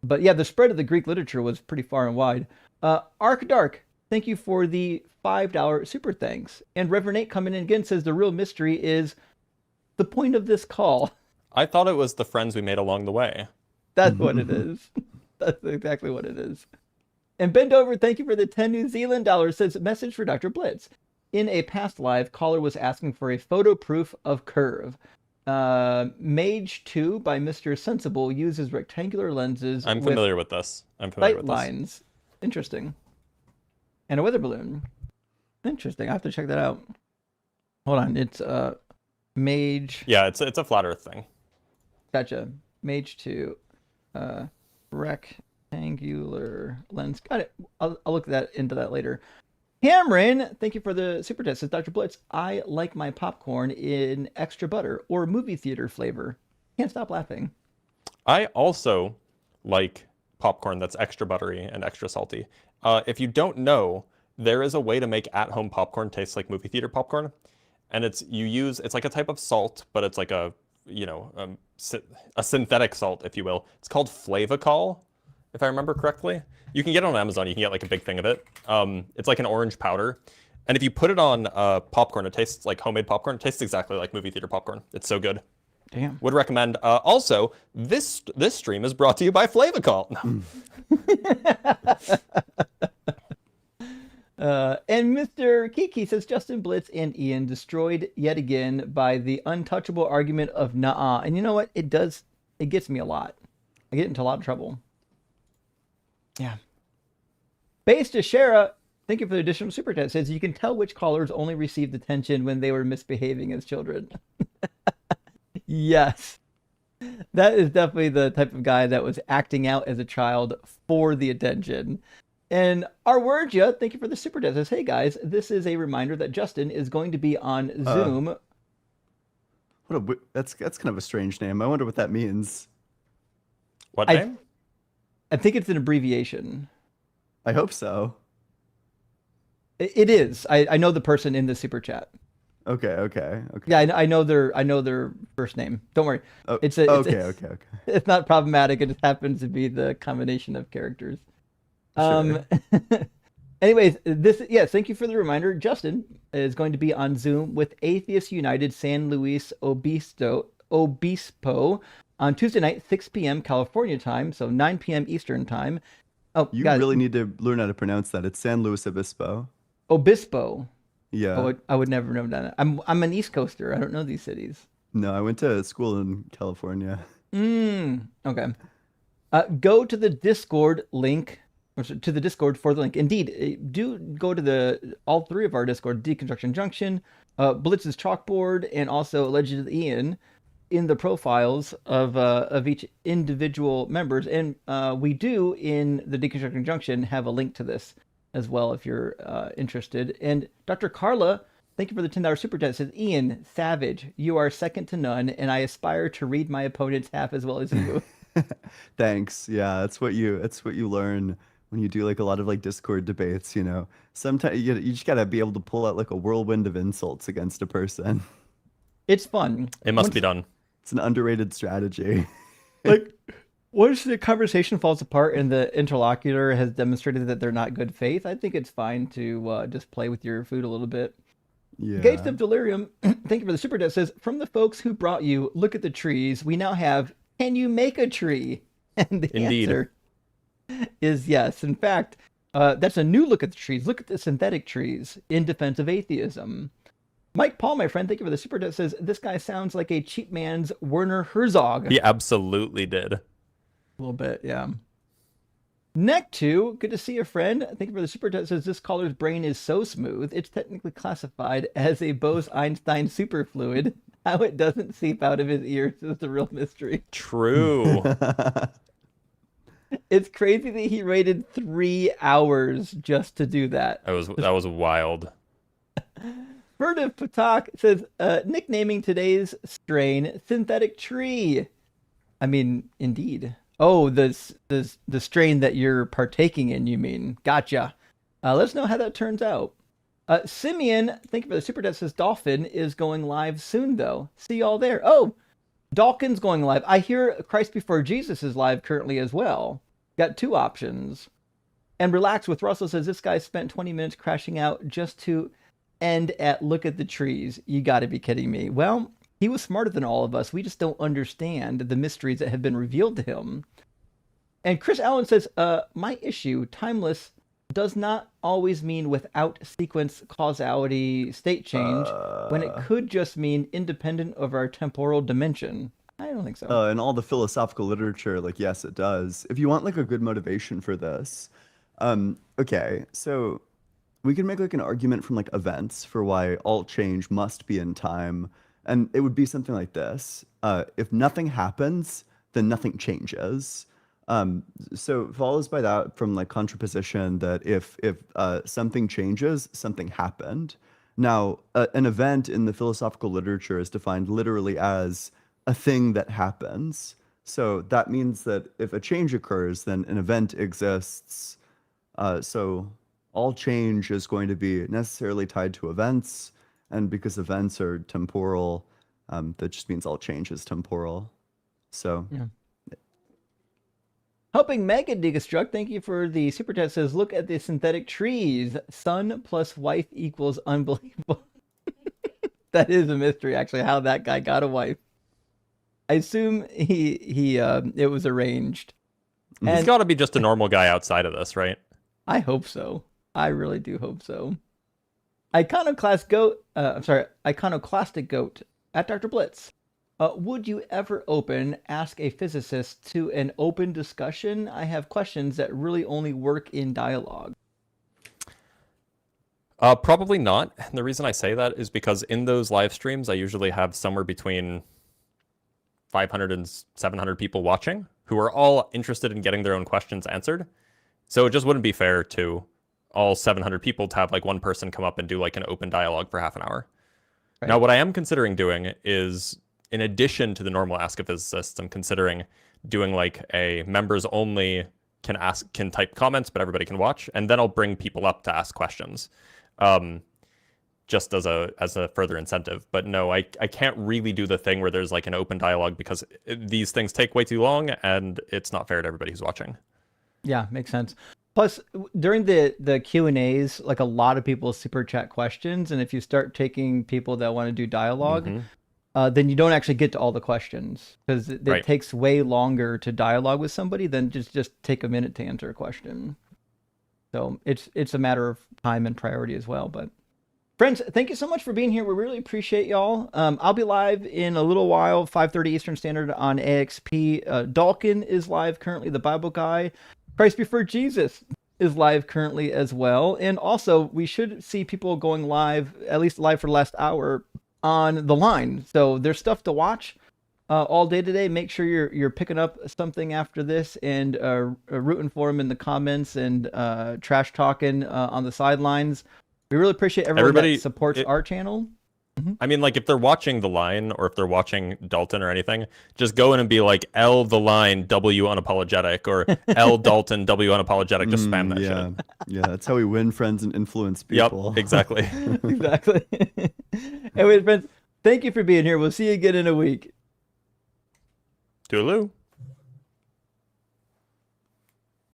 But yeah, the spread of the Greek literature was pretty far and wide. Arc Dark, thank you for the $5 super thanks. And Reverend Nate coming in again says the real mystery is the point of this call. I thought it was the friends we made along the way. That's what it is. That's exactly what it is. And Bend Over, thank you for the 10 New Zealand dollars, says, message for Dr. Blitz. In a past live, caller was asking for a photo proof of curve. Mage 2 by Mr. Sensible uses rectangular lenses. I'm familiar with this. I'm familiar with this. Lines. Interesting. And a weather balloon. Interesting. I have to check that out. Hold on. It's Mage. Yeah, it's a flat Earth thing. Gotcha. Mage 2. Rectangular lens. Got it. I'll look into that later. Cameron, thank you for the super chat. Says Dr. Blitz, I like my popcorn in extra butter or movie theater flavor. Can't stop laughing. I also like popcorn that's extra buttery and extra salty. If you don't know, there is a way to make at-home popcorn taste like movie theater popcorn, and it's like a type of salt, but it's like a synthetic salt, if you will. It's called Flavacol, if I remember correctly. You can get it on Amazon. You can get like a big thing of it. It's like an orange powder. And if you put it on popcorn, it tastes like homemade popcorn. It tastes exactly like movie theater popcorn. It's so good. Damn. Would recommend. Also, this stream is brought to you by Flavacol. And Mr. Kiki says, Justin Blitz and Ian destroyed yet again by the untouchable argument of nah. And you know what? It gets me a lot. I get into a lot of trouble. Yeah. Base to Shara, thank you for the additional super chat. Says you can tell which callers only received attention when they were misbehaving as children. Yes. That is definitely the type of guy that was acting out as a child for the attention. And our word, thank you for the super chat. Says, hey guys, this is a reminder that Justin is going to be on Zoom. That's kind of a strange name. I wonder what that means. What name? I think it's an abbreviation. I hope so. It is. I know the person in the super chat. Okay. Yeah, I know their first name. Don't worry. Oh, It's okay. It's not problematic. It just happens to be the combination of characters. Sure. Anyways, thank you for the reminder. Justin is going to be on Zoom with Atheists United San Luis Obispo on Tuesday night, 6 p.m. California time, so 9 p.m. Eastern time. Oh, you really need to learn how to pronounce that. It's San Luis Obispo. Obispo. Yeah. I would never know that. I'm an East Coaster. I don't know these cities. No, I went to school in California. Okay. Go to the Discord link, or to the Discord for the link. Indeed, do go to all three of our Discord, Deconstruction Junction, Blitz's Chalkboard, and also Allegedly Ian, in the profiles of each individual members. And we do, in the Deconstruction Junction, have a link to this as well if you're interested. And Dr. Carla, thank you for the $10 super chat. Says, Ian, savage, you are second to none, and I aspire to read my opponent's half as well as you. Thanks. Yeah, that's what you learn when you do like a lot of like Discord debates. Sometimes you just gotta be able to pull out like a whirlwind of insults against a person. It's fun. It must be done. It's an underrated strategy. Like, once the conversation falls apart and the interlocutor has demonstrated that they're not good faith, I think it's fine to just play with your food a little bit. Yeah. Gates of Delirium, thank you for the super chat. Says, from the folks who brought you Look at the Trees, we now have Can You Make a Tree? And the answer is yes. In fact, that's a new look at the trees. Look at the synthetic trees in defense of atheism. Mike Paul, my friend, thank you for the super chat. Says, this guy sounds like a cheap man's Werner Herzog. He absolutely did. A little bit, yeah. Neck2, good to see you, friend. Thank you for the super chat. Says, this caller's brain is so smooth, it's technically classified as a Bose-Einstein superfluid. How it doesn't seep out of his ears is the real mystery. True. It's crazy that he waited 3 hours just to do that. That was wild. Furtive Patak says, nicknaming today's strain Synthetic Tree. I mean, indeed. Oh, the strain that you're partaking in, you mean. Gotcha. Let us know how that turns out. Simeon, thank you for the super chat. Says, Dolphin is going live soon, though. See y'all there. Oh, Dawkins going live. I hear Christ Before Jesus is live currently as well. Got 2 options. And Relax with Russell says, this guy spent 20 minutes crashing out just to end at look at the trees. You got to be kidding me. Well, he was smarter than all of us. We just don't understand the mysteries that have been revealed to him. And Chris Allen says, my issue, timeless, does not always mean without sequence, causality, state change, when it could just mean independent of our temporal dimension. I don't think so. In all the philosophical literature, like, yes, it does. If you want like a good motivation for this, okay, so we can make like an argument from like events for why all change must be in time. And it would be something like this. If nothing happens, then nothing changes. So it follows by that from like contraposition that if something changes, something happened. Now, an event in the philosophical literature is defined literally as a thing that happens. So that means that if a change occurs, then an event exists. So all change is going to be necessarily tied to events. And because events are temporal, that just means all change is temporal. So... yeah. Helping Megan deconstruct, thank you for the super chat, says, look at the synthetic trees. Son plus wife equals unbelievable. That is a mystery, actually, how that guy got a wife. I assume it was arranged. He's got to be just a normal guy outside of this, right? I hope so. I really do hope so. Iconoclastic goat at Dr. Blitz. Would you ever ask a physicist to an open discussion? I have questions that really only work in dialogue. Probably not. And the reason I say that is because in those live streams, I usually have somewhere between 500 and 700 people watching who are all interested in getting their own questions answered. So it just wouldn't be fair to all 700 people to have like one person come up and do like an open dialogue for half an hour. Right. Now, what I am considering doing is, in addition to the normal Ask a Physicist, I'm considering doing like a members only can type comments, but everybody can watch, and then I'll bring people up to ask questions, just as a further incentive. But no, I can't really do the thing where there's like an open dialogue because these things take way too long, and it's not fair to everybody who's watching. Yeah, makes sense. Plus, during the Q&As, like a lot of people super chat questions, and if you start taking people that want to do dialogue. Mm-hmm. Then you don't actually get to all the questions because it takes way longer to dialogue with somebody than just take a minute to answer a question. So it's a matter of time and priority as well. But friends, thank you so much for being here. We really appreciate y'all. I'll be live in a little while, 5:30 Eastern Standard on AXP. Dalkin is live currently, the Bible guy. Christ Before Jesus is live currently as well. And also, we should see people going live, at least live for the last hour, on the line. So there's stuff to watch all day today. Make sure you're picking up something after this and rooting for them in the comments and trash talking on the sidelines. We really appreciate everybody that supports our channel. Mm-hmm. I mean, like, if they're watching the line or if they're watching Dalton or anything, just go in and be like, L the line, W unapologetic, or L Dalton, W unapologetic. Just spam that shit. Yeah, that's how we win friends and influence people. Yep, exactly. Exactly. Anyway, friends, thank you for being here. We'll see you again in a week. Toodaloo.